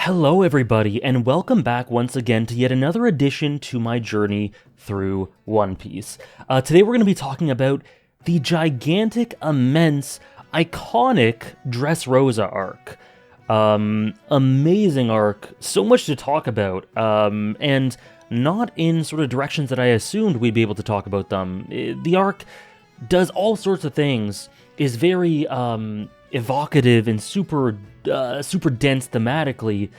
Hello everybody, and welcome back once again to yet another addition to my journey through One Piece. Today we're going to be talking about the gigantic, immense, iconic Dressrosa arc. Amazing arc, so much to talk about, and not in sort of directions that I assumed we'd be able to talk about them. The arc does all sorts of things, is very evocative and super dense thematically,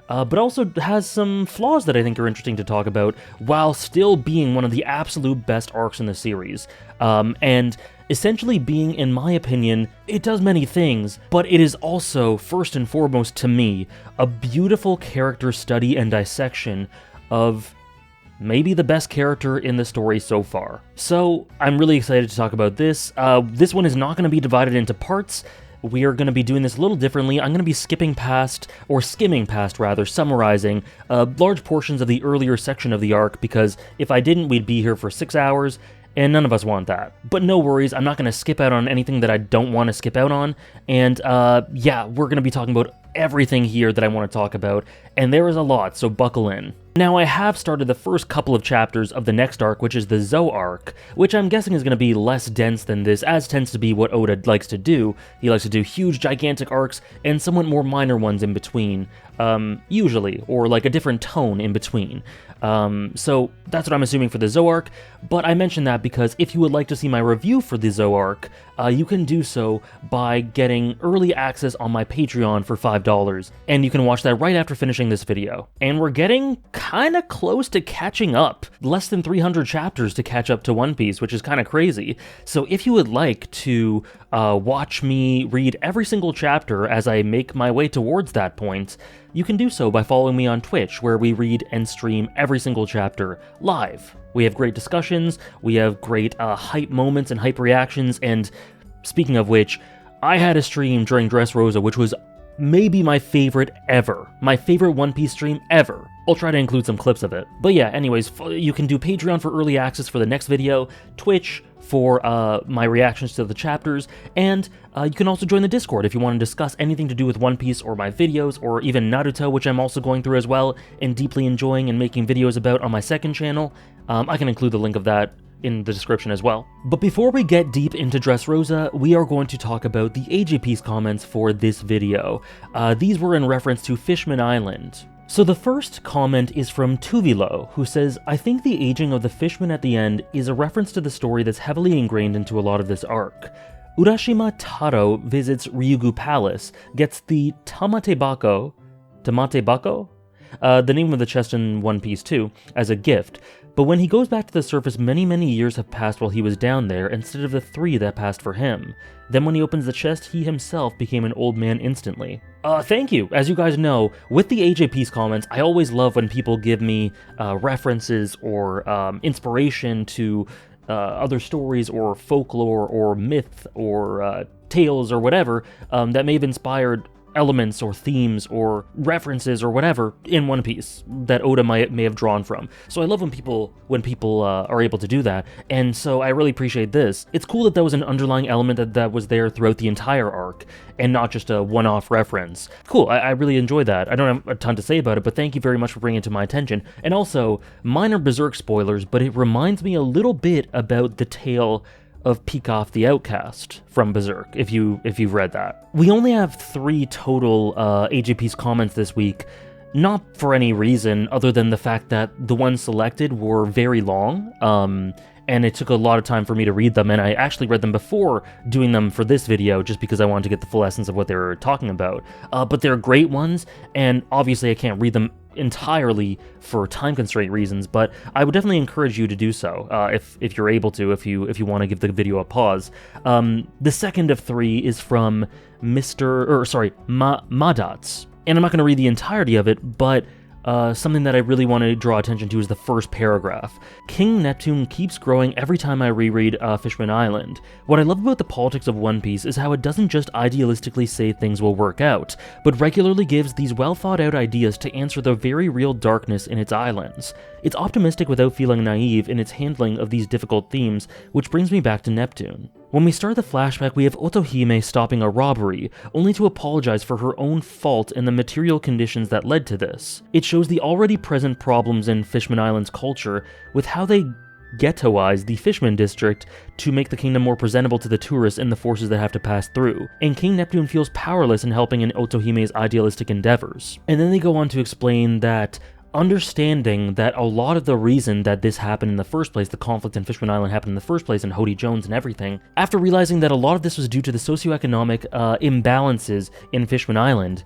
but also has some flaws that I think are interesting to talk about, while still being one of the absolute best arcs in the series. And essentially being, in my opinion, it does many things, but it is also, first and foremost to me, a beautiful character study and dissection of maybe the best character in the story so far. So, I'm really excited to talk about this. This one is not going to be divided into parts. We are going to be doing this a little differently. I'm going to be skimming past, summarizing large portions of the earlier section of the arc, because if I didn't, we'd be here for 6 hours, and none of us want that. But no worries, I'm not going to skip out on anything that I don't want to skip out on, and yeah, we're going to be talking about everything here that I want to talk about, and there is a lot, so buckle in. Now, I have started the first couple of chapters of the next arc, which is the Zou arc, which I'm guessing is going to be less dense than this, as tends to be what Oda likes to do. He likes to do huge, gigantic arcs, and somewhat more minor ones in between, usually, or like a different tone in between. So that's what I'm assuming for the Zou arc, but I mention that because if you would like to see my review for the Zou arc, you can do so by getting early access on my Patreon for $5, and you can watch that right after finishing this video. And we're getting kinda close to catching up. Less than 300 chapters to catch up to One Piece, which is kinda crazy. So if you would like to watch me read every single chapter as I make my way towards that point, you can do so by following me on Twitch, where we read and stream every single chapter live. We have great discussions, we have great hype moments and hype reactions, and speaking of which, I had a stream during Dressrosa, which was maybe my favorite ever. My favorite One Piece stream ever. I'll try to include some clips of it. But yeah, anyways, you can do Patreon for early access for the next video, Twitch for my reactions to the chapters, and you can also join the Discord if you want to discuss anything to do with One Piece or my videos, or even Naruto, which I'm also going through as well, and deeply enjoying and making videos about on my second channel. I can include the link of that in the description as well. But before we get deep into Dressrosa, we are going to talk about the AJPiece comments for this video. These were in reference to Fishman Island. So the first comment is from Tuvilo, who says, "I think the aging of the Fishman at the end is a reference to the story that's heavily ingrained into a lot of this arc. Urashima Taro visits Ryugu Palace, gets the Tamatebako, the name of the chest in One Piece too, as a gift, but when he goes back to the surface, many years have passed while he was down there, instead of the 3 that passed for him. Then when he opens the chest, he himself became an old man instantly." Thank you! As you guys know, with the AJPiece comments, I always love when people give me references or inspiration to other stories or folklore or myth or tales or whatever that may have inspired elements or themes or references or whatever in One Piece that Oda may have drawn from. So I love when people are able to do that, and so I really appreciate this. It's cool that was an underlying element that was there throughout the entire arc, and not just a one-off reference. Cool, I really enjoy that. I don't have a ton to say about it, but thank you very much for bringing it to my attention. And also, minor Berserk spoilers, but it reminds me a little bit about the tale of Peacock the Outcast from Berserk, if you've read that. We only have 3 total AJPiece comments this week, not for any reason other than the fact that the ones selected were very long, and it took a lot of time for me to read them, and I actually read them before doing them for this video, just because I wanted to get the full essence of what they were talking about. But they're great ones, and obviously I can't read them entirely for time constraint reasons, but I would definitely encourage you to do so if you're able to, if you want to give the video a pause. The second of 3 is from Madats, and I'm not going to read the entirety of it, but something that I really want to draw attention to is the first paragraph. "King Neptune keeps growing every time I reread Fishman Island. What I love about the politics of One Piece is how it doesn't just idealistically say things will work out, but regularly gives these well-thought-out ideas to answer the very real darkness in its islands. It's optimistic without feeling naive in its handling of these difficult themes, which brings me back to Neptune." When we start the flashback, we have Otohime stopping a robbery, only to apologize for her own fault and the material conditions that led to this. It shows the already present problems in Fishman Island's culture with how they ghettoize the Fishman district to make the kingdom more presentable to the tourists and the forces that have to pass through, and King Neptune feels powerless in helping in Otohime's idealistic endeavors. And then they go on to explain that understanding that a lot of the reason that this happened in the first place, the conflict in Fishman Island happened in the first place, and Hody Jones and everything, after realizing that a lot of this was due to the socioeconomic imbalances in Fishman Island,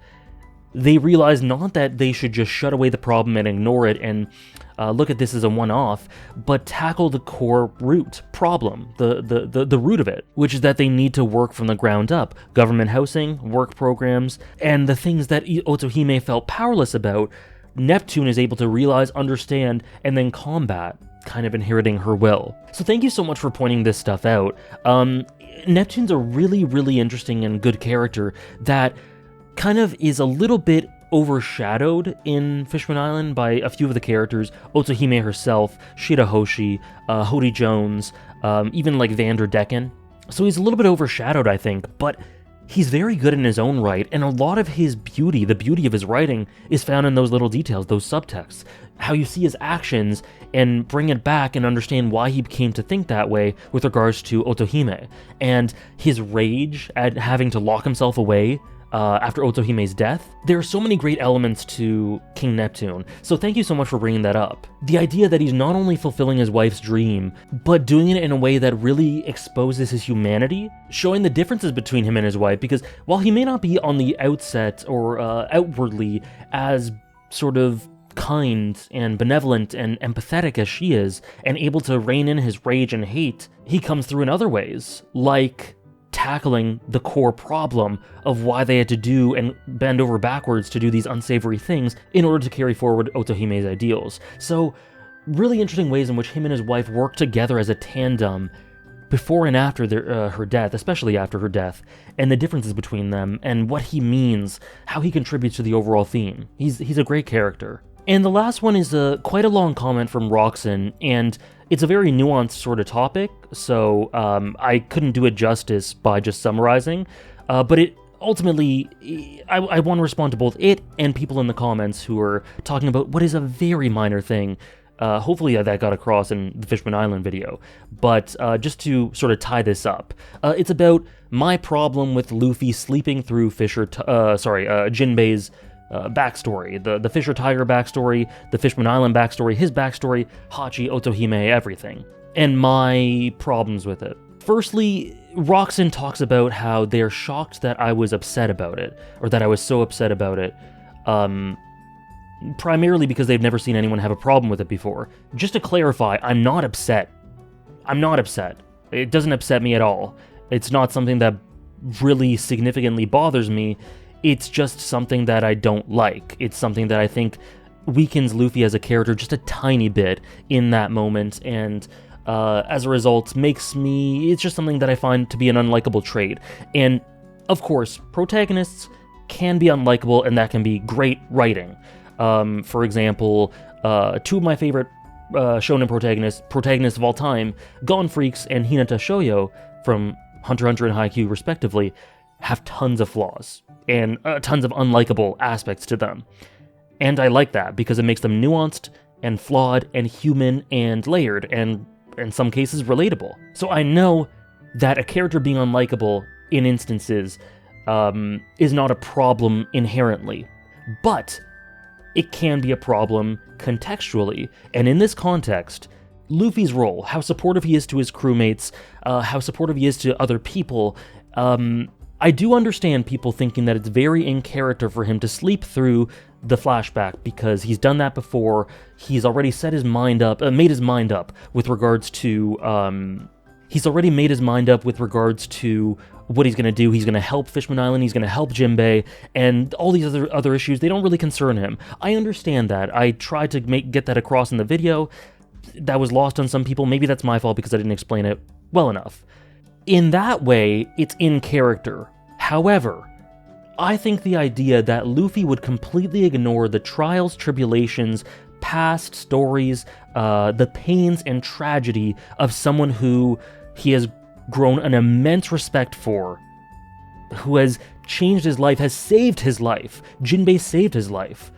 they realized not that they should just shut away the problem and ignore it and look at this as a one-off, but tackle the core root problem, the root of it, which is that they need to work from the ground up. Government housing, work programs, and the things that Otohime felt powerless about, Neptune is able to realize, understand, and then combat, kind of inheriting her will. So thank you so much for pointing this stuff out. Neptune's a really, really interesting and good character that kind of is a little bit overshadowed in Fishman Island by a few of the characters, Otohime herself, Shirahoshi, Hody Jones, even like Vanderdecken. So he's a little bit overshadowed, I think, but he's very good in his own right, and a lot of his beauty, the beauty of his writing, is found in those little details, those subtexts. How you see his actions and bring it back and understand why he came to think that way with regards to Otohime. And his rage at having to lock himself away after Otohime's death. There are so many great elements to King Neptune, so thank you so much for bringing that up. The idea that he's not only fulfilling his wife's dream, but doing it in a way that really exposes his humanity, showing the differences between him and his wife, because while he may not be on the outset or outwardly as sort of kind and benevolent and empathetic as she is, and able to rein in his rage and hate, he comes through in other ways, like tackling the core problem of why they had to do and bend over backwards to do these unsavory things in order to carry forward Otohime's ideals. So, really interesting ways in which him and his wife work together as a tandem before and after her death, especially after her death, and the differences between them, and what he means, how he contributes to the overall theme. He's a great character. And the last one is quite a long comment from Roxanne, and it's a very nuanced sort of topic, so I couldn't do it justice by just summarizing, but it ultimately, I want to respond to both it and people in the comments who are talking about what is a very minor thing. Hopefully that got across in the Fishman Island video, but just to sort of tie this up, it's about my problem with Luffy sleeping through Jinbei's backstory, the Fisher Tiger backstory, the Fishman Island backstory, his backstory, Hachi, Otohime, everything, and my problems with it. Firstly, Roxanne talks about how they're shocked that I was upset about it, or that I was so upset about it, primarily because they've never seen anyone have a problem with it before. Just to clarify, I'm not upset. I'm not upset. It doesn't upset me at all. It's not something that really significantly bothers me. It's just something that I don't like. It's something that I think weakens Luffy as a character just a tiny bit in that moment, and as a result it's just something that I find to be an unlikable trait. And of course, protagonists can be unlikable, and that can be great writing. For example, two of my favorite shonen protagonists of all time, Gon Freaks and Hinata Shoyo from Hunter x Hunter and Haikyuu respectively, have tons of flaws and tons of unlikable aspects to them. And I like that because it makes them nuanced and flawed and human and layered and, in some cases, relatable. So I know that a character being unlikable in instances is not a problem inherently, but it can be a problem contextually. And in this context, Luffy's role, how supportive he is to his crewmates, how supportive he is to other people, I do understand people thinking that it's very in character for him to sleep through the flashback because he's done that before. He's already made his mind up with regards to what he's going to do. He's going to help Fishman Island, he's going to help Jinbei, and all these other issues, they don't really concern him. I understand that. I tried to get that across in the video. That was lost on some people. Maybe that's my fault because I didn't explain it well enough. In that way, it's in character. However, I think the idea that Luffy would completely ignore the trials, tribulations, past stories, the pains and tragedy of someone who he has grown an immense respect for, who has changed his life, has saved his life. Jinbei saved his life.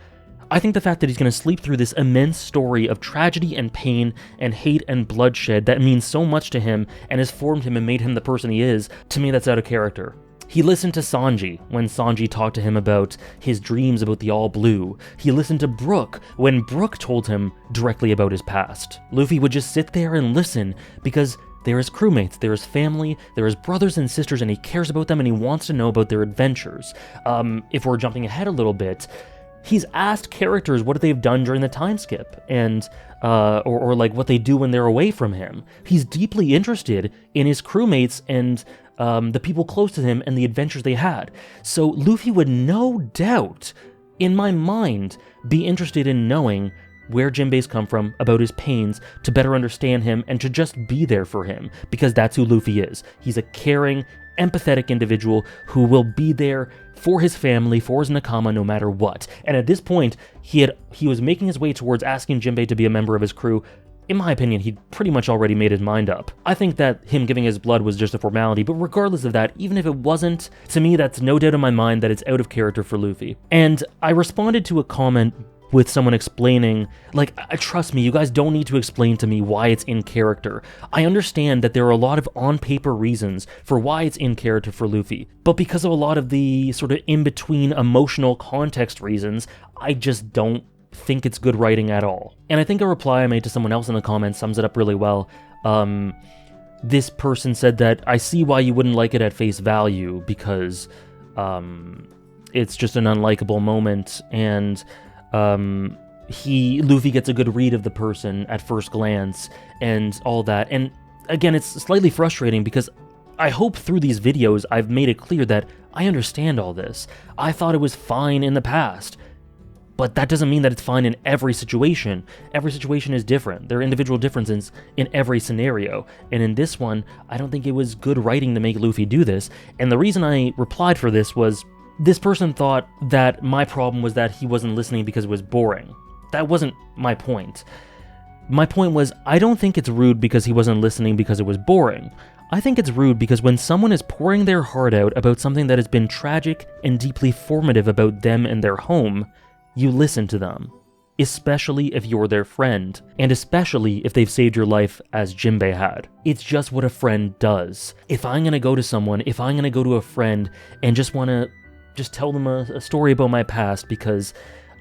I think the fact that he's going to sleep through this immense story of tragedy and pain and hate and bloodshed that means so much to him and has formed him and made him the person he is, to me that's out of character. He listened to Sanji when Sanji talked to him about his dreams about the All Blue. He listened to Brook when Brook told him directly about his past. Luffy would just sit there and listen because they're his crewmates, they're his family, they're his brothers and sisters, and he cares about them and he wants to know about their adventures. If we're jumping ahead a little bit, he's asked characters what they've done during the time skip, and or like what they do when they're away from him. He's deeply interested in his crewmates and the people close to him and the adventures they had. So Luffy would no doubt, in my mind, be interested in knowing where Jinbei's come from, about his pains, to better understand him and to just be there for him, because that's who Luffy is. He's a caring, empathetic individual who will be there for his family, for his Nakama, no matter what. And at this point, he was making his way towards asking Jinbei to be a member of his crew. In my opinion, he'd pretty much already made his mind up. I think that him giving his blood was just a formality, but regardless of that, even if it wasn't, to me that's no doubt in my mind that it's out of character for Luffy. And I responded to a comment with someone explaining, like, trust me, you guys don't need to explain to me why it's in character. I understand that there are a lot of on-paper reasons for why it's in character for Luffy, but because of a lot of the sort of in-between emotional context reasons, I just don't think it's good writing at all. And I think a reply I made to someone else in the comments sums it up really well. This person said that, I see why you wouldn't like it at face value, because it's just an unlikable moment, and Luffy gets a good read of the person at first glance and all that. And again, it's slightly frustrating because I hope through these videos I've made it clear that I understand all this. I thought it was fine in the past, but that doesn't mean that it's fine in every situation. Every situation is different. There are individual differences in every scenario. And in this one, I don't think it was good writing to make Luffy do this. And the reason I replied for this was, this person thought that my problem was that he wasn't listening because it was boring. That wasn't my point. My point was, I don't think it's rude because he wasn't listening because it was boring. I think it's rude because when someone is pouring their heart out about something that has been tragic and deeply formative about them and their home, you listen to them. Especially if you're their friend, and especially if they've saved your life as Jinbei had. It's just what a friend does. If I'm gonna go to someone, if I'm gonna go to a friend and just tell them a story about my past because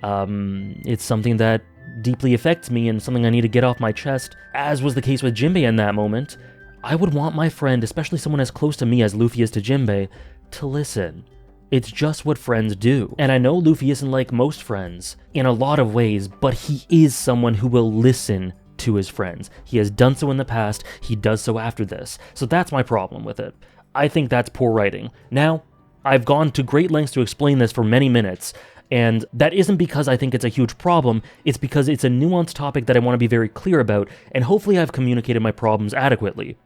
it's something that deeply affects me and something I need to get off my chest, as was the case with Jinbei in that moment, I would want my friend, especially someone as close to me as Luffy is to Jinbei, to listen. It's just what friends do. And I know Luffy isn't like most friends in a lot of ways, but he is someone who will listen to his friends. He has done so in the past, he does so after this. So that's my problem with it. I think that's poor writing. Now, I've gone to great lengths to explain this for many minutes, and that isn't because I think it's a huge problem, it's because it's a nuanced topic that I want to be very clear about, and hopefully I've communicated my problems adequately.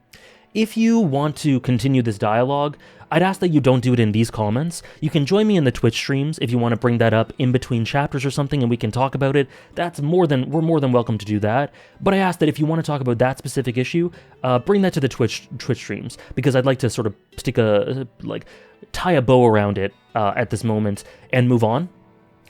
If you want to continue this dialogue, I'd ask that you don't do it in these comments. You can join me in the Twitch streams if you want to bring that up in between chapters or something and we can talk about it. We're more than welcome to do that. But I ask that if you want to talk about that specific issue, bring that to the Twitch streams, because I'd like to sort of tie a bow around it at this moment and move on.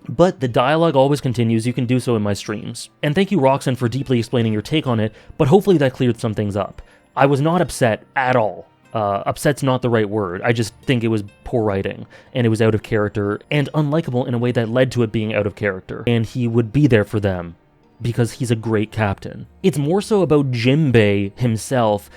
But the dialogue always continues. You can do so in my streams. And thank you, Roxanne, for deeply explaining your take on it, but hopefully that cleared some things up. I was not upset at all. Upset's not the right word. I just think it was poor writing, and it was out of character, and unlikable in a way that led to it being out of character. And he would be there for them, because he's a great captain. It's more so about Jinbei himself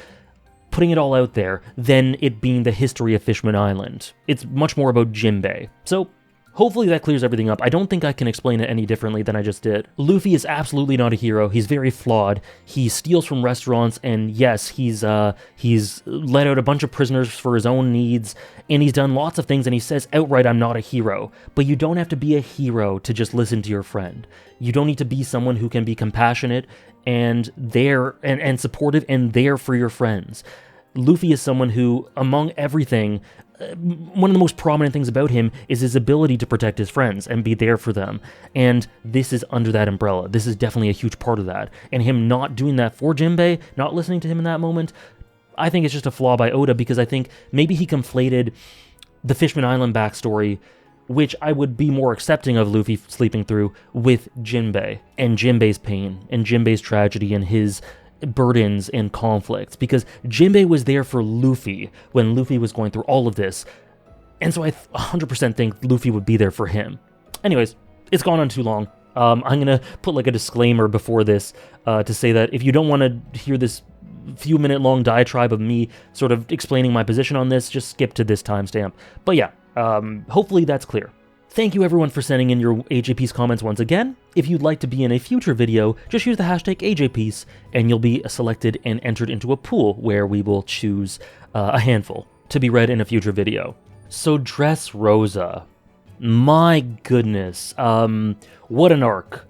putting it all out there than it being the history of Fishman Island. It's much more about Jinbei. So, hopefully that clears everything up. I don't think I can explain it any differently than I just did. Luffy is absolutely not a hero. He's very flawed. He steals from restaurants, and yes, he's let out a bunch of prisoners for his own needs, and he's done lots of things, and he says outright, I'm not a hero. But you don't have to be a hero to just listen to your friend. You don't need to be someone who can be compassionate and there and supportive and there for your friends. Luffy is someone who, among everything, one of the most prominent things about him is his ability to protect his friends and be there for them. And this is under that umbrella. This is definitely a huge part of that. And him not doing that for Jinbei, not listening to him in that moment, I think it's just a flaw by Oda, because I think maybe he conflated the Fishman Island backstory, which I would be more accepting of Luffy sleeping through, with Jinbei and Jinbei's pain and Jinbei's tragedy and his burdens and conflicts, because Jinbei was there for Luffy when Luffy was going through all of this, and so I 100% think Luffy would be there for him. Anyways, it's gone on too long. I'm gonna put like a disclaimer before this to say that if you don't want to hear this few minute long diatribe of me sort of explaining my position on this, just skip to this timestamp. But yeah, hopefully that's clear. Thank you everyone for sending in your AJPiece comments once again. If you'd like to be in a future video, just use the hashtag AJPiece and you'll be selected and entered into a pool where we will choose a handful to be read in a future video. So Dressrosa, my goodness, what an arc.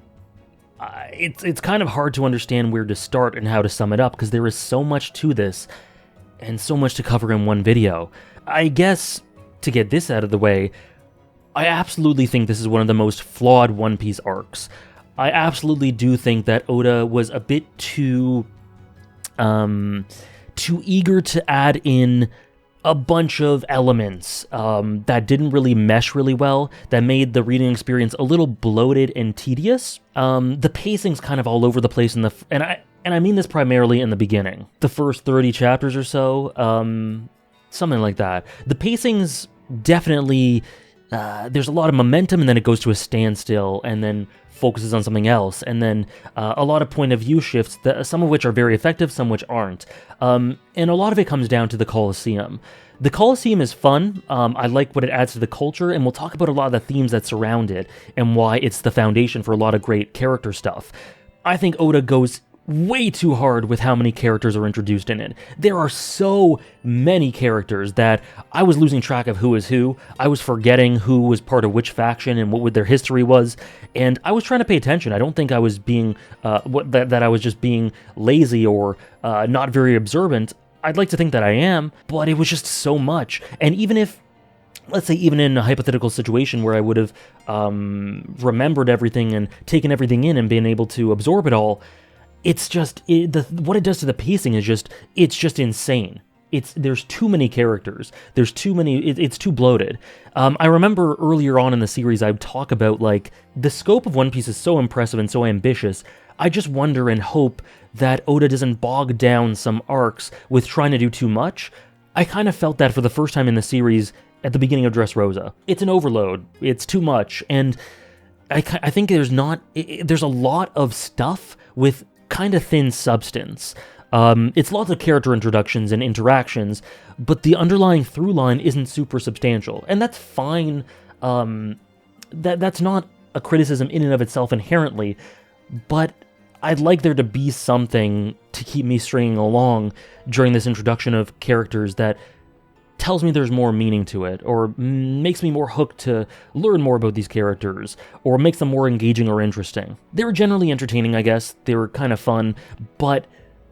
It's kind of hard to understand where to start and how to sum it up, because there is so much to this and so much to cover in one video. I guess to get this out of the way, I absolutely think this is one of the most flawed One Piece arcs. I absolutely do think that Oda was a bit too eager to add in a bunch of elements that didn't really mesh really well, that made the reading experience a little bloated and tedious. The pacing's kind of all over the place and I mean this primarily in the beginning. The first 30 chapters or so, something like that. The pacing's definitely, there's a lot of momentum, and then it goes to a standstill, and then focuses on something else, and then a lot of point of view shifts, some of which are very effective, some which aren't. And a lot of it comes down to the Colosseum. The Colosseum is fun. I like what it adds to the culture, and we'll talk about a lot of the themes that surround it, and why it's the foundation for a lot of great character stuff. I think Oda goes way too hard with how many characters are introduced in it. There are so many characters that I was losing track of who is who. I was forgetting who was part of which faction and what their history was, and I was trying to pay attention. I don't think I was being that I was just being lazy or not very observant. I'd like to think that I am, but it was just so much. And even if, let's say, even in a hypothetical situation where I would have remembered everything and taken everything in and been able to absorb it all, it's just, what it does to the pacing is it's just insane. There's too many characters. There's too many, it's too bloated. I remember earlier on in the series, I would talk about, like, the scope of One Piece is so impressive and so ambitious. I just wonder and hope that Oda doesn't bog down some arcs with trying to do too much. I kind of felt that for the first time in the series at the beginning of Dressrosa. It's an overload. It's too much. And I think there's a lot of stuff with kind of thin substance. It's lots of character introductions and interactions, but the underlying through line isn't super substantial, and that's fine. That's not a criticism in and of itself inherently, but I'd like there to be something to keep me stringing along during this introduction of characters that tells me there's more meaning to it, or makes me more hooked to learn more about these characters, or makes them more engaging or interesting. They were generally entertaining, I guess. They were kind of fun, but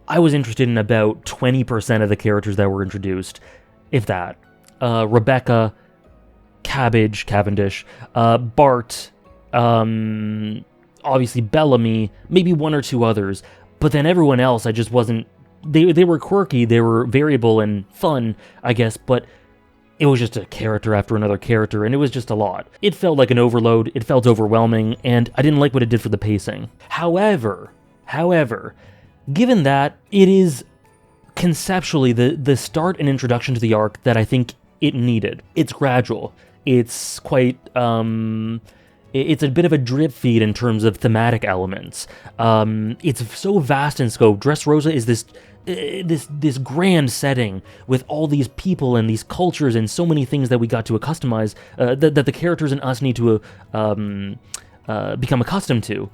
I was interested in about 20% of the characters that were introduced, if that. Rebecca, Cavendish, Bart, obviously Bellamy, maybe one or two others, but then everyone else I just wasn't. They were quirky, they were variable and fun, I guess, but it was just a character after another character, and it was just a lot. It felt like an overload, it felt overwhelming, and I didn't like what it did for the pacing. However, given that, it is conceptually the start and introduction to the arc that I think it needed. It's gradual. It's quite, it's a bit of a drip feed in terms of thematic elements. It's so vast in scope. Dressrosa is this grand setting with all these people and these cultures and so many things that we got to customize, that the characters and us need to become accustomed to,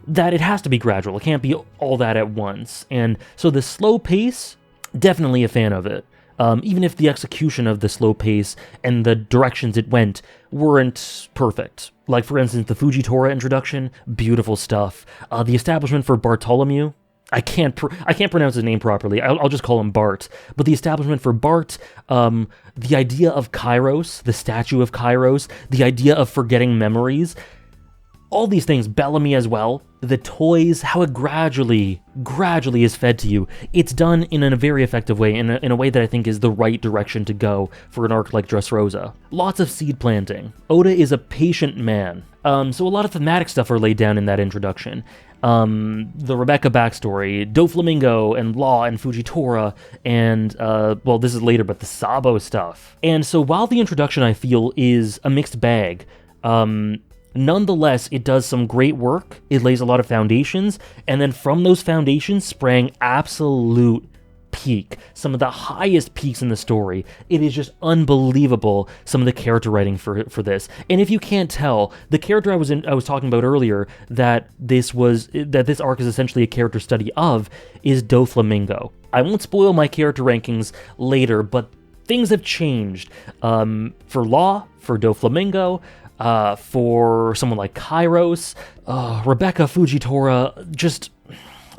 that it has to be gradual. It can't be all that at once. And so the slow pace, definitely a fan of it. Even if the execution of the slow pace and the directions it went weren't perfect. Like, for instance, the Fujitora introduction, beautiful stuff. The establishment for Bartholomew, I can't pronounce his name properly. I'll just call him Bart. But the establishment for Bart, the idea of Kairos, the statue of Kairos, the idea of forgetting memories, All these things, Bellamy as well, the toys, how it gradually is fed to you. It's done in a very effective way, in a way that I think is the right direction to go for an arc like Dressrosa. Lots of seed planting. Oda is a patient man. So a lot of thematic stuff are laid down in that introduction. The Rebecca backstory, Doflamingo and Law and Fujitora, and, well, this is later, but the Sabo stuff. And so while the introduction, I feel, is a mixed bag, nonetheless, it does some great work, it lays a lot of foundations, and then from those foundations sprang absolute peak, some of the highest peaks in the story. It is just unbelievable, some of the character writing for this. And if you can't tell, the character I was talking about earlier, that this arc is essentially a character study of, is Doflamingo. I won't spoil my character rankings later, but things have changed. For Law, for Doflamingo, for someone like Kairos, Rebecca, Fujitora, just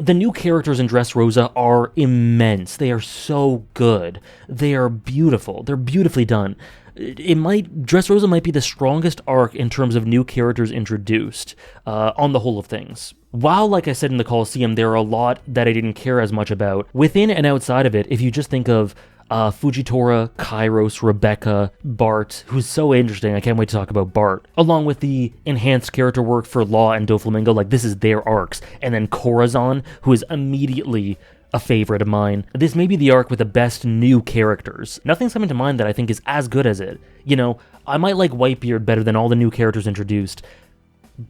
the new characters in Dressrosa are immense. They are so good. They are beautiful. They're beautifully done. Dressrosa might be the strongest arc in terms of new characters introduced, on the whole of things. While, like I said in the Coliseum, there are a lot that I didn't care as much about, within and outside of it, if you just think of Fujitora, Kairos, Rebecca, Bart, who's so interesting, I can't wait to talk about Bart, along with the enhanced character work for Law and Doflamingo, like this is their arcs, and then Corazon, who is immediately a favorite of mine. This may be the arc with the best new characters. Nothing's coming to mind that I think is as good as it. You know, I might like Whitebeard better than all the new characters introduced,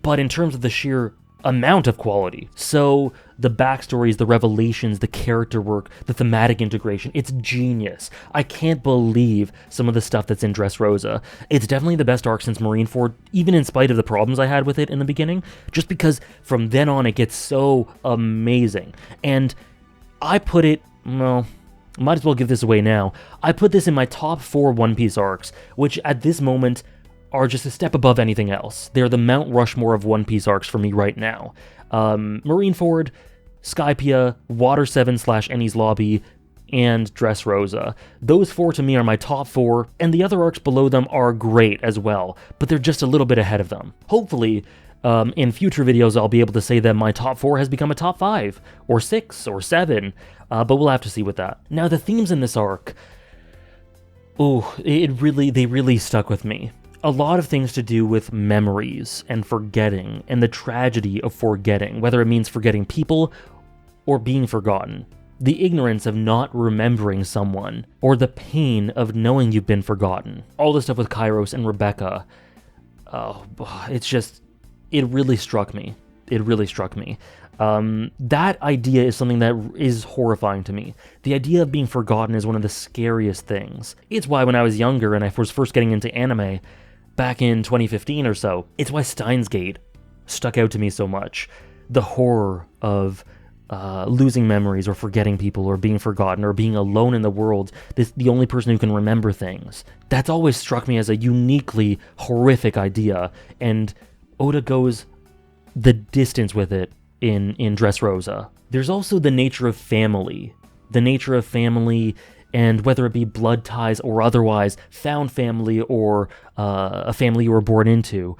but in terms of the sheer amount of quality. So the backstories, the revelations, the character work, the thematic integration, it's genius. I can't believe some of the stuff that's in Dressrosa. It's definitely the best arc since Marineford, even in spite of the problems I had with it in the beginning, just because from then on it gets so amazing. And I put it, well, might as well give this away now. I put this in my top 4 One Piece arcs, which at this moment are just a step above anything else. They're the Mount Rushmore of One Piece arcs for me right now. Marineford, Skypiea, Water 7/Enies Lobby, and Dressrosa. Those 4 to me are my top 4, and the other arcs below them are great as well, but they're just a little bit ahead of them. Hopefully, in future videos I'll be able to say that my top 4 has become a top 5, or 6, or 7, but we'll have to see with that. Now the themes in this arc, they really stuck with me. A lot of things to do with memories and forgetting and the tragedy of forgetting, whether it means forgetting people or being forgotten. The ignorance of not remembering someone or the pain of knowing you've been forgotten. All the stuff with Kairos and Rebecca. It really struck me. It really struck me. That idea is something that is horrifying to me. The idea of being forgotten is one of the scariest things. It's why when I was younger and I was first getting into anime, back in 2015 or so, it's why Steins Gate stuck out to me so much. The horror of losing memories or forgetting people or being forgotten or being alone in the world, the only person who can remember things. That's always struck me as a uniquely horrific idea, and Oda goes the distance with it in Dressrosa. There's also the nature of family. The nature of family, and whether it be blood ties or otherwise, found family or a family you were born into,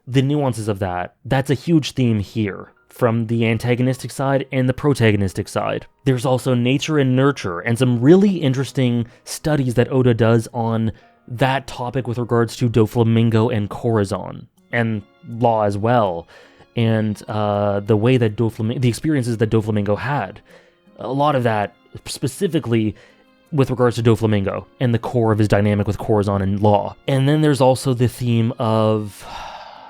the nuances of that, that's a huge theme here, from the antagonistic side and the protagonistic side. There's also nature and nurture, and some really interesting studies that Oda does on that topic with regards to Doflamingo and Corazon, and Law as well, and the way that the experiences that Doflamingo had. A lot of that, specifically with regards to Doflamingo and the core of his dynamic with Corazon and Law. And then there's also the theme of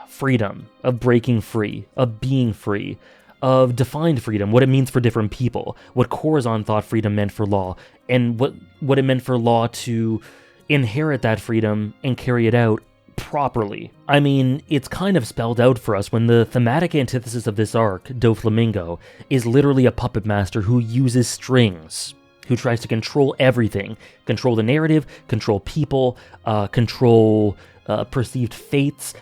freedom, of breaking free, of being free, of defined freedom, what it means for different people, what Corazon thought freedom meant for Law, and what it meant for Law to inherit that freedom and carry it out properly. I mean, it's kind of spelled out for us when the thematic antithesis of this arc, Doflamingo, is literally a puppet master who uses strings, who tries to control everything, control the narrative, control people, control perceived fates,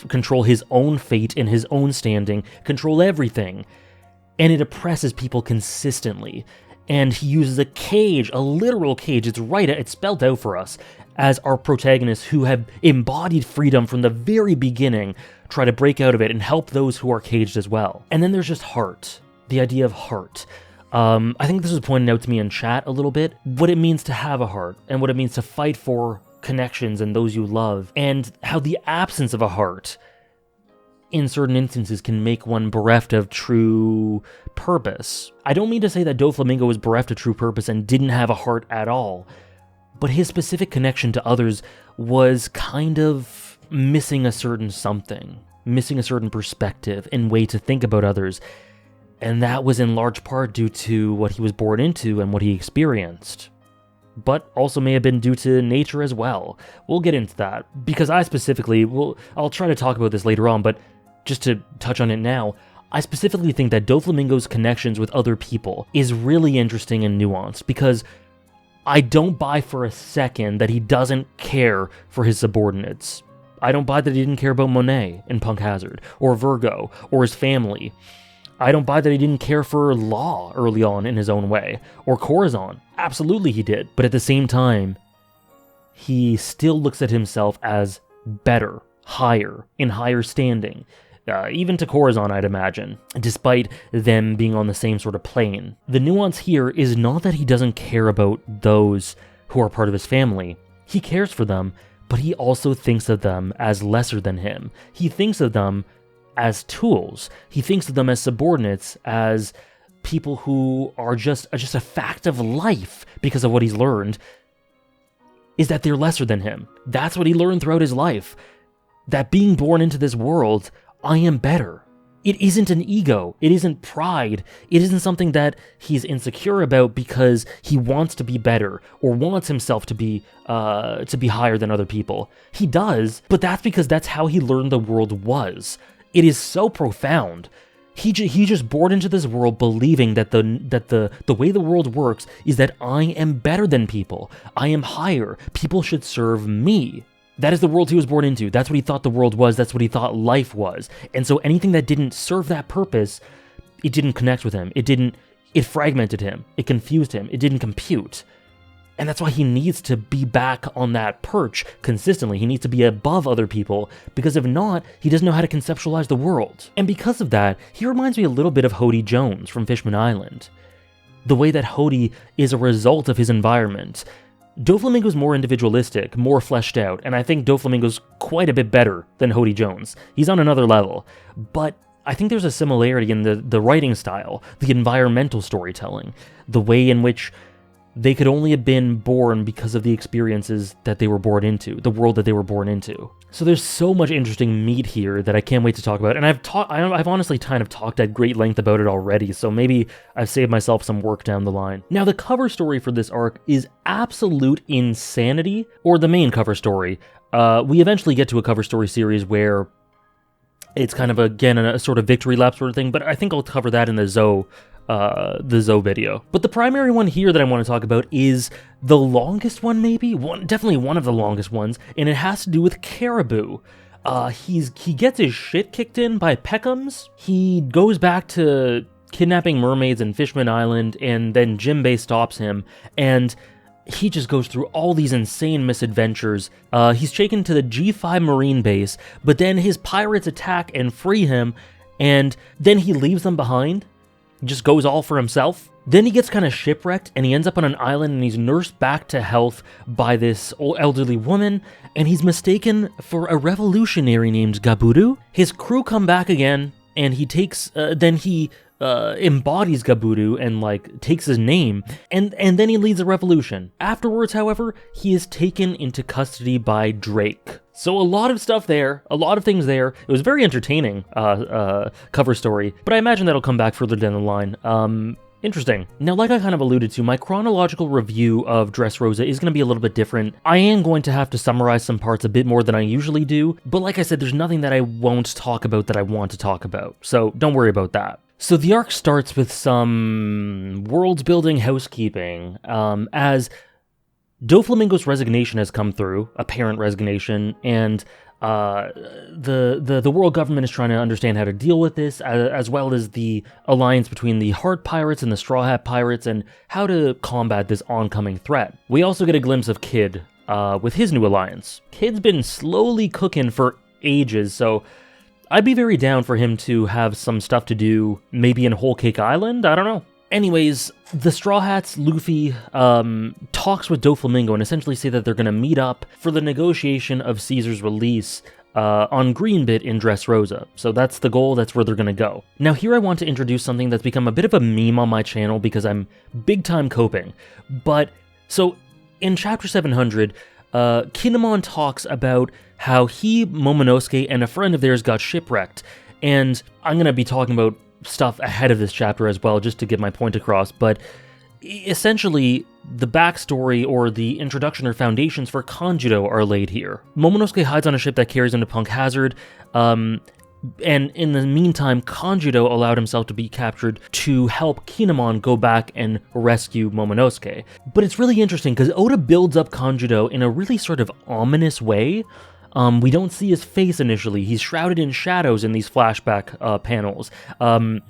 control his own fate and his own standing, control everything. And it oppresses people consistently. And he uses a cage, a literal cage, it's spelled out for us, as our protagonists who have embodied freedom from the very beginning, try to break out of it and help those who are caged as well. And then there's just heart, the idea of heart. I think this was pointed out to me in chat a little bit, what it means to have a heart and what it means to fight for connections and those you love, and how the absence of a heart in certain instances can make one bereft of true purpose. I don't mean to say that Doflamingo was bereft of true purpose and didn't have a heart at all, but his specific connection to others was kind of missing a certain something, missing a certain perspective and way to think about others. And that was in large part due to what he was born into and what he experienced. But also may have been due to nature as well. We'll get into that, because I specifically, I'll try to talk about this later on, but just to touch on it now, I specifically think that Doflamingo's connections with other people is really interesting and nuanced, because I don't buy for a second that he doesn't care for his subordinates. I don't buy that he didn't care about Monet in Punk Hazard, or Virgo, or his family. I don't buy that he didn't care for Law early on in his own way, or Corazon. Absolutely he did, but at the same time, he still looks at himself as better, higher, in higher standing, even to Corazon, I'd imagine, despite them being on the same sort of plane. The nuance here is not that he doesn't care about those who are part of his family. He cares for them, but he also thinks of them as lesser than him. He thinks of them as tools. He thinks of them as subordinates, as people who are just a fact of life because of what he's learned, is that they're lesser than him. That's what he learned throughout his life. That being born into this world, I am better. It isn't an ego. It isn't pride. It isn't something that he's insecure about because he wants to be better or wants himself to be higher than other people. He does, but that's because that's how he learned the world was. It is so profound. He just born into this world believing that the way the world works is that I am better than people. I am higher. People should serve me. That is the world he was born into. That's what he thought the world was. That's what he thought life was. And so anything that didn't serve that purpose, it didn't connect with him. It fragmented him. It confused him. It didn't compute. And that's why he needs to be back on that perch consistently. He needs to be above other people, because if not, he doesn't know how to conceptualize the world. And because of that, he reminds me a little bit of Hody Jones from Fishman Island. The way that Hody is a result of his environment. Doflamingo's more individualistic, more fleshed out, and I think Doflamingo's quite a bit better than Hody Jones. He's on another level. But I think there's a similarity in the writing style, the environmental storytelling, the way in which they could only have been born because of the experiences that they were born into, the world that they were born into. So there's so much interesting meat here that I can't wait to talk about, and I've honestly kind of talked at great length about it already, so maybe I've saved myself some work down the line. Now, the cover story for this arc is absolute insanity, or the main cover story. We eventually get to a cover story series where it's kind of, again, a sort of victory lap sort of thing, but I think I'll cover that in the Zoe video. But the primary one here that I want to talk about is the longest one, maybe? Definitely one of the longest ones, and it has to do with Caribou. He gets his shit kicked in by Peckhams. He goes back to kidnapping mermaids in Fishman Island, and then Jimbei stops him, and he just goes through all these insane misadventures. He's taken to the G5 Marine base, but then his pirates attack and free him, and then he leaves them behind. Just goes all for himself. Then he gets kind of shipwrecked, and he ends up on an island, and he's nursed back to health by this old elderly woman, and he's mistaken for a revolutionary named Gabudu. His crew come back again, and he takes, embodies Gabudu and takes his name, and then he leads a revolution. Afterwards, however, he is taken into custody by Drake. So a lot of stuff there, a lot of things there. It was very entertaining cover story, but I imagine that'll come back further down the line. Interesting. Now, like I kind of alluded to, my chronological review of Dressrosa is going to be a little bit different. I am going to have to summarize some parts a bit more than I usually do, but like I said, there's nothing that I won't talk about that I want to talk about, so don't worry about that. So the arc starts with some world-building housekeeping, as Doflamingo's resignation has come through, apparent resignation, and the world government is trying to understand how to deal with this, as well as the alliance between the Heart Pirates and the Straw Hat Pirates, and how to combat this oncoming threat. We also get a glimpse of Kid with his new alliance. Kid's been slowly cooking for ages, so I'd be very down for him to have some stuff to do, maybe in Whole Cake Island, I don't know. Anyways, the Straw Hats, Luffy, talks with Doflamingo and essentially say that they're going to meet up for the negotiation of Caesar's release on Greenbit in Dressrosa. So that's the goal, that's where they're going to go. Now here I want to introduce something that's become a bit of a meme on my channel because I'm big time coping. But, so in chapter 700, Kinemon talks about how he, Momonosuke, and a friend of theirs got shipwrecked. And I'm going to be talking about stuff ahead of this chapter as well, just to get my point across, but essentially, the backstory or the introduction or foundations for Kanjuro are laid here. Momonosuke hides on a ship that carries him to Punk Hazard, and in the meantime, Kanjuro allowed himself to be captured to help Kinemon go back and rescue Momonosuke. But it's really interesting, because Oda builds up Kanjuro in a really sort of ominous way. We don't see his face initially. He's shrouded in shadows in these flashback panels. The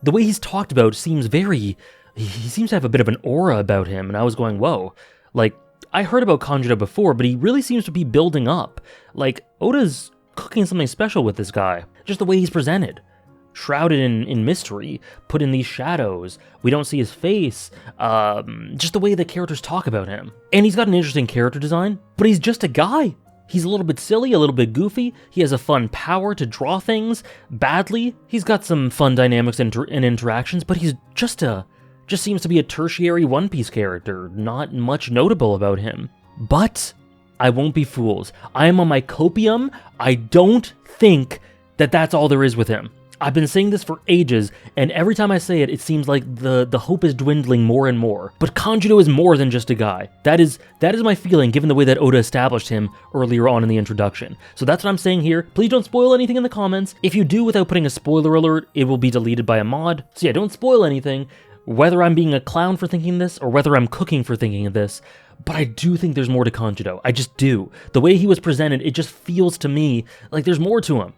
way he's talked about seems very... He seems to have a bit of an aura about him, and I was going, whoa. Like, I heard about Kanjuro before, but he really seems to be building up. Like, Oda's cooking something special with this guy. Just the way he's presented. Shrouded in mystery, put in these shadows. We don't see his face. Just the way the characters talk about him. And he's got an interesting character design, but he's just a guy. He's a little bit silly, a little bit goofy. He has a fun power to draw things badly. He's got some fun dynamics and interactions, but he's just seems to be a tertiary One Piece character. Not much notable about him. But I won't be fooled. I am on my copium. I don't think that that's all there is with him. I've been saying this for ages, and every time I say it, it seems like the hope is dwindling more and more. But Kanjuro is more than just a guy. That is my feeling, given the way that Oda established him earlier on in the introduction. So that's what I'm saying here. Please don't spoil anything in the comments. If you do without putting a spoiler alert, it will be deleted by a mod. So yeah, don't spoil anything, whether I'm being a clown for thinking this, or whether I'm cooking for thinking of this. But I do think there's more to Kanjuro. I just do. The way he was presented, it just feels to me like there's more to him.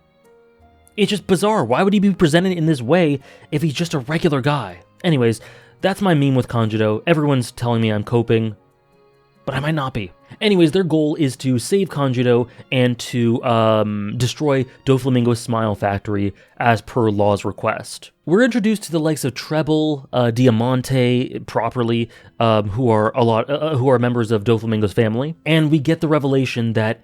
It's just bizarre. Why would he be presented in this way if he's just a regular guy? Anyways, that's my meme with Kanjuro. Everyone's telling me I'm coping, but I might not be. Anyways, their goal is to save Kanjuro and to destroy Doflamingo's Smile Factory as per Law's request. We're introduced to the likes of Treble, Diamante, properly, who are members of Doflamingo's family, and we get the revelation that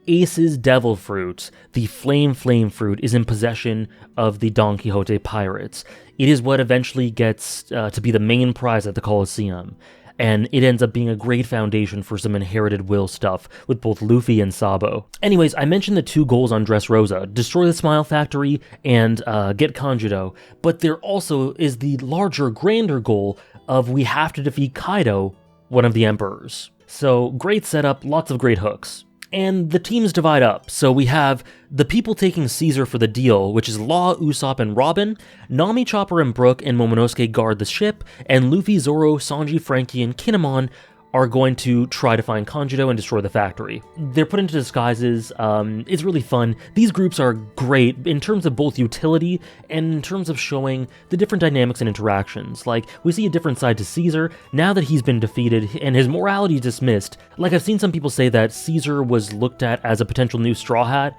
Ace's Devil Fruit, the Flame Fruit, is in possession of the Don Quixote pirates. It is what eventually gets to be the main prize at the Colosseum, and it ends up being a great foundation for some inherited will stuff with both Luffy and Sabo. Anyways, I mentioned the two goals on Dressrosa: destroy the Smile Factory and get Kanjuro, but there also is the larger, grander goal of we have to defeat Kaido, one of the emperors. So, great setup, lots of great hooks. And the teams divide up, so we have the people taking Caesar for the deal, which is Law, Usopp, and Robin. Nami, Chopper, and Brook and Momonosuke guard the ship, and Luffy, Zoro, Sanji, Frankie, and Kinemon are going to try to find Kanjuro and destroy the factory. They're put into disguises. It's really fun. These groups are great in terms of both utility and in terms of showing the different dynamics and interactions. Like, we see a different side to Caesar now that he's been defeated and his morality dismissed. Like, I've seen some people say that Caesar was looked at as a potential new Straw Hat.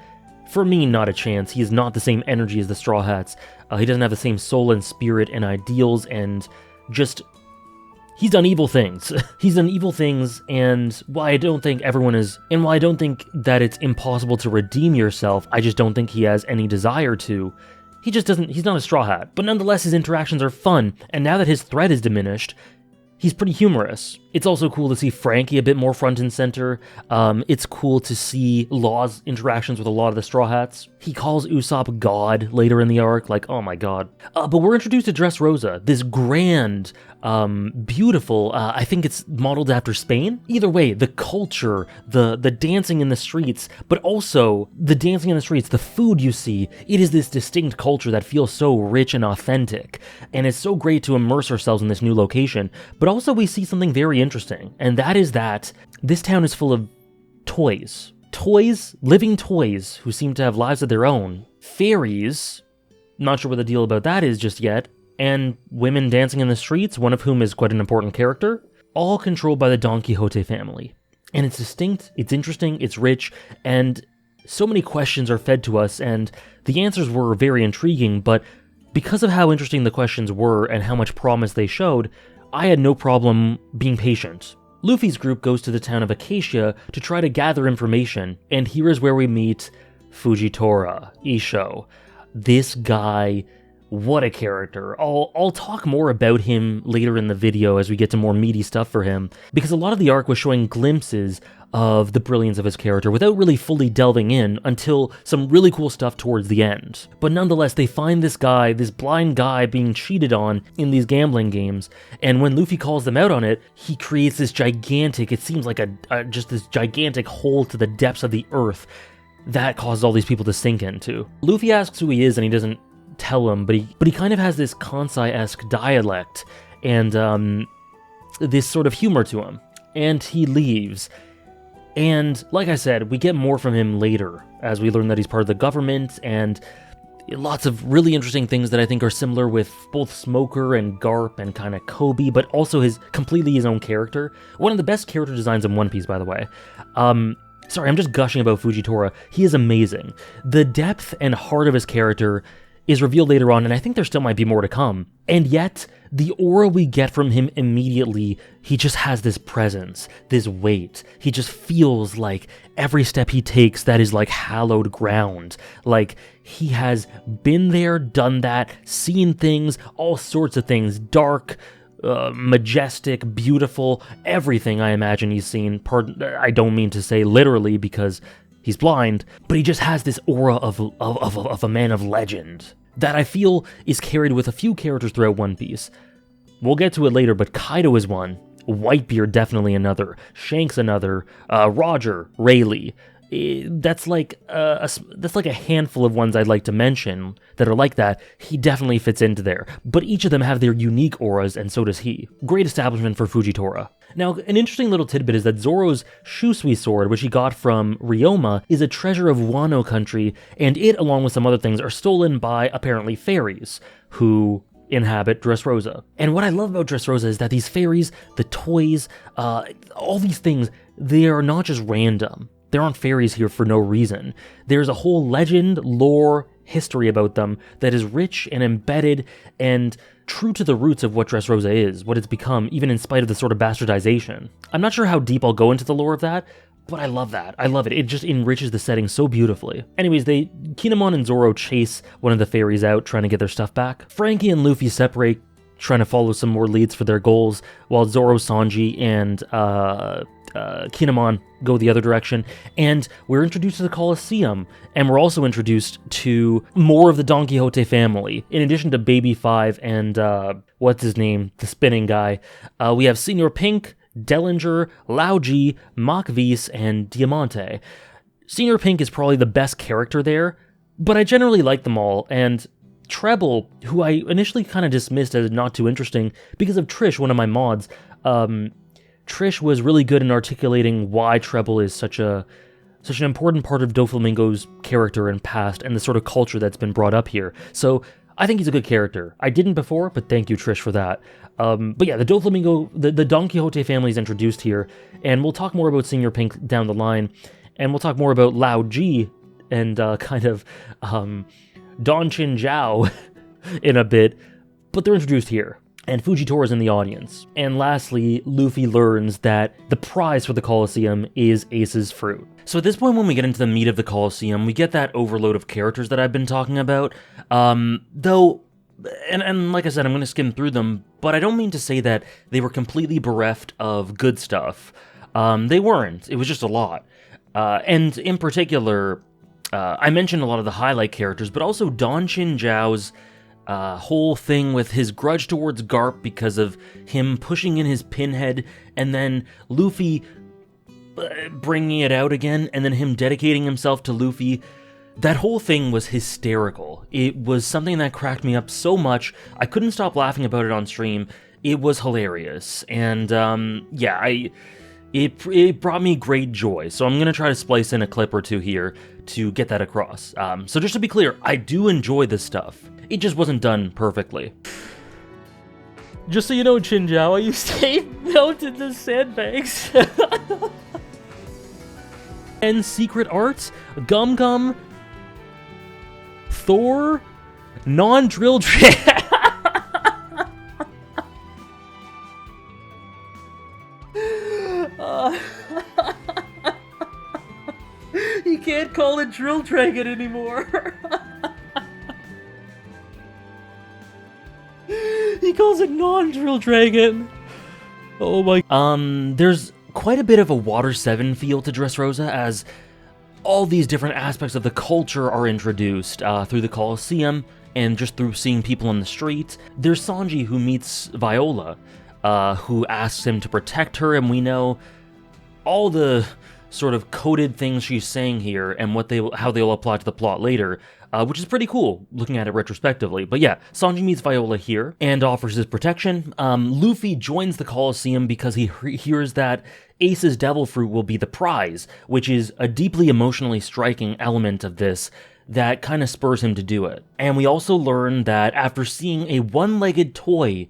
For me, not a chance. He is not the same energy as the Straw Hats. He doesn't have the same soul and spirit and ideals, and just... he's done evil things. He's done evil things, and while I don't think while I don't think that it's impossible to redeem yourself, I just don't think he has any desire to. He just doesn't, he's not a Straw Hat. But nonetheless, his interactions are fun, and now that his threat is diminished, he's pretty humorous. It's also cool to see Frankie a bit more front and center. It's cool to see Law's interactions with a lot of the Straw Hats. He calls Usopp God later in the arc, like, oh my god. But we're introduced to Dressrosa, this grand, beautiful, I think it's modeled after Spain? Either way, the culture, the dancing in the streets, but also the dancing in the streets, the food you see, it is this distinct culture that feels so rich and authentic, and it's so great to immerse ourselves in this new location. But also we see something very interesting, and that is that this town is full of toys. Toys, living toys, who seem to have lives of their own. Fairies, not sure what the deal about that is just yet, and women dancing in the streets, one of whom is quite an important character, all controlled by the Don Quixote family. And it's distinct, it's interesting, it's rich, and so many questions are fed to us, and the answers were very intriguing, but because of how interesting the questions were and how much promise they showed, I had no problem being patient. Luffy's group goes to the town of Acacia to try to gather information, and here is where we meet Fujitora, Isho. This guy, what a character. I'll talk more about him later in the video as we get to more meaty stuff for him, because a lot of the arc was showing glimpses of the brilliance of his character without really fully delving in until some really cool stuff towards the end. But nonetheless, they find this guy, this blind guy being cheated on in these gambling games, and when Luffy calls them out on it, he creates this gigantic, it seems like just this gigantic hole to the depths of the earth that causes all these people to sink into. Luffy asks who he is and he doesn't tell him, but he kind of has this Kansai-esque dialect and this sort of humor to him, and he leaves. And like I said, we get more from him later as we learn that he's part of the government, and lots of really interesting things that I think are similar with both Smoker and Garp and kind of Kobe, but also completely his own character. One of the best character designs in One Piece, by the way. Sorry, I'm just gushing about Fujitora. He is amazing. The depth and heart of his character is revealed later on, and I think there still might be more to come. And yet, the aura we get from him immediately, he just has this presence, this weight. He just feels like every step he takes, that is like hallowed ground. Like, he has been there, done that, seen things, all sorts of things, dark, majestic, beautiful, everything I imagine he's seen. I don't mean to say literally because he's blind, but he just has this aura of a man of legend that I feel is carried with a few characters throughout One Piece. We'll get to it later, but Kaido is one, Whitebeard definitely another, Shanks another, Roger, Rayleigh. That's like a handful of ones I'd like to mention that are like that. He definitely fits into there, but each of them have their unique auras, and so does he. Great establishment for Fujitora. Now, an interesting little tidbit is that Zoro's Shusui sword, which he got from Ryoma, is a treasure of Wano country, and it, along with some other things, are stolen by, apparently, fairies, who inhabit Dressrosa. And what I love about Dressrosa is that these fairies, the toys, all these things, they are not just random. There aren't fairies here for no reason. There's a whole legend, lore, history about them that is rich and embedded and true to the roots of what Dressrosa is, what it's become, even in spite of the sort of bastardization. I'm not sure how deep I'll go into the lore of that, but I love that. I love it. It just enriches the setting so beautifully. Anyways, Kinemon and Zoro chase one of the fairies out, trying to get their stuff back. Frankie and Luffy separate, trying to follow some more leads for their goals, while Zoro, Sanji, and Kinemon go the other direction, and we're introduced to the Colosseum, and we're also introduced to more of the Don Quixote family. In addition to Baby Five and, what's his name, the spinning guy, we have Senor Pink, Dellinger, Lauji, Makvis, and Diamante. Senor Pink is probably the best character there, but I generally like them all, and Treble, who I initially kind of dismissed as not too interesting because of Trish, one of my mods. Trish was really good in articulating why Treble is such an important part of Doflamingo's character and past and the sort of culture that's been brought up here. So I think he's a good character. I didn't before, but thank you, Trish, for that. But yeah, the Doflamingo, the Don Quixote family is introduced here, and we'll talk more about Senor Pink down the line, and we'll talk more about Lao Ji and Don Chin Zhao in a bit, but they're introduced here. And Fujitora's in the audience. And lastly, Luffy learns that the prize for the Colosseum is Ace's fruit. So at this point, when we get into the meat of the Colosseum, we get that overload of characters that I've been talking about. Though, and like I said, I'm going to skim through them, but I don't mean to say that they were completely bereft of good stuff. They weren't. It was just a lot. And in particular, I mentioned a lot of the highlight characters, but also Don Chin Zhao's whole thing with his grudge towards Garp because of him pushing in his pinhead, and then Luffy bringing it out again, and then him dedicating himself to Luffy. That whole thing was hysterical. It was something that cracked me up so much, I couldn't stop laughing about it on stream. It was hilarious, and it brought me great joy, so I'm going to try to splice in a clip or two here to get that across. So just to be clear, I do enjoy this stuff. It just wasn't done perfectly. Just so you know, Chin Zhao, you stay melted in the sandbags. and secret arts, Gum Gum, Thor, non-drill You can't call it Drill Dragon anymore. He calls it non-Drill Dragon. Oh my... there's quite a bit of a Water 7 feel to Dressrosa, as all these different aspects of the culture are introduced through the Colosseum and just through seeing people on the street. There's Sanji, who meets Viola, who asks him to protect her, and we know all the sort of coded things she's saying here and how they'll apply to the plot later, which is pretty cool looking at it retrospectively. But yeah, Sanji meets Viola here and offers his protection. Luffy joins the Colosseum because he hears that Ace's Devil Fruit will be the prize, which is a deeply emotionally striking element of this that kind of spurs him to do it. And we also learn that after seeing a one-legged toy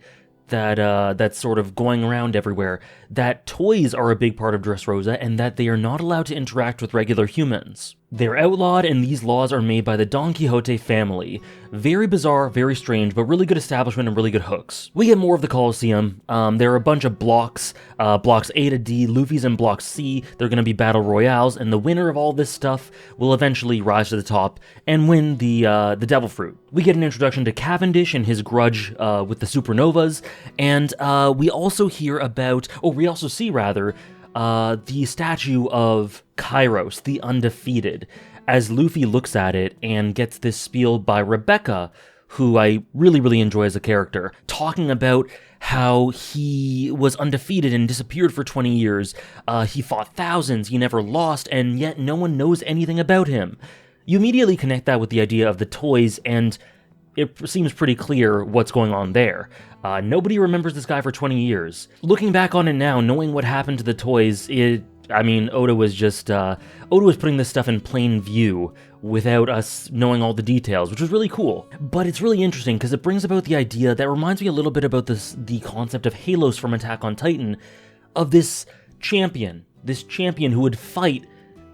that's sort of going around everywhere, that toys are a big part of Dressrosa and that they are not allowed to interact with regular humans. They're outlawed, and these laws are made by the Don Quixote family. Very bizarre, very strange, but really good establishment and really good hooks. We get more of the Colosseum. There are a bunch of blocks, blocks A to D, Luffy's in block C. They're going to be battle royales, and the winner of all this stuff will eventually rise to the top and win the Devil Fruit. We get an introduction to Cavendish and his grudge with the supernovas, and we also see the statue of Kairos, the Undefeated, as Luffy looks at it and gets this spiel by Rebecca, who I really, really enjoy as a character, talking about how he was undefeated and disappeared for 20 years. He fought thousands, he never lost, and yet no one knows anything about him. You immediately connect that with the idea of the toys, and it seems pretty clear what's going on there. Nobody remembers this guy for 20 years. Looking back on it now, knowing what happened to the toys, Oda was putting this stuff in plain view without us knowing all the details, which was really cool. But it's really interesting because it brings about the idea that reminds me a little bit about the concept of Halos from Attack on Titan, of this champion who would fight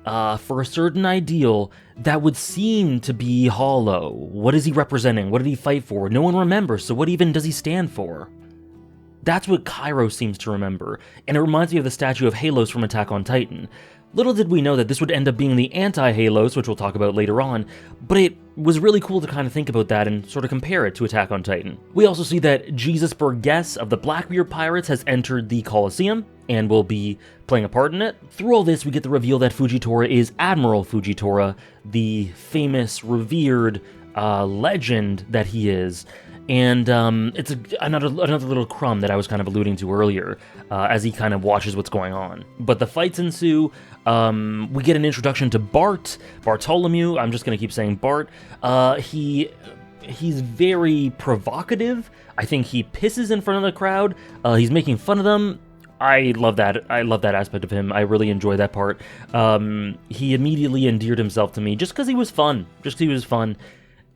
for a certain ideal that would seem to be hollow. What is he representing? What did he fight for? No one remembers, so what even does he stand for? That's what Kairos seems to remember, and it reminds me of the statue of Halos from Attack on Titan. Little did we know that this would end up being the anti-Halos, which we'll talk about later on, but it was really cool to kind of think about that and sort of compare it to Attack on Titan. We also see that Jesus Burgess of the Blackbeard Pirates has entered the Colosseum and will be playing a part in it. Through all this, we get the reveal that Fujitora is Admiral Fujitora, the famous, revered legend that he is. And it's another little crumb that I was kind of alluding to earlier, as he kind of watches what's going on. But the fights ensue. We get an introduction to Bartholomew. I'm just going to keep saying Bart. He's very provocative. I think he pisses in front of the crowd. He's making fun of them. I love that. I love that aspect of him. I really enjoy that part. He immediately endeared himself to me just because he was fun.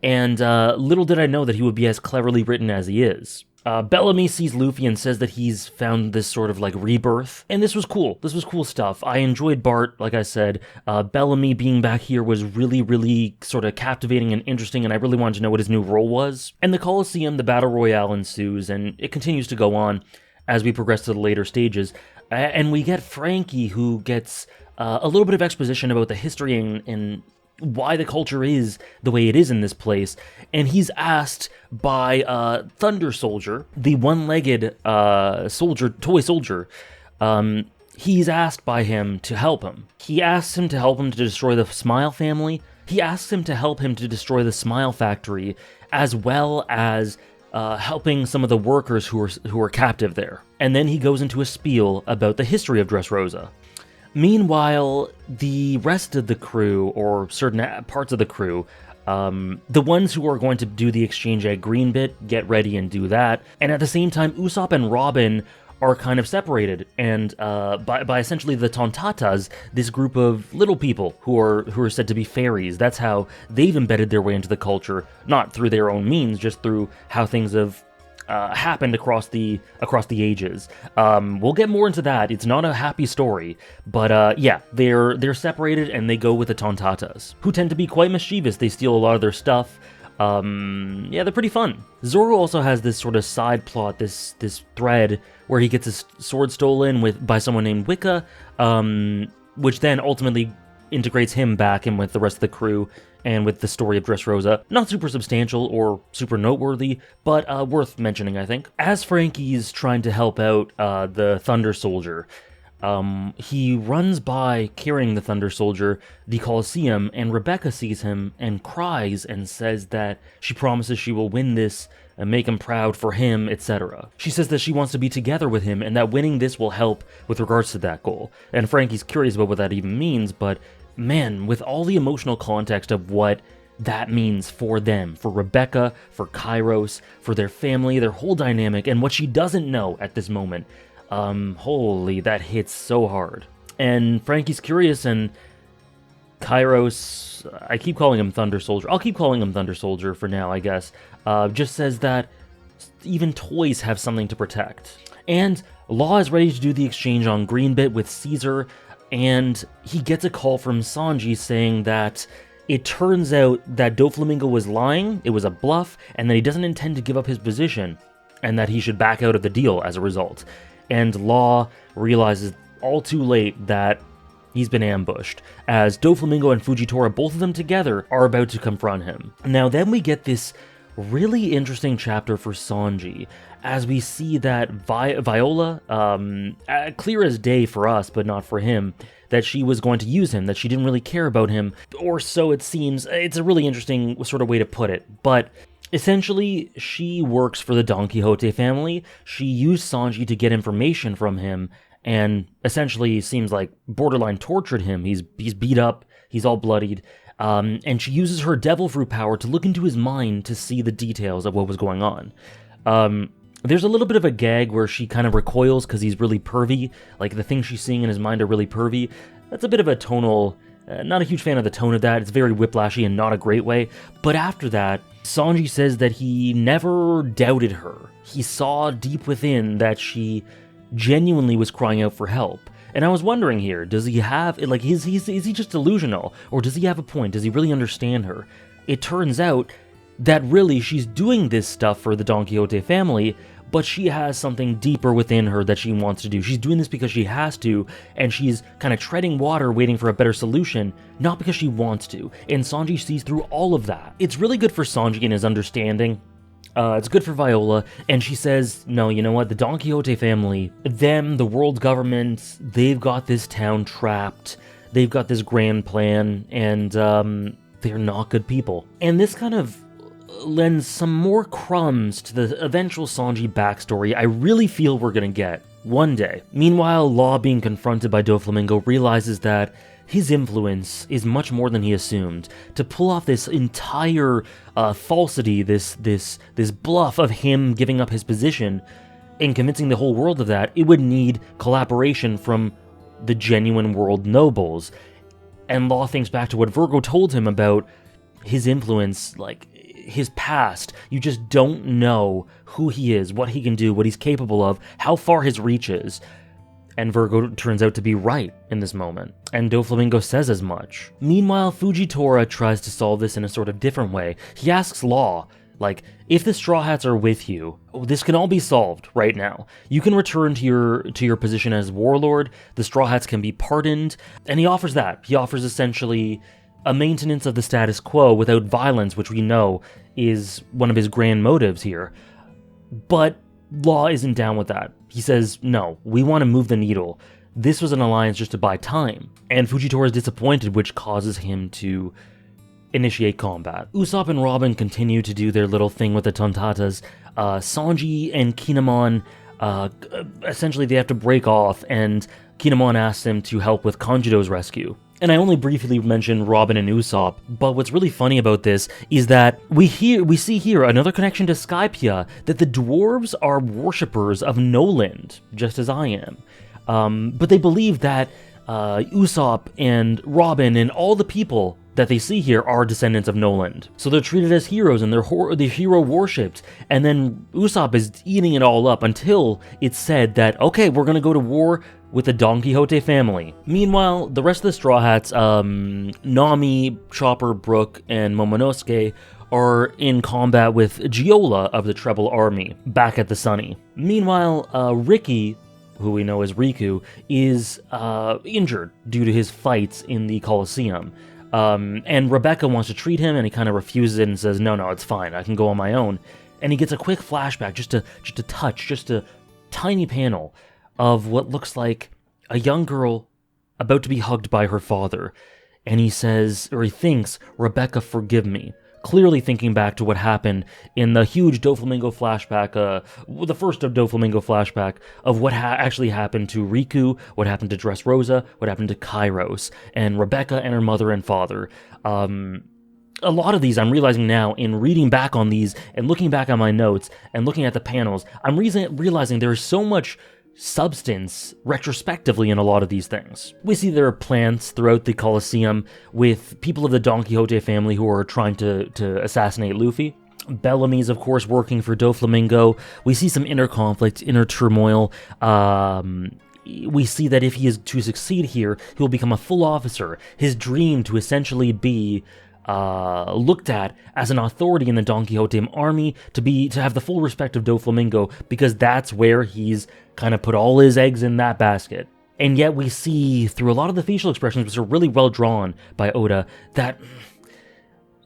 And little did I know that he would be as cleverly written as he is. Bellamy sees Luffy and says that he's found this sort of like rebirth, and this was cool. This was cool stuff. I enjoyed Bart, like I said. Bellamy being back here was really, really sort of captivating and interesting, and I really wanted to know what his new role was. And the Colosseum, the Battle Royale ensues, and it continues to go on as we progress to the later stages. And we get Frankie, who gets a little bit of exposition about the history and why the culture is the way it is in this place, and he's asked by Thunder Soldier, the one-legged toy soldier, he's asked by him to help him. He asks him to help him to destroy the Smile family. He asks him to help him to destroy the Smile factory, as well as helping some of the workers who are captive there. And then he goes into a spiel about the history of Dressrosa. Meanwhile, the rest of the crew, or certain parts of the crew, the ones who are going to do the exchange at Greenbit, get ready and do that. And at the same time, Usopp and Robin are kind of separated, and by essentially the Tontatas, this group of little people who are said to be fairies. That's how they've embedded their way into the culture, not through their own means, just through how things have happened across the ages. We'll get more into that. It's not a happy story, but yeah, they're separated and they go with the Tontatas, who tend to be quite mischievous. They steal a lot of their stuff. Yeah, they're pretty fun. Zoro also has this sort of side plot, this thread where he gets his sword stolen by someone named Wicca, which then ultimately integrates him back in with the rest of the crew and with the story of Dressrosa. Not super substantial or super noteworthy, but worth mentioning, I think. As Frankie's trying to help out the Thunder Soldier, he runs by carrying the Thunder Soldier, the Colosseum, and Rebecca sees him and cries and says that she promises she will win this and make him proud for him, etc. She says that she wants to be together with him and that winning this will help with regards to that goal. And Frankie's curious about what that even means, but man, with all the emotional context of what that means for them, for Rebecca, for Kairos, for their family, their whole dynamic, and what she doesn't know at this moment, holy, that hits so hard. And Frankie's curious, and Kairos, I keep calling him Thunder Soldier, I'll keep calling him Thunder Soldier for now, I guess, just says that even toys have something to protect. And Law is ready to do the exchange on Greenbit with Caesar, and he gets a call from Sanji saying that it turns out that Doflamingo was lying, it was a bluff, and that he doesn't intend to give up his position, and that he should back out of the deal as a result. And Law realizes all too late that he's been ambushed, as Doflamingo and Fujitora, both of them together, are about to confront him. Now then we get this really interesting chapter for Sanji, as we see that Viola, clear as day for us, but not for him, that she was going to use him, that she didn't really care about him, or so it seems. It's a really interesting sort of way to put it, but essentially, she works for the Don Quixote family. She used Sanji to get information from him, and essentially seems like borderline tortured him. He's beat up, he's all bloodied, and she uses her devil fruit power to look into his mind to see the details of what was going on. There's a little bit of a gag where she kind of recoils because he's really pervy, like the things she's seeing in his mind are really pervy. That's a bit of a tonal, not a huge fan of the tone of that. It's very whiplashy and not a great way. But after that, Sanji says that he never doubted her. He saw deep within that she genuinely was crying out for help. And I was wondering here, does he have, like, is he just delusional? Or does he have a point? Does he really understand her? It turns out that really she's doing this stuff for the Don Quixote family, but she has something deeper within her that she wants to do. She's doing this because she has to, and she's kind of treading water waiting for a better solution, not because she wants to. And Sanji sees through all of that. It's really good for Sanji and his understanding. It's good for Viola, and she says, no, you know what, the Don Quixote family, them, the world government, they've got this town trapped, they've got this grand plan, and they're not good people. And this kind of lends some more crumbs to the eventual Sanji backstory I really feel we're gonna get one day. Meanwhile, Law, being confronted by Doflamingo, realizes that his influence is much more than he assumed. To pull off this entire falsity, this bluff of him giving up his position and convincing the whole world of that, it would need collaboration from the genuine world nobles. And Law thinks back to what Virgo told him about his influence, like his past. You just don't know who he is, what he can do, what he's capable of, how far his reach is. And Virgo turns out to be right in this moment, and Doflamingo says as much. Meanwhile, Fujitora tries to solve this in a sort of different way. He asks Law, like, if the Straw Hats are with you, this can all be solved right now. You can return to your position as warlord, the Straw Hats can be pardoned, and he offers that. He offers essentially a maintenance of the status quo without violence, which we know is one of his grand motives here. But Law isn't down with that. He says, no, we want to move the needle. This was an alliance just to buy time. And Fujitora is disappointed, which causes him to initiate combat. Usopp and Robin continue to do their little thing with the Tontatas. Sanji and Kinemon, essentially they have to break off, and Kinemon asks him to help with Kanjido's rescue. And I only briefly mentioned Robin and Usopp, but what's really funny about this is that we see here another connection to Skypiea, that the dwarves are worshippers of Noland, just as I am. But they believe that Usopp and Robin and all the people that they see here are descendants of Noland. So they're treated as heroes and they're hero worshipped. And then Usopp is eating it all up until it's said that, okay, we're gonna go to war with the Don Quixote family. Meanwhile, the rest of the Straw Hats, Nami, Chopper, Brook, and Momonosuke are in combat with Giola of the Treble Army, back at the Sunny. Meanwhile, Ricky, who we know as Riku, is injured due to his fights in the Colosseum. And Rebecca wants to treat him, and he kind of refuses it and says, no, it's fine, I can go on my own. And he gets a quick flashback, just a tiny panel of what looks like a young girl about to be hugged by her father. And he says, or he thinks, Rebecca, forgive me. Clearly thinking back to what happened in the huge Doflamingo flashback, the first of Doflamingo flashback, of what actually happened to Riku, what happened to Dressrosa, what happened to Kairos, and Rebecca and her mother and father. A lot of these I'm realizing now in reading back on these and looking back on my notes and looking at the panels, I'm realizing there is so much substance retrospectively in a lot of these things. We see there are plants throughout the Colosseum with people of the Don Quixote family who are trying to assassinate Luffy. Bellamy's, of course, working for Doflamingo. We see some inner conflict, inner turmoil. We see that if he is to succeed here, he will become a full officer. His dream to essentially be looked at as an authority in the Don Quixote army, to have the full respect of Doflamingo, because that's where he's kind of put all his eggs in that basket. And yet we see through a lot of the facial expressions, which are really well drawn by Oda, that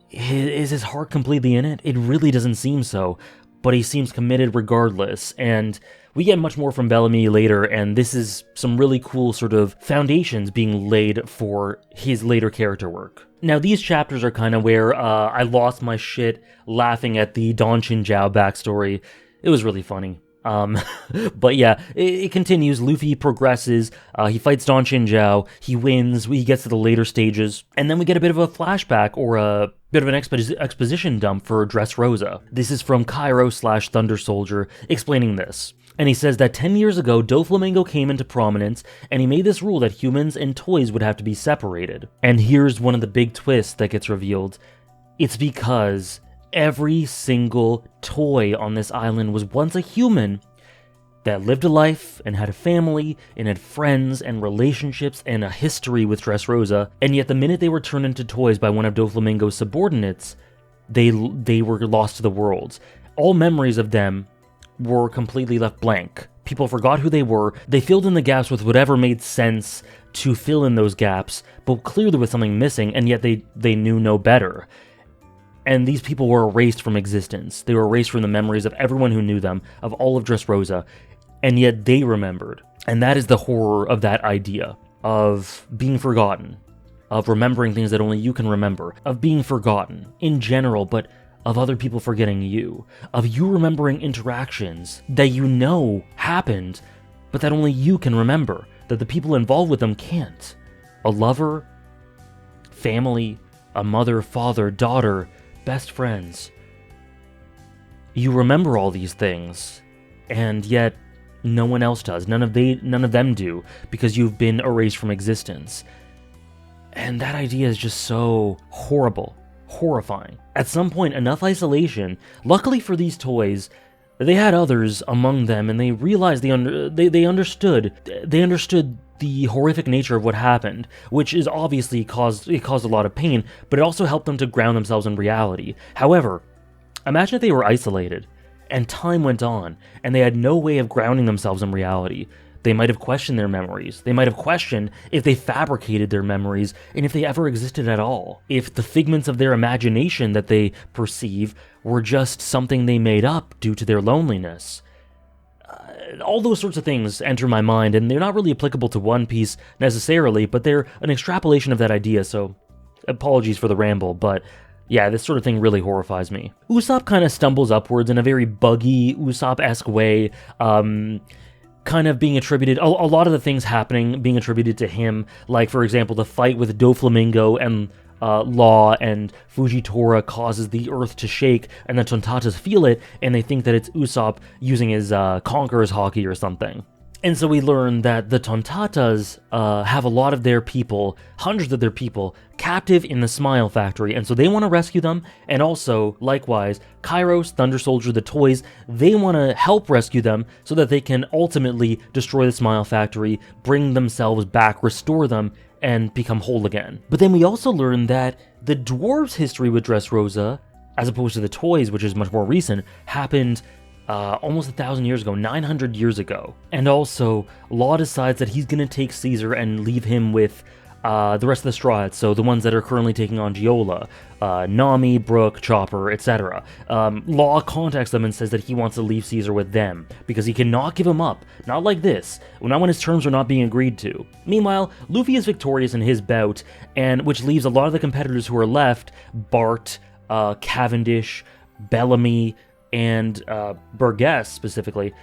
is his heart completely in it? It really doesn't seem so, but he seems committed regardless. And we get much more from Bellamy later, and this is some really cool sort of foundations being laid for his later character work. Now, these chapters are kind of where I lost my shit laughing at the Don Chinjiao backstory. It was really funny. But yeah, it continues. Luffy progresses, he fights Don Chinjiao, he wins, he gets to the later stages, and then we get a bit of a flashback, or a bit of an exposition dump for Dressrosa. This is from Cairo/Thunder Soldier explaining this. And he says that 10 years ago, Doflamingo came into prominence, and he made this rule that humans and toys would have to be separated. And here's one of the big twists that gets revealed. It's because every single toy on this island was once a human that lived a life and had a family and had friends and relationships and a history with Dressrosa, and yet the minute they were turned into toys by one of Doflamingo's subordinates, they were lost to the world. All memories of them were completely left blank. People forgot who they were. They filled in the gaps with whatever made sense to fill in those gaps, but clearly with something missing, and yet they knew no better. And these people were erased from existence. They were erased from the memories of everyone who knew them, of all of Dressrosa, and yet they remembered. And that is the horror of that idea, of being forgotten, of remembering things that only you can remember, of being forgotten in general, but of other people forgetting you, of you remembering interactions that you know happened, but that only you can remember, that the people involved with them can't. A lover, family, a mother, father, daughter, best friends. You remember all these things, and yet no one else does. None of them do, because you've been erased from existence. And that idea is just so horrible. Horrifying. At some point, enough isolation, luckily for these toys, they had others among them, and they realized they understood the horrific nature of what happened, which is obviously caused a lot of pain, but it also helped them to ground themselves in reality. However, imagine if they were isolated, and time went on, and they had no way of grounding themselves in reality. They might have questioned their memories. They might have questioned if they fabricated their memories and if they ever existed at all. If the figments of their imagination that they perceive were just something they made up due to their loneliness. All those sorts of things enter my mind, and they're not really applicable to One Piece necessarily, but they're an extrapolation of that idea, so apologies for the ramble, but yeah, this sort of thing really horrifies me. Usopp kind of stumbles upwards in a very buggy, Usopp-esque way, kind of being attributed, a lot of the things happening being attributed to him, like, for example, the fight with Doflamingo and Law and Fujitora causes the earth to shake, and the Tontatas feel it, and they think that it's Usopp using his Conqueror's Haki or something. And so we learn that the Tontatas have a lot of their people, hundreds of their people, captive in the Smile Factory, and so they want to rescue them, and also, likewise, Kairos, Thunder Soldier, the toys, they want to help rescue them so that they can ultimately destroy the Smile Factory, bring themselves back, restore them, and become whole again. But then we also learn that the dwarves' history with Dressrosa, as opposed to the toys, which is much more recent, happened almost 1,000 years ago, 900 years ago. And also, Law decides that he's going to take Caesar and leave him with the rest of the Straw Hats, so the ones that are currently taking on Giola, Nami, Brooke, Chopper, etc. Law contacts them and says that he wants to leave Caesar with them, because he cannot give him up. Not like this, not when his terms are not being agreed to. Meanwhile, Luffy is victorious in his bout, and which leaves a lot of the competitors who are left, Bart, Cavendish, Bellamy, and Burgess specifically,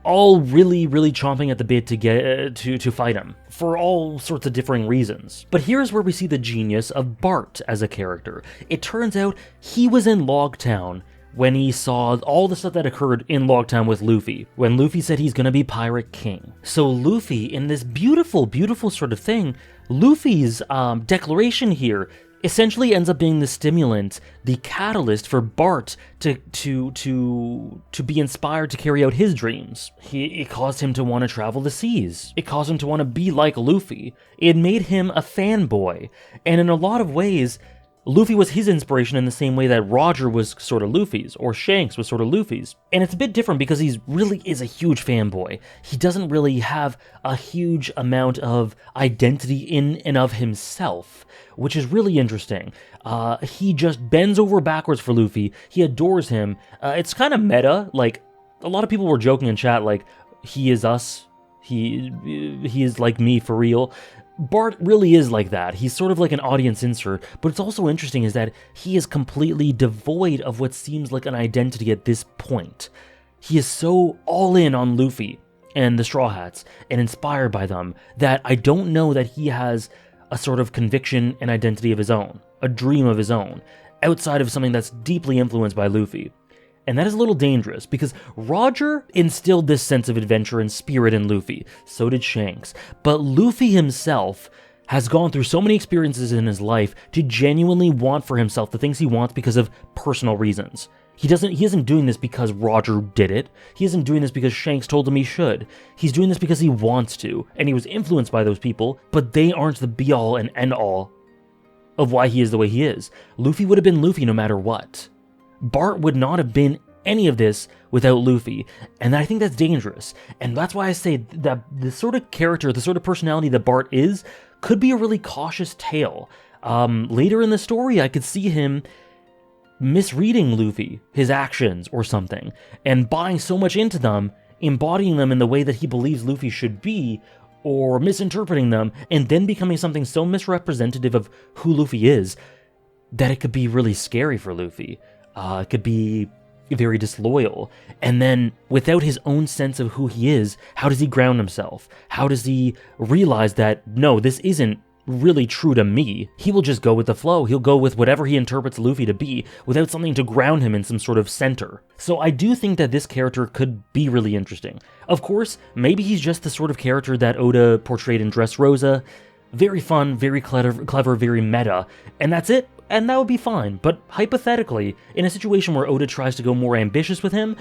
all really chomping at the bit to get to fight him for all sorts of differing reasons. But here's where we see the genius of Bart as a character. It turns out he was in Logtown when he saw all the stuff that occurred in Logtown with Luffy, when Luffy said he's gonna be Pirate King. So Luffy, in this beautiful sort of thing, Luffy's declaration here essentially ends up being the stimulant, the catalyst for Bart to be inspired to carry out his dreams. It caused him to want to travel the seas. It caused him to want to be like Luffy. It made him a fanboy. And in a lot of ways, Luffy was his inspiration in the same way that Roger was sort of Luffy's, or Shanks was sort of Luffy's. And it's a bit different because he really is a huge fanboy. He doesn't really have a huge amount of identity in and of himself, which is really interesting. He just bends over backwards for Luffy. He adores him. It's kind of meta. Like, a lot of people were joking in chat, like, he is us. He is like me for real. Bart really is like that. He's sort of like an audience insert, but it's also interesting is that he is completely devoid of what seems like an identity at this point. He is so all in on Luffy and the Straw Hats and inspired by them that I don't know that he has a sort of conviction and identity of his own, a dream of his own, outside of something that's deeply influenced by Luffy. And that is a little dangerous, because Roger instilled this sense of adventure and spirit in Luffy, so did Shanks, but Luffy himself has gone through so many experiences in his life to genuinely want for himself the things he wants because of personal reasons. He isn't doing this because Roger did it. He isn't doing this because Shanks told him he should. He's doing this because he wants to, and he was influenced by those people, but they aren't the be-all and end-all of why he is the way he is. Luffy would have been Luffy no matter what. Bart would not have been any of this without Luffy, and I think that's dangerous. And that's why I say that the sort of character, the sort of personality that Bart is, could be a really cautious tale. Later in the story, I could see him misreading Luffy, his actions or something, and buying so much into them, embodying them in the way that he believes Luffy should be, or misinterpreting them, and then becoming something so misrepresentative of who Luffy is, that it could be really scary for Luffy. It could be very disloyal. And then, without his own sense of who he is, how does he ground himself? How does he realize that, no, this isn't really true to me? He will just go with the flow. He'll go with whatever he interprets Luffy to be, without something to ground him in some sort of center. So I do think that this character could be really interesting. Of course, maybe he's just the sort of character that Oda portrayed in Dressrosa. Very fun, very clever, very meta, and that's it. And that would be fine, but hypothetically, in a situation where Oda tries to go more ambitious with him,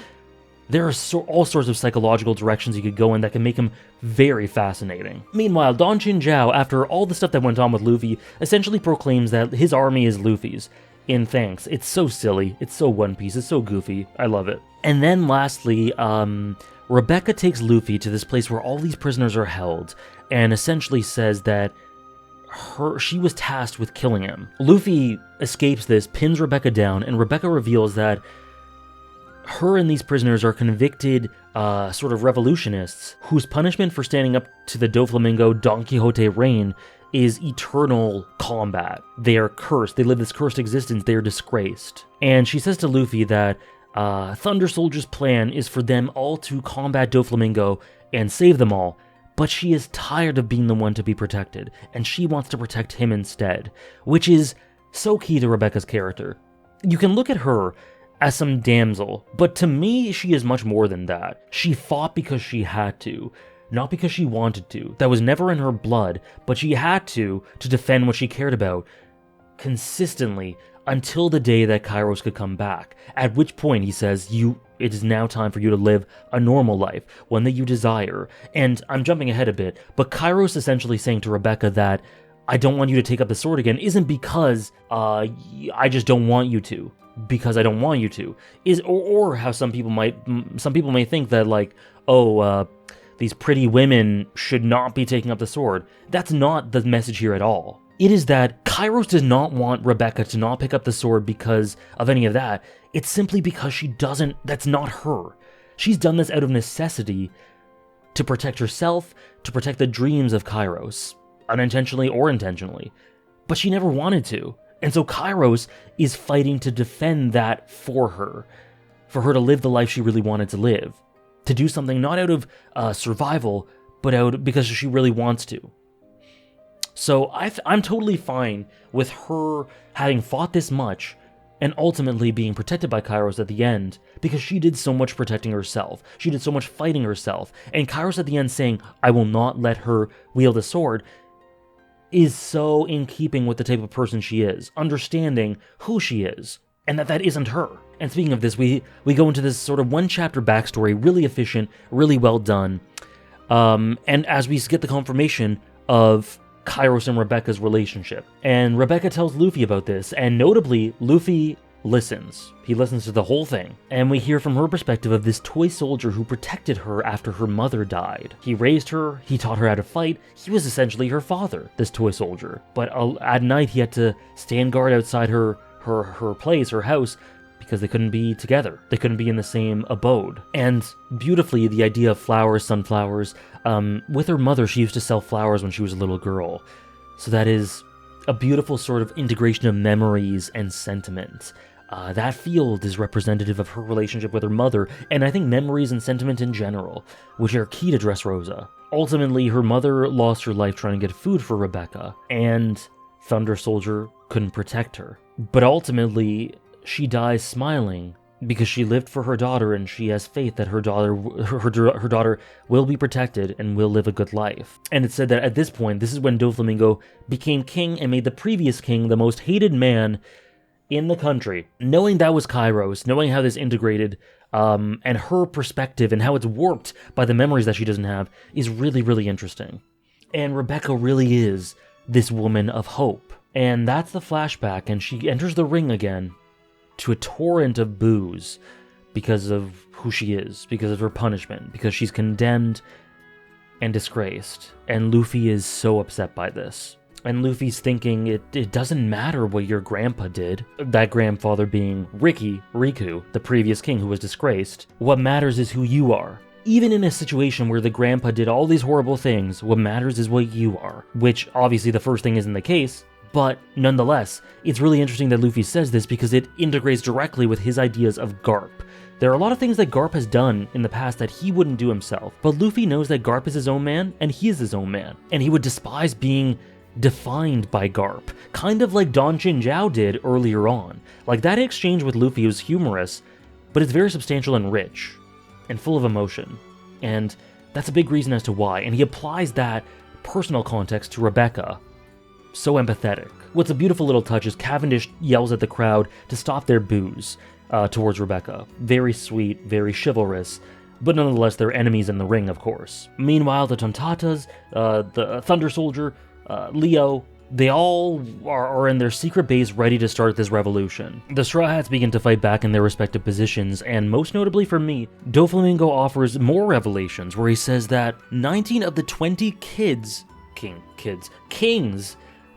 there are all sorts of psychological directions he could go in that can make him very fascinating. Meanwhile, Don Chin-Jiao, after all the stuff that went on with Luffy, essentially proclaims that his army is Luffy's, in thanks. It's so silly, it's so One Piece, it's so goofy, I love it. And then lastly, Rebecca takes Luffy to this place where all these prisoners are held, and essentially says that she was tasked with killing him. Luffy escapes this, pins Rebecca down, and Rebecca reveals that her and these prisoners are convicted sort of revolutionists whose punishment for standing up to the Doflamingo Don Quixote reign is eternal combat. They are cursed. They live this cursed existence. They are disgraced. And she says to Luffy that Thunder Soldier's plan is for them all to combat Doflamingo and save them all, but she is tired of being the one to be protected, and she wants to protect him instead, which is so key to Rebecca's character. You can look at her as some damsel, but to me, she is much more than that. She fought because she had to. not because she wanted to. That was never in her blood, but she had to defend what she cared about consistently until the day that Kairos could come back. At which point, he says, it is now time for you to live a normal life, one that you desire. And I'm jumping ahead a bit, but Kairos essentially saying to Rebecca that I don't want you to take up the sword again isn't because I just don't want you to, because I don't want you to, or how some people may think that, like, these pretty women should not be taking up the sword. That's not the message here at all. It is that Kairos does not want Rebecca to not pick up the sword because of any of that. It's simply because she doesn't, that's not her. She's done this out of necessity to protect herself, to protect the dreams of Kairos, unintentionally or intentionally. But she never wanted to. And so Kairos is fighting to defend that for her to live the life she really wanted to live, to do something not out of survival, but out because she really wants to. So I'm totally fine with her having fought this much and ultimately being protected by Kairos at the end, because she did so much protecting herself. She did so much fighting herself. And Kairos at the end saying, I will not let her wield a sword, is so in keeping with the type of person she is, understanding who she is, and that isn't her. And speaking of this, we go into this sort of one-chapter backstory, really efficient, really well done. And as we get the confirmation of Kairos and Rebecca's relationship. And Rebecca tells Luffy about this, and notably, Luffy listens. He listens to the whole thing. And we hear from her perspective of this toy soldier who protected her after her mother died. He raised her, he taught her how to fight, he was essentially her father, this toy soldier. But at night he had to stand guard outside her place, her house, because they couldn't be together. They couldn't be in the same abode. And beautifully, the idea of flowers, sunflowers, with her mother, she used to sell flowers when she was a little girl. So that is a beautiful sort of integration of memories and sentiment. That field is representative of her relationship with her mother, and I think memories and sentiment in general, which are key to Dressrosa. Ultimately, her mother lost her life trying to get food for Rebecca, and Thunder Soldier couldn't protect her. But ultimately, she dies smiling because she lived for her daughter, and she has faith that her daughter will be protected and will live a good life. And it's said that at this point, this is when Doflamingo became king and made the previous king the most hated man in the country. Knowing that was Kairos, knowing how this integrated, and her perspective and how it's warped by the memories that she doesn't have, is really, really interesting. And Rebecca really is this woman of hope. And that's the flashback, and she enters the ring again to a torrent of booze because of who she is, because of her punishment, because she's condemned and disgraced. And Luffy is so upset by this. And Luffy's thinking, it doesn't matter what your grandpa did. That grandfather being Riku, the previous king who was disgraced. What matters is who you are. Even in a situation where the grandpa did all these horrible things, what matters is what you are. Which, obviously, the first thing isn't the case. But nonetheless, it's really interesting that Luffy says this because it integrates directly with his ideas of Garp. There are a lot of things that Garp has done in the past that he wouldn't do himself, but Luffy knows that Garp is his own man, and he is his own man, and he would despise being defined by Garp, kind of like Don Chinjiao did earlier on. Like, that exchange with Luffy was humorous, but it's very substantial and rich, and full of emotion, and that's a big reason as to why, and he applies that personal context to Rebecca. So empathetic. What's a beautiful little touch is Cavendish yells at the crowd to stop their boos towards Rebecca. Very sweet, very chivalrous, but nonetheless they're enemies in the ring, of course. Meanwhile, the Tontatas, the Thunder Soldier, Leo, they all are in their secret base ready to start this revolution. The Straw Hats begin to fight back in their respective positions, and most notably for me, Doflamingo offers more revelations where he says that 19 of the 20 kings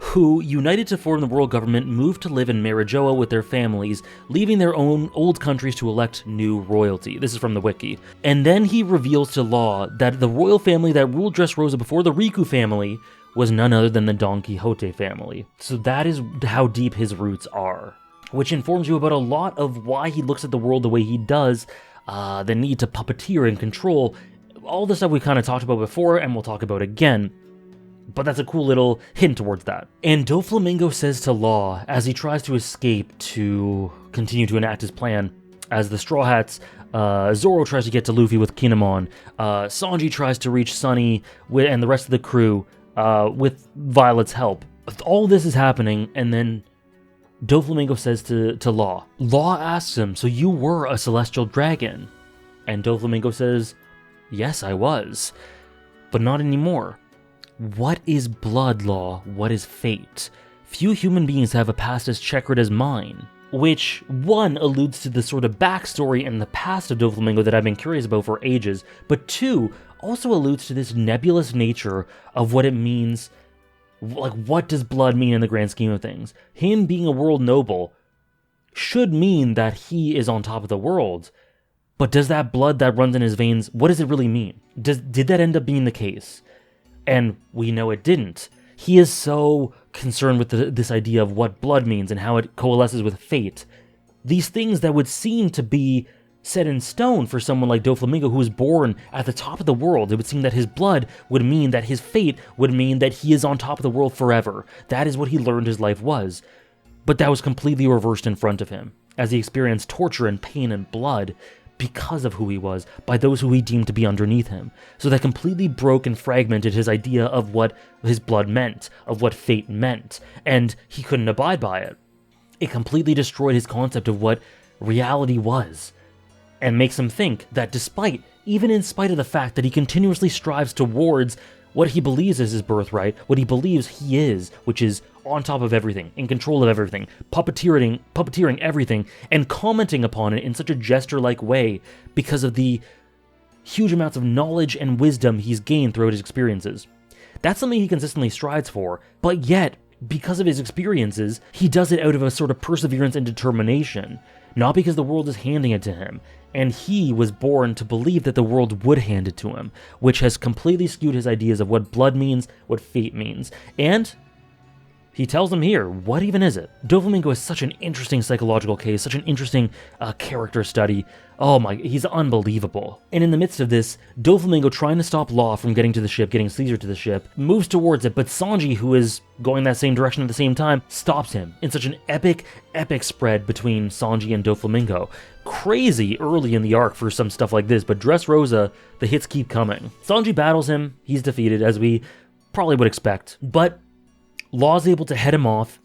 who united to form the world government moved to live in Marijoa with their families, leaving their own old countries to elect new royalty. This is from the wiki. And then he reveals to Law that the royal family that ruled Dressrosa before the Riku family was none other than the Don Quixote family. So that is how deep his roots are, which informs you about a lot of why he looks at the world the way he does, the need to puppeteer and control, all the stuff we kind of talked about before and we'll talk about again. But that's a cool little hint towards that. And Doflamingo says to Law, as he tries to escape to continue to enact his plan, as the Straw Hats, Zoro tries to get to Luffy with Kinemon, Sanji tries to reach Sunny and the rest of the crew with Violet's help. All this is happening, and then Doflamingo says to Law. Law asks him, so you were a celestial dragon? And Doflamingo says, yes, I was, but not anymore. What is blood, Law? What is fate? Few human beings have a past as checkered as mine. Which, one, alludes to the sort of backstory and the past of Doflamingo that I've been curious about for ages, but two, also alludes to this nebulous nature of what it means. Like, what does blood mean in the grand scheme of things? Him being a world noble should mean that he is on top of the world, but does that blood that runs in his veins, what does it really mean? Did that end up being the case? And we know it didn't. He is so concerned with this idea of what blood means and how it coalesces with fate. These things that would seem to be set in stone for someone like Doflamingo, who was born at the top of the world. It would seem that his blood would mean that his fate would mean that he is on top of the world forever. That is what he learned his life was. But that was completely reversed in front of him, as he experienced torture and pain and blood because of who he was, by those who he deemed to be underneath him. So that completely broke and fragmented his idea of what his blood meant, of what fate meant, and he couldn't abide by it. It completely destroyed his concept of what reality was, and makes him think that even in spite of the fact that he continuously strives towards what he believes is his birthright, what he believes he is, which is on top of everything, in control of everything, puppeteering everything, and commenting upon it in such a gesture-like way because of the huge amounts of knowledge and wisdom he's gained throughout his experiences. That's something he consistently strives for, but yet, because of his experiences, he does it out of a sort of perseverance and determination, not because the world is handing it to him, and he was born to believe that the world would hand it to him, which has completely skewed his ideas of what blood means, what fate means, and he tells them here, what even is it? Doflamingo is such an interesting psychological case, such an interesting character study. Oh my, he's unbelievable. And in the midst of this, Doflamingo, trying to stop Law from getting to the ship, getting Caesar to the ship, moves towards it, but Sanji, who is going that same direction at the same time, stops him in such an epic spread between Sanji and Doflamingo. Crazy early in the arc for some stuff like this, but Dressrosa, the hits keep coming. Sanji battles him, he's defeated, as we probably would expect, but Law's able to head him off.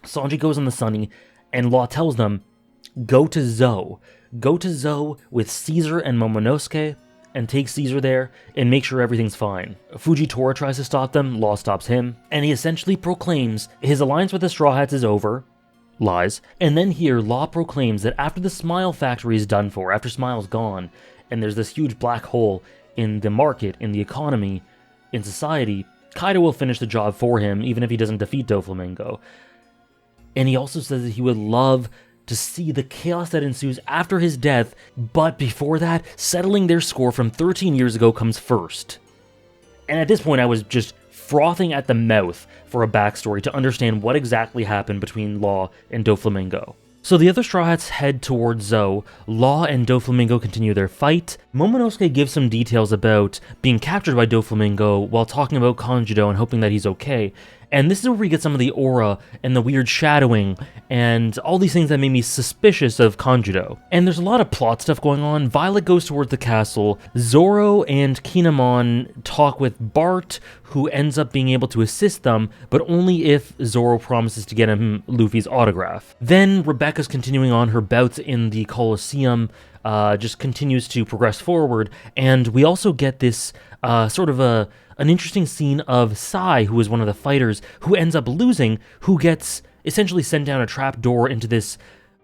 Sanji goes on the Sunny, and Law tells them, go to Zou. Go to Zou with Caesar and Momonosuke, and take Caesar there, and make sure everything's fine. Fujitora tries to stop them, Law stops him, and he essentially proclaims his alliance with the Straw Hats is over. Lies. And then here, Law proclaims that after the Smile Factory is done for, after Smile's gone, and there's this huge black hole in the market, in the economy, in society, Kaido will finish the job for him, even if he doesn't defeat Doflamingo. And he also says that he would love to see the chaos that ensues after his death, but before that, settling their score from 13 years ago comes first. And at this point, I was just frothing at the mouth for a backstory to understand what exactly happened between Law and Doflamingo. So the other Straw Hats head towards Zou. Law and Doflamingo continue their fight. Momonosuke gives some details about being captured by Doflamingo while talking about Kanjuro and hoping that he's okay. And this is where we get some of the aura and the weird shadowing and all these things that made me suspicious of Kanjuro. And there's a lot of plot stuff going on. Violet goes towards the castle. Zoro and Kinemon talk with Bart, who ends up being able to assist them, but only if Zoro promises to get him Luffy's autograph. Then Rebecca's continuing on her bouts in the Colosseum, just continues to progress forward, and we also get this sort of an interesting scene of Sai, who is one of the fighters, who ends up losing, who gets essentially sent down a trap door into this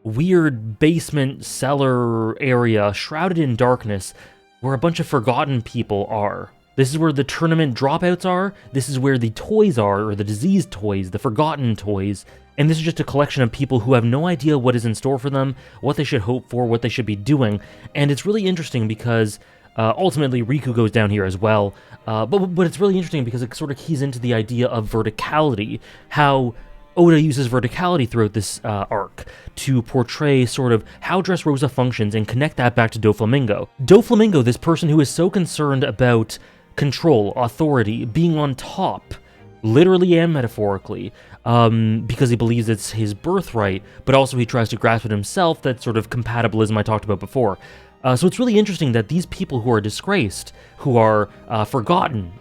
weird basement cellar area shrouded in darkness where a bunch of forgotten people are. This is where the tournament dropouts are, this is where the toys are, or the diseased toys, the forgotten toys, and this is just a collection of people who have no idea what is in store for them, what they should hope for, what they should be doing, and it's really interesting because ultimately Riku goes down here as well, but it's really interesting because it sort of keys into the idea of verticality, how Oda uses verticality throughout this arc to portray sort of how Dressrosa functions and connect that back to Doflamingo. Doflamingo, this person who is so concerned about control, authority, being on top, literally and metaphorically, because he believes it's his birthright, but also he tries to grasp it himself, that sort of compatibilism I talked about before. So it's really interesting that these people who are disgraced, who are forgotten,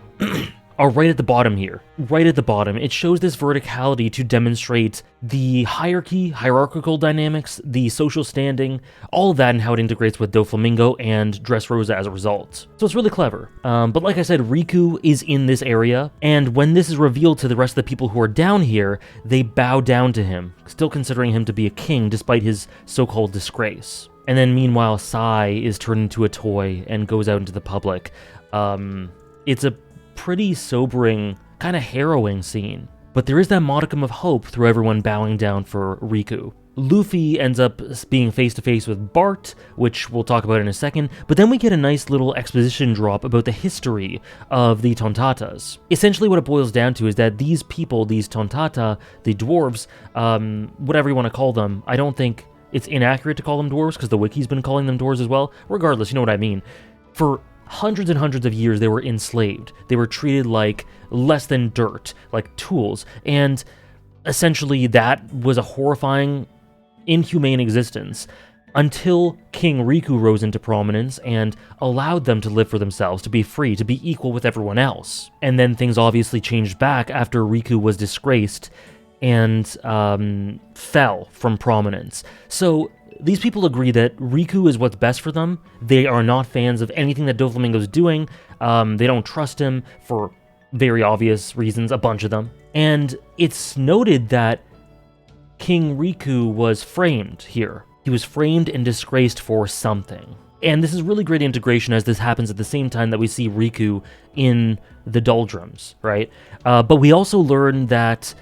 are right at the bottom here. Right at the bottom. It shows this verticality to demonstrate the hierarchical dynamics, the social standing, all of that, and how it integrates with Doflamingo and Dressrosa as a result. So it's really clever. But like I said, Riku is in this area, and when this is revealed to the rest of the people who are down here, they bow down to him, still considering him to be a king despite his so-called disgrace. And then meanwhile, Sai is turned into a toy and goes out into the public. It's a pretty sobering, kind of harrowing scene. But there is that modicum of hope through everyone bowing down for Riku. Luffy ends up being face-to-face with Bart, which we'll talk about in a second, but then we get a nice little exposition drop about the history of the Tontatas. Essentially what it boils down to is that these people, these Tontata, the dwarves, whatever you want to call them, I don't think it's inaccurate to call them dwarves, because the wiki's been calling them dwarves as well. Regardless, you know what I mean. For hundreds and hundreds of years, they were enslaved. They were treated like less than dirt, like tools, and essentially that was a horrifying, inhumane existence until King Riku rose into prominence and allowed them to live for themselves, to be free, to be equal with everyone else. And then things obviously changed back after Riku was disgraced and fell from prominence. So these people agree that Riku is what's best for them. They are not fans of anything that Doflamingo's doing. They don't trust him for very obvious reasons, a bunch of them. And it's noted that King Riku was framed here. He was framed and disgraced for something. And this is really great integration, as this happens at the same time that we see Riku in the doldrums, right? But we also learn that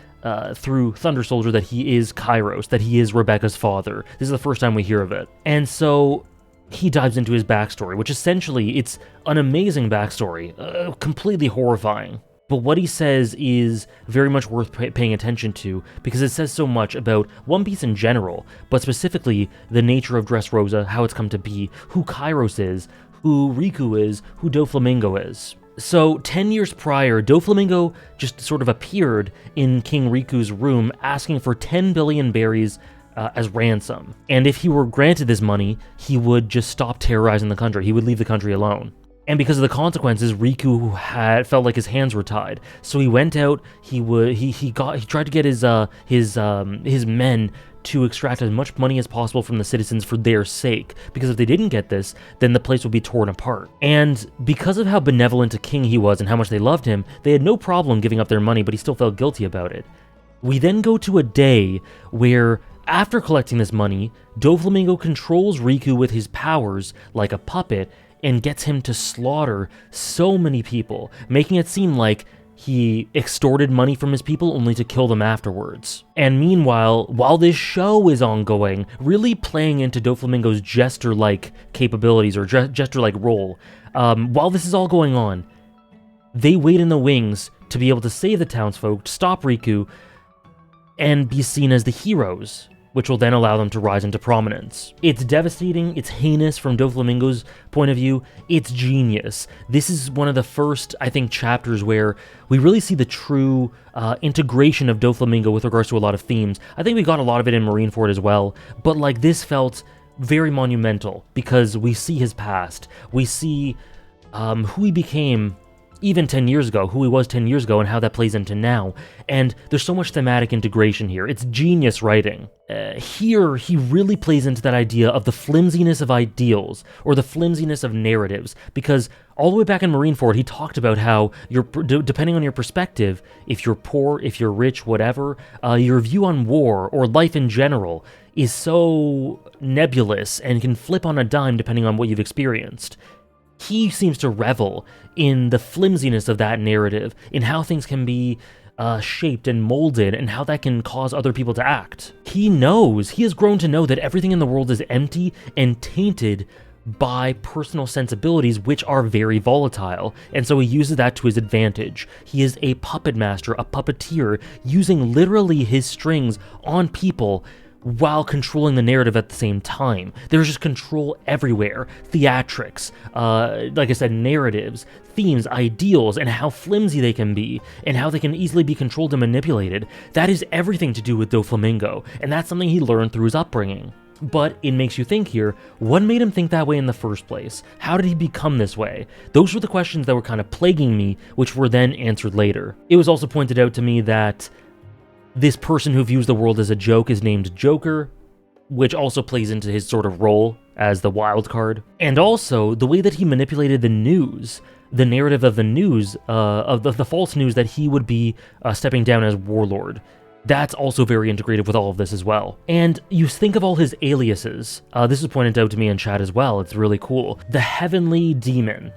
through Thunder Soldier that he is Kairos, that he is Rebecca's father. This is the first time we hear of it. And so he dives into his backstory, which essentially, it's an amazing backstory, completely horrifying. But what he says is very much worth paying attention to, because it says so much about One Piece in general, but specifically the nature of Dressrosa, how it's come to be, who Kairos is, who Riku is, who Doflamingo is. So, 10 years prior, Doflamingo just sort of appeared in King Riku's room asking for 10 billion berries as ransom. And if he were granted this money, he would just stop terrorizing the country. He would leave the country alone. And because of the consequences, Riku felt like his hands were tied. So he went out, he tried to get his men to extract as much money as possible from the citizens for their sake, because if they didn't get this, then the place would be torn apart. And because of how benevolent a king he was and how much they loved him, they had no problem giving up their money, but he still felt guilty about it. We then go to a day where, after collecting this money, Doflamingo controls Riku with his powers like a puppet and gets him to slaughter so many people, making it seem like he extorted money from his people only to kill them afterwards. And meanwhile, while this show is ongoing, really playing into Doflamingo's jester-like capabilities or jester-like role, while this is all going on, they wait in the wings to be able to save the townsfolk, to stop Riku, and be seen as the heroes, which will then allow them to rise into prominence. It's devastating, it's heinous from Doflamingo's point of view, it's genius. This is one of the first, I think, chapters where we really see the true integration of Doflamingo with regards to a lot of themes. I think we got a lot of it in Marineford as well, but like this felt very monumental because we see his past, we see who he became even 10 years ago, who he was 10 years ago, and how that plays into now. And there's so much thematic integration here. It's genius writing. Here, he really plays into that idea of the flimsiness of ideals, or the flimsiness of narratives, because all the way back in Marineford, he talked about how, depending on your perspective, if you're poor, if you're rich, whatever, your view on war, or life in general, is so nebulous and can flip on a dime depending on what you've experienced. He seems to revel in the flimsiness of that narrative, in how things can be shaped and molded, and how that can cause other people to act. He has grown to know that everything in the world is empty and tainted by personal sensibilities, which are very volatile, and so he uses that to his advantage. He is a puppet master, a puppeteer, using literally his strings on people while controlling the narrative at the same time. There's just control everywhere. Theatrics, like I said, narratives, themes, ideals, and how flimsy they can be, and how they can easily be controlled and manipulated. That is everything to do with Doflamingo, and that's something he learned through his upbringing. But it makes you think here, what made him think that way in the first place? How did he become this way? Those were the questions that were kind of plaguing me, which were then answered later. It was also pointed out to me that this person who views the world as a joke is named Joker, which also plays into his sort of role as the wild card. And also, the way that he manipulated the news, the narrative of the news, of the false news that he would be stepping down as warlord. That's also very integrated with all of this as well. And you think of all his aliases. This is pointed out to me in chat as well. It's really cool. The Heavenly Demon.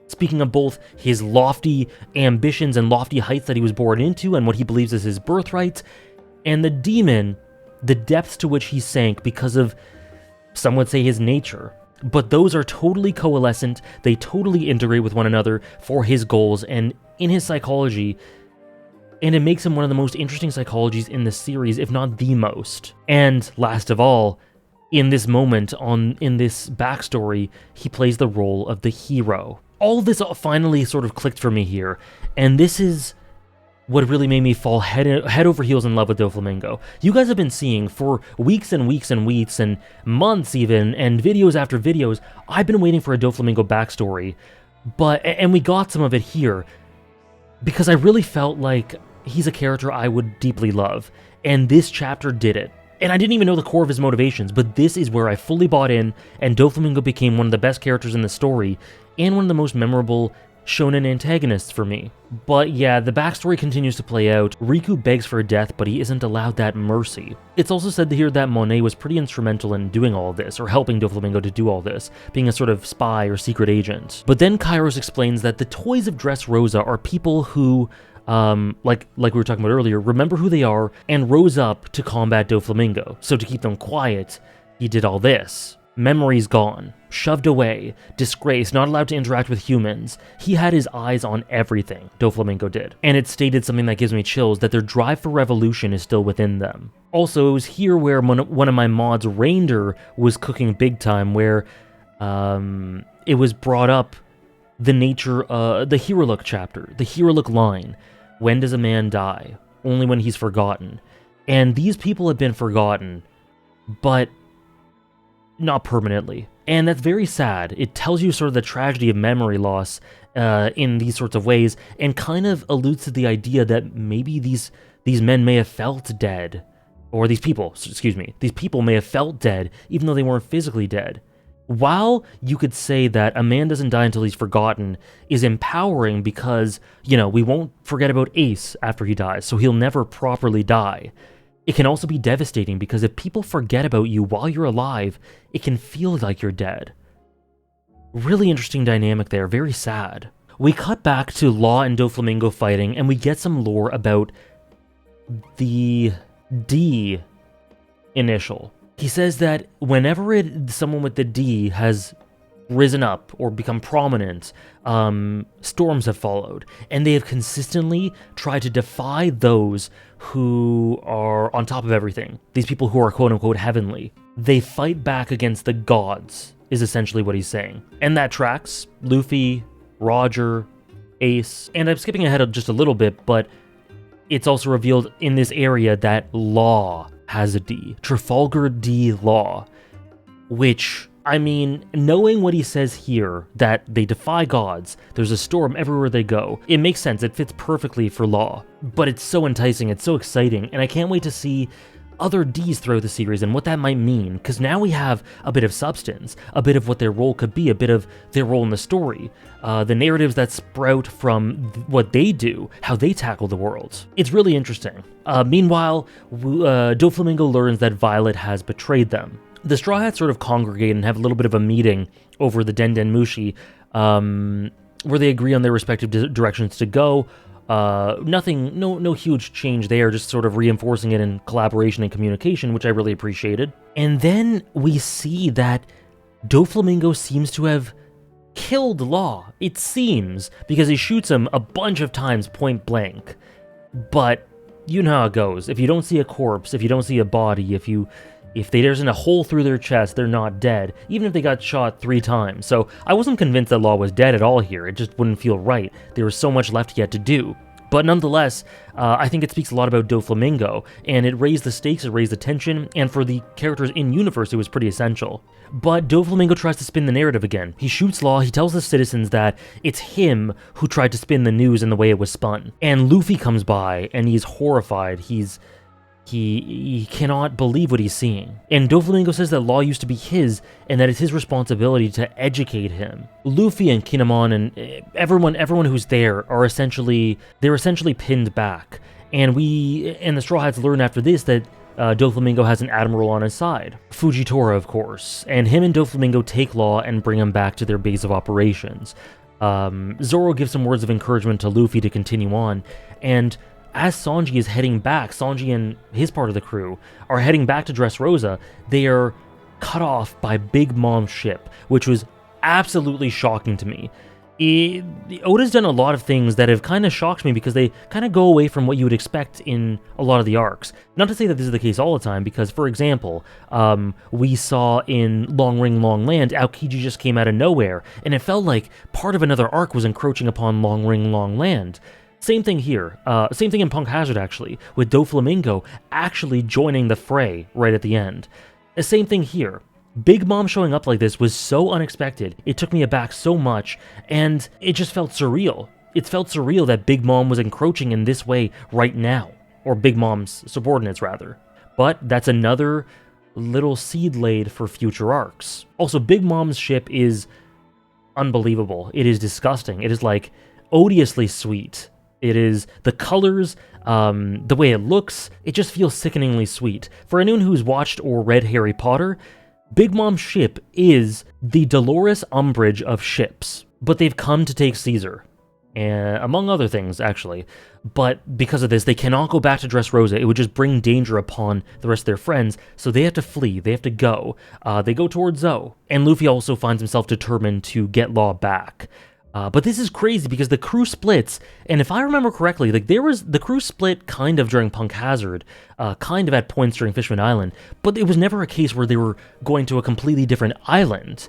Speaking of both his lofty ambitions and lofty heights that he was born into and what he believes is his birthright, and the demon, the depths to which he sank because of, some would say, his nature. But those are totally coalescent, they totally integrate with one another for his goals and in his psychology, and it makes him one of the most interesting psychologies in the series, if not the most. And last of all, in this moment, in this backstory, he plays the role of the hero. All of this finally sort of clicked for me here, and this is what really made me fall head over heels in love with Doflamingo. You guys have been seeing for weeks and weeks and weeks and months even, and videos after videos, I've been waiting for a Doflamingo backstory, and we got some of it here, because I really felt like he's a character I would deeply love, and this chapter did it. And I didn't even know the core of his motivations, but this is where I fully bought in, and Doflamingo became one of the best characters in the story, and one of the most memorable shonen antagonists for me. But yeah, the backstory continues to play out. Riku begs for death, but he isn't allowed that mercy. It's also said here that Monet was pretty instrumental in doing all of this, or helping Doflamingo to do all this, being a sort of spy or secret agent. But then Kairos explains that the toys of Dressrosa are people who, like we were talking about earlier, remember who they are and rose up to combat Doflamingo. So to keep them quiet, he did all this. Memories gone, shoved away, disgraced, not allowed to interact with humans. He had his eyes on everything, Doflamingo did. And it stated something that gives me chills, that their drive for revolution is still within them. Also, it was here where one of my mods, Rainder, was cooking big time, where it was brought up the nature, the Hero Look chapter, the Hero Look line. When does a man die? Only when he's forgotten. And these people have been forgotten, but not permanently. And that's very sad. It tells you sort of the tragedy of memory loss in these sorts of ways, and kind of alludes to the idea that maybe these men may have felt dead. Or these people may have felt dead, even though they weren't physically dead. While you could say that a man doesn't die until he's forgotten is empowering because, we won't forget about Ace after he dies, so he'll never properly die. It can also be devastating because if people forget about you while you're alive, it can feel like you're dead. Really interesting dynamic there, very sad. We cut back to Law and Doflamingo fighting, and we get some lore about the D initial. He says that whenever someone with the D has risen up or become prominent, storms have followed, and they have consistently tried to defy those who are on top of everything. These people who are quote-unquote heavenly. They fight back against the gods, is essentially what he's saying. And that tracks. Luffy, Roger, Ace, and I'm skipping ahead just a little bit, but it's also revealed in this area that Law has a D. Trafalgar D Law. Which, knowing what he says here, that they defy gods, there's a storm everywhere they go, it makes sense, it fits perfectly for Law. But it's so enticing, it's so exciting, and I can't wait to see other Ds throughout the series and what that might mean, because now we have a bit of substance, a bit of what their role could be, a bit of their role in the story, the narratives that sprout from what they do, how they tackle the world. It's really interesting. Meanwhile, Doflamingo learns that Violet has betrayed them. The Straw Hats sort of congregate and have a little bit of a meeting over the Den Mushi, where they agree on their respective directions to go. No huge change there, just sort of reinforcing it in collaboration and communication, which I really appreciated. And then we see that Doflamingo seems to have killed Law, it seems, because he shoots him a bunch of times point blank. But you know how it goes. If you don't see a corpse, if you don't see a body, if there isn't a hole through their chest, they're not dead, even if they got shot 3 times. So I wasn't convinced that Law was dead at all here. It just wouldn't feel right. There was so much left yet to do. But nonetheless, I think it speaks a lot about Doflamingo, and it raised the stakes, it raised the tension, and for the characters in-universe, it was pretty essential. But Doflamingo tries to spin the narrative again. He shoots Law, he tells the citizens that it's him who tried to spin the news in the way it was spun. And Luffy comes by, and he's horrified. He cannot believe what he's seeing. And Doflamingo says that Law used to be his, and that it's his responsibility to educate him. Luffy and Kinemon and everyone who's there are essentially pinned back. And the Straw Hats learn after this that Doflamingo has an admiral on his side. Fujitora, of course. And him and Doflamingo take Law and bring him back to their base of operations. Zoro gives some words of encouragement to Luffy to continue on, and as Sanji is heading back, Sanji and his part of the crew are heading back to Dressrosa, they are cut off by Big Mom's ship, which was absolutely shocking to me. Oda's done a lot of things that have kind of shocked me because they kind of go away from what you would expect in a lot of the arcs. Not to say that this is the case all the time, because, for example, we saw in Long Ring Long Land, Aokiji just came out of nowhere, and it felt like part of another arc was encroaching upon Long Ring Long Land. Same thing here, same thing in Punk Hazard actually, with Doflamingo actually joining the fray right at the end. The same thing here. Big Mom showing up like this was so unexpected, it took me aback so much, and it just felt surreal. It felt surreal that Big Mom was encroaching in this way right now, or Big Mom's subordinates rather. But that's another little seed laid for future arcs. Also, Big Mom's ship is unbelievable. It is disgusting. It is like odiously sweet. It is the colors, the way it looks, it just feels sickeningly sweet. For anyone who's watched or read Harry Potter, Big Mom's ship is the Dolores Umbridge of ships. But they've come to take Caesar, among other things, actually. But because of this, they cannot go back to Dressrosa. It would just bring danger upon the rest of their friends, so they have to flee, they have to go. They go towards Zoe. And Luffy also finds himself determined to get Law back. But this is crazy because the crew splits, and if I remember correctly, like the crew split kind of during Punk Hazard, kind of at points during Fishman Island, but it was never a case where they were going to a completely different island.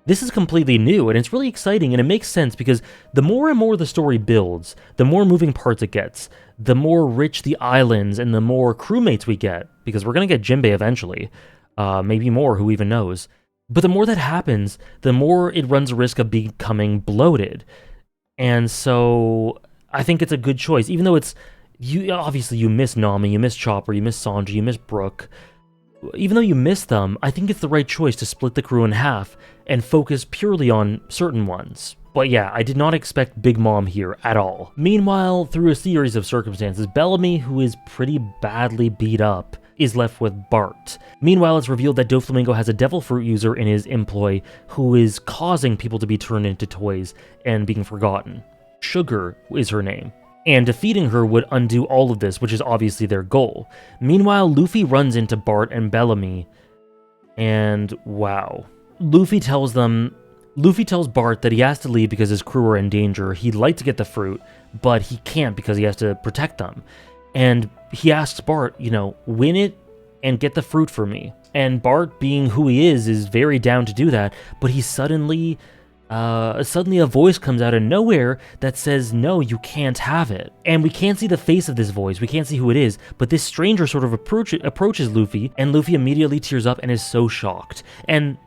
This is completely new, and it's really exciting, and it makes sense because the more and more the story builds, the more moving parts it gets, the more rich the islands and the more crewmates we get, because we're going to get Jinbei eventually, maybe more, who even knows. But the more that happens, the more it runs a risk of becoming bloated. And so I think it's a good choice, even though obviously you miss Nami, you miss Chopper, you miss Sanji, you miss Brook. Even though you miss them, I think it's the right choice to split the crew in half and focus purely on certain ones. But yeah, I did not expect Big Mom here at all. Meanwhile, through a series of circumstances, Bellamy, who is pretty badly beat up, is left with Bart. Meanwhile, it's revealed that Doflamingo has a devil fruit user in his employ who is causing people to be turned into toys and being forgotten. Sugar is her name. And defeating her would undo all of this, which is obviously their goal. Meanwhile, Luffy runs into Bart and Bellamy, and wow. Luffy tells Bart that he has to leave because his crew are in danger. He'd like to get the fruit, but he can't because he has to protect them. And he asks Bart, win it and get the fruit for me. And Bart, being who he is very down to do that, but he suddenly a voice comes out of nowhere that says, no, you can't have it. And we can't see the face of this voice, we can't see who it is, but this stranger sort of approaches Luffy, and Luffy immediately tears up and is so shocked. And,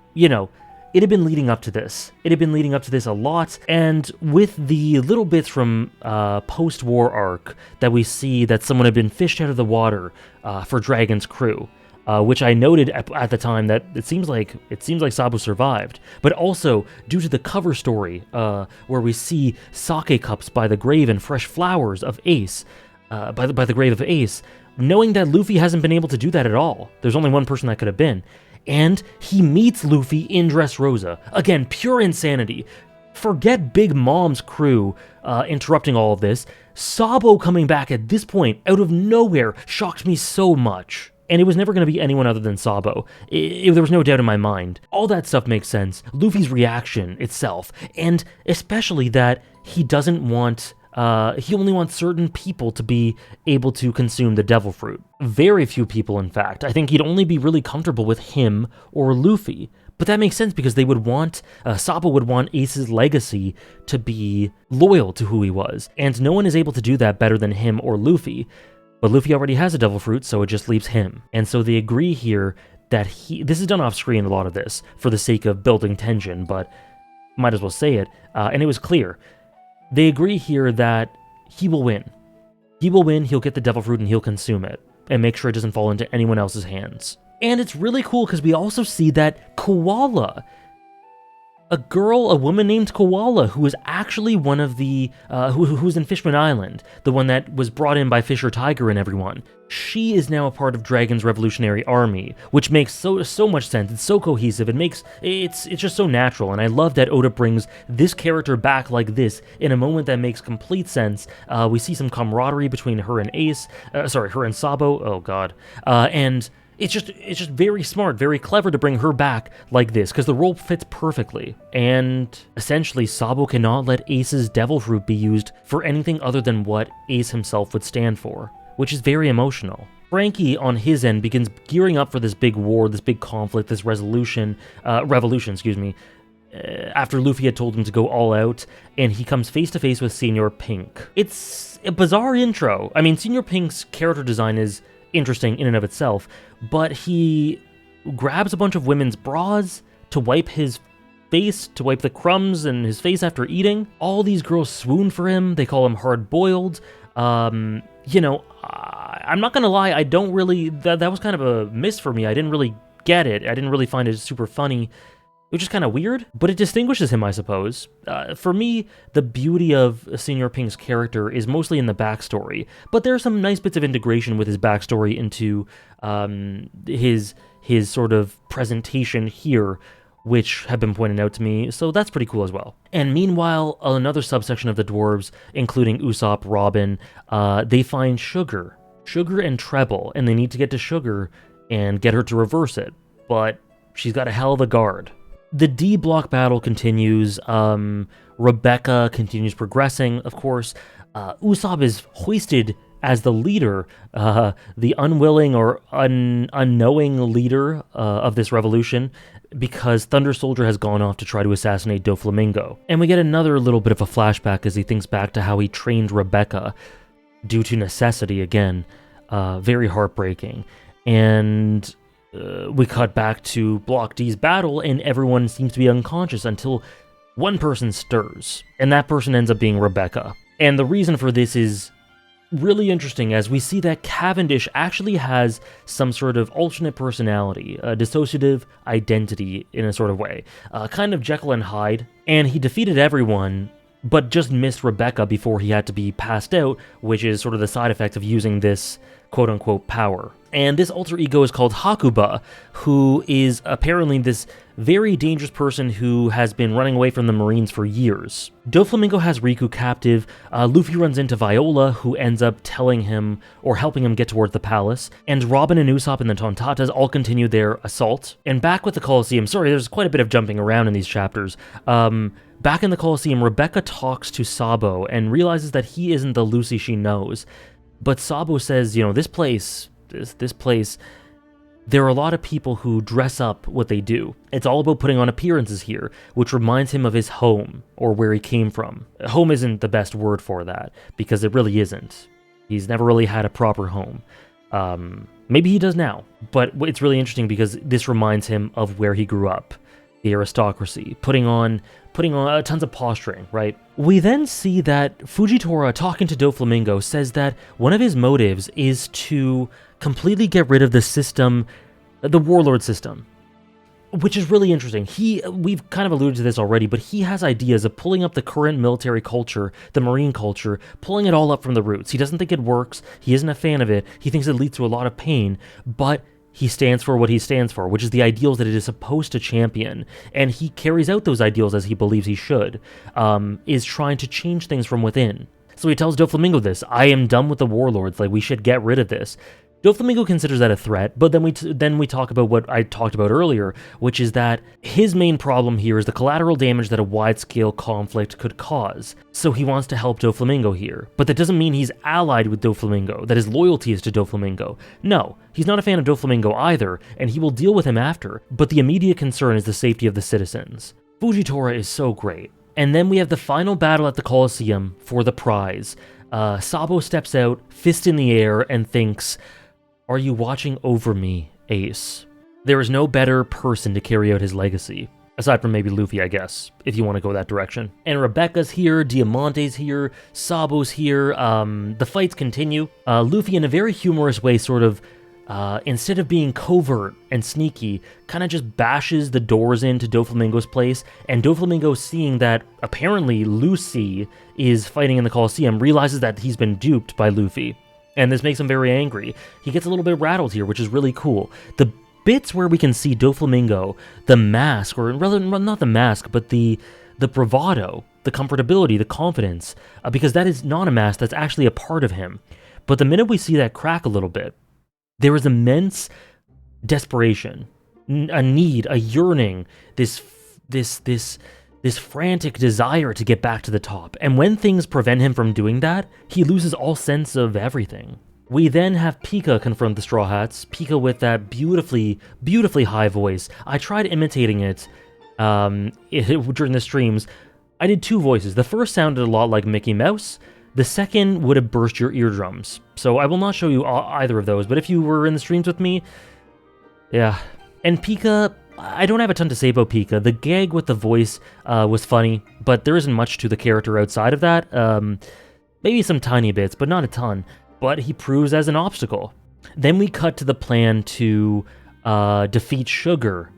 it had been leading up to this. It had been leading up to this a lot, and with the little bits from post-war arc that we see that someone had been fished out of the water for Dragon's crew, which I noted at the time that it seems like Sabo survived, but also due to the cover story where we see sake cups by the grave and fresh flowers of Ace, by the grave of Ace, knowing that Luffy hasn't been able to do that at all. There's only one person that could have been. And he meets Luffy in Dressrosa. Again, pure insanity. Forget Big Mom's crew interrupting all of this. Sabo coming back at this point, out of nowhere, shocked me so much. And it was never going to be anyone other than Sabo. There was no doubt in my mind. All that stuff makes sense. Luffy's reaction itself, and especially that he doesn't want he only wants certain people to be able to consume the devil fruit. Very few people, in fact. I think he'd only be really comfortable with him or Luffy. But that makes sense because they would want, Sabo would want Ace's legacy to be loyal to who he was. And no one is able to do that better than him or Luffy. But Luffy already has a devil fruit, so it just leaves him. And so they agree here that this is done off screen, a lot of this, for the sake of building tension, but might as well say it. And it was clear. They agree here that he will win. He will win, he'll get the devil fruit, and he'll consume it. And make sure it doesn't fall into anyone else's hands. And it's really cool because we also see that Koala, a woman named Koala, who is actually one of the, who's in Fishman Island, the one that was brought in by Fisher Tiger and everyone. She is now a part of Dragon's Revolutionary Army, which makes so much sense. It's so cohesive. It's just so natural, and I love that Oda brings this character back like this in a moment that makes complete sense. We see some camaraderie between her and her and Sabo. Oh God, and. It's just very smart, very clever to bring her back like this, because the role fits perfectly. And essentially, Sabo cannot let Ace's devil fruit be used for anything other than what Ace himself would stand for, which is very emotional. Frankie, on his end, begins gearing up for this big war, this big conflict, this revolution, after Luffy had told him to go all out, and he comes face to face with Senior Pink. It's a bizarre intro. I mean, Senior Pink's character design is interesting in and of itself, but he grabs a bunch of women's bras to wipe his face, to wipe the crumbs in his face after eating. All these girls swoon for him. They call him hard-boiled. I'm not gonna lie, I don't really, that was kind of a miss for me. I didn't really get it. I didn't really find it super funny. It was just kind of weird, but it distinguishes him, I suppose. For me, the beauty of Senior Pink's character is mostly in the backstory, but there are some nice bits of integration with his backstory into his sort of presentation here, which have been pointed out to me, so that's pretty cool as well. And meanwhile, another subsection of the dwarves, including Usopp, Robin, they find Sugar and Treble, and they need to get to Sugar and get her to reverse it, but she's got a hell of a guard. The D block battle continues. Rebecca continues progressing, of course. Usopp is hoisted as the leader, the unwilling or unknowing leader of this revolution, because Thunder Soldier has gone off to try to assassinate Doflamingo. And we get another little bit of a flashback as he thinks back to how he trained Rebecca, due to necessity again. Very heartbreaking. And we cut back to Block D's battle, and everyone seems to be unconscious until one person stirs, and that person ends up being Rebecca. And the reason for this is really interesting, as we see that Cavendish actually has some sort of alternate personality, a dissociative identity in a sort of way, kind of Jekyll and Hyde, and he defeated everyone, but just missed Rebecca before he had to be passed out, which is sort of the side effect of using this quote-unquote power. And this alter ego is called Hakuba, who is apparently this very dangerous person who has been running away from the Marines for years. Doflamingo has Riku captive. Luffy runs into Viola, who ends up telling him or helping him get towards the palace. And Robin and Usopp and the Tontatas all continue their assault. And back with the Colosseum, sorry, there's quite a bit of jumping around in these chapters. Back in the Colosseum, Rebecca talks to Sabo and realizes that he isn't the Lucy she knows. But Sabo says, this place, there are a lot of people who dress up what they do. It's all about putting on appearances here, which reminds him of his home, or where he came from. Home isn't the best word for that, because it really isn't. He's never really had a proper home. Maybe he does now, but it's really interesting because this reminds him of where he grew up. The aristocracy, putting on tons of posturing, right? We then see that Fujitora, talking to Doflamingo, says that one of his motives is to completely get rid of the system, the warlord system, which is really interesting. We've kind of alluded to this already, but he has ideas of pulling up the current military culture, the Marine culture, pulling it all up from the roots. He doesn't think it works. He isn't a fan of it. He thinks it leads to a lot of pain, but he stands for what he stands for, which is the ideals that it is supposed to champion, and he carries out those ideals as he believes he should, is trying to change things from within. So he tells Doflamingo this, I am done with the warlords, we should get rid of this. Doflamingo considers that a threat, but then we talk about what I talked about earlier, which is that his main problem here is the collateral damage that a wide-scale conflict could cause. So he wants to help Doflamingo here, but that doesn't mean he's allied with Doflamingo, that his loyalty is to Doflamingo. No, he's not a fan of Doflamingo either, and he will deal with him after, but the immediate concern is the safety of the citizens. Fujitora is so great. And then we have the final battle at the Colosseum for the prize. Sabo steps out, fist in the air, and thinks, "Are you watching over me, Ace?" There is no better person to carry out his legacy. Aside from maybe Luffy, I guess, if you want to go that direction. And Rebecca's here, Diamante's here, Sabo's here, the fights continue. Luffy, in a very humorous way, sort of, instead of being covert and sneaky, kind of just bashes the doors into Doflamingo's place, and Doflamingo, seeing that apparently Lucy is fighting in the Colosseum, realizes that he's been duped by Luffy. And this makes him very angry. He gets a little bit rattled here, which is really cool. The bits where we can see Doflamingo, the mask, or rather, not the mask, but the bravado, the comfortability, the confidence, because that is not a mask, that's actually a part of him. But the minute we see that crack a little bit, there is immense desperation, a need, a yearning, this frantic desire to get back to the top. And when things prevent him from doing that, he loses all sense of everything. We then have Pika confront the Straw Hats, Pika with that beautifully, beautifully high voice. I tried imitating it during the streams. I did two voices. The first sounded a lot like Mickey Mouse. The second would have burst your eardrums. So I will not show you either of those, but if you were in the streams with me, yeah. And Pika, I don't have a ton to say about Pika. The gag with the voice was funny, but there isn't much to the character outside of that. Maybe some tiny bits, but not a ton. But he proves as an obstacle. Then we cut to the plan to defeat Sugar,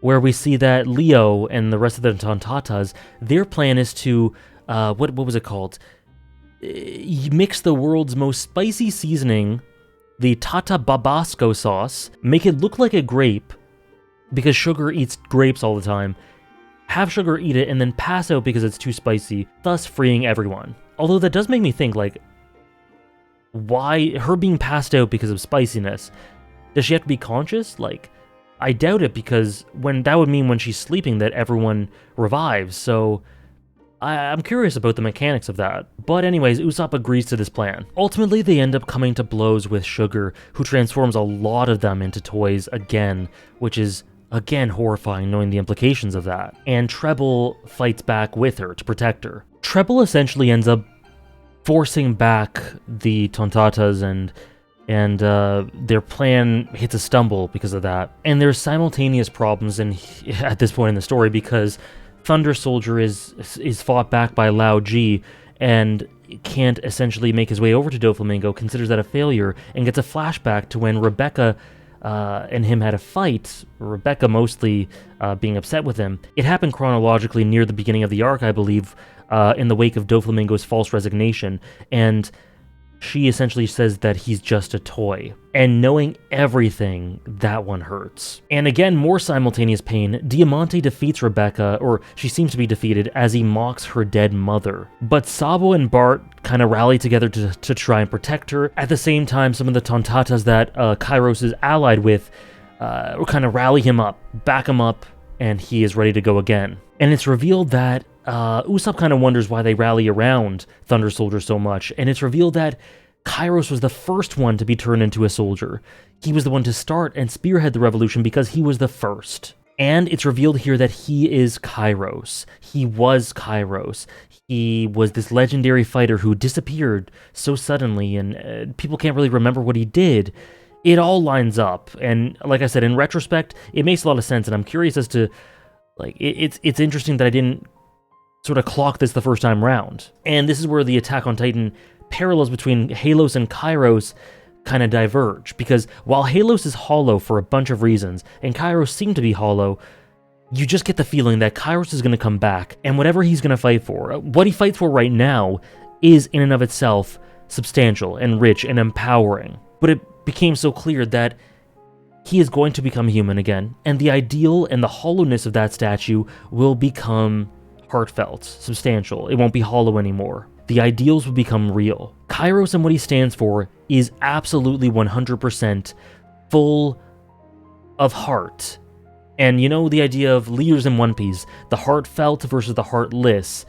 where we see that Leo and the rest of the Tontatas, their plan is to, what was it called? Mix the world's most spicy seasoning, the Tata Babasco sauce, make it look like a grape, because Sugar eats grapes all the time, have Sugar eat it, and then pass out because it's too spicy, thus freeing everyone. Although that does make me think, like, why her being passed out because of spiciness? Does she have to be conscious? Like, I doubt it, because that would mean when she's sleeping that everyone revives, so I'm curious about the mechanics of that. But anyways, Usopp agrees to this plan. Ultimately, they end up coming to blows with Sugar, who transforms a lot of them into toys again, which is, again, horrifying knowing the implications of that. And Treble fights back with her to protect her. Treble essentially ends up forcing back the Tontatas, and their plan hits a stumble because of that. And there's simultaneous problems at this point in the story, because Thunder Soldier is fought back by Lao G and can't essentially make his way over to Doflamingo, considers that a failure, and gets a flashback to when Rebecca and him had a fight, Rebecca mostly being upset with him. It happened chronologically near the beginning of the arc, I believe, in the wake of Doflamingo's false resignation, and she essentially says that he's just a toy. And knowing everything, that one hurts. And again, more simultaneous pain. Diamante defeats Rebecca, or she seems to be defeated, as he mocks her dead mother. But Sabo and Bart kind of rally together to try and protect her. At the same time, some of the Tontatas that Kairos is allied with kind of rally him up, back him up, and he is ready to go again. And it's revealed that Usopp kind of wonders why they rally around Thunder Soldier so much, and it's revealed that Kairos was the first one to be turned into a soldier. He was the one to start and spearhead the revolution because he was the first. And it's revealed here that he is Kairos. He was Kairos. He was this legendary fighter who disappeared so suddenly, and people can't really remember what he did. It all lines up, and like I said, in retrospect, it makes a lot of sense, and I'm curious as to, like, it's interesting that I didn't sort of clock this the first time round. And this is where the Attack on Titan parallels between Halos and Kairos kind of diverge, because while Halos is hollow for a bunch of reasons, and Kairos seemed to be hollow, you just get the feeling that Kairos is going to come back, and whatever he's going to fight for, what he fights for right now, is in and of itself substantial and rich and empowering. But it became so clear that he is going to become human again, and the ideal and the hollowness of that statue will become heartfelt, substantial. It won't be hollow anymore. the ideals would become real. Kairos and what he stands for is absolutely 100% full of heart. And you know the idea of leaders in One Piece, the heartfelt versus the heartless.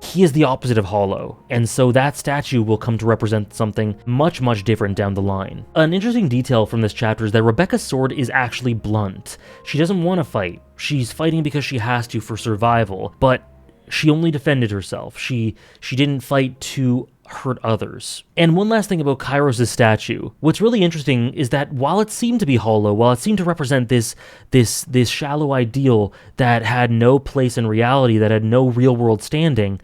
He is the opposite of hollow, and so that statue will come to represent something much, much different down the line. An interesting detail from this chapter is that Rebecca's sword is actually blunt. She doesn't want to fight. She's fighting because she has to for survival, but she only defended herself. She didn't fight to hurt others. And one last thing about Kairos' statue. What's really interesting is that while it seemed to be hollow, while it seemed to represent this shallow ideal that had no place in reality, that had no real-world standing,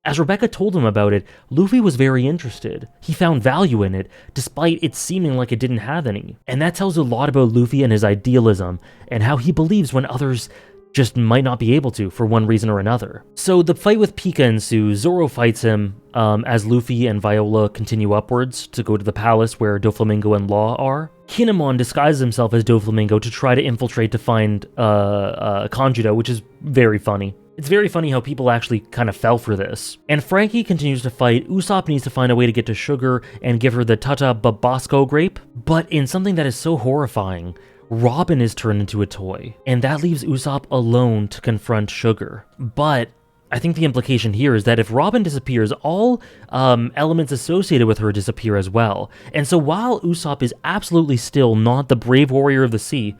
as Rebecca told him about it, Luffy was very interested. He found value in it, despite it seeming like it didn't have any. And that tells a lot about Luffy and his idealism, and how he believes when others just might not be able to for one reason or another. So the fight with Pika ensues. Zoro fights him as Luffy and Viola continue upwards to go to the palace where Doflamingo and Law are. Kinemon disguises himself as Doflamingo to try to infiltrate to find Kanjuro, which is very funny. It's very funny how people actually kind of fell for this. And Frankie continues to fight. Usopp needs to find a way to get to Sugar and give her the Tata Babasco grape, but in something that is so horrifying, Robin is turned into a toy, and that leaves Usopp alone to confront Sugar. But I think the implication here is that if Robin disappears, all elements associated with her disappear as well. And so while Usopp is absolutely still not the brave warrior of the sea,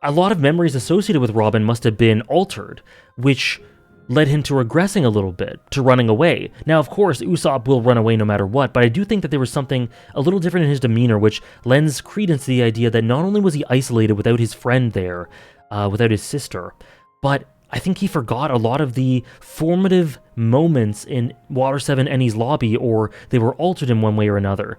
a lot of memories associated with Robin must have been altered, which led him to regressing a little bit, to running away. Now, of course, Usopp will run away no matter what, but I do think that there was something a little different in his demeanor, which lends credence to the idea that not only was he isolated without his friend there, without his sister, but I think he forgot a lot of the formative moments in Water 7 Eni's lobby, or they were altered in one way or another,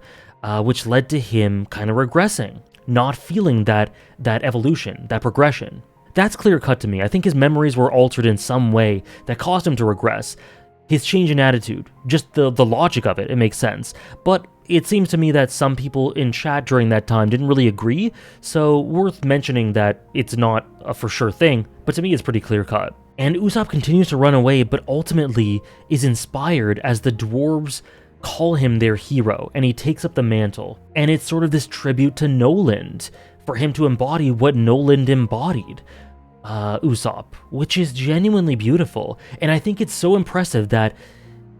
which led to him kind of regressing, not feeling that evolution, that progression. That's clear-cut to me. I think his memories were altered in some way that caused him to regress. His change in attitude, just the logic of it makes sense. But it seems to me that some people in chat during that time didn't really agree, so worth mentioning that it's not a for sure thing, but to me it's pretty clear-cut. And Usopp continues to run away, but ultimately is inspired as the dwarves call him their hero, and he takes up the mantle. And it's sort of this tribute to Noland, for him to embody what Noland embodied, Usopp, which is genuinely beautiful. And I think it's so impressive that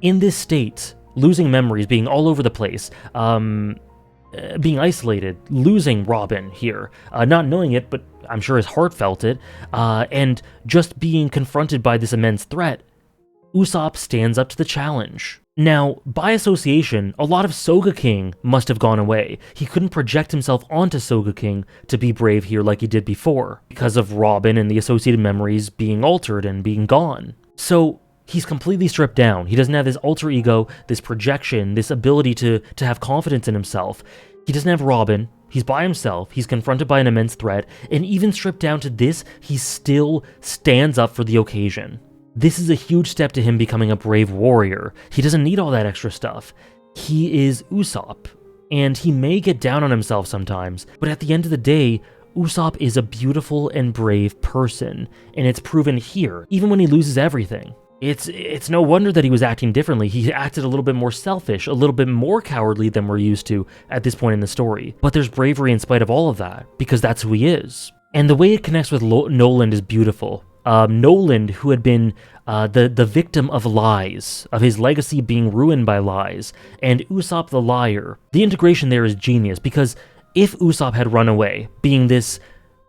in this state, losing memories, being all over the place, being isolated, losing Robin here, not knowing it, but I'm sure his heart felt it, and just being confronted by this immense threat, Usopp stands up to the challenge. Now, by association, a lot of Soga King must have gone away. He couldn't project himself onto Soga King to be brave here like he did before, because of Robin and the associated memories being altered and being gone. So, he's completely stripped down. He doesn't have this alter ego, this projection, this ability to have confidence in himself. He doesn't have Robin. He's by himself. He's confronted by an immense threat, and even stripped down to this, he still stands up for the occasion. This is a huge step to him becoming a brave warrior. He doesn't need all that extra stuff. He is Usopp, and he may get down on himself sometimes, but at the end of the day, Usopp is a beautiful and brave person, and it's proven here, even when he loses everything. It's no wonder that he was acting differently. He acted a little bit more selfish, a little bit more cowardly than we're used to at this point in the story. But there's bravery in spite of all of that, because that's who he is. And the way it connects with Noland is beautiful. Noland, who had been the victim of lies, of his legacy being ruined by lies, and Usopp the liar. The integration there is genius, because if Usopp had run away, being this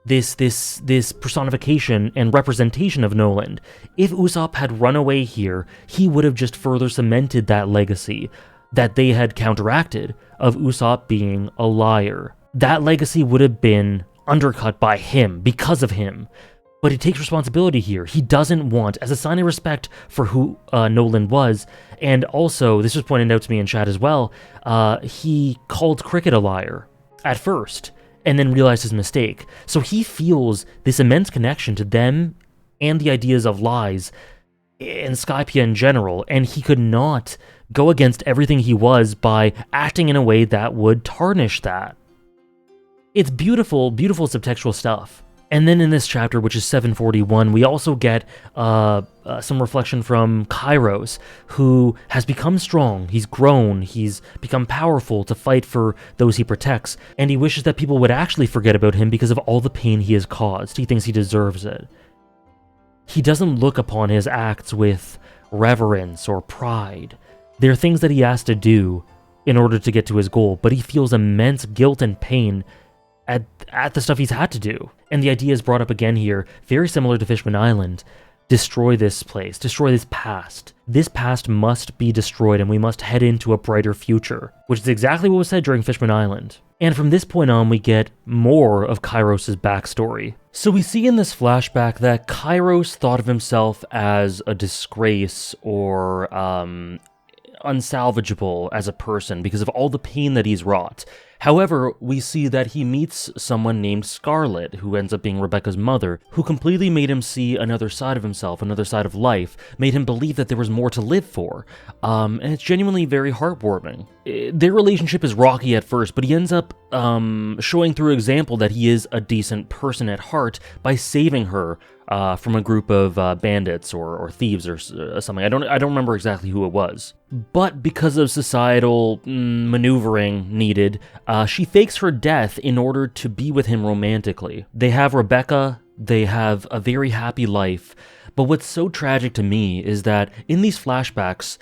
personification and representation of Noland, if Usopp had run away here, he would have just further cemented that legacy that they had counteracted of Usopp being a liar. That legacy would have been undercut by him, because of him. But he takes responsibility here. He doesn't want, as a sign of respect for who Noland was, and also, this was pointed out to me in chat as well, he called Cricket a liar at first, and then realized his mistake. So he feels this immense connection to them and the ideas of lies and Skypiea in general, and he could not go against everything he was by acting in a way that would tarnish that. It's beautiful, beautiful subtextual stuff. And then in this chapter, which is 741, we also get some reflection from Kairos, who has become strong, he's grown, he's become powerful to fight for those he protects, and he wishes that people would actually forget about him because of all the pain he has caused. He thinks he deserves it. He doesn't look upon his acts with reverence or pride. They're things that he has to do in order to get to his goal, but he feels immense guilt and pain at the stuff he's had to do. And the idea is brought up again here, very similar to Fishman Island. Destroy this place, destroy this past. This past must be destroyed and we must head into a brighter future, which is exactly what was said during Fishman Island. And from this point on, we get more of Kairos' backstory. So we see in this flashback that Kairos thought of himself as a disgrace or unsalvageable as a person because of all the pain that he's wrought. However, we see that he meets someone named Scarlet, who ends up being Rebecca's mother, who completely made him see another side of himself, another side of life, made him believe that there was more to live for. And it's genuinely very heartwarming. Their relationship is rocky at first, but he ends up showing through example that he is a decent person at heart by saving her from a group of bandits or thieves or something. I don't remember exactly who it was. But because of societal maneuvering needed, she fakes her death in order to be with him romantically. They have Rebecca, they have a very happy life. But what's so tragic to me is that in these flashbacks,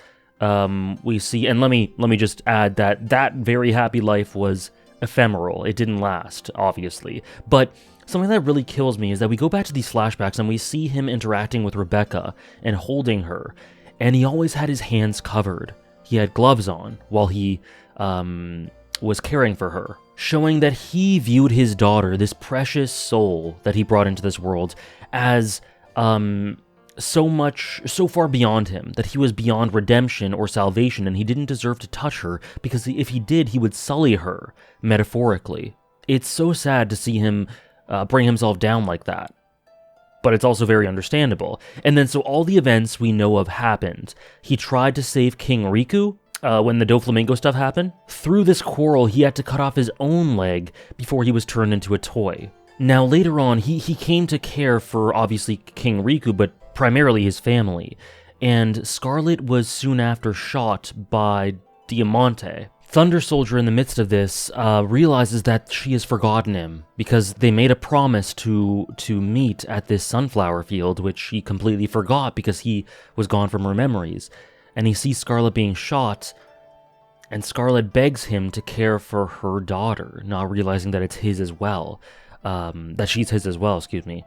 we see, and let me just add that very happy life was ephemeral. It didn't last, obviously. But something that really kills me is that we go back to these flashbacks and we see him interacting with Rebecca and holding her, and he always had his hands covered. He had gloves on while he was caring for her, showing that he viewed his daughter, this precious soul that he brought into this world, as so far beyond him, that he was beyond redemption or salvation, and he didn't deserve to touch her, because if he did, he would sully her, metaphorically. It's so sad to see him bring himself down like that. But it's also very understandable. And then so all the events we know of happened. He tried to save King Riku when the Doflamingo stuff happened. Through this quarrel, he had to cut off his own leg before he was turned into a toy. Now later on, he came to care for, obviously, King Riku, but primarily his family. And Scarlet was soon after shot by Diamante. Thunder Soldier, in the midst of this, realizes that she has forgotten him, because they made a promise to meet at this sunflower field, which he completely forgot because he was gone from her memories. And he sees Scarlet being shot, and Scarlet begs him to care for her daughter, not realizing that it's his as well. That she's his as well, excuse me.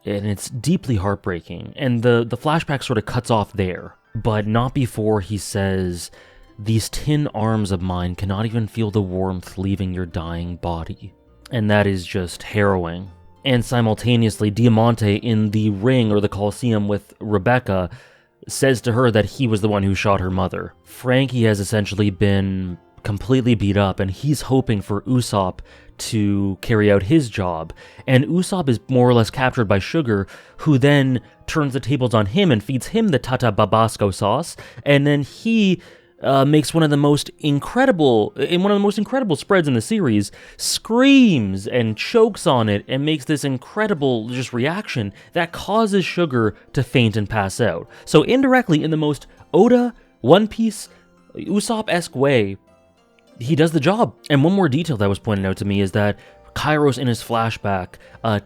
And it's deeply heartbreaking. And the flashback sort of cuts off there, but not before he says, "These tin arms of mine cannot even feel the warmth leaving your dying body." And that is just harrowing. And simultaneously, Diamante in the ring or the Colosseum with Rebecca says to her that he was the one who shot her mother. Frankie has essentially been completely beat up, and he's hoping for Usopp to carry out his job. And Usopp is more or less captured by Sugar, who then turns the tables on him and feeds him the Tata Babasco sauce, and then he makes one of the most incredible spreads in the series, screams and chokes on it, and makes this incredible just reaction that causes Sugar to faint and pass out. So indirectly, in the most Oda, One Piece, Usopp-esque way, he does the job. And one more detail that was pointed out to me is that Kairos in his flashback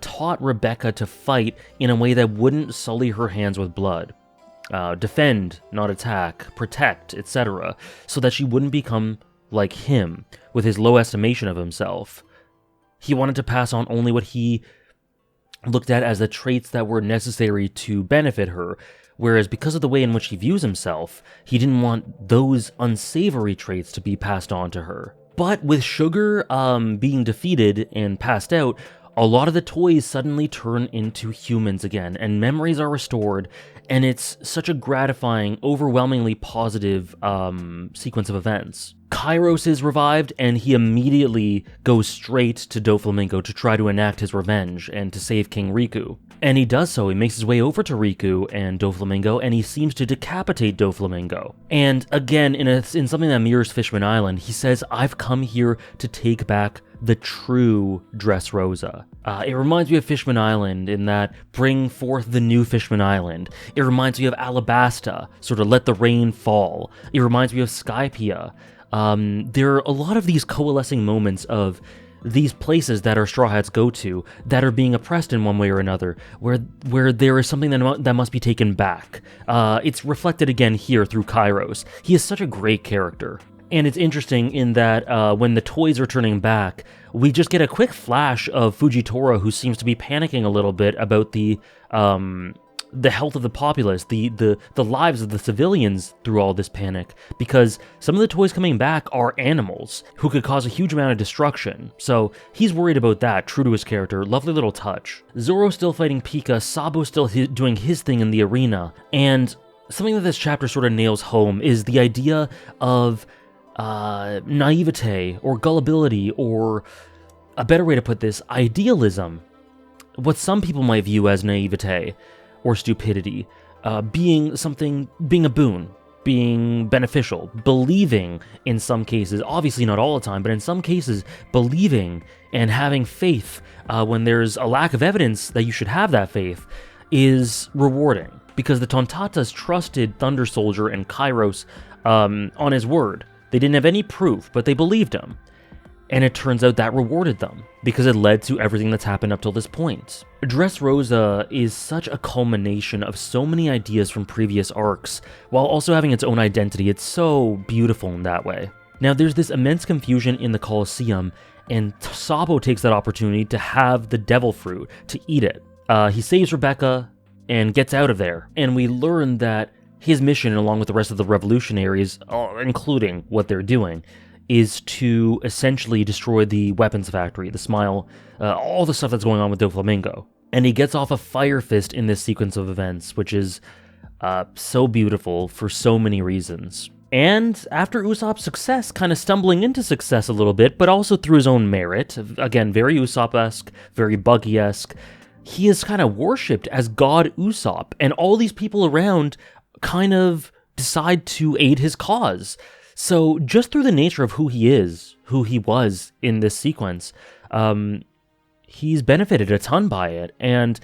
taught Rebecca to fight in a way that wouldn't sully her hands with blood. Defend, not attack, protect, etc., so that she wouldn't become like him, with his low estimation of himself. He wanted to pass on only what he looked at as the traits that were necessary to benefit her, whereas because of the way in which he views himself, he didn't want those unsavory traits to be passed on to her. But with Sugar being defeated and passed out, a lot of the toys suddenly turn into humans again, and memories are restored, and it's such a gratifying, overwhelmingly positive sequence of events. Kairos is revived, and he immediately goes straight to Doflamingo to try to enact his revenge and to save King Riku. And he does so. He makes his way over to Riku and Doflamingo, and he seems to decapitate Doflamingo. And again, in something that mirrors Fishman Island, he says, "I've come here to take back the true Dressrosa. It reminds me of Fishman Island in that bring forth the new Fishman Island. It reminds me of Alabasta, sort of let the rain fall. It reminds me of Skypiea. There are a lot of these coalescing moments of these places that our Straw Hats go to that are being oppressed in one way or another, where there is something that must be taken back. It's reflected again here through Kairos. He is such a great character. And it's interesting in that when the toys are turning back, we just get a quick flash of Fujitora, who seems to be panicking a little bit about the health of the populace, the lives of the civilians through all this panic, because some of the toys coming back are animals who could cause a huge amount of destruction. So he's worried about that, true to his character. Lovely little touch. Zoro still fighting Pika, Sabo still doing his thing in the arena, and something that this chapter sort of nails home is the idea of naivete or gullibility, or a better way to put this, idealism. What some people might view as naivete or stupidity, being a boon, being beneficial, believing in some cases, obviously not all the time, but in some cases, believing and having faith when there's a lack of evidence that you should have that faith is rewarding, because the Tontatas trusted Thunder Soldier and Kairos on his word. They didn't have any proof, but they believed him. And it turns out that rewarded them, because it led to everything that's happened up till this point. Dressrosa is such a culmination of so many ideas from previous arcs, while also having its own identity. It's so beautiful in that way. Now, there's this immense confusion in the Colosseum, and Sabo takes that opportunity to have the devil fruit, to eat it. He saves Rebecca and gets out of there, and we learn that his mission, along with the rest of the revolutionaries, including what they're doing, is to essentially destroy the weapons factory, the Smile, all the stuff that's going on with Doflamingo. And he gets off a Fire Fist in this sequence of events, which is so beautiful for so many reasons. And after Usopp's success, kind of stumbling into success a little bit, but also through his own merit, again, very Usopp-esque, very Buggy-esque, he is kind of worshipped as God Usopp, and all these people around kind of decide to aid his cause. So just through the nature of who he is, who he was in this sequence, he's benefited a ton by it, and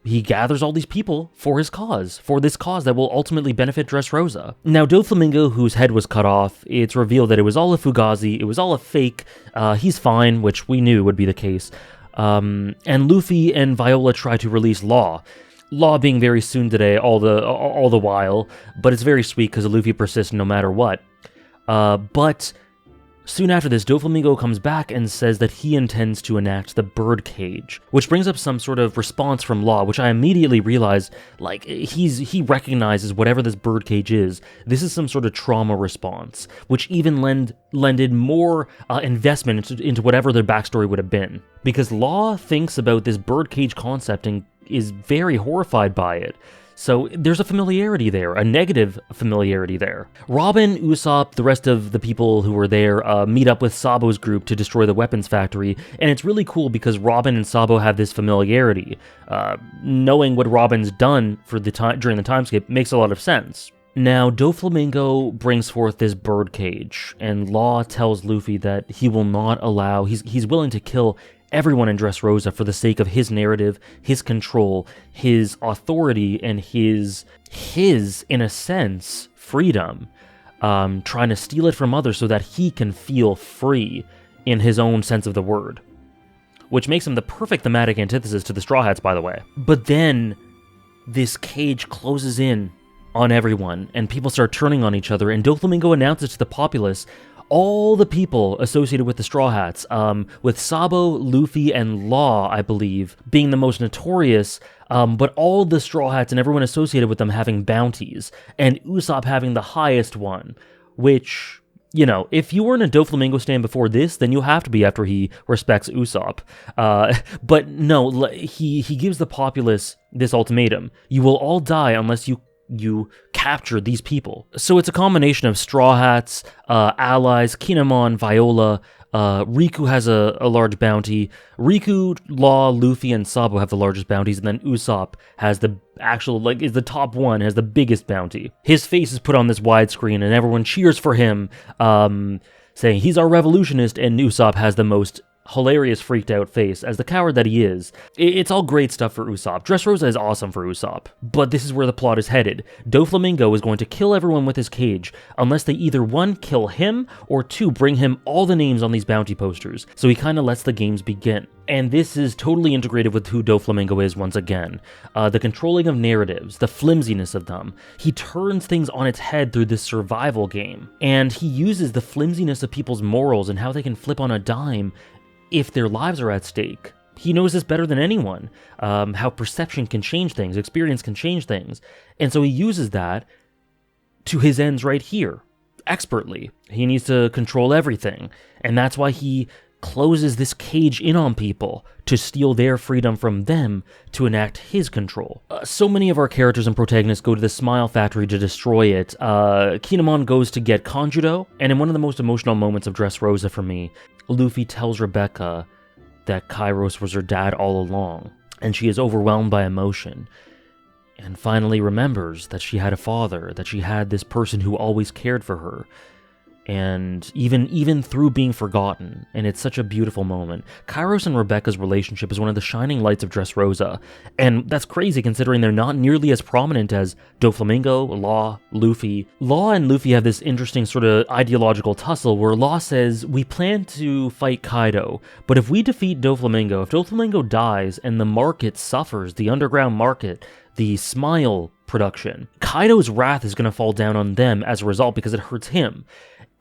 he gathers all these people for his cause, for this cause that will ultimately benefit Dressrosa. Now, Doflamingo, whose head was cut off, it's revealed that it was all a fugazi, it was all a fake. He's fine, which we knew would be the case. And Luffy and Viola try to release Law. Law being very soon today all the while, but it's very sweet because Luffy persists no matter what. But soon after this, Doflamingo comes back and says that he intends to enact the birdcage, which brings up some sort of response from Law, which I immediately realize, like, he recognizes whatever this birdcage is. This is some sort of trauma response, which even lended more investment into whatever their backstory would have been. Because Law thinks about this birdcage concept and is very horrified by it. So there's a familiarity there, a negative familiarity there. Robin, Usopp, the rest of the people who were there meet up with Sabo's group to destroy the weapons factory, and it's really cool because Robin and Sabo have this familiarity. Knowing what Robin's done for the time during the time skip makes a lot of sense. Now, Doflamingo brings forth this birdcage, and Law tells Luffy that he will not allow, he's willing to kill everyone in Dressrosa for the sake of his narrative, his control, his authority, and his, in a sense, freedom. Trying to steal it from others so that he can feel free in his own sense of the word. Which makes him the perfect thematic antithesis to the Straw Hats, by the way. But then, this cage closes in on everyone, and people start turning on each other, and Doflamingo announces to the populace all the people associated with the Straw Hats, with Sabo, Luffy, and Law, I believe, being the most notorious, but all the Straw Hats and everyone associated with them having bounties, and Usopp having the highest one, which, you know, if you weren't a Doflamingo stan before this, then you'll have to be after he respects Usopp. But no, he gives the populace this ultimatum. You will all die unless you capture these people. So it's a combination of Straw Hats, allies, Kinemon, Viola, Riku has a large bounty, Riku, Law, Luffy, and Sabo have the largest bounties, and then Usopp has the actual, is the top one, has the biggest bounty. His face is put on this widescreen, and everyone cheers for him, saying he's our revolutionist, and Usopp has the most hilarious freaked out face as the coward that he is. It's all great stuff for Usopp. Dressrosa is awesome for Usopp. But this is where the plot is headed. Doflamingo is going to kill everyone with his cage unless they either 1, kill him, or 2, bring him all the names on these bounty posters. So he kind of lets the games begin. And this is totally integrated with who Doflamingo is once again. The controlling of narratives, the flimsiness of them. He turns things on its head through this survival game. And he uses the flimsiness of people's morals and how they can flip on a dime if their lives are at stake. He knows this better than anyone, how perception can change things, experience can change things. And so he uses that to his ends right here, expertly. He needs to control everything. And that's why he closes this cage in on people to steal their freedom from them to enact his control. So many of our characters and protagonists go to the Smile Factory to destroy it. Kinemon goes to get Conjudo, and in one of the most emotional moments of Dressrosa for me, Luffy tells Rebecca that Kairos was her dad all along, and she is overwhelmed by emotion, and finally remembers that she had a father, that she had this person who always cared for her, and even through being forgotten, and it's such a beautiful moment. Kairos and Rebecca's relationship is one of the shining lights of Dressrosa, and that's crazy considering they're not nearly as prominent as Doflamingo, Law, Luffy. Law and Luffy have this interesting sort of ideological tussle where Law says, we plan to fight Kaido, but if we defeat Doflamingo, if Doflamingo dies and the market suffers, the underground market, the Smile production, Kaido's wrath is going to fall down on them as a result because it hurts him.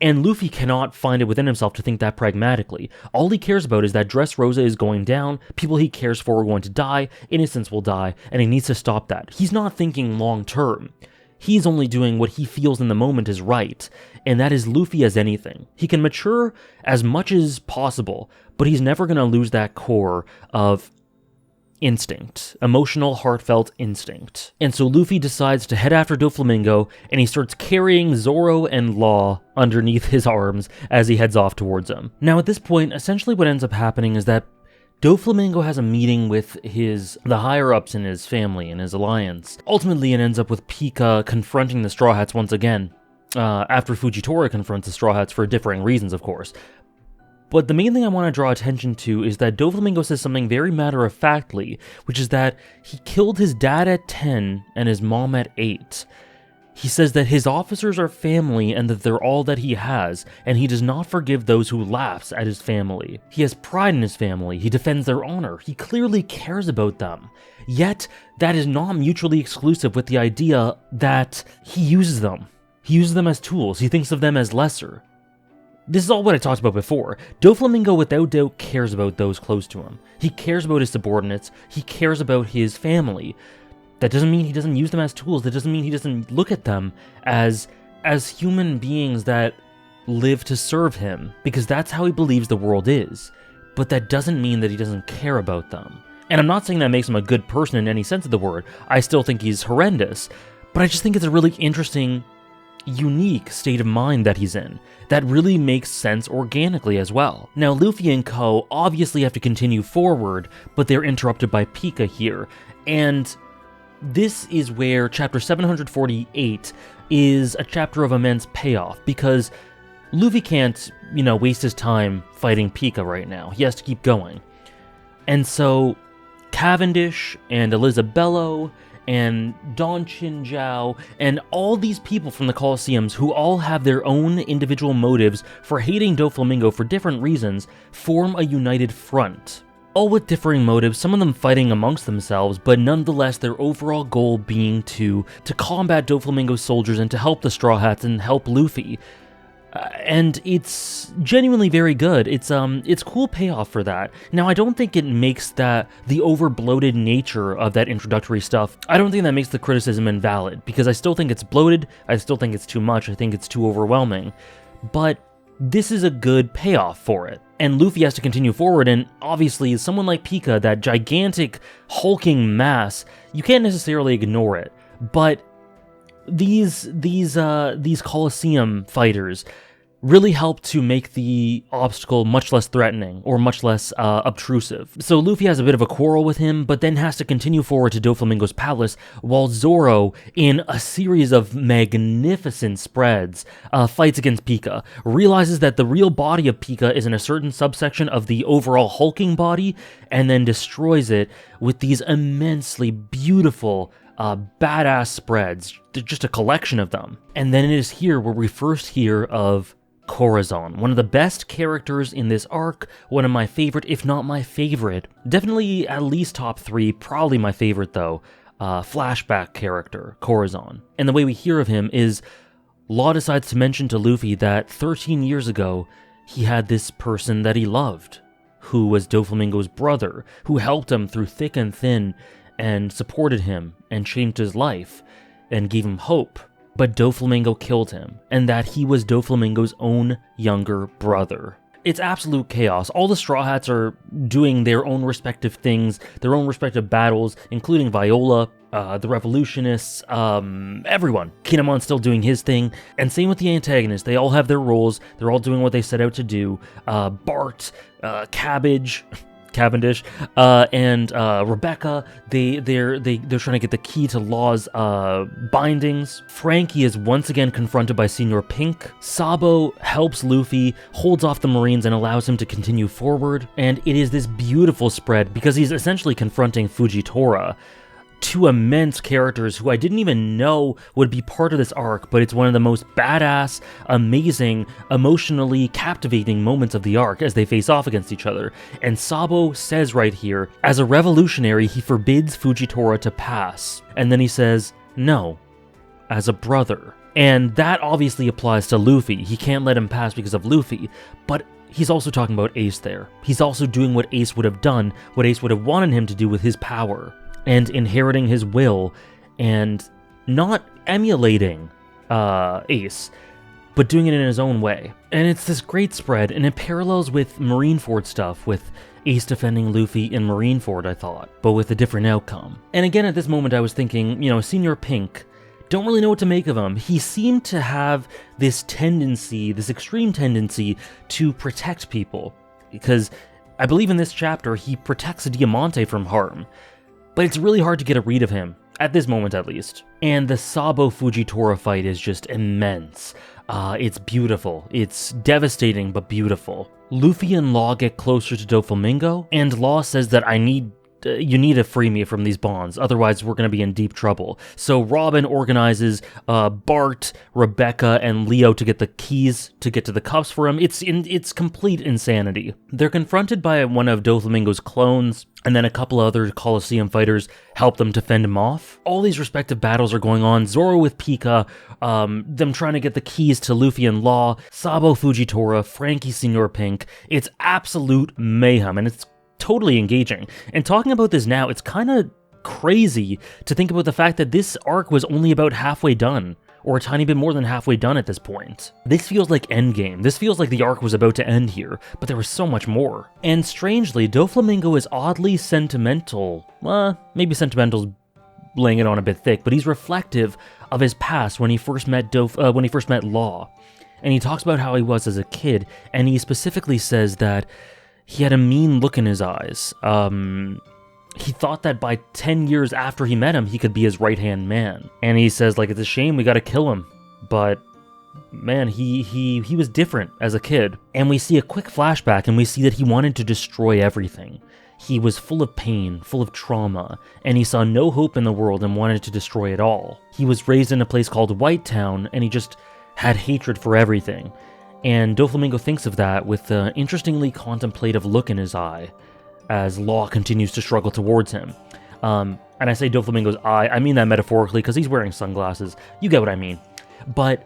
And Luffy cannot find it within himself to think that pragmatically. All he cares about is that Dressrosa is going down, people he cares for are going to die, innocents will die, and he needs to stop that. He's not thinking long term. He's only doing what he feels in the moment is right, and that is Luffy as anything. He can mature as much as possible, but he's never going to lose that core of instinct, emotional, heartfelt instinct. And so Luffy decides to head after Doflamingo, and he starts carrying Zoro and Law underneath his arms as he heads off towards him. Now at this point, essentially what ends up happening is that Doflamingo has a meeting with the higher-ups in his family and his alliance. Ultimately, it ends up with Pika confronting the Straw Hats once again, after Fujitora confronts the Straw Hats for differing reasons, of course. But the main thing I want to draw attention to is that Doflamingo says something very matter-of-factly, which is that he killed his dad at 10 and his mom at 8. He says that his officers are family and that they're all that he has, and he does not forgive those who laughs at his family. He has pride in his family, he defends their honor, he clearly cares about them. Yet, that is not mutually exclusive with the idea that he uses them. He uses them as tools, he thinks of them as lesser. This is all what I talked about before. Doflamingo without doubt cares about those close to him. He cares about his subordinates, he cares about his family. That doesn't mean he doesn't use them as tools, that doesn't mean he doesn't look at them as human beings that live to serve him, because that's how he believes the world is. But that doesn't mean that he doesn't care about them. And I'm not saying that makes him a good person in any sense of the word. I still think he's horrendous, but I just think it's a really interesting, unique state of mind that he's in that really makes sense organically as well. Now, Luffy and co. obviously have to continue forward, but they're interrupted by Pika here, and this is where chapter 748 is a chapter of immense payoff, because Luffy can't, waste his time fighting Pika right now. He has to keep going. And so Cavendish and Elisabello and Don Chinjiao, and all these people from the Colosseums who all have their own individual motives for hating Doflamingo for different reasons, form a united front. All with differing motives, some of them fighting amongst themselves, but nonetheless their overall goal being to combat Doflamingo's soldiers and to help the Straw Hats and help Luffy. And it's genuinely very good. It's cool payoff for that. Now, I don't think it makes that the over-bloated nature of that introductory stuff, I don't think that makes the criticism invalid, because I still think it's bloated, I still think it's too much, I think it's too overwhelming. But this is a good payoff for it. And Luffy has to continue forward, and obviously, someone like Pika, that gigantic, hulking mass, you can't necessarily ignore it. But these Colosseum fighters, really help to make the obstacle much less threatening or much less obtrusive. So Luffy has a bit of a quarrel with him, but then has to continue forward to Doflamingo's palace, while Zoro, in a series of magnificent spreads, fights against Pika, realizes that the real body of Pika is in a certain subsection of the overall hulking body, and then destroys it with these immensely beautiful badass spreads, just a collection of them. And then it is here where we first hear of Corazon, one of the best characters in this arc, one of my favorite, if not my favorite, definitely at least top 3, probably my favorite though, flashback character, Corazon. And the way we hear of him is Law decides to mention to Luffy that 13 years ago, he had this person that he loved, who was Doflamingo's brother, who helped him through thick and thin, and supported him, and changed his life, and gave him hope. But Doflamingo killed him, and that he was Doflamingo's own younger brother. It's absolute chaos. All the Straw Hats are doing their own respective things, their own respective battles, including Viola, the Revolutionists, everyone. Kinemon's still doing his thing, and same with the antagonists. They all have their roles, they're all doing what they set out to do. Bart, Cavendish, and Rebecca, they're trying to get the key to Law's bindings. Frankie is once again confronted by Senor Pink. Sabo helps Luffy, holds off the Marines, and allows him to continue forward. And it is this beautiful spread because he's essentially confronting Fujitora. Two immense characters who I didn't even know would be part of this arc, but it's one of the most badass, amazing, emotionally captivating moments of the arc as they face off against each other. And Sabo says right here, as a revolutionary, he forbids Fujitora to pass. And then he says, no, as a brother. And that obviously applies to Luffy. He can't let him pass because of Luffy, but he's also talking about Ace there. He's also doing what Ace would have done, what Ace would have wanted him to do with his power. And inheriting his will, and not emulating Ace, but doing it in his own way. And it's this great spread, and it parallels with Marineford stuff, with Ace defending Luffy in Marineford, I thought, but with a different outcome. And again, at this moment, I was thinking, Senor Pink, don't really know what to make of him. He seemed to have this tendency, this extreme tendency, to protect people, because I believe in this chapter, he protects Diamante from harm. But it's really hard to get a read of him, at this moment at least. And the Sabo Fujitora fight is just immense. It's beautiful. It's devastating, but beautiful. Luffy and Law get closer to Doflamingo, and Law says that you need to free me from these bonds, otherwise we're going to be in deep trouble. So Robin organizes Bart, Rebecca, and Leo to get the keys to get to the cuffs for him. It's complete insanity. They're confronted by one of Doflamingo's clones, and then a couple other Colosseum fighters help them to fend him off. All these respective battles are going on. Zoro with Pika, them trying to get the keys to Luffy and Law, Sabo Fujitora, Frankie Senor Pink. It's absolute mayhem, and it's totally engaging. And talking about this now, it's kind of crazy to think about the fact that this arc was only about halfway done, or a tiny bit more than halfway done at this point. This feels like Endgame. This feels like the arc was about to end here, but there was so much more. And strangely, Doflamingo is oddly sentimental. Maybe sentimental's laying it on a bit thick, but he's reflective of his past when he first met Law. And he talks about how he was as a kid, and he specifically says that he had a mean look in his eyes. He thought that by 10 years after he met him, he could be his right-hand man. And he says, it's a shame we gotta kill him. But, man, he was different as a kid. And we see a quick flashback, and we see that he wanted to destroy everything. He was full of pain, full of trauma, and he saw no hope in the world and wanted to destroy it all. He was raised in a place called White Town, and he just had hatred for everything. And Doflamingo thinks of that with an interestingly contemplative look in his eye as Law continues to struggle towards him. And I say Doflamingo's eye, I mean that metaphorically because he's wearing sunglasses. You get what I mean. But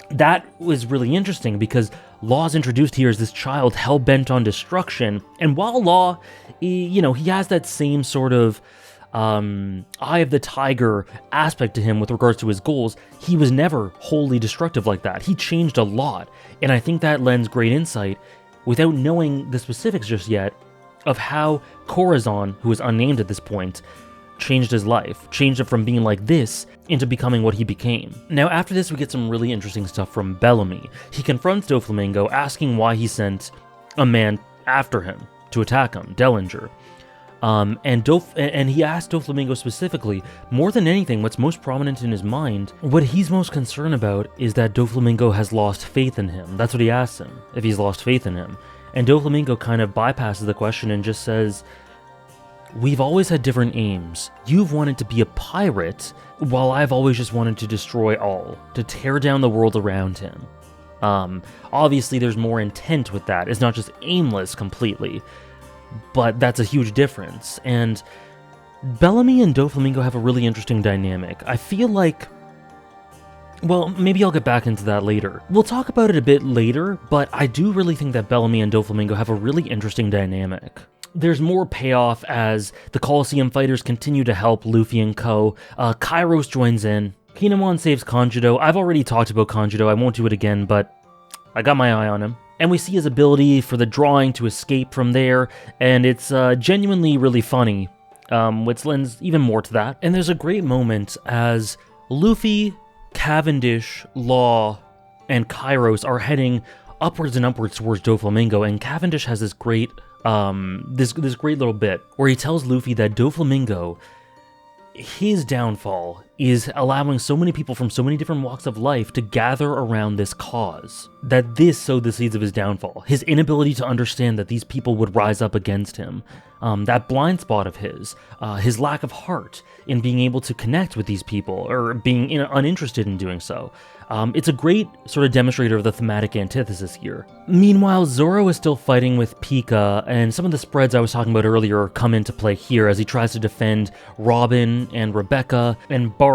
that was really interesting because Law's introduced here as this child hell-bent on destruction. And while Law, he has that same sort of eye of the tiger aspect to him with regards to his goals, he was never wholly destructive like that. He changed a lot, and I think that lends great insight, without knowing the specifics just yet, of how Corazon, who is unnamed at this point, changed his life, changed it from being like this into becoming what he became. Now, after this, we get some really interesting stuff from Bellamy. He confronts Doflamingo, asking why he sent a man after him to attack him, Dellinger. And he asked Doflamingo specifically, more than anything, what's most prominent in his mind, what he's most concerned about is that Doflamingo has lost faith in him. That's what he asks him, if he's lost faith in him. And Doflamingo kind of bypasses the question and just says, we've always had different aims. You've wanted to be a pirate, while I've always just wanted to destroy all, to tear down the world around him. Obviously there's more intent with that. It's not just aimless completely, but that's a huge difference. And Bellamy and Doflamingo have a really interesting dynamic. I feel like, well, maybe I'll get back into that later. We'll talk about it a bit later, but I do really think that Bellamy and Doflamingo have a really interesting dynamic. There's more payoff as the Colosseum fighters continue to help Luffy and co. Kairos joins in. Kinemon saves Kanjuro. I've already talked about Kanjuro, I won't do it again, but I got my eye on him. And we see his ability for the drawing to escape from there, and it's genuinely really funny, which lends even more to that. And there's a great moment as Luffy, Cavendish, Law, and Kairos are heading upwards and upwards towards Doflamingo, and Cavendish has this great, this great little bit where he tells Luffy that Doflamingo, his downfall is allowing so many people from so many different walks of life to gather around this cause. That this sowed the seeds of his downfall. His inability to understand that these people would rise up against him. That blind spot of his lack of heart in being able to connect with these people, or being uninterested in doing so. It's a great sort of demonstrator of the thematic antithesis here. Meanwhile, Zoro is still fighting with Pika, and some of the spreads I was talking about earlier come into play here as he tries to defend Robin and Rebecca and Bart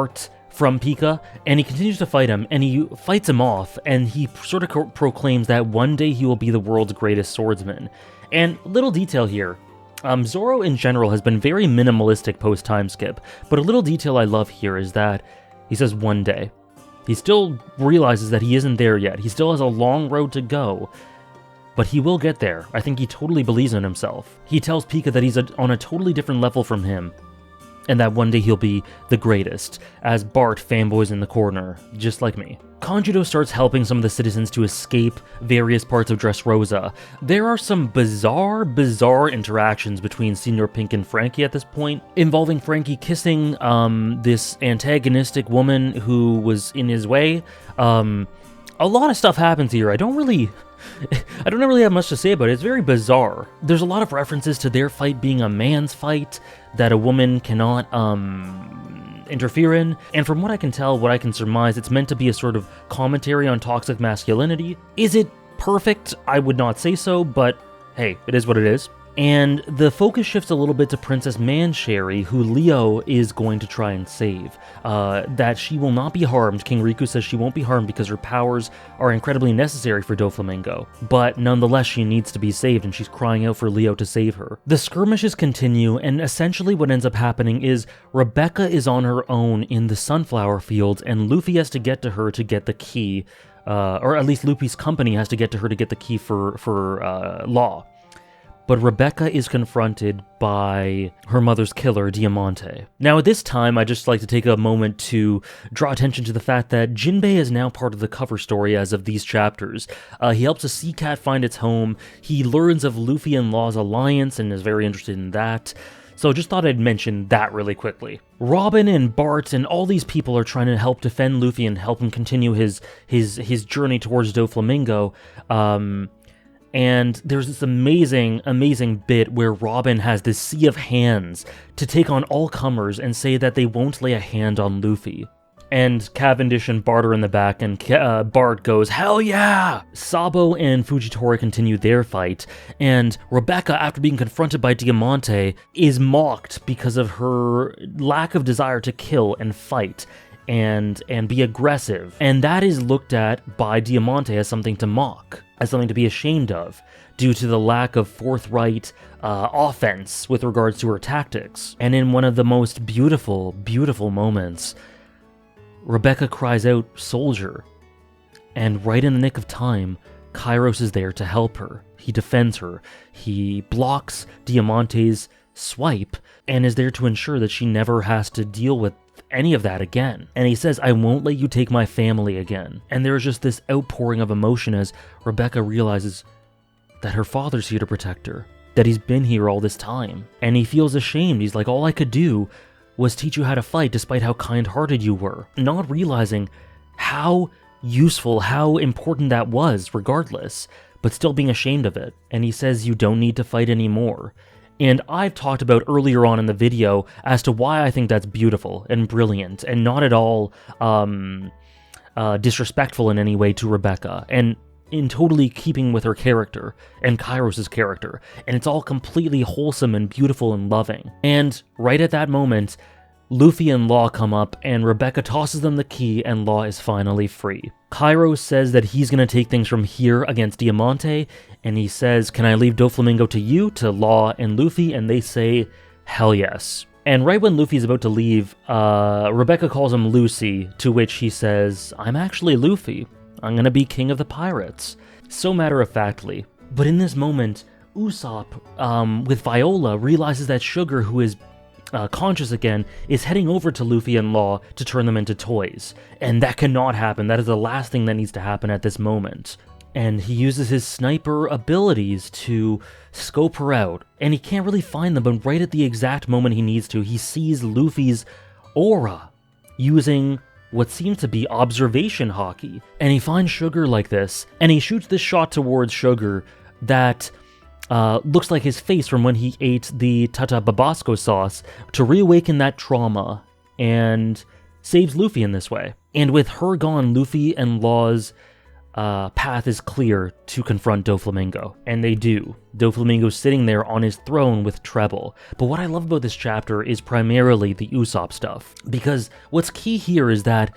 from Pika, and he continues to fight him, and he fights him off, and he sort of proclaims that one day he will be the world's greatest swordsman. And little detail here, Zoro in general has been very minimalistic post-time skip, but a little detail I love here is that he says one day. He still realizes that he isn't there yet. He still has a long road to go, but he will get there. I think he totally believes in himself. He tells Pika that he's on a totally different level from him, and that one day he'll be the greatest, as Bart fanboys in the corner, just like me. Kanjuro starts helping some of the citizens to escape various parts of Dressrosa. There are some bizarre interactions between Senior Pink and Frankie at this point, involving Frankie kissing this antagonistic woman who was in his way. A lot of stuff happens here. I don't really have much to say about it. It's very bizarre. There's a lot of references to their fight being a man's fight that a woman cannot interfere in, and from what I can tell, what I can surmise, it's meant to be a sort of commentary on toxic masculinity. Is it perfect? I would not say so, but hey, it is what it is. And the focus shifts a little bit to Princess Mansherry, who Leo is going to try and save. That she will not be harmed. King Riku says she won't be harmed because her powers are incredibly necessary for Doflamingo. But nonetheless, she needs to be saved, and she's crying out for Leo to save her. The skirmishes continue, and essentially what ends up happening is Rebecca is on her own in the sunflower fields, and Luffy has to get to her to get the key. Or at least Luffy's company has to get to her to get the key for Law. But Rebecca is confronted by her mother's killer, Diamante. Now at this time, I'd just like to take a moment to draw attention to the fact that Jinbei is now part of the cover story as of these chapters. He helps a sea cat find its home, he learns of Luffy and Law's alliance and is very interested in that. So just thought I'd mention that really quickly. Robin and Bart and all these people are trying to help defend Luffy and help him continue his journey towards Doflamingo. And there's this amazing bit where Robin has this sea of hands to take on all comers and say that they won't lay a hand on Luffy. And Cavendish and Bart are in the back, and Bart goes, "Hell yeah!" Sabo and Fujitora continue their fight, and Rebecca, after being confronted by Diamante, is mocked because of her lack of desire to kill and fight and be aggressive. And that is looked at by Diamante as something to mock, as something to be ashamed of, due to the lack of forthright offense with regards to her tactics. And in one of the most beautiful moments, Rebecca cries out, "Soldier." And right in the nick of time, Kairos is there to help her. He defends her. He blocks Diamante's swipe and is there to ensure that she never has to deal with any of that again. And he says, I won't let you take my family again. And there's just this outpouring of emotion as Rebecca realizes that her father's here to protect her, that he's been here all this time. And he feels ashamed. He's like, all I could do was teach you how to fight despite how kind-hearted you were. Not realizing how useful, how important that was regardless, but still being ashamed of it. And he says, you don't need to fight anymore. And I've talked about earlier on in the video as to why I think that's beautiful and brilliant and not at all disrespectful in any way to Rebecca, and in totally keeping with her character and Kairos' character. And it's all completely wholesome and beautiful and loving. And right at that moment, Luffy and Law come up and Rebecca tosses them the key and Law is finally free. Kairos says that he's going to take things from here against Diamante, and he says, can I leave Doflamingo to you, to Law and Luffy? And they say, hell yes. And right when Luffy's about to leave, Rebecca calls him Lucy, to which he says, I'm actually Luffy. I'm going to be king of the pirates. So matter-of-factly. But in this moment, Usopp, with Viola, realizes that Sugar, who is conscious again, is heading over to Luffy and Law to turn them into toys. And that cannot happen. That is the last thing that needs to happen at this moment. And he uses his sniper abilities to scope her out. And he can't really find them, but right at the exact moment he needs to, he sees Luffy's aura using what seems to be observation hockey. And he finds Sugar like this, and he shoots this shot towards Sugar that looks like his face from when he ate the Tata Babasco sauce to reawaken that trauma, and saves Luffy in this way. And with her gone, Luffy and Law's path is clear to confront Doflamingo, and they do. Doflamingo's sitting there on his throne with Treble. But what I love about this chapter is primarily the Usopp stuff, because what's key here is that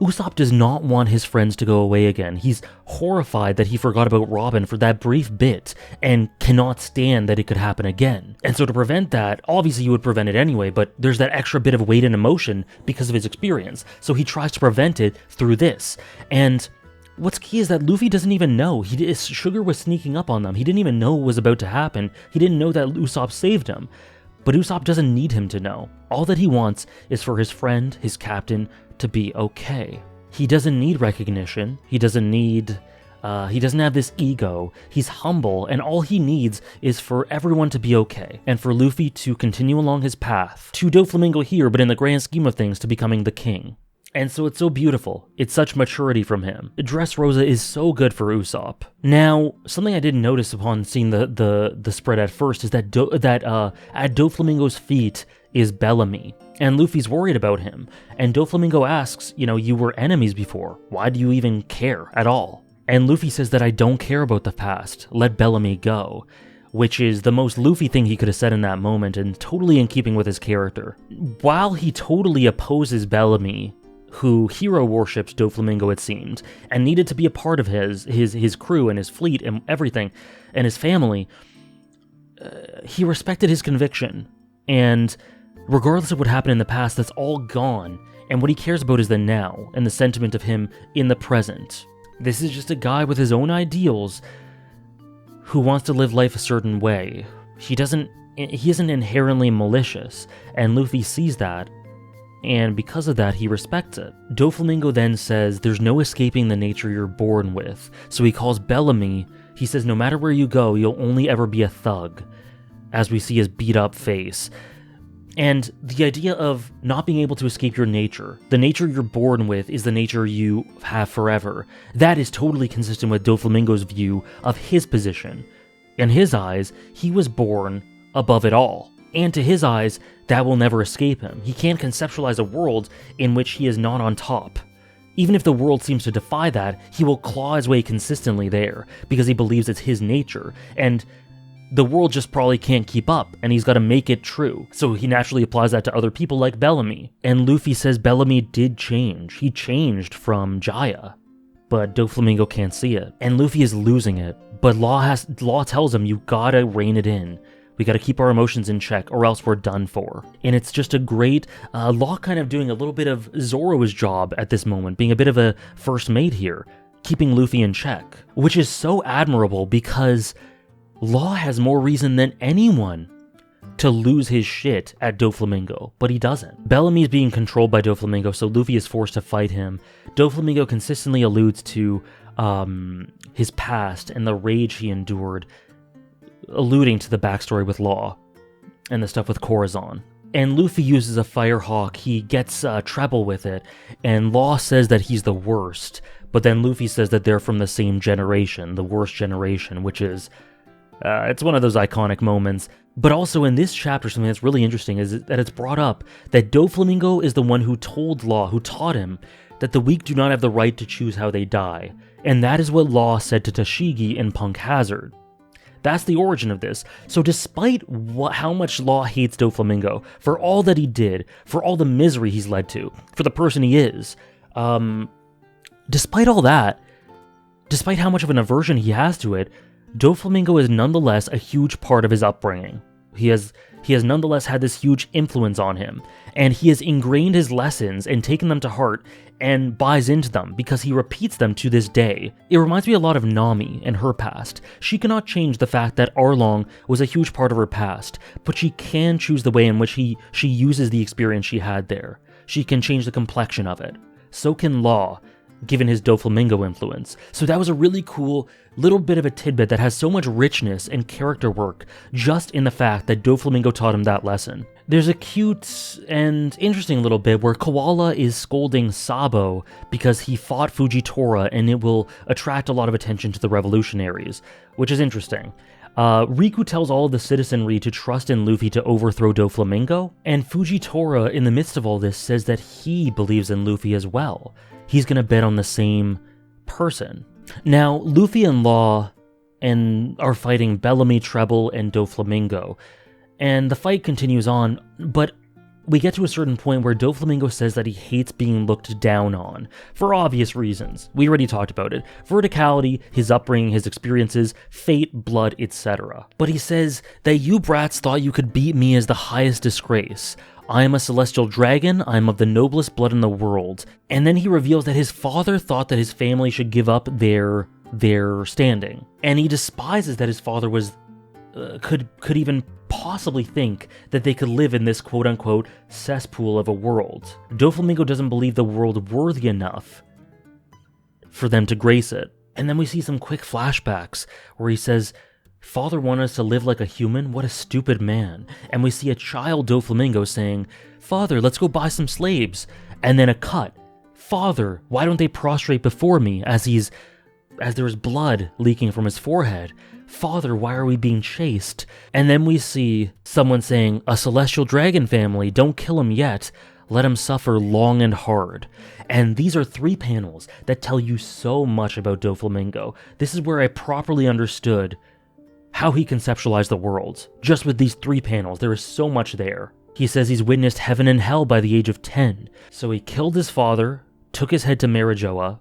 Usopp does not want his friends to go away again. He's horrified that he forgot about Robin for that brief bit and cannot stand that it could happen again. And so to prevent that, obviously you would prevent it anyway, but there's that extra bit of weight and emotion because of his experience. So he tries to prevent it through this. And what's key is that Luffy doesn't even know. Sugar was sneaking up on them. He didn't even know what was about to happen. He didn't know that Usopp saved him. But Usopp doesn't need him to know. All that he wants is for his friend, his captain, to be okay. He doesn't need recognition. He doesn't have this ego. He's humble, and all he needs is for everyone to be okay, and for Luffy to continue along his path to Doflamingo here, but in the grand scheme of things, to becoming the king. And so it's so beautiful. It's such maturity from him. Dressrosa is so good for Usopp. Now, something I didn't notice upon seeing the spread at first is that at Doflamingo's feet is Bellamy. And Luffy's worried about him. And Doflamingo asks, you were enemies before. Why do you even care at all? And Luffy says that I don't care about the past. Let Bellamy go. Which is the most Luffy thing he could have said in that moment, and totally in keeping with his character. While he totally opposes Bellamy, who hero worships Doflamingo it seemed, and needed to be a part of his crew and his fleet and everything, and his family, he respected his conviction. And regardless of what happened in the past, that's all gone, and what he cares about is the now, and the sentiment of him in the present. This is just a guy with his own ideals who wants to live life a certain way. He isn't inherently malicious, and Luffy sees that, and because of that, he respects it. Doflamingo then says, there's no escaping the nature you're born with, so he calls Bellamy. He says, no matter where you go, you'll only ever be a thug, as we see his beat-up face. And the idea of not being able to escape your nature, the nature you're born with is the nature you have forever. That is totally consistent with Doflamingo's view of his position. In his eyes, he was born above it all. And to his eyes, that will never escape him. He can't conceptualize a world in which he is not on top. Even if the world seems to defy that, he will claw his way consistently there, because he believes it's his nature. And the world just probably can't keep up, and he's got to make it true. So he naturally applies that to other people like Bellamy. And Luffy says Bellamy did change. He changed from Jaya. But Doflamingo can't see it. And Luffy is losing it. But Law tells him, you gotta rein it in. We gotta keep our emotions in check, or else we're done for. And it's just a great, Law kind of doing a little bit of Zoro's job at this moment, being a bit of a first mate here, keeping Luffy in check. Which is so admirable, because Law has more reason than anyone to lose his shit at Doflamingo, but he doesn't. Bellamy is being controlled by Doflamingo, so Luffy is forced to fight him. Doflamingo consistently alludes to his past and the rage he endured, alluding to the backstory with Law and the stuff with Corazon. And Luffy uses a Firehawk, he gets treble with it, and Law says that he's the worst, but then Luffy says that they're from the same generation, the worst generation, which is, it's one of those iconic moments. But also in this chapter, something that's really interesting is that it's brought up that Doflamingo is the one who told Law, who taught him, that the weak do not have the right to choose how they die. And that is what Law said to Tashigi in Punk Hazard. That's the origin of this. So despite how much Law hates Doflamingo, for all that he did, for all the misery he's led to, for the person he is, despite all that, despite how much of an aversion he has to it, Doflamingo is nonetheless a huge part of his upbringing. He has nonetheless had this huge influence on him, and he has ingrained his lessons and taken them to heart and buys into them because he repeats them to this day. It reminds me a lot of Nami and her past. She cannot change the fact that Arlong was a huge part of her past, but she can choose the way in which she uses the experience she had there. She can change the complexion of it. So can Law, given his Doflamingo influence. So that was a really cool little bit of a tidbit that has so much richness and character work just in the fact that Doflamingo taught him that lesson. There's a cute and interesting little bit where Koala is scolding Sabo because he fought Fujitora and it will attract a lot of attention to the revolutionaries, which is interesting. Riku tells all of the citizenry to trust in Luffy to overthrow Doflamingo, and Fujitora, in the midst of all this, says that he believes in Luffy as well. He's gonna bet on the same person. Now, Luffy and Law are fighting Bellamy, Treble, and Doflamingo, and the fight continues on, but we get to a certain point where Doflamingo says that he hates being looked down on, for obvious reasons. We already talked about it. Verticality, his upbringing, his experiences, fate, blood, etc. But he says that you brats thought you could beat me as the highest disgrace. I am a celestial dragon, I am of the noblest blood in the world. And then he reveals that his father thought that his family should give up their standing. And he despises that his father was could even possibly think that they could live in this quote-unquote cesspool of a world. Doflamingo doesn't believe the world worthy enough for them to grace it. And then we see some quick flashbacks where he says, "Father wanted us to live like a human? What a stupid man." And we see a child Doflamingo saying, "Father, let's go buy some slaves." And then a cut. "Father, why don't they prostrate before me?" as there's blood leaking from his forehead. "Father, why are we being chased?" And then we see someone saying, "A celestial dragon family, don't kill him yet. Let him suffer long and hard." And these are 3 panels that tell you so much about Doflamingo. This is where I properly understood how he conceptualized the world. Just with these 3 panels, there is so much there. He says he's witnessed heaven and hell by the age of 10. So he killed his father, took his head to Marijoa,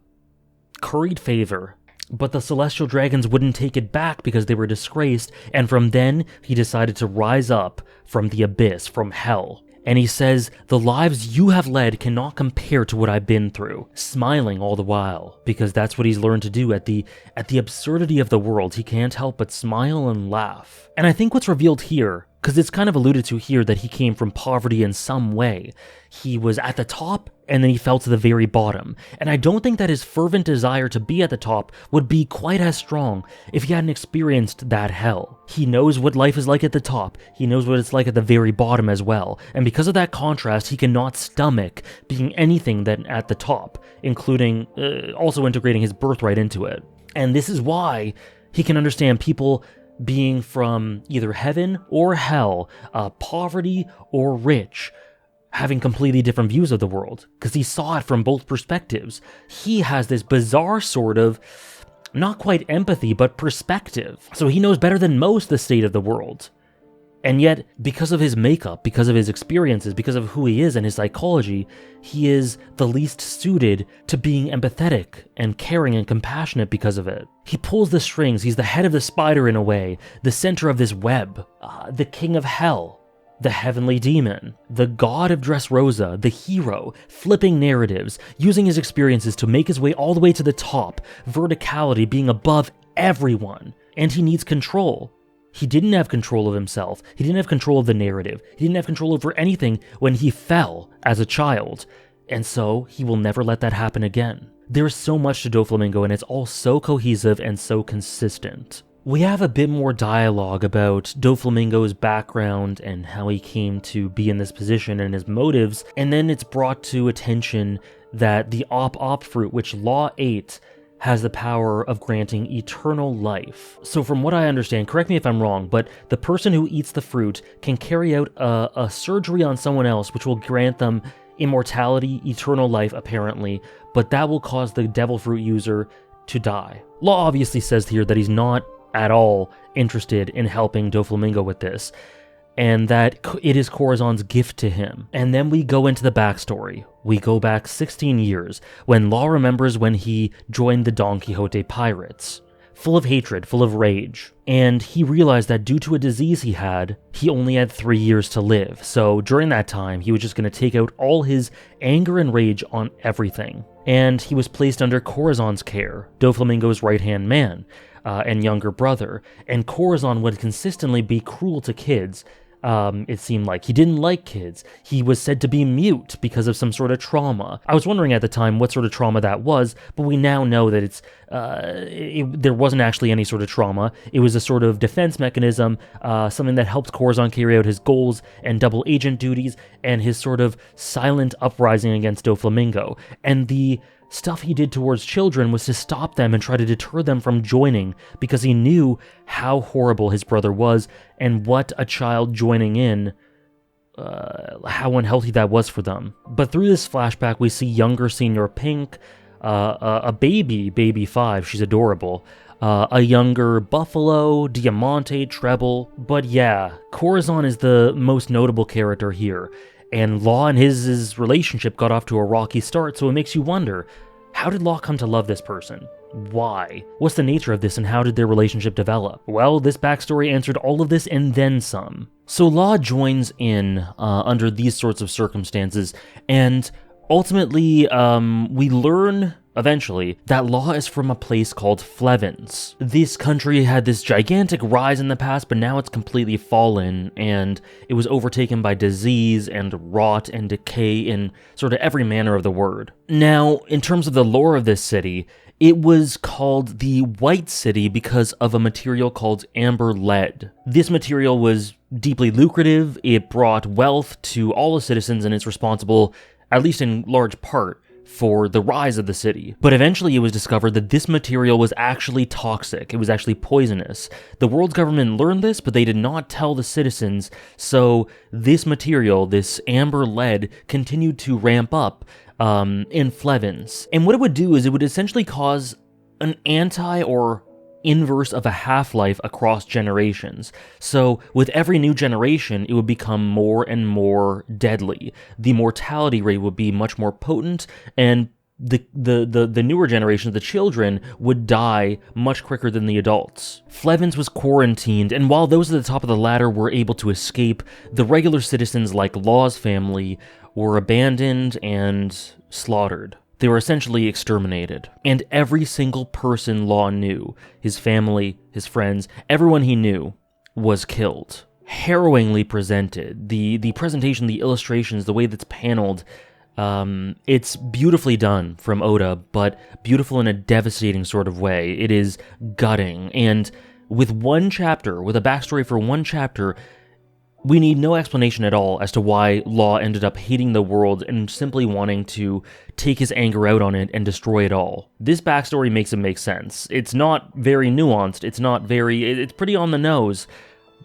curried favor, but the celestial dragons wouldn't take it back because they were disgraced, and from then, he decided to rise up from the abyss, from hell. And he says, "The lives you have led cannot compare to what I've been through," smiling all the while, because that's what he's learned to do at the absurdity of the world. He can't help but smile and laugh. And I think what's revealed here, because it's kind of alluded to here that he came from poverty in some way. He was at the top, and then he fell to the very bottom. And I don't think that his fervent desire to be at the top would be quite as strong if he hadn't experienced that hell. He knows what life is like at the top. He knows what it's like at the very bottom as well. And because of that contrast, he cannot stomach being anything than at the top, including also integrating his birthright into it. And this is why he can understand people being from either heaven or hell, poverty or rich, having completely different views of the world, because he saw it from both perspectives. He has this bizarre sort of, not quite empathy, but perspective. So he knows better than most the state of the world. And yet, because of his makeup, because of his experiences, because of who he is and his psychology, he is the least suited to being empathetic and caring and compassionate because of it. He pulls the strings, he's the head of the spider in a way, the center of this web, the king of hell, the heavenly demon, the god of Dressrosa, the hero, flipping narratives, using his experiences to make his way all the way to the top, verticality being above everyone, and he needs control. He didn't have control of himself. He didn't have control of the narrative. He didn't have control over anything when he fell as a child. And so he will never let that happen again. There's so much to Doflamingo, and it's all so cohesive and so consistent. We have a bit more dialogue about Doflamingo's background and how he came to be in this position and his motives, and then it's brought to attention that the op fruit, which Law ate, has the power of granting eternal life. So from what I understand, correct me if I'm wrong, but the person who eats the fruit can carry out a surgery on someone else, which will grant them immortality, eternal life apparently, but that will cause the devil fruit user to die. Law obviously says here that he's not at all interested in helping Doflamingo with this, and that it is Corazon's gift to him. And then we go into the backstory. We go back 16 years, when Law remembers when he joined the Don Quixote pirates. Full of hatred, full of rage. And he realized that due to a disease he only had 3 years to live. So during that time, he was just going to take out all his anger and rage on everything. And he was placed under Corazon's care, Doflamingo's right-hand man, and younger brother. And Corazon would consistently be cruel to kids. It seemed like he didn't like kids. He was said to be mute because of some sort of trauma. I was wondering at the time what sort of trauma that was, but we now know that there wasn't actually any sort of trauma. It was a sort of defense mechanism, something that helped Corazon carry out his goals and double agent duties, and his sort of silent uprising against Doflamingo. And the stuff he did towards children was to stop them and try to deter them from joining, because he knew how horrible his brother was and what a child joining in, how unhealthy that was for them. But through this flashback, we see younger Senior Pink, a baby 5, she's adorable, a younger Buffalo, Diamante, Treble. But yeah, Corazon is the most notable character here. And Law and his relationship got off to a rocky start, so it makes you wonder, how did Law come to love this person? Why? What's the nature of this, and how did their relationship develop? Well, this backstory answered all of this and then some. So Law joins in under these sorts of circumstances, and ultimately we learn eventually that Law is from a place called Flevens. This country had this gigantic rise in the past, but now it's completely fallen, and it was overtaken by disease and rot and decay in sort of every manner of the word. Now, in terms of the lore of this city, it was called the White City because of a material called amber lead. This material was deeply lucrative, it brought wealth to all the citizens, and it's responsible, at least in large part, for the rise of the city. But eventually it was discovered that this material was actually toxic. It was actually poisonous. The world's government learned this, but they did not tell the citizens, so this material, this amber lead, continued to ramp up in Flevens. And what it would do is it would essentially cause an anti or inverse of a half-life across generations. So with every new generation, it would become more and more deadly. The mortality rate would be much more potent, and the newer generations, the children, would die much quicker than the adults. Flevens was quarantined, and while those at the top of the ladder were able to escape, the regular citizens like Law's family were abandoned and slaughtered. They were essentially exterminated. And every single person Law knew, his family, his friends, everyone he knew, was killed. Harrowingly presented. The presentation, the illustrations, the way that's paneled, it's beautifully done from Oda, but beautiful in a devastating sort of way. It is gutting. And with one chapter, with a backstory for one chapter, we need no explanation at all as to why Law ended up hating the world and simply wanting to take his anger out on it and destroy it all. This backstory makes it make sense. It's not very nuanced, it's pretty on the nose,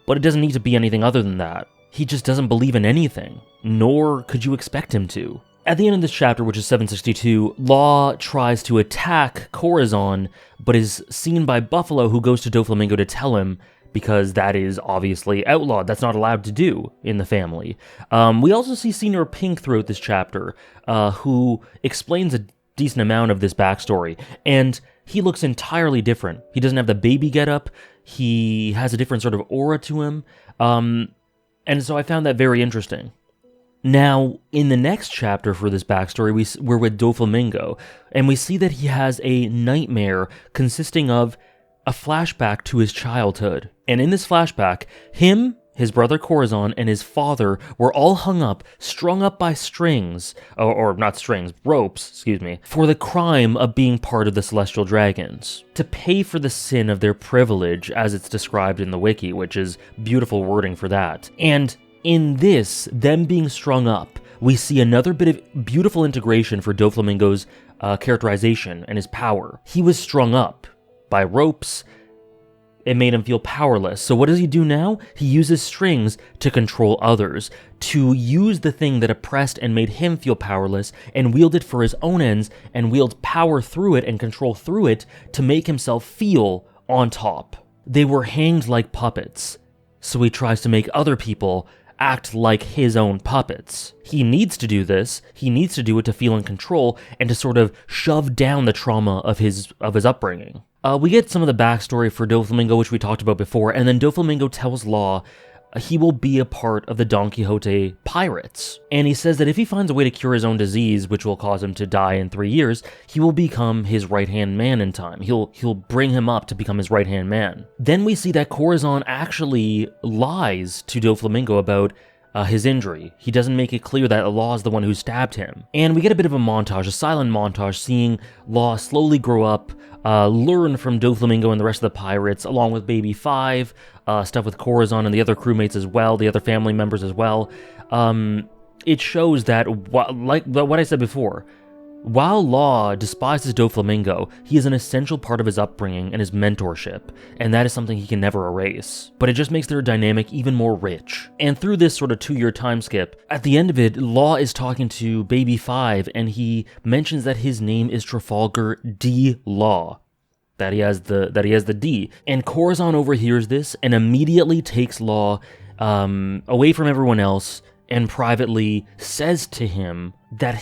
but it doesn't need to be anything other than that. He just doesn't believe in anything, nor could you expect him to. At the end of this chapter, which is 762, Law tries to attack Corazon, but is seen by Buffalo, who goes to Doflamingo to tell him, because that is obviously outlawed. That's not allowed to do in the family. We also see Senior Pink throughout this chapter, who explains a decent amount of this backstory, and he looks entirely different. He doesn't have the baby getup. He has a different sort of aura to him, and so I found that very interesting. Now, in the next chapter for this backstory, we're with Doflamingo, and we see that he has a nightmare consisting of a flashback to his childhood. And in this flashback, him, his brother Corazon, and his father were all hung up, strung up by strings, or not strings, ropes, for the crime of being part of the Celestial Dragons, to pay for the sin of their privilege, as it's described in the wiki, which is beautiful wording for that. And in this, them being strung up, we see another bit of beautiful integration for Doflamingo's characterization and his power. He was strung up by ropes. It made him feel powerless. So what does he do now? He uses strings to control others, to use the thing that oppressed and made him feel powerless and wield it for his own ends and wield power through it and control through it to make himself feel on top. They were hanged like puppets, so he tries to make other people act like his own puppets. He needs to do this. He needs to do it to feel in control and to sort of shove down the trauma of his upbringing. We get some of the backstory for Doflamingo, which we talked about before, and then Doflamingo tells Law he will be a part of the Don Quixote pirates. And he says that if he finds a way to cure his own disease, which will cause him to die in 3 years, he will become his right-hand man in time. He'll bring him up to become his right-hand man. Then we see that Corazon actually lies to Doflamingo about his injury. He doesn't make it clear that Law is the one who stabbed him. And we get a bit of a montage, a silent montage, seeing Law slowly grow up, learn from Doflamingo and the rest of the pirates, along with Baby Five, stuff with Corazon and the other crewmates as well, the other family members as well. It shows that, like what I said before, while Law despises Doflamingo, he is an essential part of his upbringing and his mentorship, and that is something he can never erase. But it just makes their dynamic even more rich. And through this sort of 2-year time skip, at the end of it, Law is talking to Baby Five, and he mentions that his name is Trafalgar D. Law. That he has the D. And Corazon overhears this and immediately takes Law away from everyone else, and privately says to him that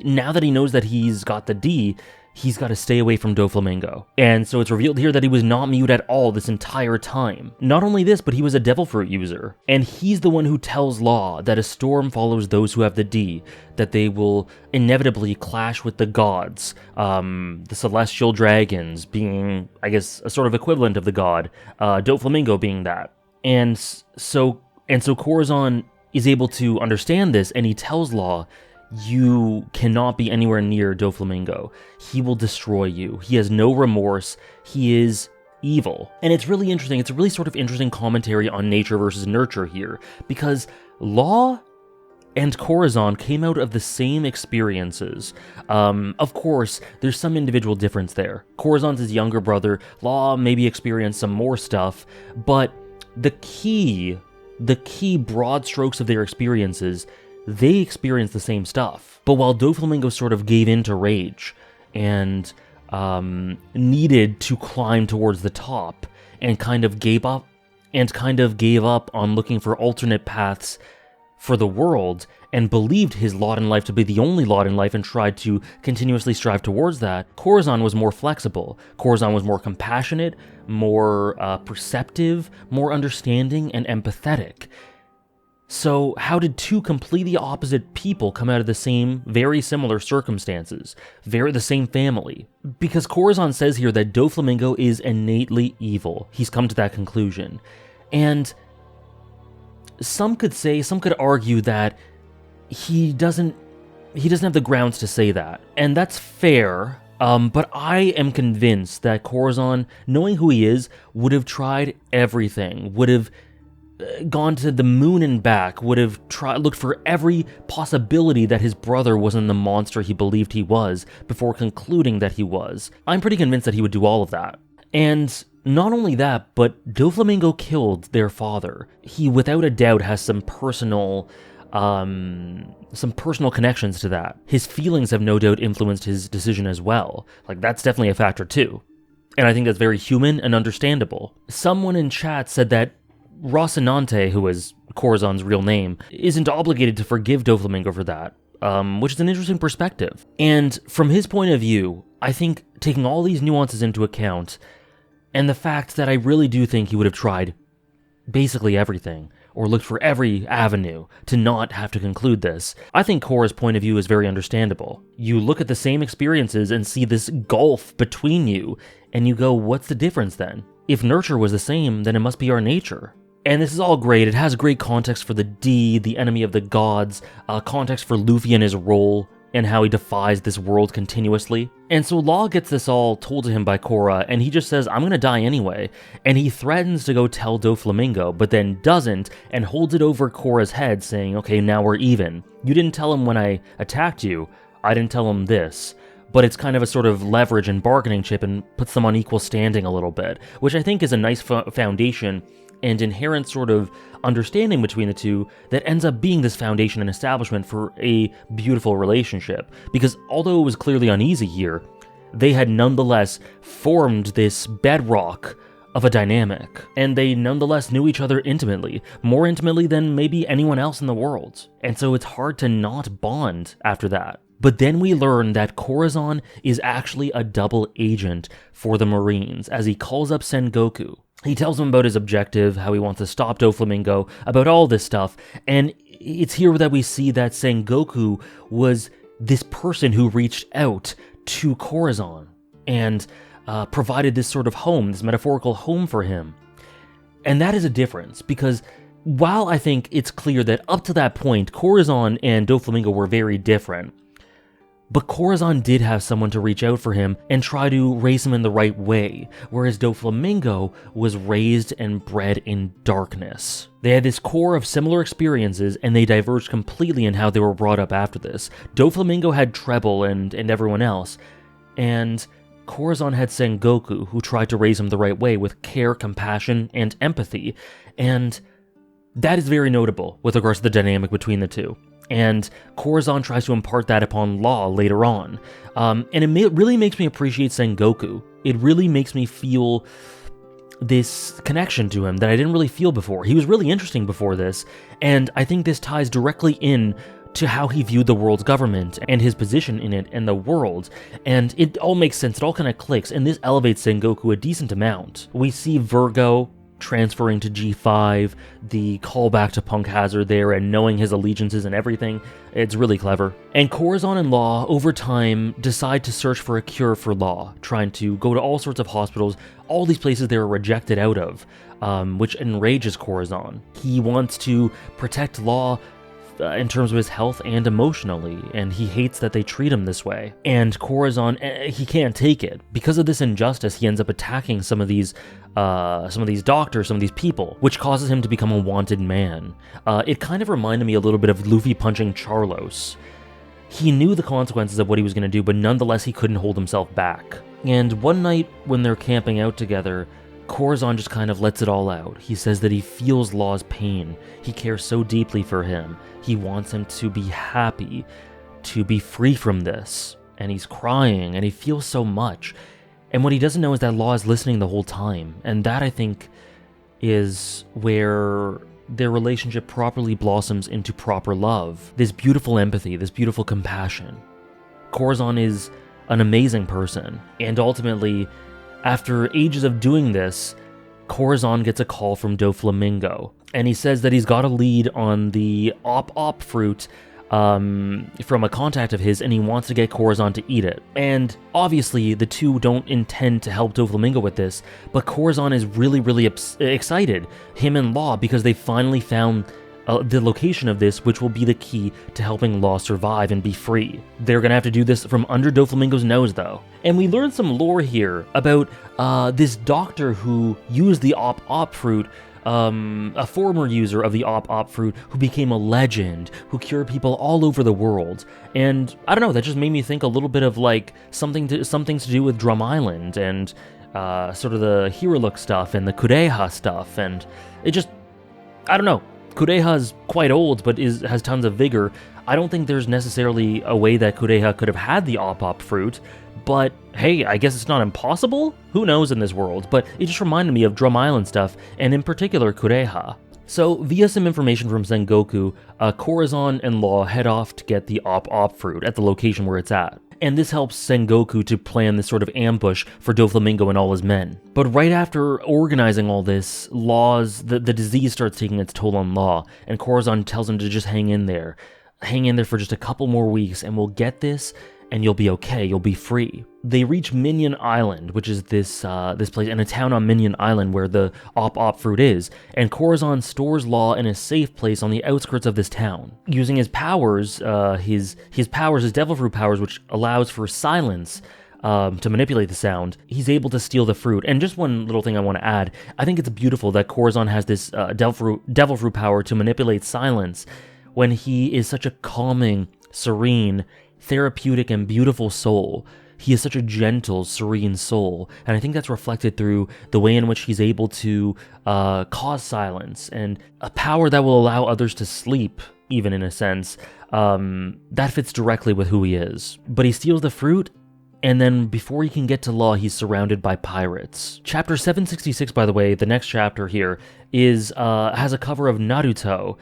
now that he knows that he's got the D, he's got to stay away from Doflamingo. And so it's revealed here that he was not mute at all this entire time. Not only this, but he was a devil fruit user. And he's the one who tells Law that a storm follows those who have the D, that they will inevitably clash with the gods, the celestial dragons being, I guess, a sort of equivalent of the god, Doflamingo being that. And so Corazon is able to understand this, and he tells Law, you cannot be anywhere near Doflamingo. He will destroy you. He has no remorse. He is evil. And it's really interesting. It's a really sort of interesting commentary on nature versus nurture here, because Law and Corazon came out of the same experiences. Of course, there's some individual difference there. Corazon's his younger brother. Law maybe experienced some more stuff, but the key broad strokes of their experiences, they experienced the same stuff. But while Doflamingo sort of gave in to rage and needed to climb towards the top and kind of gave up on looking for alternate paths for the world and believed his lot in life to be the only lot in life and tried to continuously strive towards that, Corazon was more flexible. Corazon was more compassionate, more perceptive, more understanding, and empathetic. So how did two completely opposite people come out of the same, very similar circumstances, the same family? Because Corazon says here that Doflamingo is innately evil. He's come to that conclusion. And some could argue that he doesn't have the grounds to say that. And that's fair, but I am convinced that Corazon, knowing who he is, would have tried everything, would have gone to the moon and back, would have looked for every possibility that his brother wasn't the monster he believed he was before concluding that he was. I'm pretty convinced that he would do all of that. And not only that, but Doflamingo killed their father. He, without a doubt, has some personal connections to that. His feelings have no doubt influenced his decision as well. Like, that's definitely a factor too. And I think that's very human and understandable. Someone in chat said that Rocinante, who is Corazon's real name, isn't obligated to forgive Doflamingo for that, which is an interesting perspective. And from his point of view, I think taking all these nuances into account, and the fact that I really do think he would have tried basically everything, or looked for every avenue to not have to conclude this. I think Korra's point of view is very understandable. You look at the same experiences and see this gulf between you, and you go, what's the difference then? If nurture was the same, then it must be our nature. And this is all great. It has great context for the D, the enemy of the gods, context for Luffy and his role, and how he defies this world continuously. And so Law gets this all told to him by Korra, and he just says, I'm gonna die anyway. And he threatens to go tell Doflamingo, but then doesn't, and holds it over Korra's head, saying, okay, now we're even. You didn't tell him when I attacked you, I didn't tell him this. But it's kind of a sort of leverage and bargaining chip and puts them on equal standing a little bit, which I think is a nice foundation and inherent sort of understanding between the two that ends up being this foundation and establishment for a beautiful relationship. Because although it was clearly uneasy here, they had nonetheless formed this bedrock of a dynamic, and they nonetheless knew each other intimately, more intimately than maybe anyone else in the world. And so it's hard to not bond after that. But then we learn that Corazon is actually a double agent for the Marines, as he calls up Sengoku. He tells him about his objective, how he wants to stop Doflamingo, about all this stuff, and it's here that we see that Sengoku was this person who reached out to Corazon and provided this sort of home, this metaphorical home for him. And that is a difference, because while I think it's clear that up to that point, Corazon and Doflamingo were very different, but Corazon did have someone to reach out for him and try to raise him in the right way, whereas Doflamingo was raised and bred in darkness. They had this core of similar experiences, and they diverged completely in how they were brought up after this. Doflamingo had Treble and everyone else, and Corazon had Sengoku, who tried to raise him the right way with care, compassion, and empathy, and that is very notable with regards to the dynamic between the two. And Corazon tries to impart that upon Law later on. And it really makes me appreciate Sengoku. It really makes me feel this connection to him that I didn't really feel before. He was really interesting before this, and I think this ties directly in to how he viewed the world's government and his position in it and the world. And it all makes sense, it all kind of clicks, and this elevates Sengoku a decent amount. We see Virgo transferring to G5, the callback to Punk Hazard there, and knowing his allegiances and everything. It's really clever. And Corazon and Law, over time, decide to search for a cure for Law, trying to go to all sorts of hospitals, all these places they were rejected out of, which enrages Corazon. He wants to protect Law in terms of his health and emotionally, and he hates that they treat him this way. And Corazon, he can't take it. Because of this injustice, he ends up attacking some of these doctors, some of these people, which causes him to become a wanted man. It kind of reminded me a little bit of Luffy punching Charlos. He knew the consequences of what he was going to do, but nonetheless he couldn't hold himself back. And one night when they're camping out together, Corazon just kind of lets it all out. He says that he feels Law's pain. He cares so deeply for him. He wants him to be happy, to be free from this. And he's crying, and he feels so much. And what he doesn't know is that Law is listening the whole time. And that, I think, is where their relationship properly blossoms into proper love. This beautiful empathy, this beautiful compassion. Corazon is an amazing person. And ultimately, after ages of doing this, Corazon gets a call from Doflamingo, and he says that he's got a lead on the op fruit from a contact of his, and he wants to get Corazon to eat it. And obviously, the two don't intend to help Doflamingo with this, but Corazon is really, really excited, him and Law, because they finally found the location of this, which will be the key to helping Law survive and be free. They're gonna have to do this from under Doflamingo's nose, though. And we learned some lore here about this doctor who used the op fruit, a former user of the op fruit who became a legend, who cured people all over the world. And I don't know, that just made me think a little bit of like something to do with Drum Island and sort of the Hero Look stuff and the Kureha stuff, and it just, I don't know. Kureha's quite old, but has tons of vigor. I don't think there's necessarily a way that Kureha could have had the op fruit, but hey, I guess it's not impossible? Who knows in this world, but it just reminded me of Drum Island stuff, and in particular Kureha. So, via some information from Sengoku, Corazon and Law head off to get the op fruit at the location where it's at. and this helps Sengoku to plan this sort of ambush for Doflamingo and all his men. But right after organizing all this, the disease starts taking its toll on Law, and Corazon tells him to just hang in there for just a couple more weeks, and we'll get this, and you'll be okay, you'll be free. They reach Minion Island, which is this place, and a town on Minion Island where the Op fruit is, and Corazon stores Law in a safe place on the outskirts of this town. Using his powers, his devil fruit powers, which allows for silence, to manipulate the sound, he's able to steal the fruit. And just one little thing I want to add, I think it's beautiful that Corazon has this devil fruit power to manipulate silence when he is such a calming, serene, therapeutic, and beautiful soul. He is such a gentle, serene soul, and I think that's reflected through the way in which he's able to cause silence, and a power that will allow others to sleep, even in a sense. That fits directly with who he is. But he steals the fruit, and then before he can get to Law, he's surrounded by pirates. Chapter 766, by the way, the next chapter here, has a cover of Naruto.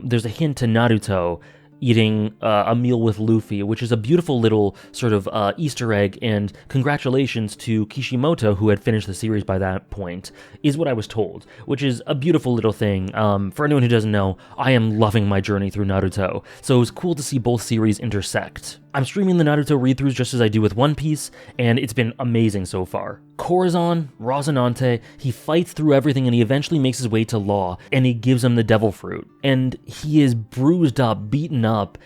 There's a hint to Naruto eating a meal with Luffy, which is a beautiful little sort of Easter egg, and congratulations to Kishimoto, who had finished the series by that point, is what I was told, which is a beautiful little thing. For anyone who doesn't know, I am loving my journey through Naruto, so it was cool to see both series intersect. I'm streaming the Naruto read-throughs just as I do with One Piece, and it's been amazing so far. Corazon, Rocinante, he fights through everything and he eventually makes his way to Law, and he gives him the devil fruit. And he is bruised up, beaten up,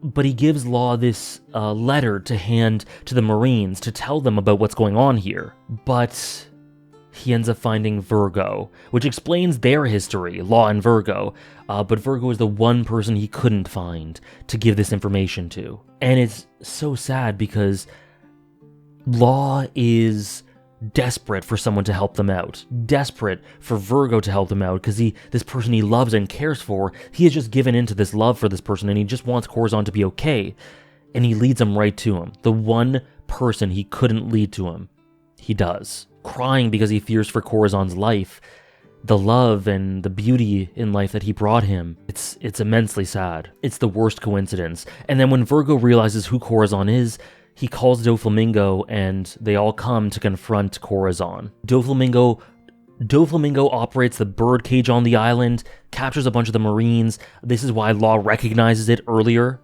but he gives Law this letter to hand to the Marines to tell them about what's going on here. But he ends up finding Virgo, which explains their history, Law and Virgo, but Virgo is the one person he couldn't find to give this information to. And it's so sad because Law is desperate for someone to help them out, desperate for Virgo to help them out, because this person he loves and cares for, he has just given into this love for this person, and he just wants Corazon to be okay, and he leads him right to him. The one person he couldn't lead to him, he does. Crying because he fears for Corazon's life, the love and the beauty in life that he brought him. It's immensely sad. It's the worst coincidence. And then when Virgo realizes who Corazon is, he calls Doflamingo, and they all come to confront Corazon. Doflamingo operates the bird cage on the island, captures a bunch of the Marines. This is why Law recognizes it earlier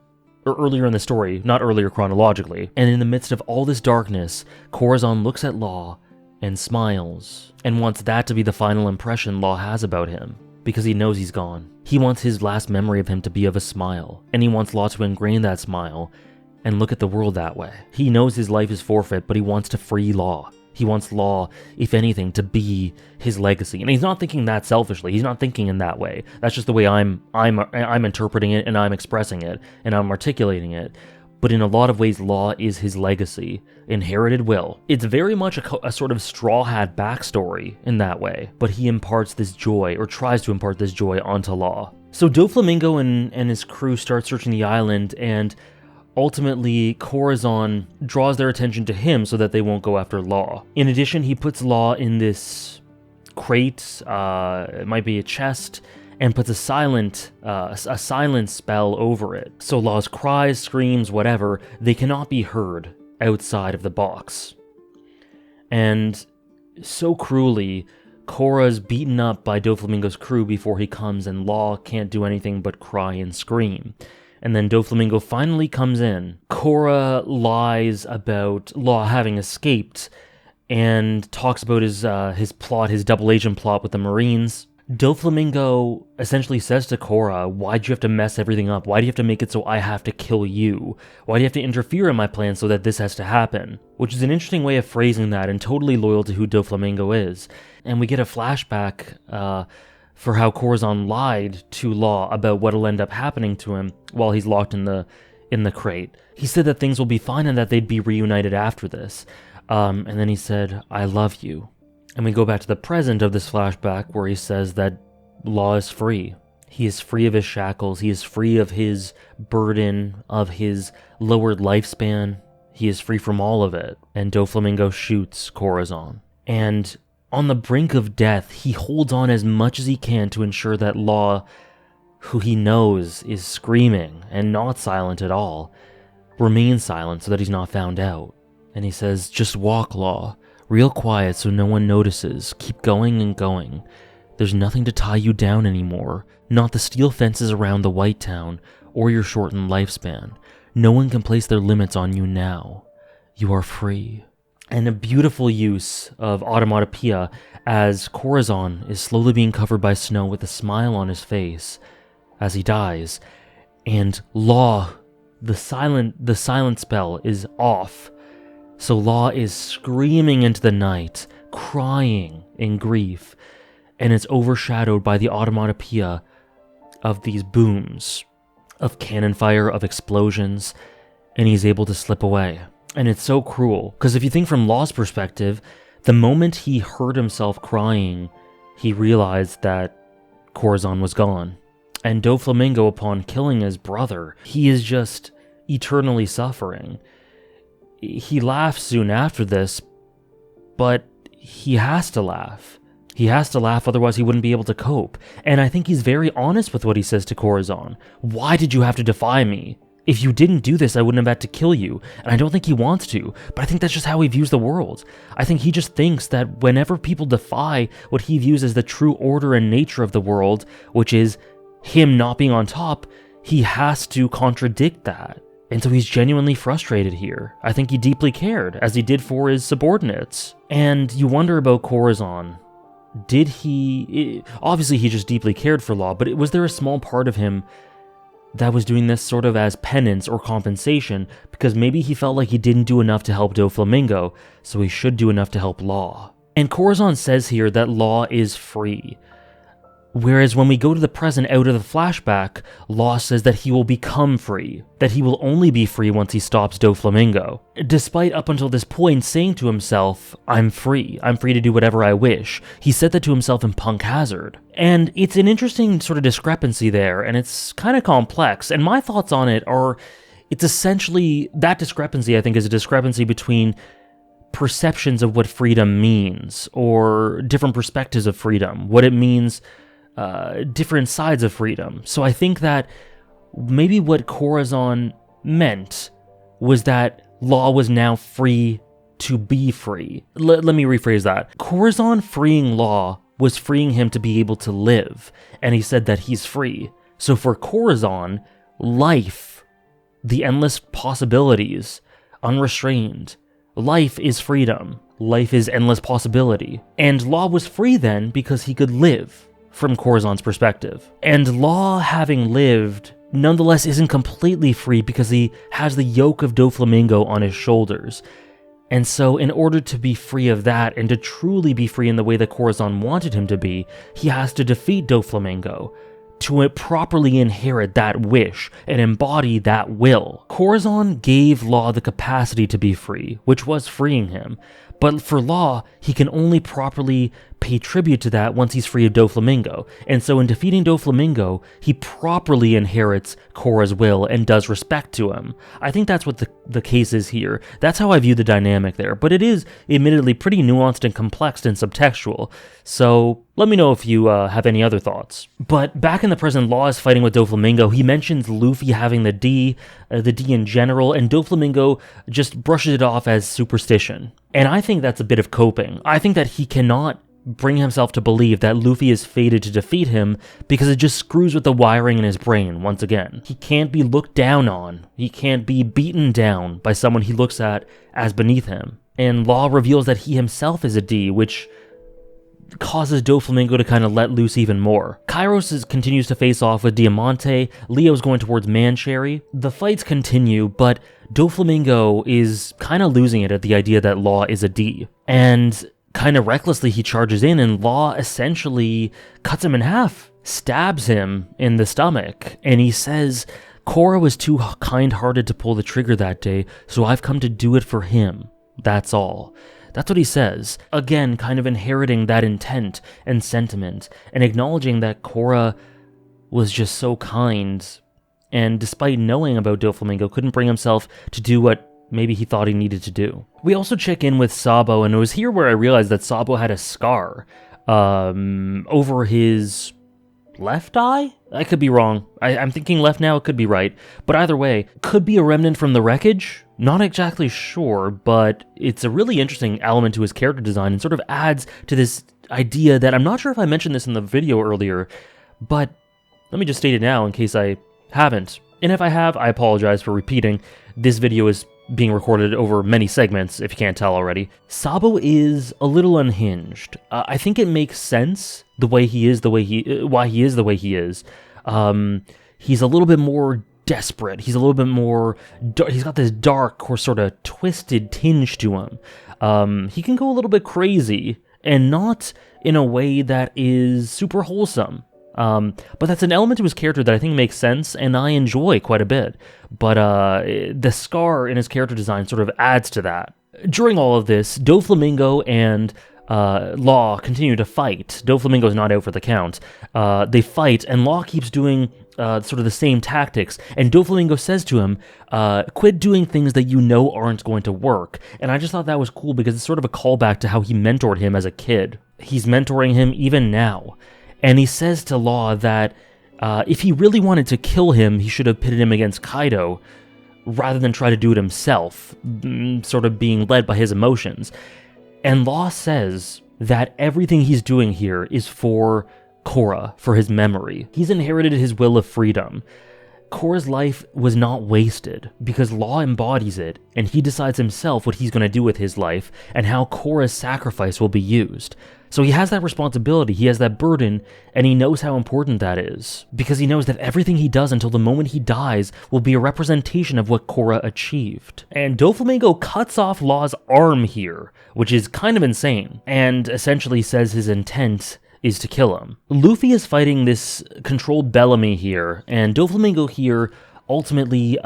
in the story, not earlier chronologically. And in the midst of all this darkness, Corazon looks at Law and smiles, and wants that to be the final impression Law has about him, because he knows he's gone. He wants his last memory of him to be of a smile, and he wants Law to ingrain that smile and look at the world that way. He knows his life is forfeit, but he wants to free Law. He wants Law, if anything, to be his legacy. And he's not thinking that selfishly. He's not thinking in that way. That's just the way I'm interpreting it, and I'm expressing it, and I'm articulating it. But in a lot of ways, Law is his legacy, inherited will. It's very much a sort of Straw Hat backstory in that way, but he imparts this joy, or tries to impart this joy onto Law. So Doflamingo and his crew start searching the island, and ultimately, Corazon draws their attention to him so that they won't go after Law. In addition, he puts Law in this crate, it might be a chest, and puts a silent spell over it. So Law's cries, screams, whatever, they cannot be heard outside of the box. And so cruelly, Korra's beaten up by Doflamingo's crew before he comes, and Law can't do anything but cry and scream. And then Doflamingo finally comes in. Korra lies about Law having escaped and talks about his plot, his double agent plot with the Marines. Doflamingo essentially says to Korra, why'd you have to mess everything up? Why do you have to make it so I have to kill you? Why do you have to interfere in my plan so that this has to happen? Which is an interesting way of phrasing that, and totally loyal to who Doflamingo is. And we get a flashback for how Corazon lied to Law about what'll end up happening to him while he's locked in the crate. He said that things will be fine and that they'd be reunited after this. And then he said, I love you. And we go back to the present of this flashback where he says that Law is free. He is free of his shackles. He is free of his burden, of his lowered lifespan. He is free from all of it. And Doflamingo shoots Corazon. And on the brink of death, he holds on as much as he can to ensure that Law, who he knows is screaming and not silent at all, remain silent so that he's not found out. And he says, "Just walk, Law. Real quiet so no one notices. Keep going and going. There's nothing to tie you down anymore. Not the steel fences around the White Town or your shortened lifespan. No one can place their limits on you now. You are free." And a beautiful use of automatopoeia as Corazon is slowly being covered by snow with a smile on his face as he dies. And Law, the silent spell is off. So Law is screaming into the night, crying in grief, and it's overshadowed by the automatopoeia of these booms, of cannon fire, of explosions, and he's able to slip away. And it's so cruel, because if you think from Law's perspective, the moment he heard himself crying, he realized that Corazon was gone. And Doflamingo, upon killing his brother, he is just eternally suffering. He laughs soon after this, but he has to laugh. He has to laugh, otherwise he wouldn't be able to cope. And I think he's very honest with what he says to Corazon. "Why did you have to defy me? If you didn't do this, I wouldn't have had to kill you." And I don't think he wants to, but I think that's just how he views the world. I think he just thinks that whenever people defy what he views as the true order and nature of the world, which is him not being on top, he has to contradict that. And so he's genuinely frustrated here. I think he deeply cared, as he did for his subordinates. And you wonder about Corazon. Obviously he just deeply cared for Law, but was there a small part of him that was doing this sort of as penance or compensation, because maybe he felt like he didn't do enough to help Doflamingo, so he should do enough to help Law? And Corazon says here that Law is free. Whereas when we go to the present out of the flashback, Law says that he will become free, that he will only be free once he stops Doflamingo. Despite up until this point saying to himself, I'm free to do whatever I wish. He said that to himself in Punk Hazard. And it's an interesting sort of discrepancy there, and it's kind of complex, and my thoughts on it are, it's essentially, that discrepancy I think is a discrepancy between perceptions of what freedom means, or different perspectives of freedom, what it means, different sides of freedom. So I think that maybe what Corazon meant was that Law was now free to be free. Let me rephrase that. Corazon freeing Law was freeing him to be able to live, and he said that he's free. So for Corazon, life, the endless possibilities, unrestrained, life is freedom. Life is endless possibility. And Law was free then because he could live, from Corazon's perspective. And Law, having lived, nonetheless isn't completely free because he has the yoke of Doflamingo on his shoulders. And so in order to be free of that, and to truly be free in the way that Corazon wanted him to be, he has to defeat Doflamingo, to properly inherit that wish and embody that will. Corazon gave Law the capacity to be free, which was freeing him. But for Law, he can only properly pay tribute to that once he's free of Doflamingo. And so in defeating Doflamingo, he properly inherits Cora's will and does respect to him. I think that's what the case is here. That's how I view the dynamic there. But it is admittedly pretty nuanced and complex and subtextual. So let me know if you have any other thoughts. But back in the present, Law is fighting with Doflamingo. He mentions Luffy having the D in general, and Doflamingo just brushes it off as superstition. And I think that's a bit of coping. I think that he cannot bring himself to believe that Luffy is fated to defeat him because it just screws with the wiring in his brain once again. He can't be looked down on. He can't be beaten down by someone he looks at as beneath him. And Law reveals that he himself is a D, which causes Doflamingo to kind of let loose even more. Kairos continues to face off with Diamante. Leo's going towards Mancherry. The fights continue, but Doflamingo is kind of losing it at the idea that Law is a D. And kind of recklessly he charges in, and Law essentially cuts him in half, stabs him in the stomach, and he says, Cora was too kind-hearted to pull the trigger that day, so I've come to do it for him. That's all. That's what he says. Again, kind of inheriting that intent and sentiment, and acknowledging that Cora was just so kind, and despite knowing about Doflamingo, couldn't bring himself to do what maybe he thought he needed to do. We also check in with Sabo, and it was here where I realized that Sabo had a scar over his left eye? I could be wrong. I'm thinking left now, it could be right. But either way, could be a remnant from the wreckage? Not exactly sure, but it's a really interesting element to his character design and sort of adds to this idea that I'm not sure if I mentioned this in the video earlier, but let me just state it now in case I haven't. And if I have, I apologize for repeating. This video is being recorded over many segments, if you can't tell already. Sabo is a little unhinged. I think it makes sense the way he is, why he is the way he is. He's a little bit more desperate. He's a little bit more. He's got this dark or sort of twisted tinge to him. He can go a little bit crazy, and not in a way that is super wholesome. But that's an element to his character that I think makes sense, and I enjoy quite a bit. But the scar in his character design sort of adds to that. During all of this, Doflamingo and Law continue to fight. Doflamingo's not out for the count. They fight, and Law keeps doing sort of the same tactics, and Doflamingo says to him, quit doing things that you know aren't going to work. And I just thought that was cool because it's sort of a callback to how he mentored him as a kid. He's mentoring him even now. And he says to Law that if he really wanted to kill him, he should have pitted him against Kaido rather than try to do it himself, sort of being led by his emotions. And Law says that everything he's doing here is for Korra, for his memory. He's inherited his will of freedom. Korra's life was not wasted because Law embodies it, and he decides himself what he's going to do with his life and how Korra's sacrifice will be used. So he has that responsibility, he has that burden, and he knows how important that is, because he knows that everything he does until the moment he dies will be a representation of what Korra achieved. And Doflamingo cuts off Law's arm here, which is kind of insane, and essentially says his intent is to kill him. Luffy is fighting this controlled Bellamy here, and Doflamingo here ultimately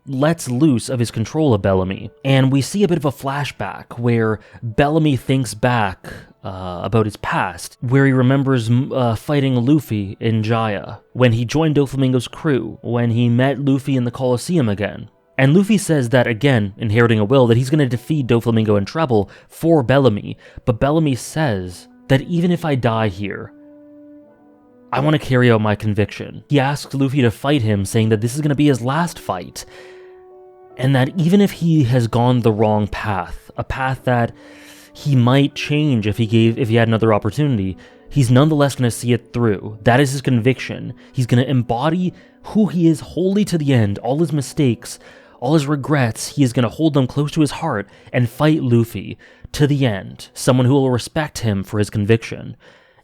lets loose of his control of Bellamy. And we see a bit of a flashback where Bellamy thinks back about his past, where he remembers fighting Luffy in Jaya, when he joined Doflamingo's crew, when he met Luffy in the Colosseum again. And Luffy says that, again, inheriting a will, that he's going to defeat Doflamingo in Treble for Bellamy, but Bellamy says that even if I die here, I want to carry out my conviction. He asks Luffy to fight him, saying that this is going to be his last fight, and that even if he has gone the wrong path, a path that he might change if he had another opportunity, he's nonetheless going to see it through. That is his conviction. He's going to embody who he is wholly to the end, all his mistakes, all his regrets. He is going to hold them close to his heart and fight Luffy to the end, someone who will respect him for his conviction.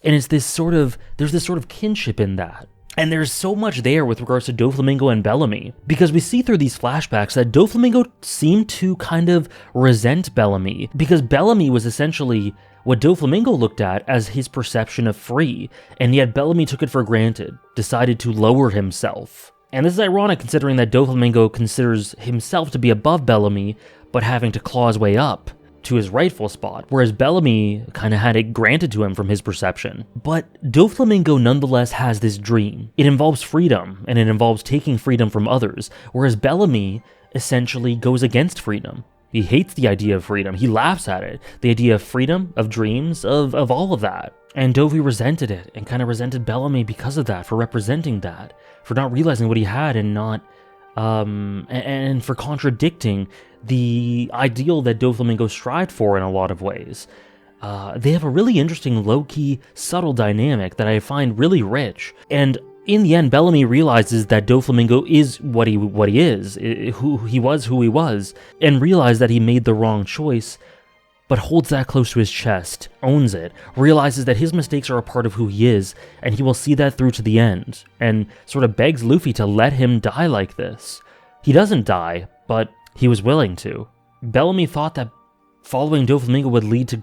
And there's this sort of kinship in that. And there's so much there with regards to Doflamingo and Bellamy, because we see through these flashbacks that Doflamingo seemed to kind of resent Bellamy, because Bellamy was essentially what Doflamingo looked at as his perception of free, and yet Bellamy took it for granted, decided to lower himself. And this is ironic considering that Doflamingo considers himself to be above Bellamy, but having to claw his way up to his rightful spot, whereas Bellamy kind of had it granted to him from his perception. But Doflamingo nonetheless has this dream. It involves freedom, and it involves taking freedom from others, whereas Bellamy essentially goes against freedom. He hates the idea of freedom. He laughs at it. The idea of freedom, of dreams, of all of that. And Dovi resented it, and kind of resented Bellamy because of that, for representing that, for not realizing what he had and not, and for contradicting the ideal that Doflamingo strived for in a lot of ways. They have a really interesting, low-key, subtle dynamic that I find really rich. And in the end, Bellamy realizes that Doflamingo is what he is, who he was, and realizes that he made the wrong choice, but holds that close to his chest, owns it, realizes that his mistakes are a part of who he is, and he will see that through to the end, and sort of begs Luffy to let him die like this. He doesn't die, but he was willing to. Bellamy thought that following Doflamingo would lead to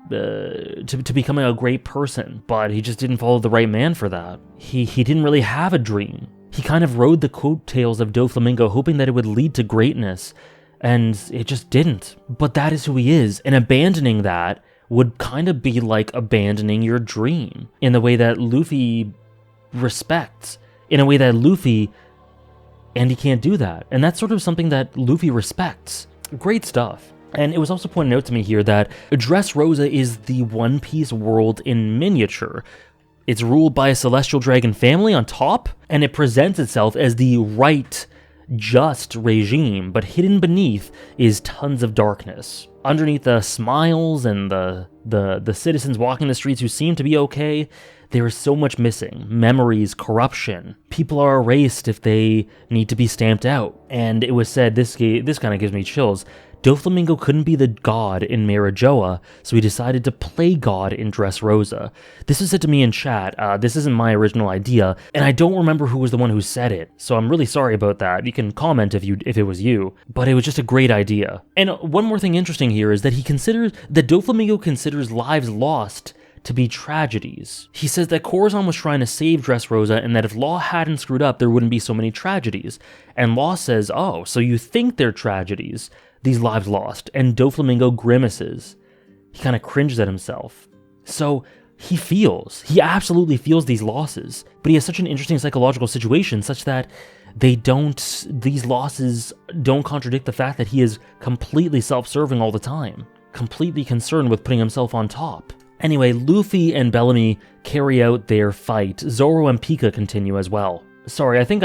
to becoming a great person, but he just didn't follow the right man for that. He didn't really have a dream. He kind of rode the coattails of Doflamingo, hoping that it would lead to greatness, and it just didn't. But that is who he is, and abandoning that would kind of be like abandoning your dream, in the way that Luffy respects, in a way that Luffy, and he can't do that. And that's sort of something that Luffy respects. Great stuff. And it was also pointed out to me here that Dressrosa is the One Piece world in miniature. It's ruled by a celestial dragon family on top, and it presents itself as the right, just regime, but hidden beneath is tons of darkness. Underneath the smiles and the citizens walking the streets who seem to be okay, there is so much missing. Memories, corruption. People are erased if they need to be stamped out. And it was said, this kind of gives me chills, Doflamingo couldn't be the god in Marijoa, so he decided to play god in Dressrosa. This was said to me in chat. This isn't my original idea, and I don't remember who was the one who said it, so I'm really sorry about that. You can comment if it was you, but it was just a great idea. And one more thing interesting here is that Doflamingo considers lives lost to be tragedies. He says that Corazon was trying to save Dressrosa and that if Law hadn't screwed up, there wouldn't be so many tragedies. And Law says, oh, so you think they're tragedies, these lives lost, and Doflamingo grimaces. He kind of cringes at himself. So he absolutely feels these losses, but he has such an interesting psychological situation such that these losses don't contradict the fact that he is completely self-serving all the time, completely concerned with putting himself on top. Anyway, Luffy and Bellamy carry out their fight. Zoro and Pika continue as well. Sorry, I think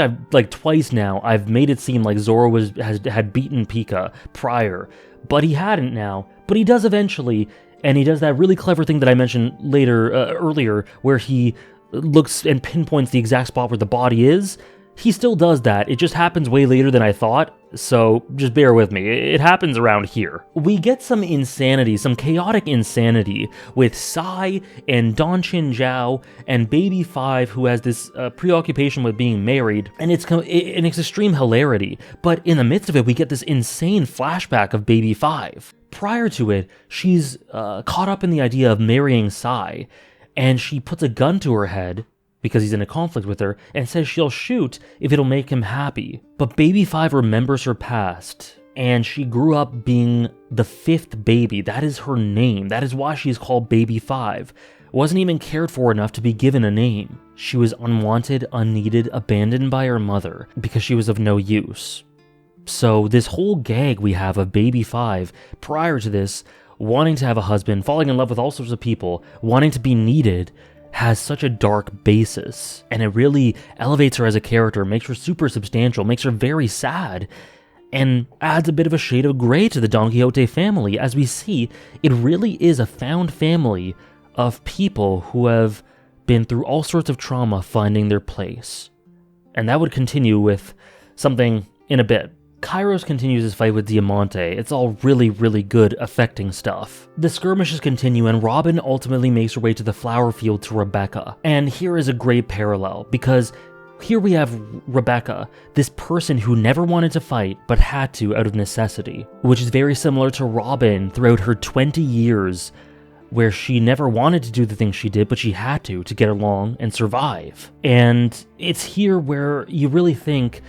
twice now, I've made it seem like Zoro had beaten Pika prior, but he hadn't now. But he does eventually, and he does that really clever thing that I mentioned earlier, where he looks and pinpoints the exact spot where the body is. He still does that, it just happens way later than I thought, so just bear with me, it happens around here. We get some insanity, some chaotic insanity, with Sai and Donchin Zhao and Baby 5, who has this preoccupation with being married, and it's extreme hilarity, but in the midst of it, we get this insane flashback of Baby 5. Prior to it, she's caught up in the idea of marrying Sai, and she puts a gun to her head, because he's in a conflict with her, and says she'll shoot if it'll make him happy. But Baby 5 remembers her past, and she grew up being the 5th baby. That is her name. That is why she's called Baby 5. Wasn't even cared for enough to be given a name. She was unwanted, unneeded, abandoned by her mother, because she was of no use. So this whole gag we have of Baby 5, prior to this, wanting to have a husband, falling in love with all sorts of people, wanting to be needed, has such a dark basis, and it really elevates her as a character, makes her super substantial, makes her very sad, and adds a bit of a shade of gray to the Don Quixote family. As we see, it really is a found family of people who have been through all sorts of trauma finding their place. And that would continue with something in a bit. Kairos continues his fight with Diamante. It's all really, really good, affecting stuff. The skirmishes continue, and Robin ultimately makes her way to the flower field to Rebecca. And here is a great parallel, because here we have Rebecca, this person who never wanted to fight, but had to out of necessity, which is very similar to Robin throughout her 20 years, where she never wanted to do the things she did, but she had to get along and survive. And it's here where you really think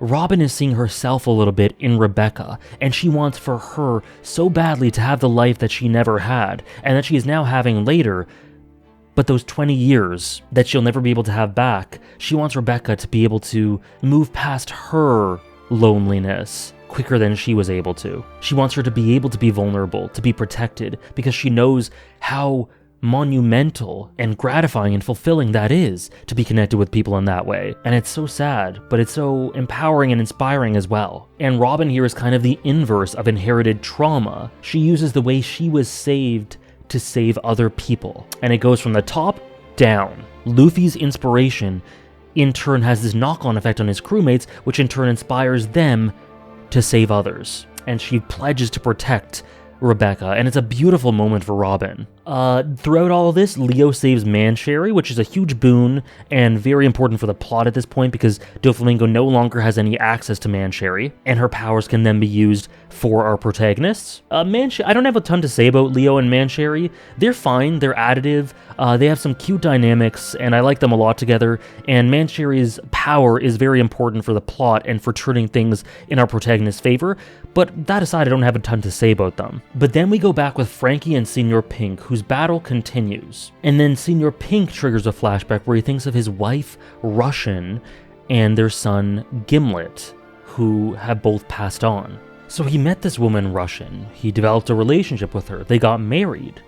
Robin is seeing herself a little bit in Rebecca, and she wants for her so badly to have the life that she never had, and that she is now having later, but those 20 years that she'll never be able to have back, she wants Rebecca to be able to move past her loneliness quicker than she was able to. She wants her to be able to be vulnerable, to be protected, because she knows how monumental and gratifying and fulfilling that is, to be connected with people in that way. And it's so sad, but it's so empowering and inspiring as well. And Robin here is kind of the inverse of inherited trauma. She uses the way she was saved to save other people. And it goes from the top down. Luffy's inspiration in turn has this knock-on effect on his crewmates, which in turn inspires them to save others. And she pledges to protect Rebecca, and it's a beautiful moment for Robin. Throughout all of this, Leo saves Mansherry, which is a huge boon and very important for the plot at this point, because Doflamingo no longer has any access to Mansherry, and her powers can then be used for our protagonists. I don't have a ton to say about Leo and Mansherry. They're fine, they're additive, they have some cute dynamics, and I like them a lot together, and Mansherry's power is very important for the plot and for turning things in our protagonist's favor, but that aside, I don't have a ton to say about them. But then we go back with Frankie and Senior Pink, whose battle continues. And then Senior Pink triggers a flashback where he thinks of his wife, Russian, and their son, Gimlet, who have both passed on. So he met this woman, Russian. He developed a relationship with her. They got married.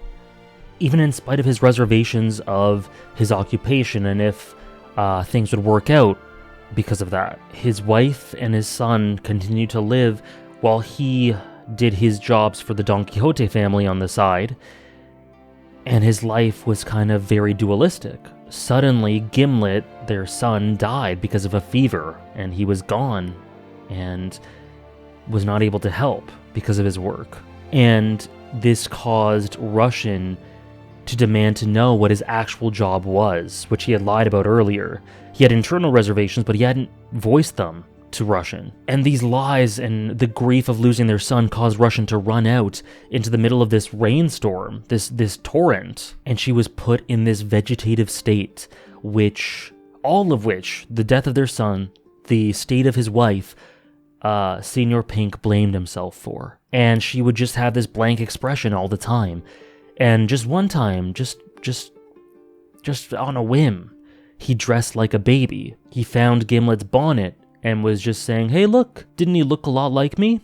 even in spite of his reservations of his occupation and if things would work out because of that. His wife and his son continued to live while he did his jobs for the Don Quixote family on the side, and his life was kind of very dualistic. Suddenly, Gimlet, their son, died because of a fever, and he was gone and was not able to help because of his work. And this caused Russian to demand to know what his actual job was, which he had lied about earlier. He had internal reservations, but he hadn't voiced them to Russian. And these lies and the grief of losing their son caused Russian to run out into the middle of this rainstorm, this torrent, and she was put in this vegetative state, all of which, the death of their son, the state of his wife, Senor Pink blamed himself for. And she would just have this blank expression all the time. And just one time, just on a whim, he dressed like a baby. He found Gimlet's bonnet and was just saying, "Hey, look, didn't he look a lot like me?"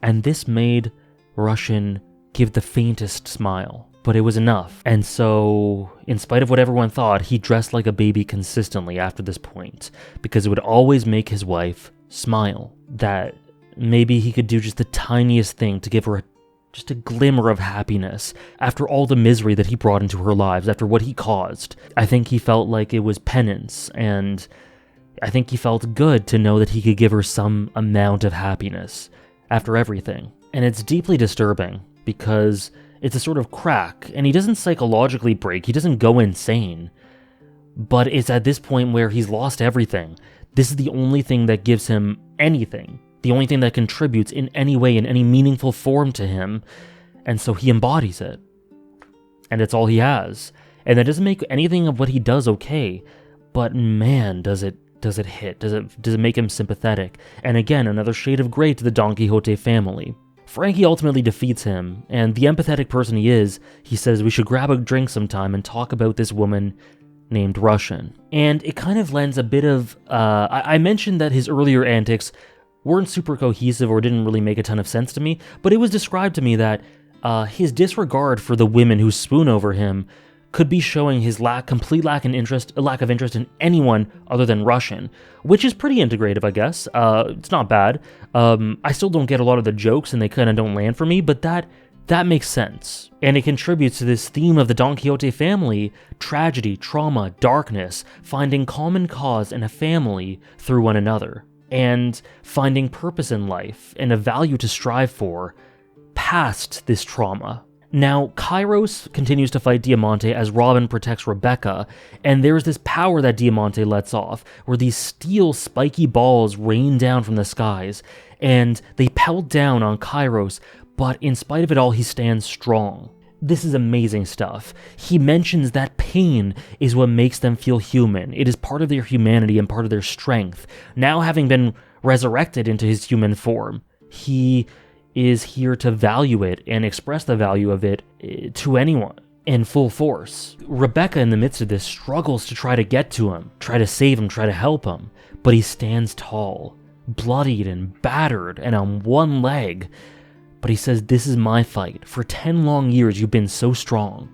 And this made Russian give the faintest smile, but it was enough. And so, in spite of what everyone thought, he dressed like a baby consistently after this point, because it would always make his wife smile. That maybe he could do just the tiniest thing to give her just a glimmer of happiness after all the misery that he brought into her lives, after what he caused. I think he felt like it was penance, and I think he felt good to know that he could give her some amount of happiness after everything. And it's deeply disturbing because it's a sort of crack, and he doesn't psychologically break, he doesn't go insane, but it's at this point where he's lost everything. This is the only thing that gives him anything, the only thing that contributes in any way, in any meaningful form to him, and so he embodies it. And it's all he has. And that doesn't make anything of what he does okay, but man, does it hit? Does it make him sympathetic? And again, another shade of gray to the Don Quixote family. Frankie ultimately defeats him, and the empathetic person he is, he says we should grab a drink sometime and talk about this woman named Russian. And it kind of lends a bit of... I mentioned that his earlier antics weren't super cohesive or didn't really make a ton of sense to me, but it was described to me that his disregard for the women who swoon over him could be showing his complete lack of interest in anyone other than Russian, which is pretty integrative, I guess. It's not bad. I still don't get a lot of the jokes, and they kind of don't land for me, but that makes sense. And it contributes to this theme of the Don Quixote family: tragedy, trauma, darkness, finding common cause in a family through one another, and finding purpose in life and a value to strive for past this trauma. Now, Kairos continues to fight Diamante as Robin protects Rebecca, and there's this power that Diamante lets off, where these steel spiky balls rain down from the skies, and they pelt down on Kairos, but in spite of it all, he stands strong. This is amazing stuff. He mentions that pain is what makes them feel human. It is part of their humanity and part of their strength. Now, having been resurrected into his human form, he is here to value it and express the value of it to anyone in full force. Rebecca, in the midst of this, struggles to try to get to him, try to save him, try to help him, but he stands tall, bloodied and battered and on one leg. But he says, "This is my fight. For 10 long years you've been so strong.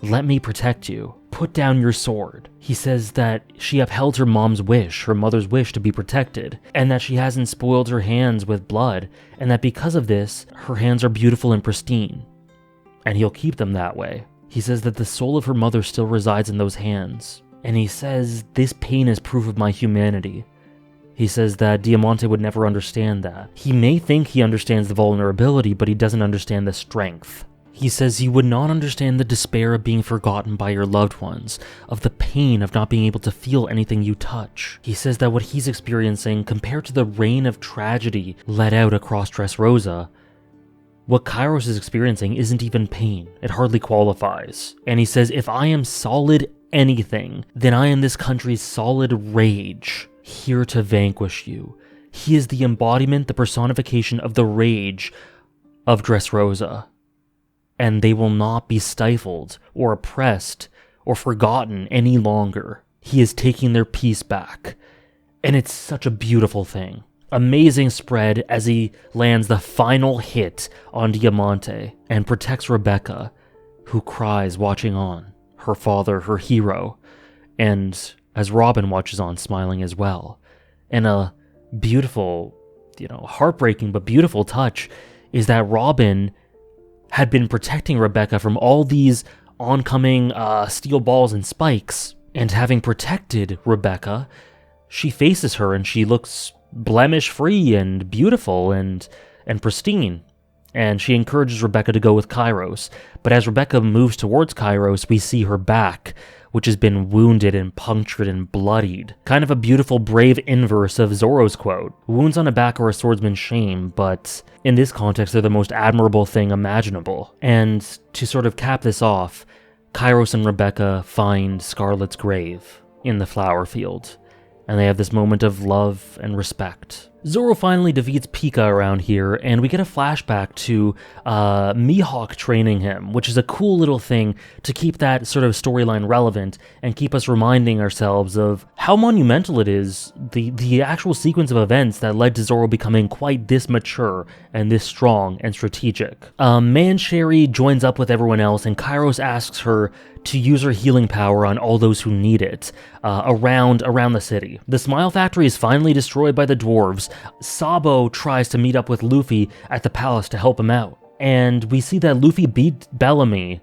Let me protect you. Put down your sword." He says that she upheld her mom's wish, her mother's wish to be protected, and that she hasn't spoiled her hands with blood, and that because of this, her hands are beautiful and pristine, and he'll keep them that way. He says that the soul of her mother still resides in those hands, and he says this pain is proof of my humanity. He says that Diamante would never understand that. He may think he understands the vulnerability, but he doesn't understand the strength. He says you would not understand the despair of being forgotten by your loved ones, of the pain of not being able to feel anything you touch. He says that what he's experiencing, compared to the rain of tragedy let out across Dressrosa, what Kairos is experiencing isn't even pain. It hardly qualifies. And he says, if I am solid anything, then I am this country's solid rage, here to vanquish you. He is the embodiment, the personification of the rage of Dressrosa. And they will not be stifled or oppressed or forgotten any longer. He is taking their peace back. And it's such a beautiful thing. Amazing spread as he lands the final hit on Diamante and protects Rebecca, who cries watching on, her father, her hero, and as Robin watches on, smiling as well. And a beautiful, heartbreaking but beautiful touch is that Robin had been protecting Rebecca from all these oncoming steel balls and spikes, and having protected Rebecca, she faces her and she looks blemish-free and beautiful and pristine. And she encourages Rebecca to go with Kairos. But as Rebecca moves towards Kairos, we see her back, which has been wounded and punctured and bloodied. Kind of a beautiful, brave inverse of Zoro's quote. Wounds on a back are a swordsman's shame, but in this context, they're the most admirable thing imaginable. And to sort of cap this off, Kairos and Rebecca find Scarlet's grave in the flower field, and they have this moment of love and respect. Zoro finally defeats Pika around here, and we get a flashback to Mihawk training him, which is a cool little thing to keep that sort of storyline relevant and keep us reminding ourselves of how monumental it is, the actual sequence of events that led to Zoro becoming quite this mature and this strong and strategic. Mancherry joins up with everyone else, and Kairos asks her to use her healing power on all those who need it around the city. The Smile Factory is finally destroyed by the dwarves. Sabo tries to meet up with Luffy at the palace to help him out. And we see that Luffy beat Bellamy,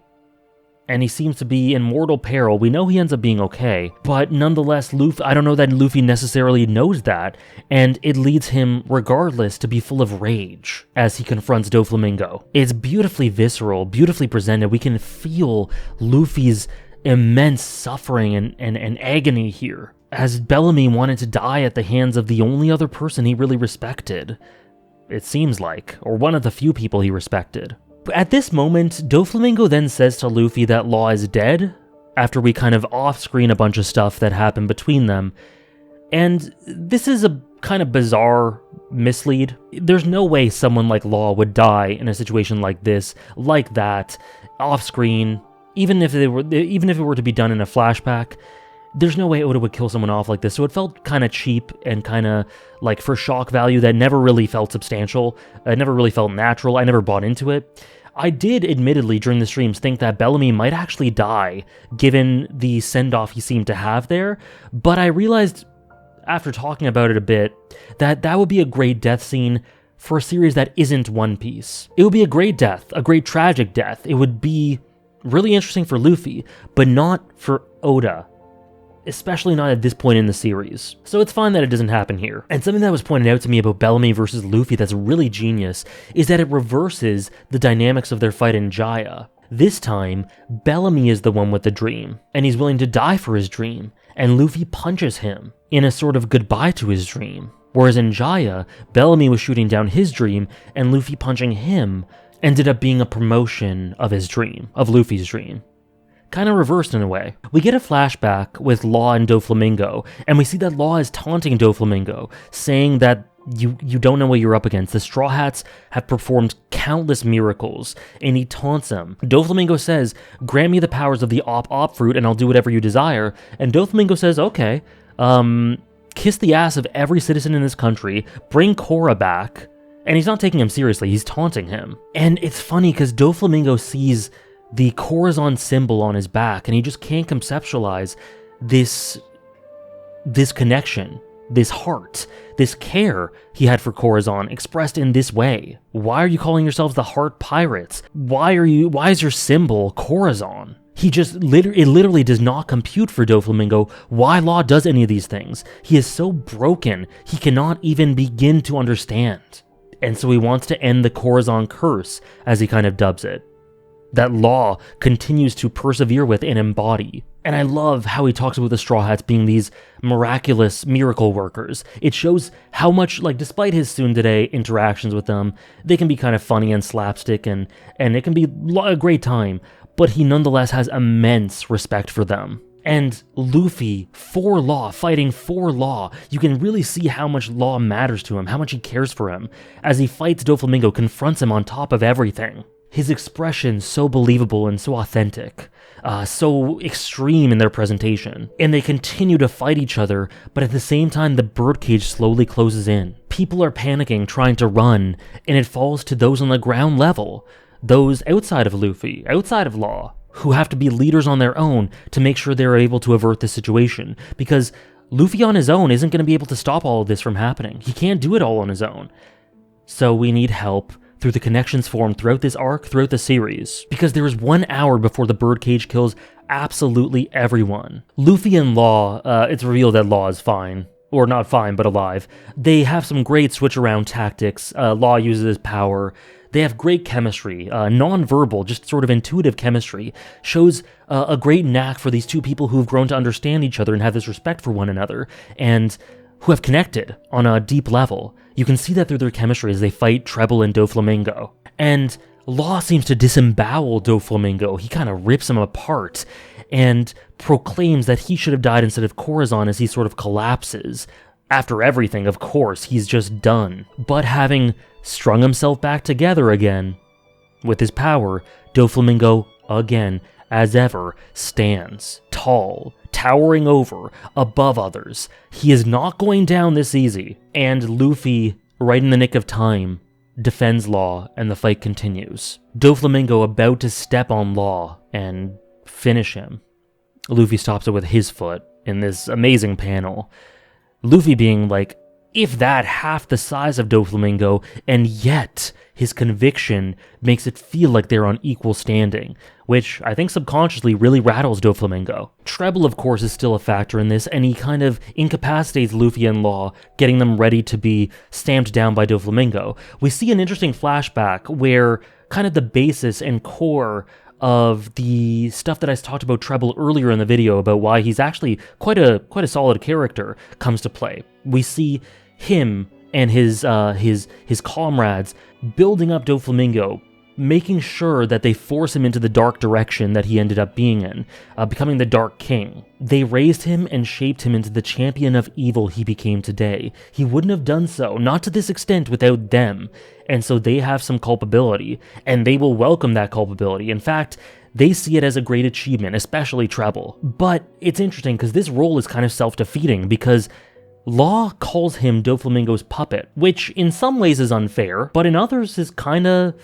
and he seems to be in mortal peril. We know he ends up being okay, but nonetheless, I don't know that Luffy necessarily knows that, and it leads him, regardless, to be full of rage as he confronts Doflamingo. It's beautifully visceral, beautifully presented. We can feel Luffy's immense suffering and agony here, as Bellamy wanted to die at the hands of the only other person he really respected, it seems like, or one of the few people he respected. At this moment, Doflamingo then says to Luffy that Law is dead, after we kind of off-screen a bunch of stuff that happened between them, and this is a kind of bizarre mislead. There's no way someone like Law would die in a situation like this, like that, off-screen, even if it were to be done in a flashback. There's no way Oda would kill someone off like this, so it felt kind of cheap and kind of like for shock value that never really felt substantial. It never really felt natural. I never bought into it. I did, admittedly, during the streams, think that Bellamy might actually die, given the send-off he seemed to have there, but I realized, after talking about it a bit, that would be a great death scene for a series that isn't One Piece. It would be a great death, a great tragic death. It would be really interesting for Luffy, but not for Oda, especially not at this point in the series. So it's fine that it doesn't happen here. And something that was pointed out to me about Bellamy versus Luffy that's really genius is that it reverses the dynamics of their fight in Jaya. This time, Bellamy is the one with the dream, and he's willing to die for his dream, and Luffy punches him in a sort of goodbye to his dream. Whereas in Jaya, Bellamy was shooting down his dream, and Luffy punching him ended up being a promotion of his dream, of Luffy's dream. Kind of reversed in a way. We get a flashback with Law and Doflamingo, and we see that Law is taunting Doflamingo, saying that you don't know what you're up against. The Straw Hats have performed countless miracles, and he taunts him. Doflamingo says, grant me the powers of the Op fruit and I'll do whatever you desire. And Doflamingo says, okay, kiss the ass of every citizen in this country, bring Korra back. And he's not taking him seriously, he's taunting him. And it's funny because Doflamingo sees the Corazon symbol on his back, and he just can't conceptualize this connection, this heart, this care he had for Corazon expressed in this way. Why are you calling yourselves the Heart Pirates? Why is your symbol Corazon? It literally does not compute for Doflamingo why Law does any of these things. He is so broken, he cannot even begin to understand. And so he wants to end the Corazon curse, as he kind of dubs it, that Law continues to persevere with and embody. And I love how he talks about the Straw Hats being these miraculous miracle workers. It shows how much, like, despite his tsundere interactions with them, they can be kind of funny and slapstick, and it can be a great time, but he nonetheless has immense respect for them. And Luffy, for Law, fighting for Law, you can really see how much Law matters to him, how much he cares for him, as he fights Doflamingo, confronts him on top of everything. His expression so believable and so authentic, so extreme in their presentation. And they continue to fight each other, but at the same time the birdcage slowly closes in. People are panicking, trying to run, and it falls to those on the ground level, those outside of Luffy, outside of Law, who have to be leaders on their own to make sure they're able to avert this situation, because Luffy on his own isn't going to be able to stop all of this from happening. He can't do it all on his own. So we need help through the connections formed throughout this arc, throughout the series, because there is 1 hour before the birdcage kills absolutely everyone. Luffy and Law, it's revealed that Law is fine. Or not fine, but alive. They have some great switch-around tactics. Law uses his power. They have great chemistry, non-verbal, just sort of intuitive chemistry. Shows a great knack for these two people who have grown to understand each other and have this respect for one another, and who have connected on a deep level. You can see that through their chemistry as they fight Treble and Doflamingo. And Law seems to disembowel Doflamingo. He kind of rips him apart and proclaims that he should have died instead of Corazon as he sort of collapses. After everything, of course, he's just done. But having strung himself back together again, with his power, Doflamingo, again, as ever, stands tall, towering over, above others. He is not going down this easy. And Luffy, right in the nick of time, defends Law, and the fight continues. Doflamingo about to step on Law and finish him. Luffy stops it with his foot in this amazing panel. Luffy being like, if that, half the size of Doflamingo, and yet his conviction makes it feel like they're on equal standing, which I think subconsciously really rattles Doflamingo. Treble, of course, is still a factor in this, and he kind of incapacitates Luffy and Law, getting them ready to be stamped down by Doflamingo. We see an interesting flashback where kind of the basis and core of the stuff that I talked about Treble earlier in the video about why he's actually quite a solid character comes to play. We see him and his comrades building up Doflamingo, making sure that they force him into the dark direction that he ended up being in, becoming the Dark King. They raised him and shaped him into the champion of evil he became today. He wouldn't have done so, not to this extent, without them. And so they have some culpability, and they will welcome that culpability. In fact, they see it as a great achievement, especially Treble. But it's interesting because this role is kind of self-defeating, because Law calls him Doflamingo's puppet, which in some ways is unfair, but in others is kind of,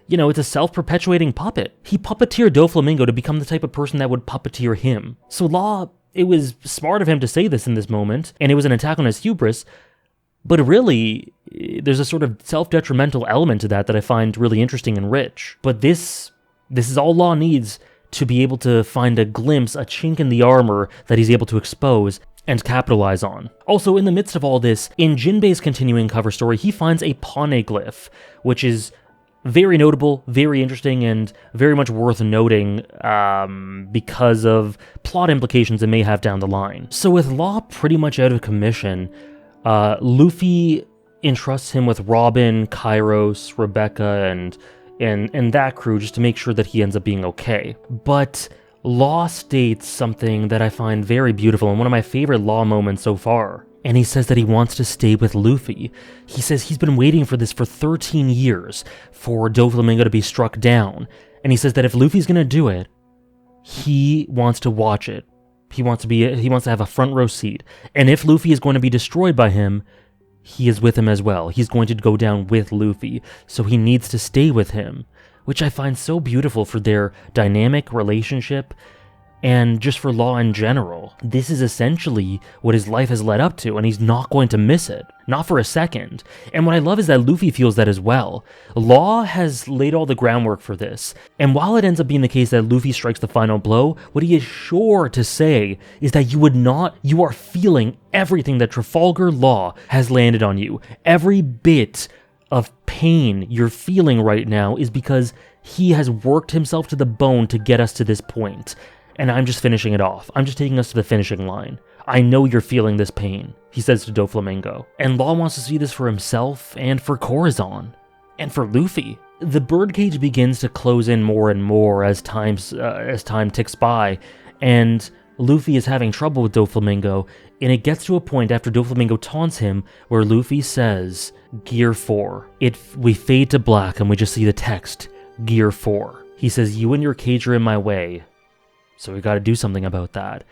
it's a self-perpetuating puppet. He puppeteered Doflamingo to become the type of person that would puppeteer him. So Law, it was smart of him to say this in this moment, and it was an attack on his hubris, but really, there's a sort of self-detrimental element to that I find really interesting and rich. But this is all Law needs to be able to find a glimpse, a chink in the armor that he's able to expose and capitalize on. Also, in the midst of all this, in Jinbei's continuing cover story, he finds a poneglyph, which is very notable, very interesting, and very much worth noting because of plot implications it may have down the line. So with Law pretty much out of commission, Luffy entrusts him with Robin, Kairos, Rebecca, and that crew just to make sure that he ends up being okay. But Law states something that I find very beautiful and one of my favorite Law moments so far. And he says that he wants to stay with Luffy. He says he's been waiting for this for 13 years, for Doflamingo to be struck down. And he says that if Luffy's gonna do it, he wants to watch it. He wants to have a front row seat. And if Luffy is going to be destroyed by him, he is with him as well. He's going to go down with Luffy, so he needs to stay with him, which I find so beautiful for their dynamic relationship and just for Law in general. This is essentially what his life has led up to, and he's not going to miss it. Not for a second. And what I love is that Luffy feels that as well. Law has laid all the groundwork for this, and while it ends up being the case that Luffy strikes the final blow, what he is sure to say is that you are feeling everything that Trafalgar Law has landed on you. Every bit of pain you're feeling right now is because he has worked himself to the bone to get us to this point. And I'm just finishing it off. I'm just taking us to the finishing line. I know you're feeling this pain, he says to Doflamingo. And Law wants to see this for himself and for Corazon. And for Luffy. The birdcage begins to close in more and more as time ticks by, and Luffy is having trouble with Doflamingo, and it gets to a point after Doflamingo taunts him where Luffy says, Gear 4. We fade to black and we just see the text, Gear 4. He says, you and your cage are in my way, so we gotta do something about that.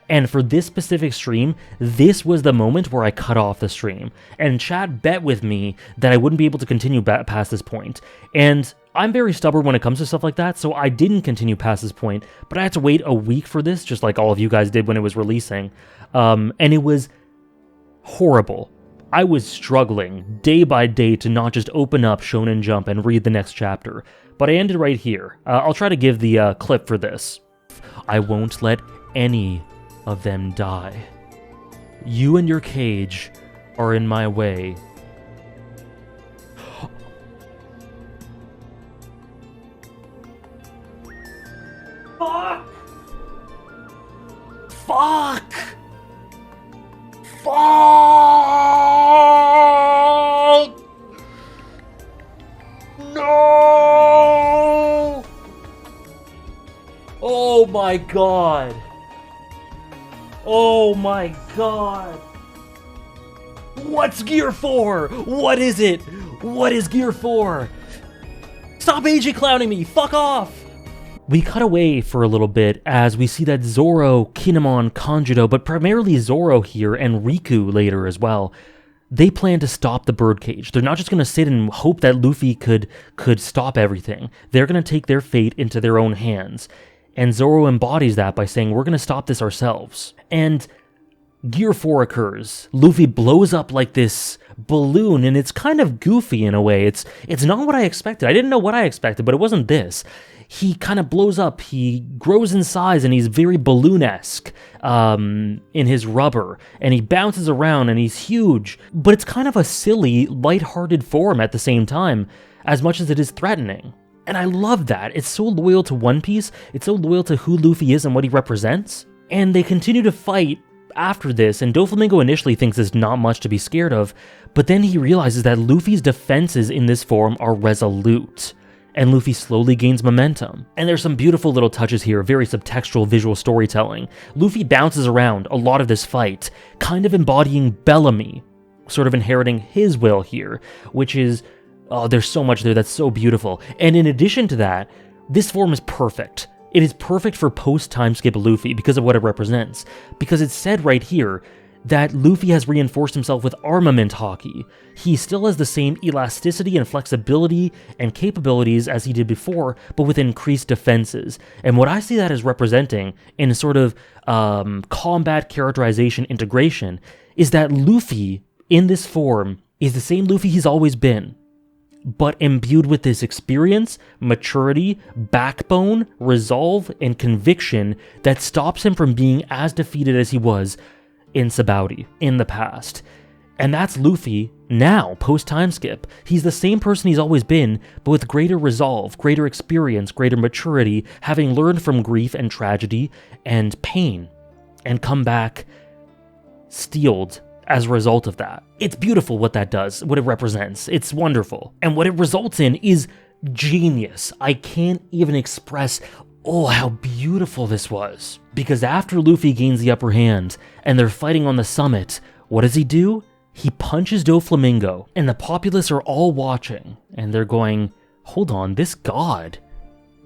And for this specific stream, this was the moment where I cut off the stream. And chat bet with me that I wouldn't be able to continue past this point. And I'm very stubborn when it comes to stuff like that, so I didn't continue past this point, but I had to wait a week for this, just like all of you guys did when it was releasing, and it was horrible. I was struggling day by day to not just open up Shonen Jump and read the next chapter, but I ended right here. I'll try to give the clip for this. I won't let any of them die. You and your cage are in my way. Fuck! Fuck! Fuck! No! Oh my god! Oh my god! What's Gear 4? What is it? What is Gear 4? Stop AJ clowning me! Fuck off! We cut away for a little bit as we see that Zoro, Kinemon, Kanjuro, but primarily Zoro here and Riku later as well, they plan to stop the birdcage. They're not just going to sit and hope that Luffy could stop everything. They're going to take their fate into their own hands. And Zoro embodies that by saying, we're going to stop this ourselves. And Gear 4 occurs. Luffy blows up like this balloon, and it's kind of goofy in a way. It's not what I expected. I didn't know what I expected, but it wasn't this. He kind of blows up, he grows in size, and he's very balloon-esque in his rubber, and he bounces around, and he's huge, but it's kind of a silly, lighthearted form at the same time, as much as it is threatening. And I love that. It's so loyal to One Piece, it's so loyal to who Luffy is and what he represents, and they continue to fight after this, and Doflamingo initially thinks there's not much to be scared of, but then he realizes that Luffy's defenses in this form are resolute. And Luffy slowly gains momentum. And there's some beautiful little touches here, very subtextual visual storytelling. Luffy bounces around a lot of this fight, kind of embodying Bellamy, sort of inheriting his will here, which is, oh, there's so much there that's so beautiful. And in addition to that, this form is perfect. It is perfect for post-time skip Luffy because of what it represents. Because it's said right here that Luffy has reinforced himself with armament hockey. He still has the same elasticity and flexibility and capabilities as he did before, but with increased defenses. And what I see that as representing in a sort of combat characterization integration is that Luffy, in this form, is the same Luffy he's always been, but imbued with this experience, maturity, backbone, resolve, and conviction that stops him from being as defeated as he was in Sabaody in the past. And that's Luffy now, post-time skip. He's the same person he's always been, but with greater resolve, greater experience, greater maturity, having learned from grief and tragedy and pain, and come back steeled as a result of that. It's beautiful what that does, what it represents. It's wonderful. And what it results in is genius. I can't even express how beautiful this was. Because after Luffy gains the upper hand and they're fighting on the summit, what does he do? He punches Doflamingo, and the populace are all watching, and they're going, hold on, this god,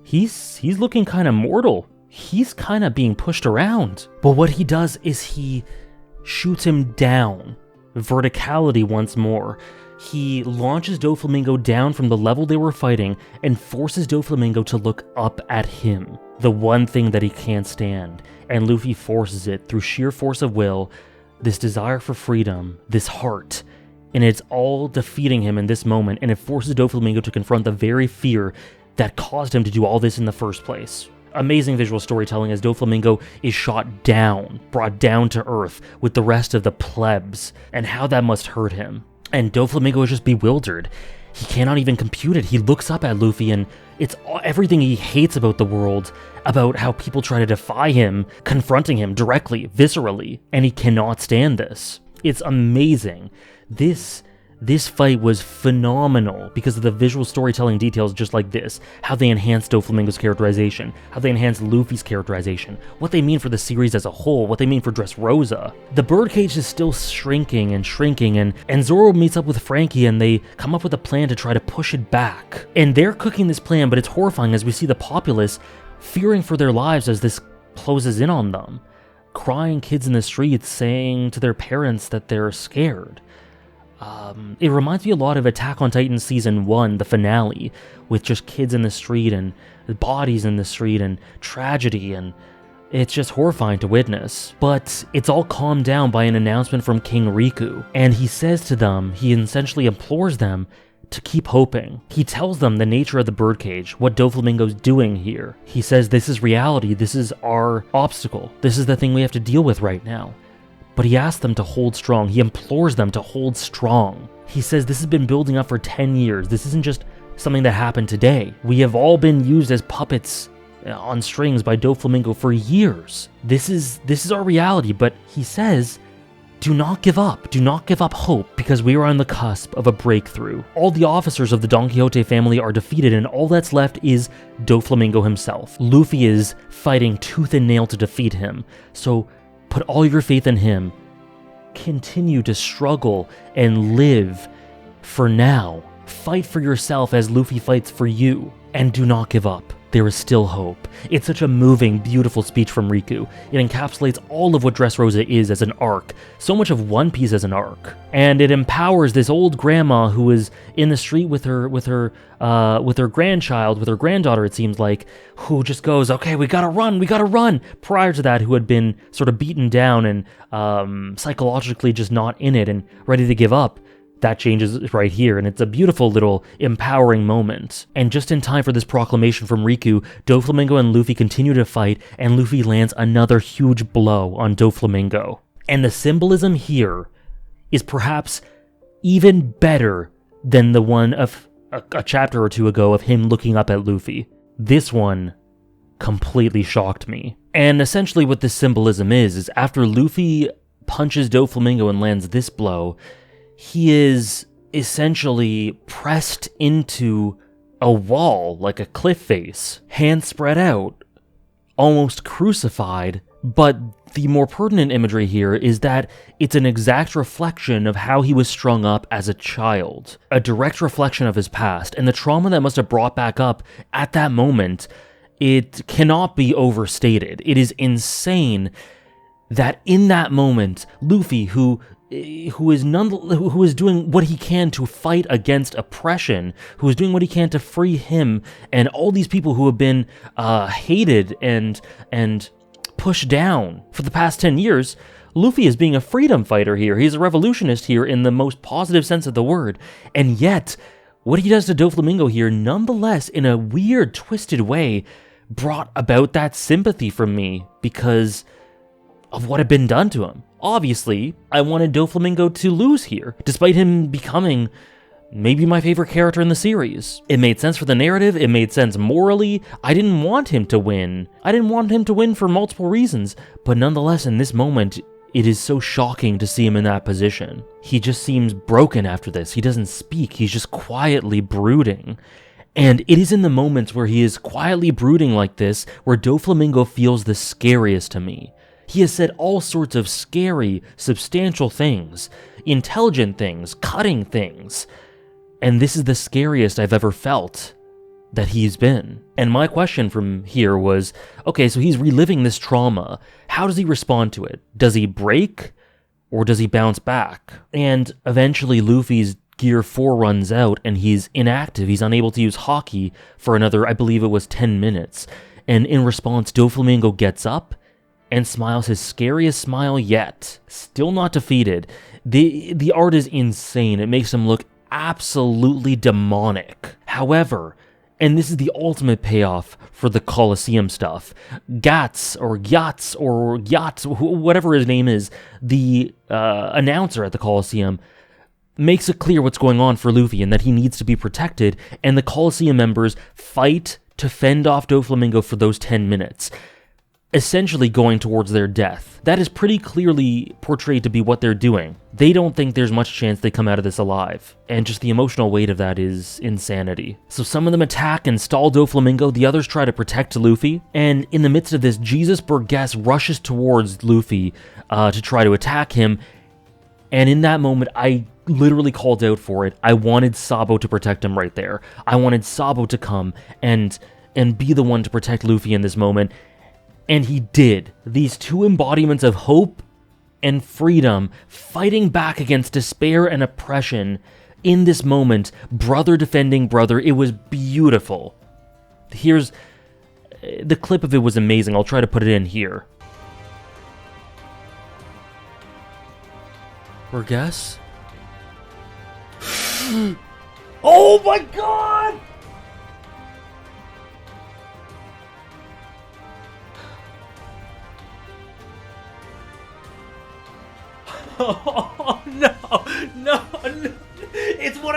he's looking kind of mortal. He's kind of being pushed around. But what he does is he shoots him down. Verticality once more. He launches Doflamingo down from the level they were fighting and forces Doflamingo to look up at him, the one thing that he can't stand. And Luffy forces it through sheer force of will, this desire for freedom, this heart, and it's all defeating him in this moment, and it forces Doflamingo to confront the very fear that caused him to do all this in the first place. Amazing visual storytelling as Doflamingo is shot down, brought down to earth with the rest of the plebs, and how that must hurt him. And Doflamingo is just bewildered. He cannot even compute it. He looks up at Luffy, and it's everything he hates about the world, about how people try to defy him, confronting him directly, viscerally, and he cannot stand this. It's amazing. This fight was phenomenal because of the visual storytelling details just like this, how they enhanced Doflamingo's characterization, how they enhanced Luffy's characterization, what they mean for the series as a whole, what they mean for Dressrosa. The birdcage is still shrinking, and Zoro meets up with Frankie, and they come up with a plan to try to push it back. And they're cooking this plan, but it's horrifying as we see the populace fearing for their lives as this closes in on them. Crying kids in the streets saying to their parents that they're scared. It reminds me a lot of Attack on Titan Season 1, the finale, with just kids in the street and bodies in the street and tragedy, and it's just horrifying to witness. But it's all calmed down by an announcement from King Riku, and he says to them, he essentially implores them to keep hoping. He tells them the nature of the birdcage, what Doflamingo's doing here. He says this is reality, this is our obstacle, this is the thing we have to deal with right now. But he asks them to hold strong. He implores them to hold strong. He says this has been building up for 10 years. This isn't just something that happened today. We have all been used as puppets on strings by Doflamingo for years. This is our reality, but he says, do not give up. Do not give up hope, because we are on the cusp of a breakthrough. All the officers of the Don Quixote family are defeated, and all that's left is Doflamingo himself. Luffy is fighting tooth and nail to defeat him. So put all your faith in him. Continue to struggle and live for now. Fight for yourself as Luffy fights for you. And do not give up. There is still hope. It's such a moving, beautiful speech from Riku. It encapsulates all of what Dressrosa is as an arc, so much of One Piece as an arc, and it empowers this old grandma who is in the street with her grandchild, with her granddaughter. It seems like, who just goes, "Okay, we gotta run." Prior to that, who had been sort of beaten down and psychologically just not in it and ready to give up. That changes right here, and it's a beautiful little empowering moment. And just in time for this proclamation from Riku, Doflamingo and Luffy continue to fight, and Luffy lands another huge blow on Doflamingo. And the symbolism here is perhaps even better than the one of a chapter or two ago of him looking up at Luffy. This one completely shocked me. And essentially what this symbolism is after Luffy punches Doflamingo and lands this blow, he is essentially pressed into a wall like a cliff face, hands spread out, almost crucified. But the more pertinent imagery here is that it's an exact reflection of how he was strung up as a child, a direct reflection of his past, and the trauma that must have brought back up at that moment. It cannot be overstated. It is insane that in that moment, Luffy, who is doing what he can to fight against oppression, who is doing what he can to free him and all these people who have been hated and pushed down for the past 10 years, Luffy is being a freedom fighter here. He's a revolutionist here in the most positive sense of the word. And yet, what he does to Doflamingo here, nonetheless, in a weird, twisted way, brought about that sympathy from me because of what had been done to him. Obviously, I wanted Doflamingo to lose here, despite him becoming maybe my favorite character in the series. It made sense for the narrative, it made sense morally. I didn't want him to win. I didn't want him to win for multiple reasons, but nonetheless, in this moment, it is so shocking to see him in that position. He just seems broken after this. He doesn't speak, he's just quietly brooding. And it is in the moments where he is quietly brooding like this where Doflamingo feels the scariest to me. He has said all sorts of scary, substantial things, intelligent things, cutting things, and this is the scariest I've ever felt that he's been. And my question from here was, okay, so he's reliving this trauma. How does he respond to it? Does he break, or does he bounce back? And eventually Luffy's Gear 4 runs out, and he's inactive. He's unable to use Haki for another, I believe it was 10 minutes. And in response, Doflamingo gets up and smiles his scariest smile yet. Still not defeated. The art is insane. It makes him look absolutely demonic. However, and this is the ultimate payoff for the Colosseum stuff, Gats, whatever his name is, the announcer at the Colosseum, makes it clear what's going on for Luffy and that he needs to be protected, and the Colosseum members fight to fend off Doflamingo for those 10 minutes. Essentially going towards their death. That is pretty clearly portrayed to be what they're doing. They don't think there's much chance they come out of this alive, and just the emotional weight of that is insanity. So some of them attack and stall Doflamingo, the others try to protect Luffy, and in the midst of this, Jesus Burgess rushes towards Luffy to try to attack him, and in that moment, I literally called out for it. I wanted Sabo to protect him right there. I wanted Sabo to come and be the one to protect Luffy in this moment. And he did. These two embodiments of hope and freedom, fighting back against despair and oppression. In this moment, brother defending brother, it was beautiful. Here's... the clip of it was amazing. I'll try to put it in here. Or guess? Oh my god! Oh no! It's what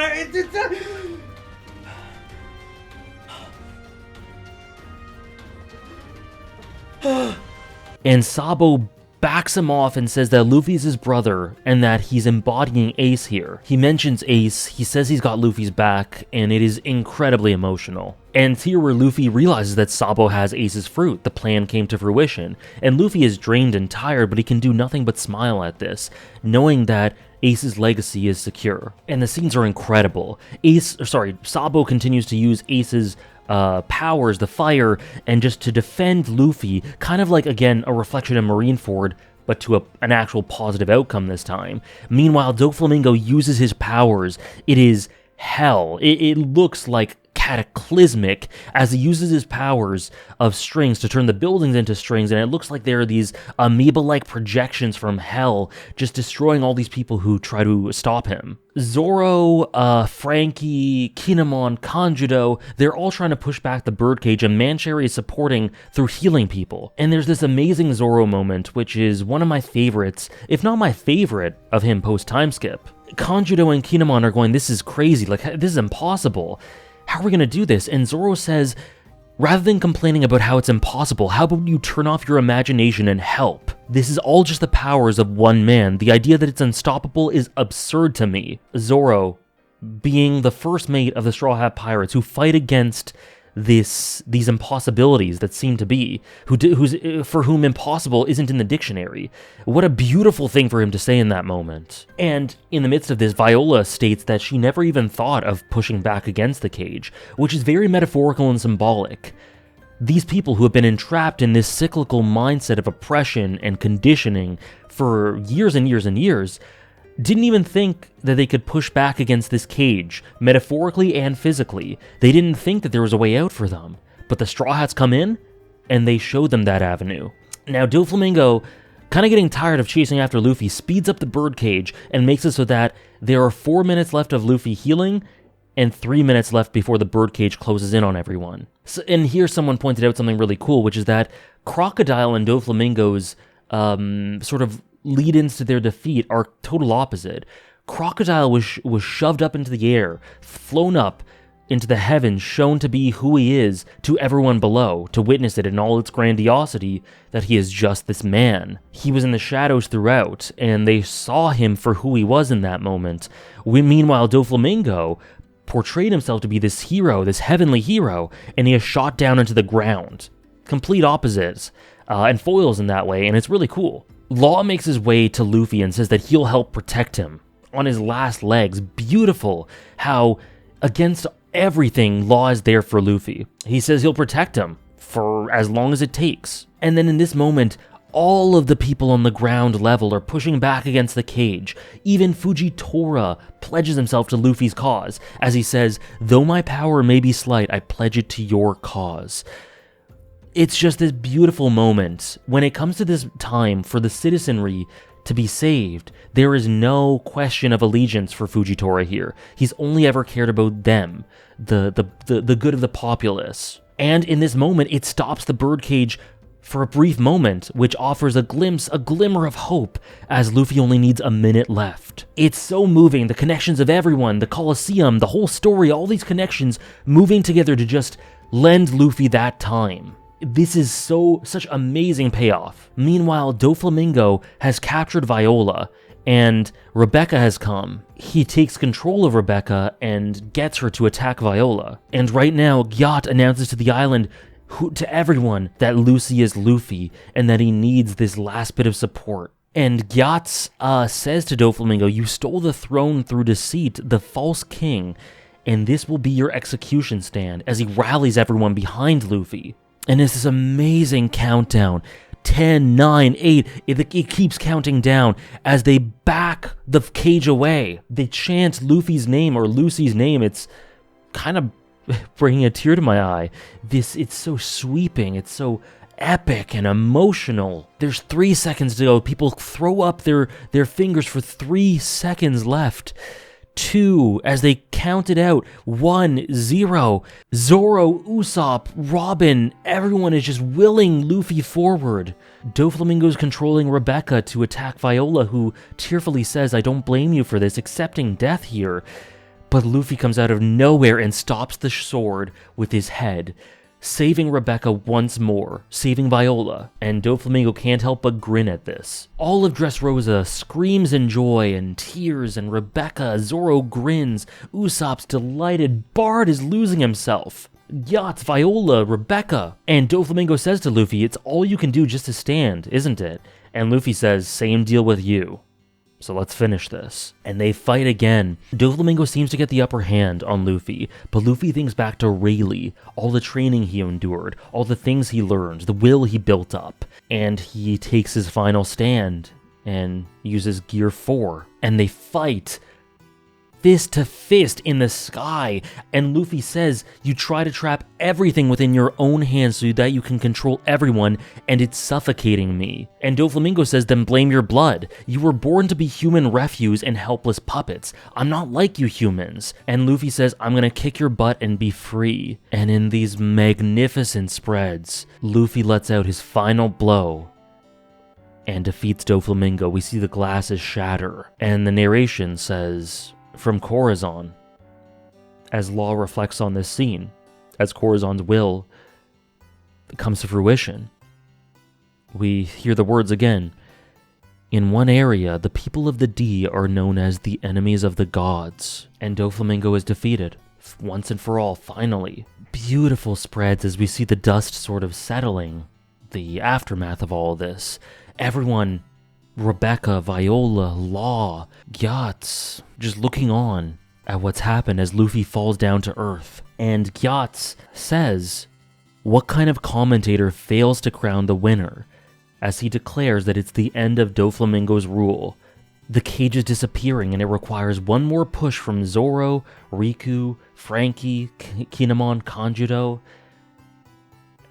and Sabo backs him off and says that Luffy's his brother and that he's embodying Ace here. He mentions Ace, he says he's got Luffy's back, and it is incredibly emotional. And it's here where Luffy realizes that Sabo has Ace's fruit. The plan came to fruition, and Luffy is drained and tired, but he can do nothing but smile at this, knowing that Ace's legacy is secure. And the scenes are incredible. Sabo continues to use Ace's powers, the fire, and just to defend Luffy, kind of like, again, a reflection of Marineford, but to an actual positive outcome this time. Meanwhile, Doflamingo uses his powers. It is hell. It looks like cataclysmic as he uses his powers of strings to turn the buildings into strings, and it looks like there are these amoeba-like projections from hell just destroying all these people who try to stop him. Zoro, Frankie, Kinemon, Kanjudo, they're all trying to push back the birdcage, and Mancherry is supporting through healing people. And there's this amazing Zoro moment, which is one of my favorites, if not my favorite, of him post-time skip. Kanjudo and Kinemon are going, this is crazy, like, this is impossible. How are we going to do this? And Zoro says, rather than complaining about how it's impossible, how about you turn off your imagination and help? This is all just the powers of one man. The idea that it's unstoppable is absurd to me. Zoro, being the first mate of the Straw Hat Pirates who fight against these impossibilities that seem to be, for whom impossible isn't in the dictionary. What a beautiful thing for him to say in that moment. And in the midst of this, Viola states that she never even thought of pushing back against the cage, which is very metaphorical and symbolic. These people who have been entrapped in this cyclical mindset of oppression and conditioning for years and years and years didn't even think that they could push back against this cage, metaphorically and physically. They didn't think that there was a way out for them. But the Straw Hats come in, and they show them that avenue. Now, Doflamingo, kind of getting tired of chasing after Luffy, speeds up the birdcage and makes it so that there are 4 minutes left of Luffy healing, and 3 minutes left before the birdcage closes in on everyone. So, and here someone pointed out something really cool, which is that Crocodile and Doflamingo's sort of lead-ins to their defeat are total opposite. Crocodile was shoved up into the air, flown up into the heavens, shown to be who he is to everyone below, to witness it in all its grandiosity, that he is just this man. He was in the shadows throughout, and they saw him for who he was in that moment. Meanwhile, Doflamingo portrayed himself to be this hero, this heavenly hero, and he is shot down into the ground. Complete opposites, and foils in that way, and it's really cool. Law makes his way to Luffy and says that he'll help protect him on his last legs. Beautiful how, against everything, Law is there for Luffy. He says he'll protect him for as long as it takes. And then in this moment, all of the people on the ground level are pushing back against the cage. Even Fujitora pledges himself to Luffy's cause, as he says, "Though my power may be slight, I pledge it to your cause." It's just this beautiful moment. When it comes to this time for the citizenry to be saved, there is no question of allegiance for Fujitora here. He's only ever cared about them, the good of the populace. And in this moment, it stops the birdcage for a brief moment, which offers a glimmer of hope, as Luffy only needs a minute left. It's so moving, the connections of everyone, the Colosseum, the whole story, all these connections moving together to just lend Luffy that time. This is such amazing payoff. Meanwhile, Doflamingo has captured Viola, and Rebecca has come. He takes control of Rebecca and gets her to attack Viola. And right now, Gyat announces to the island, to everyone, that Lucy is Luffy, and that he needs this last bit of support. And Gyat says to Doflamingo, "You stole the throne through deceit, the false king, and this will be your execution stand," as he rallies everyone behind Luffy. And it's this amazing countdown. 10, 9, 8. It keeps counting down as they back the cage away. They chant Luffy's name or Lucy's name. It's kind of bringing a tear to my eye. It's so sweeping. It's so epic and emotional. There's 3 seconds to go. People throw up their fingers for 3 seconds left. 2, as they count it out. 1, 0. Zoro, Usopp, Robin, everyone is just willing Luffy forward. Doflamingo's controlling Rebecca to attack Viola, who tearfully says, "I don't blame you for this, accepting death here." But Luffy comes out of nowhere and stops the sword with his head, saving Rebecca once more, saving Viola, and Doflamingo can't help but grin at this. All of Dressrosa screams in joy and tears, and Rebecca, Zoro grins, Usopp's delighted, Bard is losing himself. Yachts, Viola, Rebecca, and Doflamingo says to Luffy, "It's all you can do just to stand, isn't it?" And Luffy says, "Same deal with you. So let's finish this." And they fight again. Doflamingo seems to get the upper hand on Luffy, but Luffy thinks back to Rayleigh, all the training he endured, all the things he learned, the will he built up, and he takes his final stand and uses Gear 4, and they fight fist to fist in the sky, and Luffy says, "You try to trap everything within your own hands so that you can control everyone, and it's suffocating me." And Doflamingo says, "Then blame your blood. You were born to be human refuse and helpless puppets. I'm not like you humans." And Luffy says, "I'm gonna kick your butt and be free." And in these magnificent spreads, Luffy lets out his final blow and defeats Doflamingo. We see the glasses shatter, and the narration says, from Corazon, as Law reflects on this scene, as Corazon's will comes to fruition, we hear the words again. "In one area, the people of the D are known as the enemies of the gods, and Doflamingo is defeated, once and for all, finally." Beautiful spreads as we see the dust sort of settling, the aftermath of all this. Everyone, Rebecca, Viola, Law, Gyatso, just looking on at what's happened as Luffy falls down to earth. And Gyatso says, "What kind of commentator fails to crown the winner?" as he declares that it's the end of Doflamingo's rule. The cage is disappearing, and it requires one more push from Zoro, Riku, Frankie, Kinemon, Kanjuro,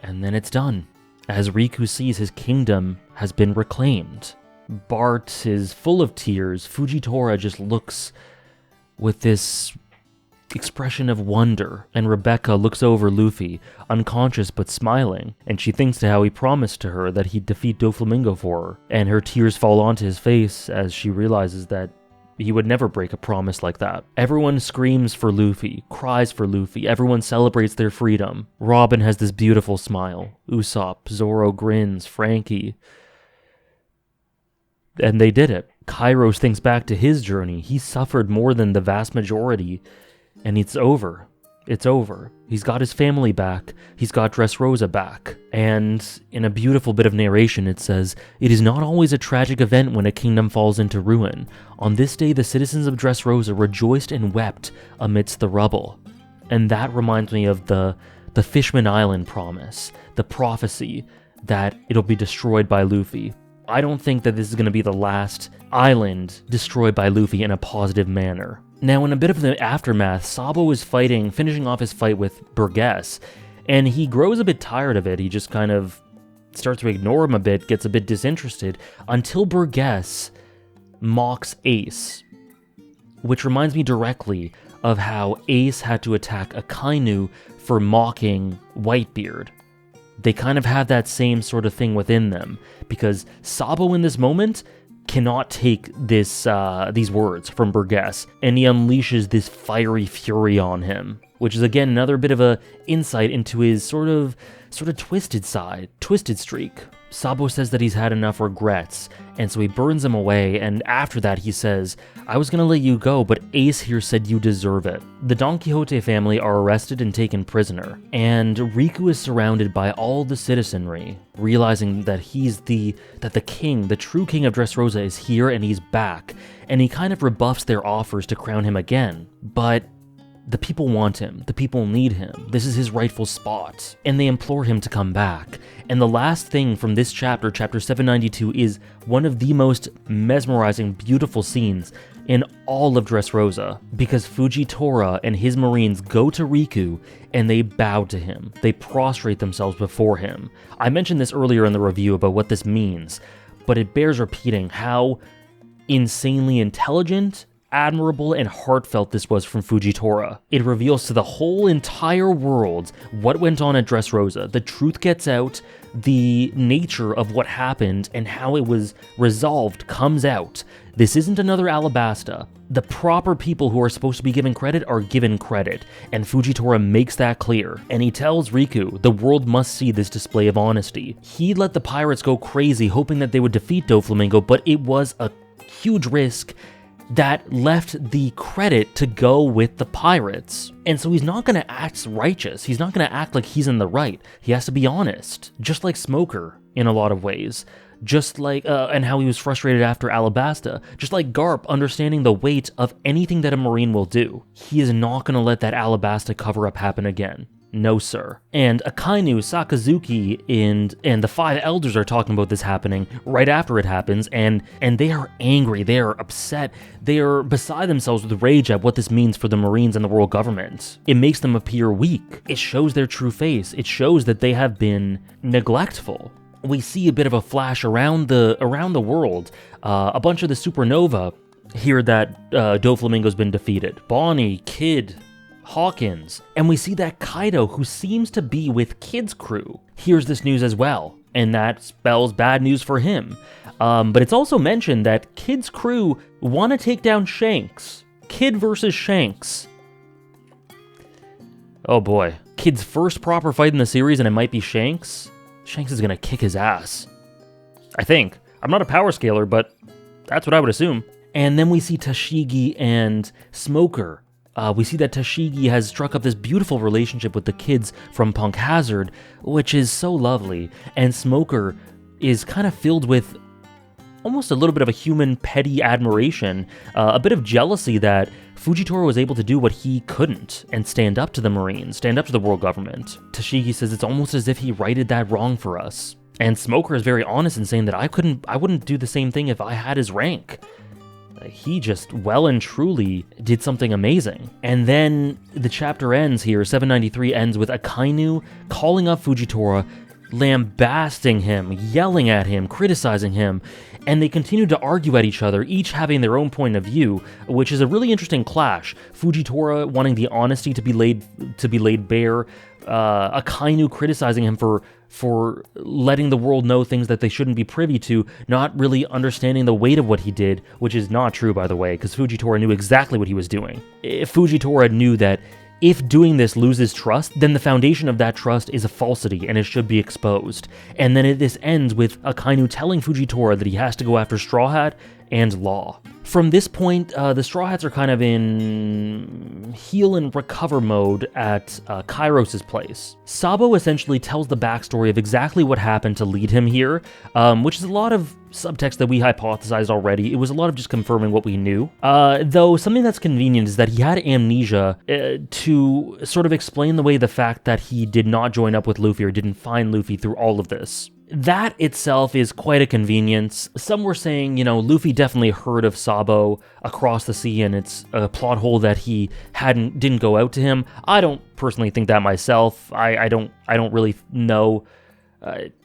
and then it's done, as Riku sees his kingdom has been reclaimed. Bart is full of tears. Fujitora just looks with this expression of wonder, and Rebecca looks over Luffy, unconscious but smiling, and she thinks to how he promised to her that he'd defeat Doflamingo for her, and her tears fall onto his face as she realizes that he would never break a promise like that. Everyone screams for Luffy, cries for Luffy, everyone celebrates their freedom. Robin has this beautiful smile. Usopp, Zoro grins, Frankie. And they did it. Kairos thinks back to his journey. He suffered more than the vast majority, and it's over. It's over. He's got his family back. He's got Dressrosa back. And in a beautiful bit of narration, it says, "It is not always a tragic event when a kingdom falls into ruin. On this day, the citizens of Dressrosa rejoiced and wept amidst the rubble." And that reminds me of the Fishman Island promise, the prophecy that it'll be destroyed by Luffy. I don't think that this is going to be the last island destroyed by Luffy in a positive manner. Now, in a bit of the aftermath, Sabo is finishing off his fight with Burgess, and he grows a bit tired of it. He just kind of starts to ignore him a bit, gets a bit disinterested, until Burgess mocks Ace, which reminds me directly of how Ace had to attack Akainu for mocking Whitebeard. They kind of have that same sort of thing within them, because Sabo in this moment cannot take these words from Burgess, and he unleashes this fiery fury on him, which is again another bit of a insight into his sort of twisted streak. Sabo says that he's had enough regrets, and so he burns him away, and after that he says, "I was gonna let you go, but Ace here said you deserve it." The Don Quixote family are arrested and taken prisoner, and Riku is surrounded by all the citizenry, realizing that the king, the true king of Dressrosa is here and he's back, and he kind of rebuffs their offers to crown him again. But The people want him. The people need him. This is his rightful spot. And they implore him to come back. And the last thing from this chapter, chapter 792, is one of the most mesmerizing, beautiful scenes in all of Dressrosa, because Fujitora and his marines go to Riku and they bow to him. They prostrate themselves before him. I mentioned this earlier in the review about what this means, but it bears repeating how insanely intelligent, admirable, and heartfelt this was from Fujitora. It reveals to the whole entire world what went on at Dressrosa. The truth gets out, the nature of what happened and how it was resolved comes out. This isn't another Alabasta. The proper people who are supposed to be given credit are given credit, and Fujitora makes that clear. And he tells Riku, the world must see this display of honesty. He let the pirates go crazy, hoping that they would defeat Doflamingo, but it was a huge risk that left the credit to go with the pirates. And so he's not going to act righteous. He's not going to act like he's in the right. He has to be honest, just like Smoker in a lot of ways. Just like, and how he was frustrated after Alabasta. Just like Garp understanding the weight of anything that a Marine will do. He is not going to let that Alabasta cover-up happen again. No, sir. And Akainu, Sakazuki, and the five elders are talking about this happening right after it happens, and they are angry, they are upset, they are beside themselves with rage at what this means for the Marines and the world government. It makes them appear weak. It shows their true face. It shows that they have been neglectful. We see a bit of a flash around the world. A bunch of the supernova hear that Doflamingo's been defeated. Bonnie, Kid, Hawkins, and we see that Kaido, who seems to be with Kid's crew, hears this news as well, and that spells bad news for him. But it's also mentioned that Kid's crew want to take down Shanks. Kid versus Shanks. Oh boy. Kid's first proper fight in the series, and it might be Shanks. Shanks is gonna kick his ass. I think. I'm not a power scaler, but that's what I would assume. And then we see Tashigi and Smoker. We see that Tashigi has struck up this beautiful relationship with the kids from Punk Hazard, which is so lovely, and Smoker is kind of filled with almost a little bit of a human petty admiration, a bit of jealousy that Fujitora was able to do what he couldn't, and stand up to the Marines, stand up to the world government. Tashigi says it's almost as if he righted that wrong for us. And Smoker is very honest in saying that I wouldn't do the same thing if I had his rank. He just well and truly did something amazing. And then the chapter ends here, 793 ends with Akainu calling up Fujitora, lambasting him, yelling at him, criticizing him, and they continue to argue at each other, each having their own point of view, which is a really interesting clash. Fujitora wanting the honesty to be laid bare, Akainu criticizing him for letting the world know things that they shouldn't be privy to, not really understanding the weight of what he did, which is not true, by the way, because Fujitora knew exactly what he was doing. If Fujitora knew that if doing this loses trust, then the foundation of that trust is a falsity and it should be exposed. And then this ends with Akainu telling Fujitora that he has to go after Straw Hat and Law. From this point, the Straw Hats are kind of in heal and recover mode at Kairos' place. Sabo essentially tells the backstory of exactly what happened to lead him here, which is a lot of subtext that we hypothesized already. It was a lot of just confirming what we knew. Though something that's convenient is that he had amnesia to sort of explain the fact that he did not join up with Luffy or didn't find Luffy through all of this. That itself is quite a convenience. Some were saying, Luffy definitely heard of Sabo across the sea and it's a plot hole that he didn't go out to him. I don't personally think that myself. I don't really know.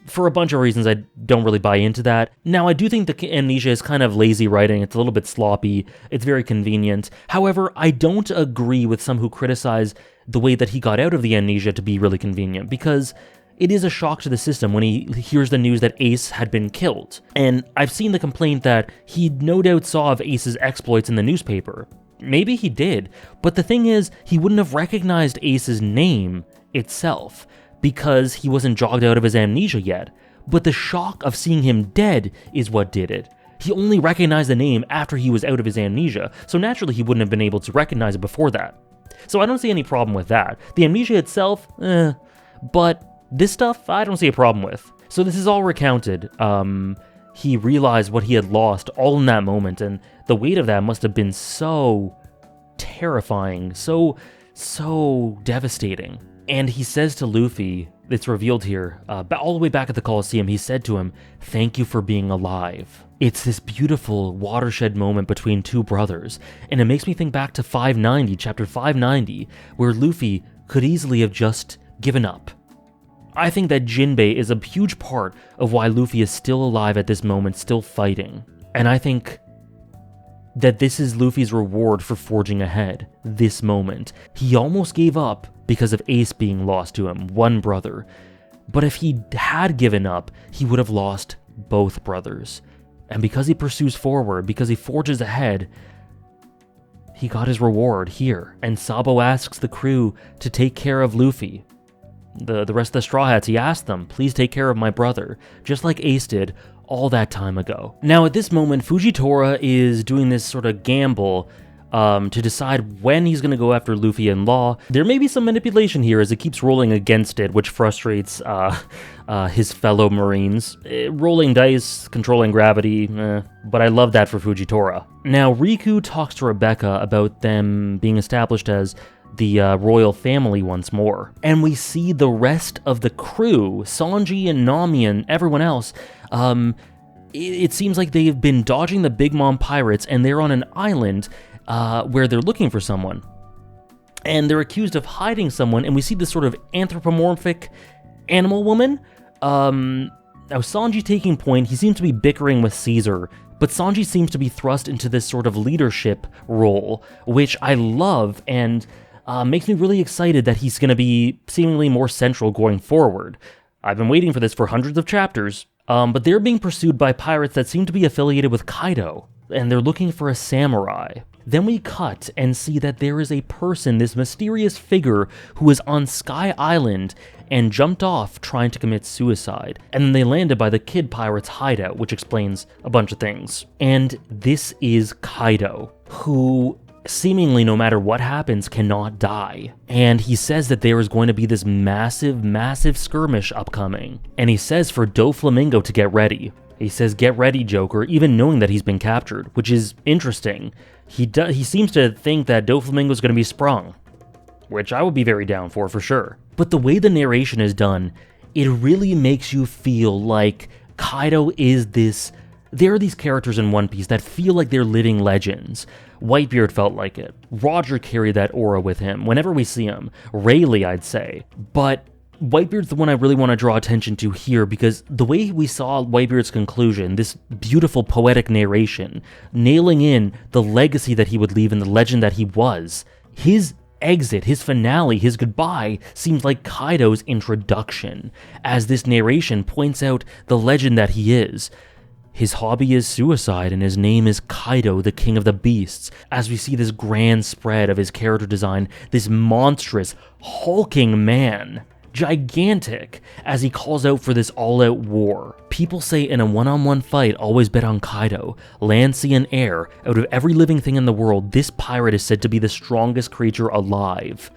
For a bunch of reasons, I don't really buy into that. Now, I do think the amnesia is kind of lazy writing. It's a little bit sloppy. It's very convenient. However, I don't agree with some who criticize the way that he got out of the amnesia to be really convenient, because it is a shock to the system when he hears the news that Ace had been killed. And I've seen the complaint that he no doubt saw of Ace's exploits in the newspaper. Maybe he did, but the thing is, he wouldn't have recognized Ace's name itself, because he wasn't jogged out of his amnesia yet. But the shock of seeing him dead is what did it. He only recognized the name after he was out of his amnesia, so naturally he wouldn't have been able to recognize it before that. So I don't see any problem with that. The amnesia itself, but this stuff, I don't see a problem with. So this is all recounted. He realized what he had lost all in that moment, and the weight of that must have been so terrifying, so so devastating. And he says to Luffy, it's revealed here, all the way back at the Colosseum, he said to him, "Thank you for being alive." It's this beautiful watershed moment between two brothers, and it makes me think back to 590, chapter 590, where Luffy could easily have just given up. I think that Jinbei is a huge part of why Luffy is still alive at this moment, still fighting. And I think that this is Luffy's reward for forging ahead, this moment. He almost gave up because of Ace being lost to him, one brother. But if he had given up, he would have lost both brothers. And because he pursues forward, because he forges ahead, he got his reward here. And Sabo asks the crew to take care of Luffy. The rest of the Straw Hats, he asked them, please take care of my brother, just like Ace did all that time ago. Now at this moment, Fujitora is doing this sort of gamble to decide when he's going to go after Luffy and Law. There may be some manipulation here as it keeps rolling against it, which frustrates his fellow Marines. Rolling dice, controlling gravity, but I love that for Fujitora. Now Riku talks to Rebecca about them being established as the royal family once more. And we see the rest of the crew, Sanji and Nami and everyone else, it seems like they've been dodging the Big Mom pirates and they're on an island where they're looking for someone. And they're accused of hiding someone, and we see this sort of anthropomorphic animal woman. Now Sanji taking point, he seems to be bickering with Caesar, but Sanji seems to be thrust into this sort of leadership role, which I love, and makes me really excited that he's going to be seemingly more central going forward. I've been waiting for this for hundreds of chapters, but they're being pursued by pirates that seem to be affiliated with Kaido, and they're looking for a samurai. Then we cut and see that there is a person, this mysterious figure, who is on Sky Island and jumped off trying to commit suicide. And then they landed by the Kid Pirate's hideout, which explains a bunch of things. And this is Kaido, who seemingly no matter what happens cannot die. And he says that there is going to be this massive skirmish upcoming. And he says for Doflamingo to get ready. He says, "Get ready, Joker," even knowing that he's been captured, which is interesting. He seems to think that Doflamingo is going to be sprung, which I would be very down for sure. But the way the narration is done, it really makes you feel like Kaido is this... There are these characters in One Piece that feel like they're living legends. Whitebeard felt like it. Roger carried that aura with him whenever we see him. Rayleigh, I'd say. But Whitebeard's the one I really want to draw attention to here, because the way we saw Whitebeard's conclusion, this beautiful poetic narration, nailing in the legacy that he would leave and the legend that he was, his exit, his finale, his goodbye seems like Kaido's introduction, as this narration points out the legend that he is. His hobby is suicide, and his name is Kaido, the King of the Beasts, as we see this grand spread of his character design, this monstrous, hulking man, gigantic, as he calls out for this all-out war. People say in a one-on-one fight, always bet on Kaido. Land, sea, and air, out of every living thing in the world, this pirate is said to be the strongest creature alive.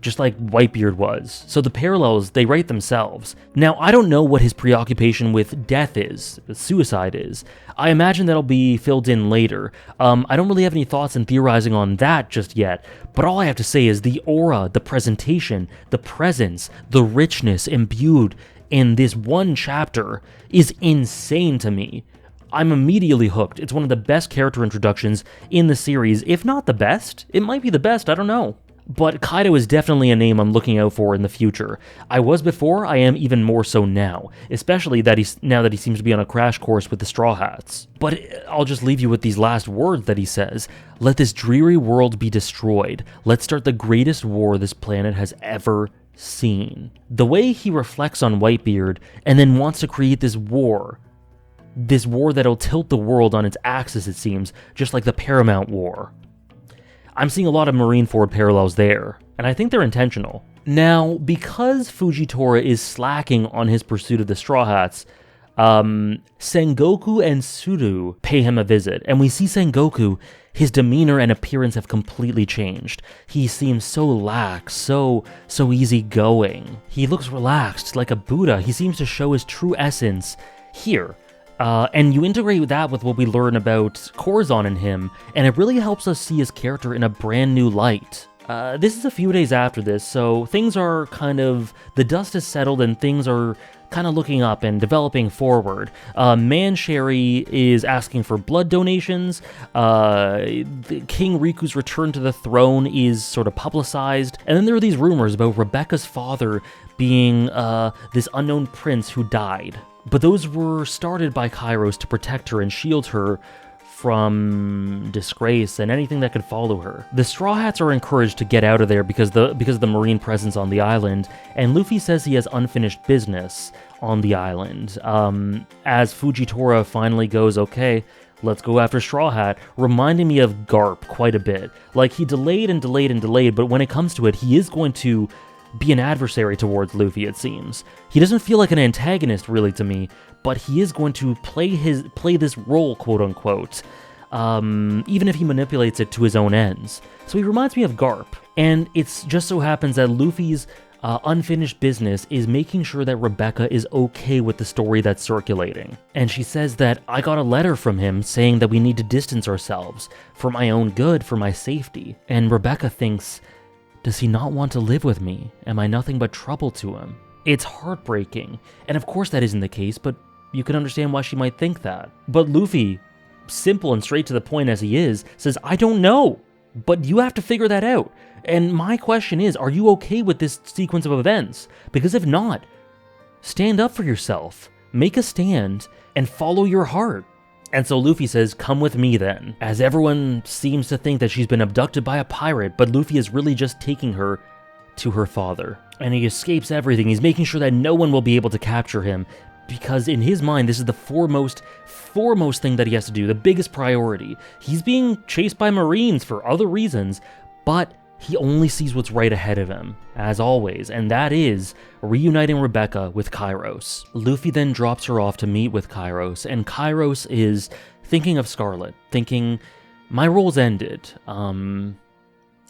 Just like Whitebeard was. So the parallels, they write themselves. Now, I don't know what his preoccupation with death is, suicide is. I imagine that'll be filled in later. I don't really have any thoughts in theorizing on that just yet, but all I have to say is the aura, the presentation, the presence, the richness imbued in this one chapter is insane to me. I'm immediately hooked. It's one of the best character introductions in the series, if not the best. It might be the best, I don't know. But Kaido is definitely a name I'm looking out for in the future. I was before, I am even more so now, especially now that he seems to be on a crash course with the Straw Hats. But I'll just leave you with these last words that he says. "Let this dreary world be destroyed. Let's start the greatest war this planet has ever seen." The way he reflects on Whitebeard and then wants to create this war that'll tilt the world on its axis, it seems, just like the Paramount War. I'm seeing a lot of Marineford parallels there, and I think they're intentional. Now, because Fujitora is slacking on his pursuit of the Straw Hats, Sengoku and Suru pay him a visit, and we see Sengoku, his demeanor and appearance have completely changed. He seems so lax, so easygoing. He looks relaxed, like a Buddha. He seems to show his true essence here. And you integrate that with what we learn about Corazon and him, and it really helps us see his character in a brand new light. This is a few days after this, so things are the dust has settled and things are kind of looking up and developing forward. Mancherry is asking for blood donations. King Riku's return to the throne is sort of publicized. And then there are these rumors about Rebecca's father being this unknown prince who died. But those were started by Kairos to protect her and shield her from disgrace and anything that could follow her. The Straw Hats are encouraged to get out of there because of the marine presence on the island, and Luffy says he has unfinished business on the island. As Fujitora finally goes, okay, let's go after Straw Hat, reminding me of Garp quite a bit. Like, he delayed and delayed and delayed, but when it comes to it, he is going to be an adversary towards Luffy, it seems. He doesn't feel like an antagonist, really, to me, but he is going to play this role, quote-unquote, even if he manipulates it to his own ends. So he reminds me of Garp, and it just so happens that Luffy's unfinished business is making sure that Rebecca is okay with the story that's circulating. And she says that, I got a letter from him saying that we need to distance ourselves, for my own good, for my safety. And Rebecca thinks, does he not want to live with me? Am I nothing but trouble to him? It's heartbreaking, and of course that isn't the case, but you can understand why she might think that. But Luffy, simple and straight to the point as he is, says, I don't know, but you have to figure that out. And my question is, are you okay with this sequence of events? Because if not, stand up for yourself, make a stand, and follow your heart. And so Luffy says, come with me then, as everyone seems to think that she's been abducted by a pirate, but Luffy is really just taking her to her father. And he escapes everything. He's making sure that no one will be able to capture him, because in his mind, this is the foremost thing that he has to do, the biggest priority. He's being chased by Marines for other reasons, but he only sees what's right ahead of him, as always, and that is reuniting Rebecca with Kairos. Luffy then drops her off to meet with Kairos, and Kairos is thinking of Scarlet, thinking, my role's ended, and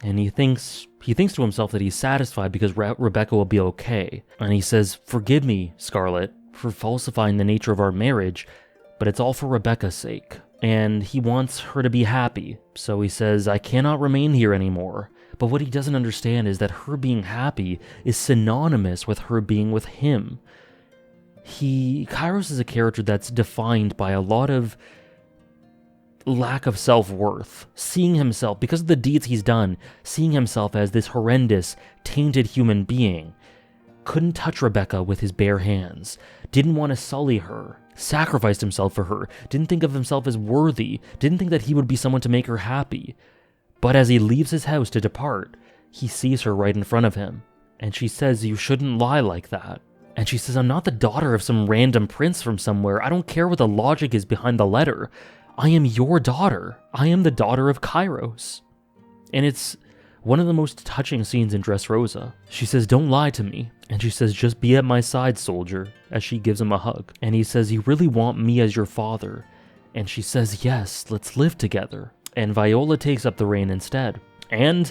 he thinks to himself that he's satisfied because Rebecca will be okay, and he says, forgive me, Scarlet, for falsifying the nature of our marriage, but it's all for Rebecca's sake, and he wants her to be happy, so he says, I cannot remain here anymore. But what he doesn't understand is that her being happy is synonymous with her being with him. Kairos is a character that's defined by a lot of lack of self-worth, seeing himself, because of the deeds he's done, seeing himself as this horrendous, tainted human being. Couldn't touch Rebecca with his bare hands, didn't want to sully her, sacrificed himself for her, didn't think of himself as worthy, didn't think that he would be someone to make her happy. But as he leaves his house to depart, he sees her right in front of him, and she says, you shouldn't lie like that. And she says, I'm not the daughter of some random prince from somewhere. I don't care what the logic is behind the letter. I am your daughter. I am the daughter of Kairos. And it's one of the most touching scenes in Dressrosa. She says, don't lie to me. And she says, just be at my side, soldier, as she gives him a hug. And he says, you really want me as your father? And she says, yes, let's live together. And Viola takes up the reign instead. And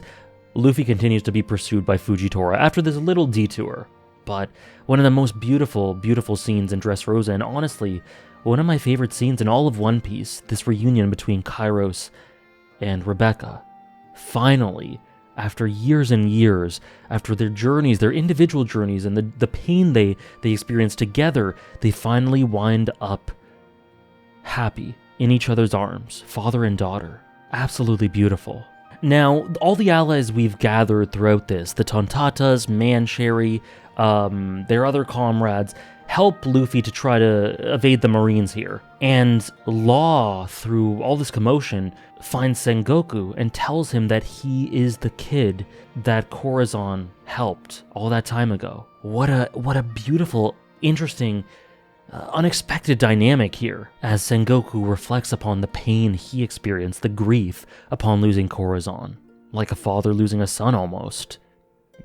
Luffy continues to be pursued by Fujitora after this little detour. But one of the most beautiful, beautiful scenes in Dressrosa, and honestly, one of my favorite scenes in all of One Piece, this reunion between Kairos and Rebecca. Finally, after years and years, after their journeys, their individual journeys, and the pain they experience together, they finally wind up happy in each other's arms, father and daughter. Absolutely beautiful. Now, all the allies we've gathered throughout this, the Tontatas, Mancherry, their other comrades, help Luffy to try to evade the Marines here. And Law, through all this commotion, finds Sengoku and tells him that he is the kid that Corazon helped all that time ago. What a beautiful, interesting, unexpected dynamic here, as Sengoku reflects upon the pain he experienced, the grief upon losing Corazon. Like a father losing a son almost.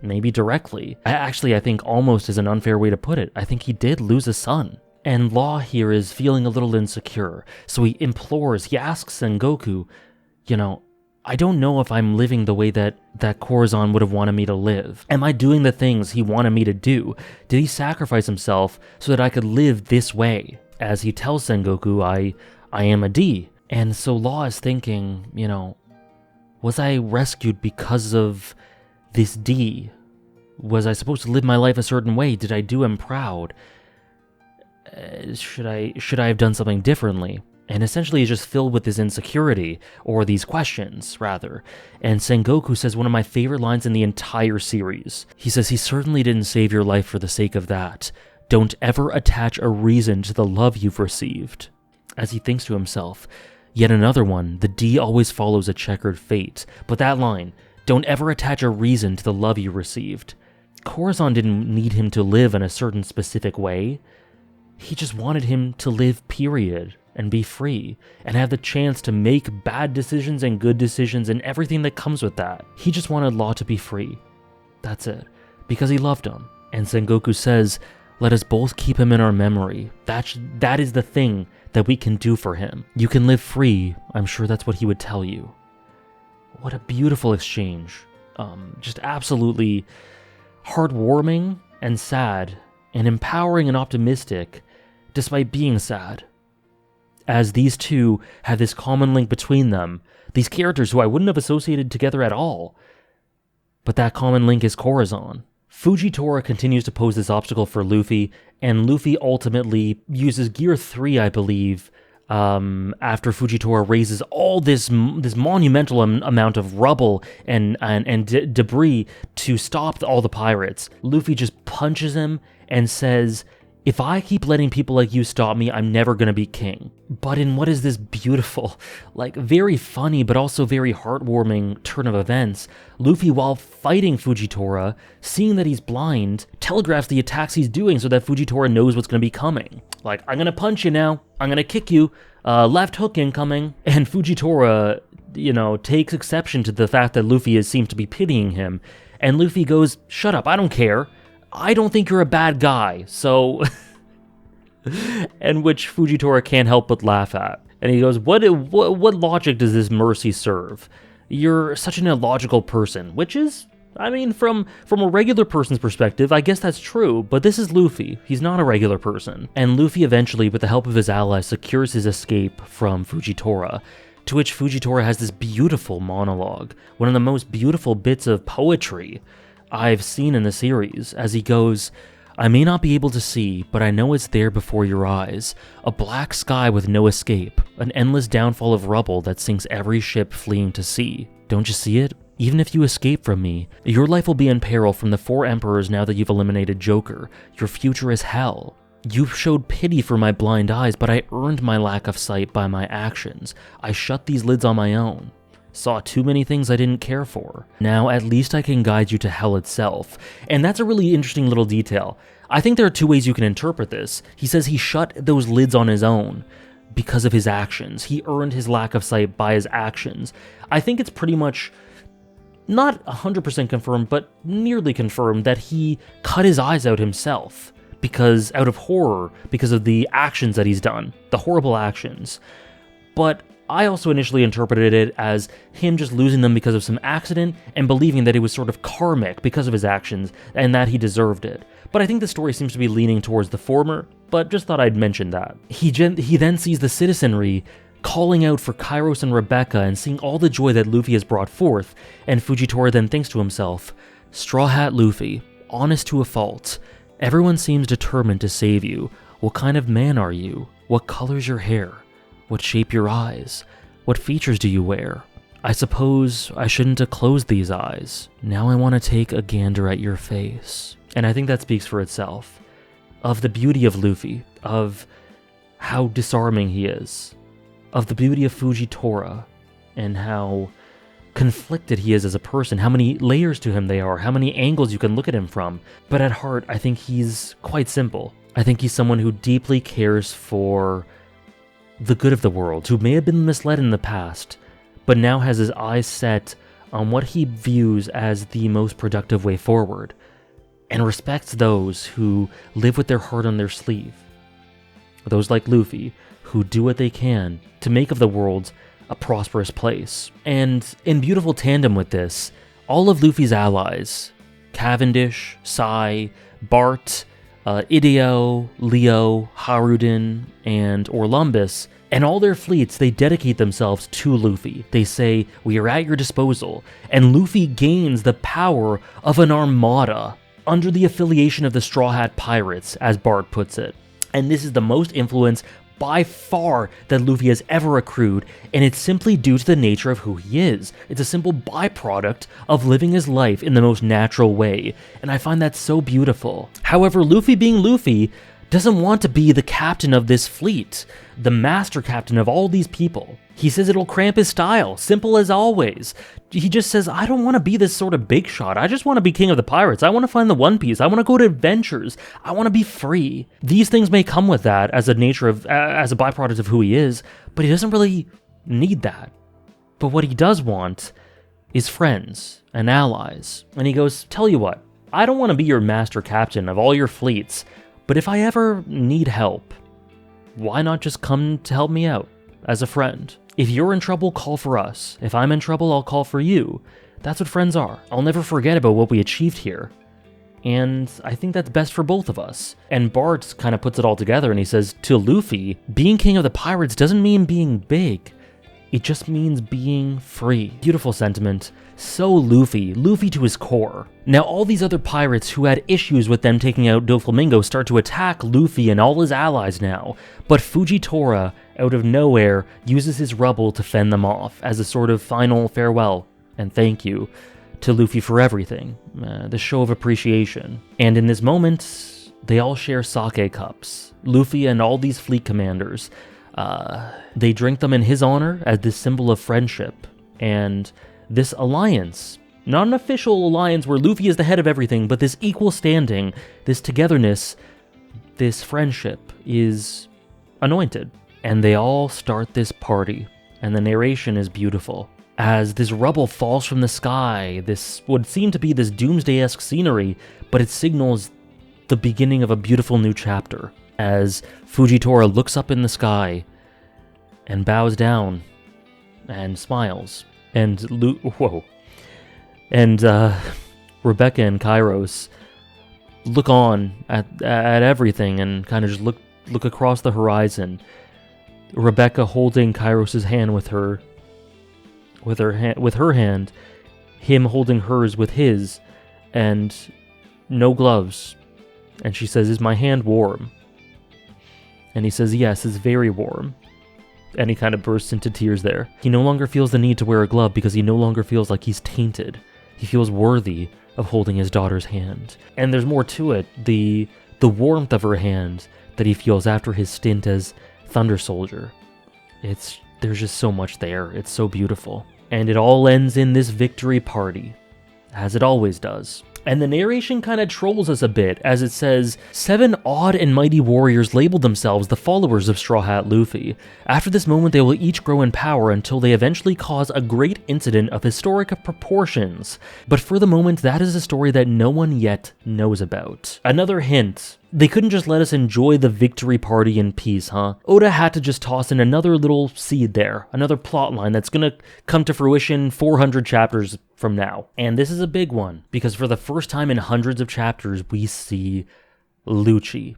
Maybe directly. I think almost is an unfair way to put it. I think he did lose a son. And Law here is feeling a little insecure, so he asks Sengoku, I don't know if I'm living the way that Corazon would have wanted me to live. Am I doing the things he wanted me to do? Did he sacrifice himself so that I could live this way? As he tells Sengoku, I am a D. And so Law is thinking, was I rescued because of this D, was I supposed to live my life a certain way? Did I do him proud? Should I have done something differently? And essentially is just filled with this insecurity, or these questions, rather. And Sengoku says one of my favorite lines in the entire series. He says, he certainly didn't save your life for the sake of that. Don't ever attach a reason to the love you've received. As he thinks to himself, yet another one, the D always follows a checkered fate. But that line, don't ever attach a reason to the love you received. Corazon didn't need him to live in a certain specific way. He just wanted him to live, period, and be free, and have the chance to make bad decisions and good decisions and everything that comes with that. He just wanted Law to be free. That's it. Because he loved him. And Sengoku says, let us both keep him in our memory. That is the thing that we can do for him. You can live free. I'm sure that's what he would tell you. What a beautiful exchange. Just absolutely heartwarming and sad, and empowering and optimistic, despite being sad. As these two have this common link between them, these characters who I wouldn't have associated together at all. But that common link is Corazon. Fujitora continues to pose this obstacle for Luffy, and Luffy ultimately uses Gear 3, I believe, after Fujitora raises all this monumental amount of rubble and debris to stop all the pirates. Luffy just punches him and says, if I keep letting people like you stop me, I'm never gonna be king. But in what is this beautiful, very funny, but also very heartwarming turn of events, Luffy, while fighting Fujitora, seeing that he's blind, telegraphs the attacks he's doing so that Fujitora knows what's gonna be coming. I'm gonna punch you now, I'm gonna kick you, left hook incoming, and Fujitora, takes exception to the fact that Luffy seems to be pitying him, and Luffy goes, shut up, I don't care. I don't think you're a bad guy, so... and which Fujitora can't help but laugh at. And he goes, what logic does this mercy serve? You're such an illogical person, which is, from a regular person's perspective, I guess that's true, but this is Luffy. He's not a regular person. And Luffy eventually, with the help of his allies, secures his escape from Fujitora, to which Fujitora has this beautiful monologue, one of the most beautiful bits of poetry I've seen in the series, as he goes, I may not be able to see, but I know it's there before your eyes. A black sky with no escape, an endless downfall of rubble that sinks every ship fleeing to sea. Don't you see it? Even if you escape from me, your life will be in peril from the 4 emperors now that you've eliminated Joker. Your future is hell. You've showed pity for my blind eyes, but I earned my lack of sight by my actions. I shut these lids on my own. Saw too many things I didn't care for. Now at least I can guide you to hell itself. And that's a really interesting little detail. I think there are 2 ways you can interpret this. He says he shut those lids on his own because of his actions. He earned his lack of sight by his actions. I think it's pretty much not 100% confirmed, but nearly confirmed that he cut his eyes out himself out of horror, because of the actions that he's done, the horrible actions. But I also initially interpreted it as him just losing them because of some accident and believing that it was sort of karmic because of his actions and that he deserved it. But I think the story seems to be leaning towards the former, but just thought I'd mention that. He then sees the citizenry calling out for Kairos and Rebecca and seeing all the joy that Luffy has brought forth, and Fujitora then thinks to himself, Straw Hat Luffy, honest to a fault. Everyone seems determined to save you. What kind of man are you? What color's your hair? What shape your eyes? What features do you wear? I suppose I shouldn't have closed these eyes. Now I want to take a gander at your face. And I think that speaks for itself. Of the beauty of Luffy, of how disarming he is, of the beauty of Fujitora, and how conflicted he is as a person, how many layers to him they are, how many angles you can look at him from. But at heart, I think he's quite simple. I think he's someone who deeply cares for the good of the world, who may have been misled in the past, but now has his eyes set on what he views as the most productive way forward, and respects those who live with their heart on their sleeve. Those like Luffy, who do what they can to make of the world a prosperous place. And in beautiful tandem with this, all of Luffy's allies, Cavendish, Sai, Bart, Ideo, Leo, Haruden, and Orlumbus, and all their fleets, they dedicate themselves to Luffy. They say, "We are at your disposal," and Luffy gains the power of an armada under the affiliation of the Straw Hat Pirates, as Bart puts it. And this is the most influence by far that Luffy has ever accrued, and it's simply due to the nature of who he is. It's a simple byproduct of living his life in the most natural way, and I find that so beautiful. However, Luffy being Luffy doesn't want to be the captain of this fleet, the master captain of all these people. He says it'll cramp his style, simple as always. He just says, I don't want to be this sort of big shot. I just want to be king of the pirates. I want to find the One Piece. I want to go to adventures. I want to be free. These things may come with that as a byproduct of who he is, but he doesn't really need that. But what he does want is friends and allies. And he goes, tell you what, I don't want to be your master captain of all your fleets, but if I ever need help, why not just come to help me out as a friend? If you're in trouble, call for us. If I'm in trouble, I'll call for you. That's what friends are. I'll never forget about what we achieved here. And I think that's best for both of us. And Bart kind of puts it all together and he says, to Luffy, being king of the pirates doesn't mean being big. It just means being free. Beautiful sentiment. So Luffy to his core. Now all these other pirates who had issues with them taking out Doflamingo start to attack Luffy and all his allies now, but Fujitora, out of nowhere, uses his rubble to fend them off as a sort of final farewell and thank you to Luffy for everything, the show of appreciation. And in this moment, they all share sake cups. Luffy and all these fleet commanders, they drink them in his honor as this symbol of friendship. And this alliance, not an official alliance where Luffy is the head of everything, but this equal standing, this togetherness, this friendship is anointed. And they all start this party, and the narration is beautiful. As this rubble falls from the sky, this would seem to be this doomsday-esque scenery, but it signals the beginning of a beautiful new chapter. As Fujitora looks up in the sky and bows down and smiles. And Rebecca and Kairos look on at everything and kind of just look across the horizon. Rebecca holding Kairos' hand with her hand, him holding hers with his, and no gloves. And she says, "Is my hand warm?" And he says, "Yes, it's very warm." And he kind of bursts into tears there. He no longer feels the need to wear a glove because he no longer feels like he's tainted. He feels worthy of holding his daughter's hand. And there's more to it. The warmth of her hand that he feels after his stint as Thunder Soldier. There's just so much there. It's so beautiful. And it all ends in this victory party, as it always does. And the narration kind of trolls us a bit, as it says, 7 odd and mighty warriors labeled themselves the followers of Straw Hat Luffy. After this moment, they will each grow in power until they eventually cause a great incident of historic proportions. But for the moment, that is a story that no one yet knows about. Another hint. They couldn't just let us enjoy the victory party in peace, huh? Oda had to just toss in another little seed there, another plot line that's gonna come to fruition 400 chapters from now. And this is a big one, because for the first time in hundreds of chapters, we see Lucci.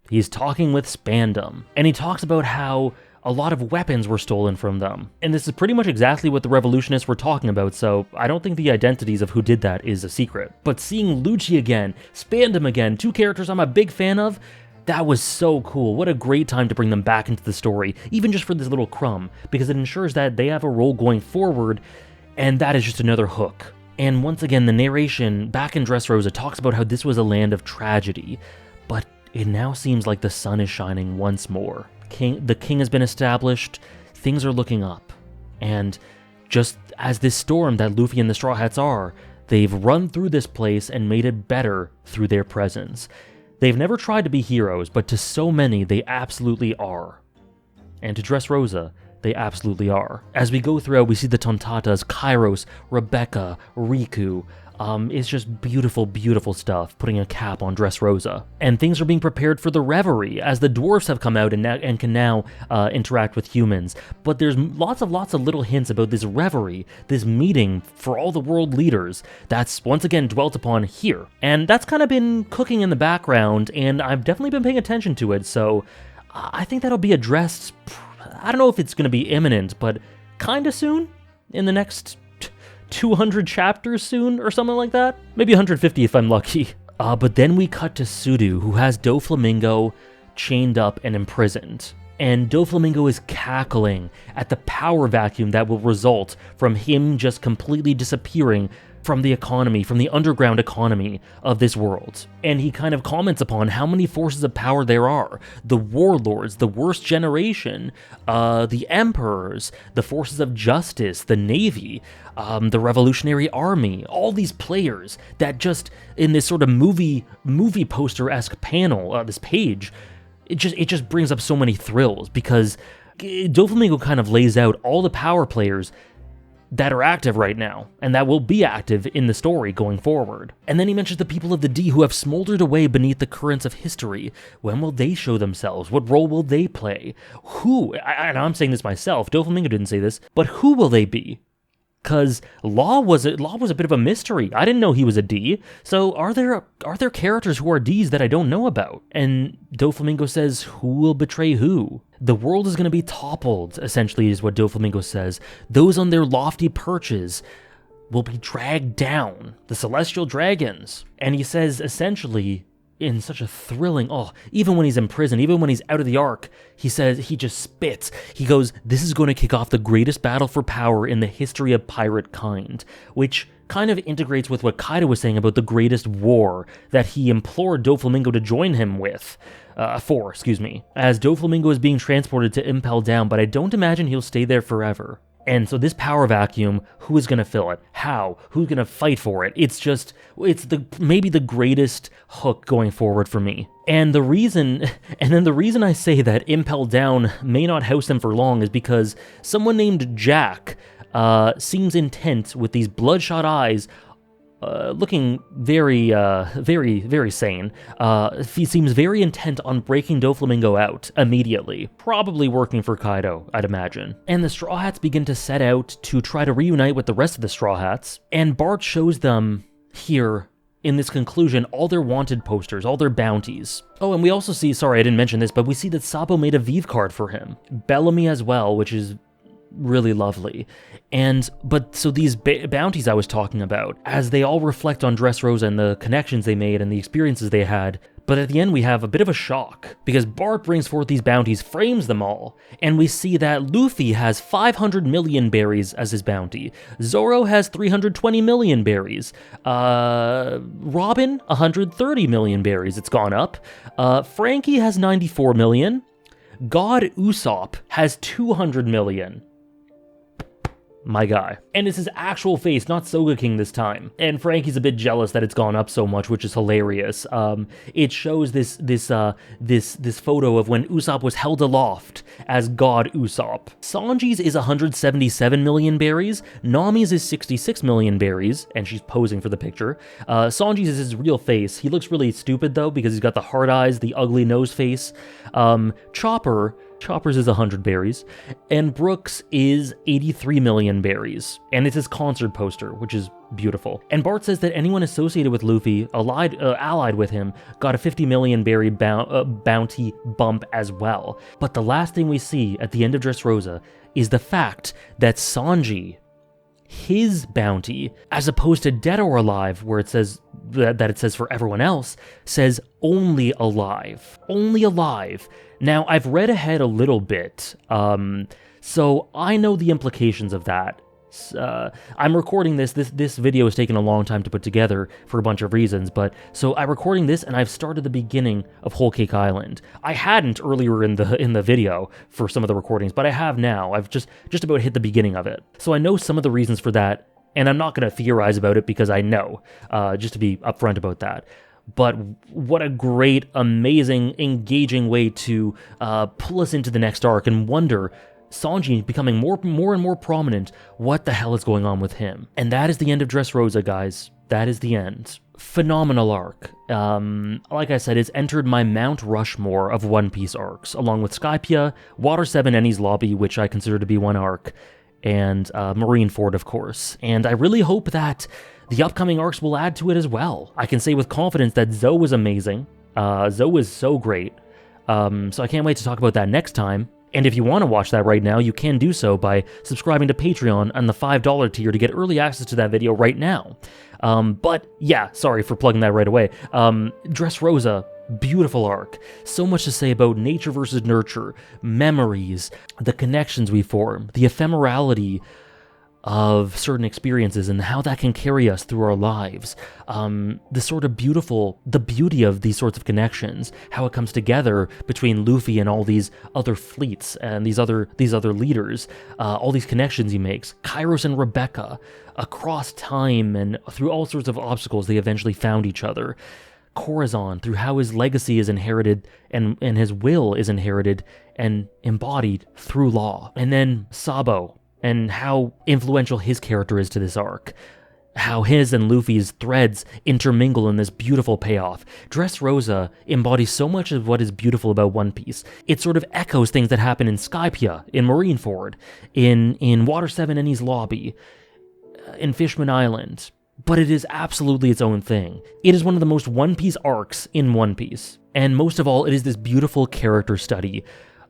He's talking with Spandam, and he talks about how a lot of weapons were stolen from them. And this is pretty much exactly what the revolutionists were talking about, so I don't think the identities of who did that is a secret. But seeing Lucci again, Spandam again, 2 characters I'm a big fan of, that was so cool. What a great time to bring them back into the story, even just for this little crumb, because it ensures that they have a role going forward, and that is just another hook. And once again, the narration back in Dressrosa talks about how this was a land of tragedy, but it now seems like the sun is shining once more. The king has been established, things are looking up, and just as this storm that Luffy and the Straw Hats are, they've run through this place and made it better through their presence. They've never tried to be heroes, but to so many, they absolutely are. And to Dressrosa, they absolutely are. As we go throughout, we see the Tontatas, Kairos, Rebecca, Riku, It's just beautiful, beautiful stuff, putting a cap on Dressrosa. And things are being prepared for the Reverie, as the dwarves have come out and can now interact with humans. But there's lots of little hints about this Reverie, this meeting for all the world leaders, that's once again dwelt upon here. And that's kind of been cooking in the background, and I've definitely been paying attention to it, so I think that'll be addressed, I don't know if it's going to be imminent, but kind of soon, in the next 200 chapters soon, or something like that. Maybe 150 if I'm lucky. But then we cut to Sudu, who has Doflamingo chained up and imprisoned. And Doflamingo is cackling at the power vacuum that will result from him just completely disappearing from the economy, from the underground economy of this world. And he kind of comments upon how many forces of power there are. The warlords, the worst generation, the emperors, the forces of justice, the navy, the revolutionary army, all these players that just, in this sort of movie poster-esque panel, this page, it just brings up so many thrills, because Doflamingo kind of lays out all the power players that are active right now, and that will be active in the story going forward. And then he mentions the people of the D who have smoldered away beneath the currents of history. When will they show themselves? What role will they play? Who, and I'm saying this myself, Doflamingo didn't say this, but who will they be? Because Law was a bit of a mystery. I didn't know he was a D. So are there characters who are Ds that I don't know about? And Doflamingo says, who will betray who? The world is going to be toppled, essentially, is what Doflamingo says. Those on their lofty perches will be dragged down, the celestial dragons. And he says, essentially, in such a thrilling, even when he's in prison, even when he's out of the Ark, he says, he just spits. He goes, this is going to kick off the greatest battle for power in the history of pirate kind, which kind of integrates with what Kaido was saying about the greatest war that he implored Doflamingo to join him with. As Doflamingo is being transported to Impel Down, but I don't imagine he'll stay there forever. And so this power vacuum, who is going to fill it? How? Who's going to fight for it? It's maybe the greatest hook going forward for me. And the reason I say that Impel Down may not house them for long is because someone named Jack seems intent with these bloodshot eyes, looking very, very sane. He seems very intent on breaking Doflamingo out immediately, probably working for Kaido, I'd imagine. And the Straw Hats begin to set out to try to reunite with the rest of the Straw Hats, and Bart shows them here, in this conclusion, all their wanted posters, all their bounties. Oh, and we also see, sorry I didn't mention this, but we see that Sabo made a Vive card for him. Bellamy as well, which is really lovely. But so these bounties I was talking about, as they all reflect on Dressrosa and the connections they made and the experiences they had, but at the end we have a bit of a shock, because Bart brings forth these bounties, frames them all, and we see that Luffy has 500 million berries as his bounty, Zoro has 320 million berries, Robin, 130 million berries, it's gone up, Frankie has 94 million, God Usopp has 200 million. My guy. And it's his actual face, not Soga King this time. And Frankie's a bit jealous that it's gone up so much, which is hilarious. It shows this photo of when Usopp was held aloft as God Usopp. Sanji's is 177 million berries, Nami's is 66 million berries, and she's posing for the picture. Sanji's is his real face. He looks really stupid though, because he's got the hard eyes, the ugly nose face. Chopper's is 100 berries, and Brooks is 83 million berries, and it's his concert poster, which is beautiful. And Bart says that anyone associated with Luffy, allied with him, got a 50 million berry bounty bump as well. But the last thing we see at the end of Dressrosa is the fact that Sanji, his bounty, as opposed to Dead or Alive, where it says that it says for everyone else, says only alive. Only alive. Now, I've read ahead a little bit, so I know the implications of that. I'm recording this video is taking a long time to put together for a bunch of reasons, but so I'm recording this and I've started the beginning of Whole Cake Island. I hadn't earlier in the video for some of the recordings, but I have now. I've just about hit the beginning of it. So I know some of the reasons for that, and I'm not going to theorize about it because I know, just to be upfront about that. But what a great, amazing, engaging way to pull us into the next arc and wonder, Sanji becoming more and more prominent, what the hell is going on with him? And that is the end of Dressrosa, guys. that is the end. Phenomenal arc. Like I said, it's entered my Mount Rushmore of One Piece arcs, along with Skypiea, Water 7 Enies Lobby, which I consider to be one arc, and Marineford, of course. And I really hope that the upcoming arcs will add to it as well. I can say with confidence that Zoe was amazing. Zoe is so great. So I can't wait to talk about that next time. And if you want to watch that right now, you can do so by subscribing to Patreon on the $5 tier to get early access to that video right now. But yeah, sorry for plugging that right away. Dressrosa, beautiful arc. So much to say about nature versus nurture, memories, the connections we form, the ephemerality of certain experiences and how that can carry us through our lives. The beauty of these sorts of connections, how it comes together between Luffy and all these other fleets and these other leaders, all these connections he makes. Kairos and Rebecca, across time and through all sorts of obstacles, they eventually found each other. Corazon, through how his legacy is inherited and his will is inherited and embodied through law. And then Sabo, and how influential his character is to this arc. How his and Luffy's threads intermingle in this beautiful payoff. Dressrosa embodies so much of what is beautiful about One Piece. It sort of echoes things that happen in Skypiea, in Marineford, in Water 7 Enies Lobby, in Fishman Island. But it is absolutely its own thing. It is one of the most One Piece arcs in One Piece. And most of all, it is this beautiful character study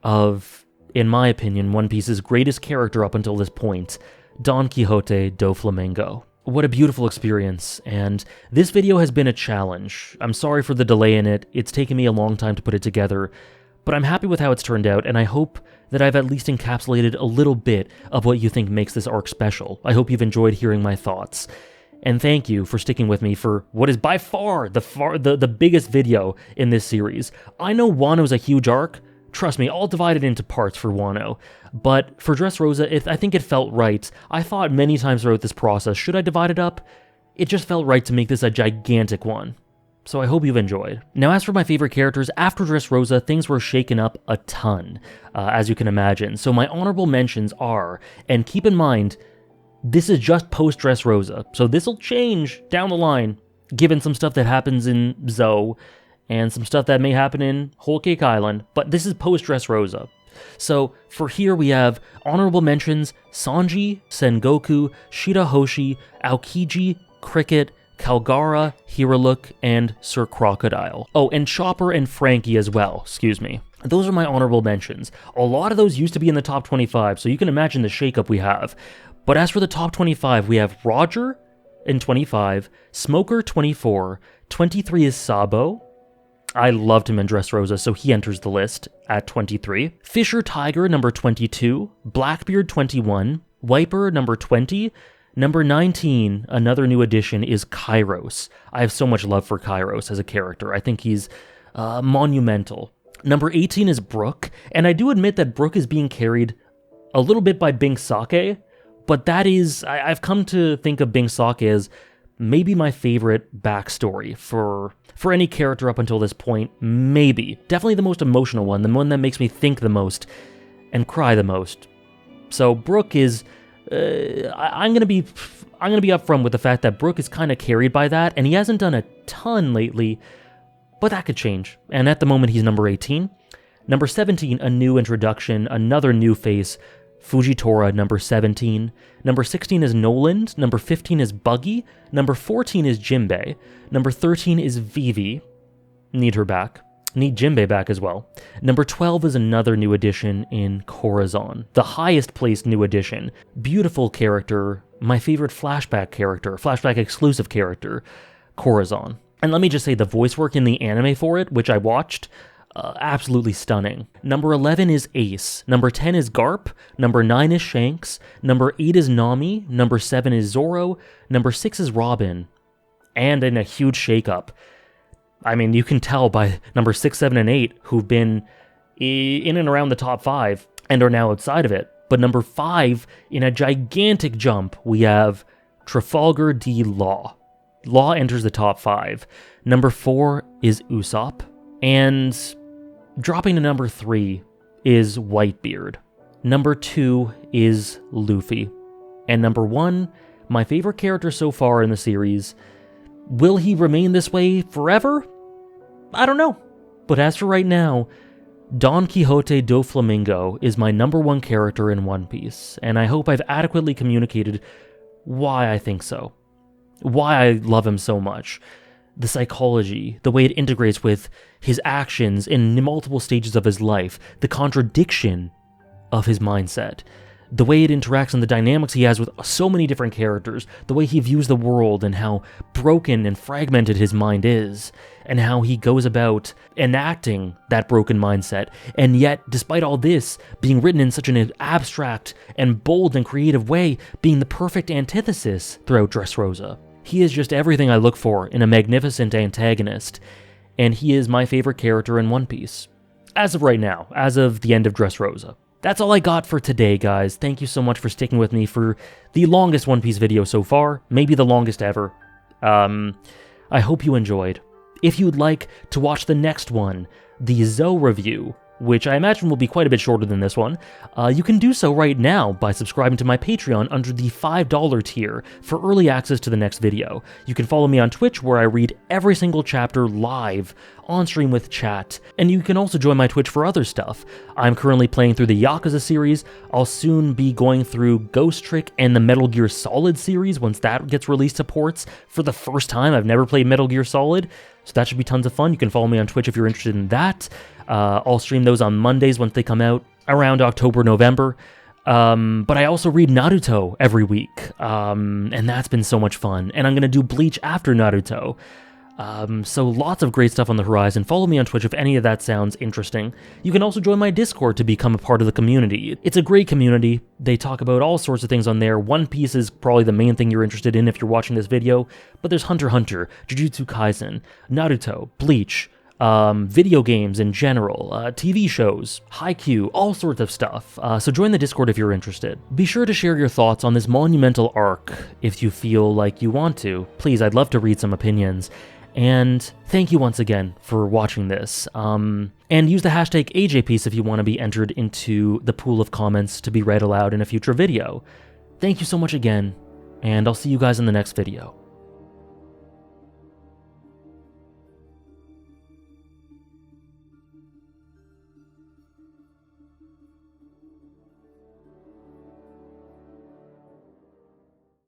of, in my opinion, One Piece's greatest character up until this point, Don Quixote Doflamingo. What a beautiful experience, and this video has been a challenge. I'm sorry for the delay in it, it's taken me a long time to put it together, but I'm happy with how it's turned out, and I hope that I've at least encapsulated a little bit of what you think makes this arc special. I hope you've enjoyed hearing my thoughts. And thank you for sticking with me for what is by far the biggest video in this series. I know Wano's a huge arc. Trust me, I'll divide it into parts for Wano, but for Dressrosa, I think it felt right. I thought many times throughout this process, should I divide it up? It just felt right to make this a gigantic one. So I hope you've enjoyed. Now, as for my favorite characters, after Dressrosa, things were shaken up a ton, as you can imagine. So my honorable mentions are, and keep in mind, this is just post-Dressrosa, so this'll change down the line, given some stuff that happens in Zoe, and some stuff that may happen in Whole Cake Island, but this is post-Dressrosa. So, for here we have honorable mentions: Sanji, Sengoku, Shirahoshi, Aokiji, Cricket, Kalgara, Hiraluk, and Sir Crocodile. Oh, and Chopper and Frankie as well, excuse me. Those are my honorable mentions. A lot of those used to be in the top 25, so you can imagine the shakeup we have. But as for the top 25, we have Roger in 25, Smoker 24, 23 is Sabo. I loved him in Dressrosa, so he enters the list at 23. Fisher Tiger, number 22. Blackbeard, 21. Wiper, number 20. Number 19, another new addition, is Kairos. I have so much love for Kairos as a character. I think he's monumental. Number 18 is Brook, and I do admit that Brook is being carried a little bit by Bing Sake, but that is, I've come to think of Bing Sake as maybe my favorite backstory for any character up until this point. Maybe. Definitely the most emotional one, the one that makes me think the most and cry the most. So Brook is, I'm gonna be upfront with the fact that Brook is kind of carried by that, and he hasn't done a ton lately, but that could change. And at the moment, he's number 18. Number 17, a new introduction, another new face, Fujitora, number 17. Number 16 is Noland. Number 15 is Buggy. Number 14 is Jinbei. Number 13 is Vivi. Need her back. Need Jinbei back as well. Number 12 is another new addition in Corazon. The highest placed new addition. Beautiful character. My favorite flashback character. Flashback exclusive character. Corazon. And let me just say, the voice work in the anime for it, which I watched, absolutely stunning. Number 11 is Ace. Number 10 is Garp. Number 9 is Shanks. Number 8 is Nami. Number 7 is Zoro. Number 6 is Robin. And in a huge shakeup, I mean, you can tell by number 6, 7, and 8, who've been in and around the top 5 and are now outside of it. But number 5, in a gigantic jump, we have Trafalgar D. Law. Law enters the top 5. Number 4 is Usopp. And dropping to number 3 is Whitebeard. Number 2 is Luffy. And number 1, my favorite character so far in the series, Will he remain this way forever? I don't know. But as for right now, Don Quixote Doflamingo is my #1 character in One Piece, and I hope I've adequately communicated why I think so. Why I love him so much. The psychology, the way it integrates with his actions in multiple stages of his life, the contradiction of his mindset, the way it interacts and the dynamics he has with so many different characters, the way he views the world and how broken and fragmented his mind is, and how he goes about enacting that broken mindset, and yet, despite all this, being written in such an abstract and bold and creative way, being the perfect antithesis throughout Dressrosa. He is just everything I look for in a magnificent antagonist, and he is my favorite character in One Piece. As of right now, as of the end of Dressrosa. That's all I got for today, guys. Thank you so much for sticking with me for the longest One Piece video so far, maybe the longest ever. I hope you enjoyed. If you'd like to watch the next one, the Zoe review, which I imagine will be quite a bit shorter than this one, you can do so right now by subscribing to my Patreon under the $5 tier for early access to the next video. You can follow me on Twitch, where I read every single chapter live, on stream with chat, and you can also join my Twitch for other stuff. I'm currently playing through the Yakuza series. I'll soon be going through Ghost Trick and the Metal Gear Solid series once that gets released to ports for the first time. I've never played Metal Gear Solid, so that should be tons of fun. You can follow me on Twitch if you're interested in that. I'll stream those on Mondays once they come out, around October, November. But I also read Naruto every week, and that's been so much fun. And I'm going to do Bleach after Naruto. So lots of great stuff on the horizon. Follow me on Twitch if any of that sounds interesting. You can also join my Discord to become a part of the community. It's a great community. They talk about all sorts of things on there. One Piece is probably the main thing you're interested in if you're watching this video, but there's Hunter x Hunter, Jujutsu Kaisen, Naruto, Bleach, video games in general, TV shows, Haikyuu, all sorts of stuff. So join the Discord if you're interested. Be sure to share your thoughts on this monumental arc if you feel like you want to. Please, I'd love to read some opinions. And thank you once again for watching this. And use the hashtag AJPiece if you want to be entered into the pool of comments to be read aloud in a future video. Thank you so much again, and I'll see you guys in the next video.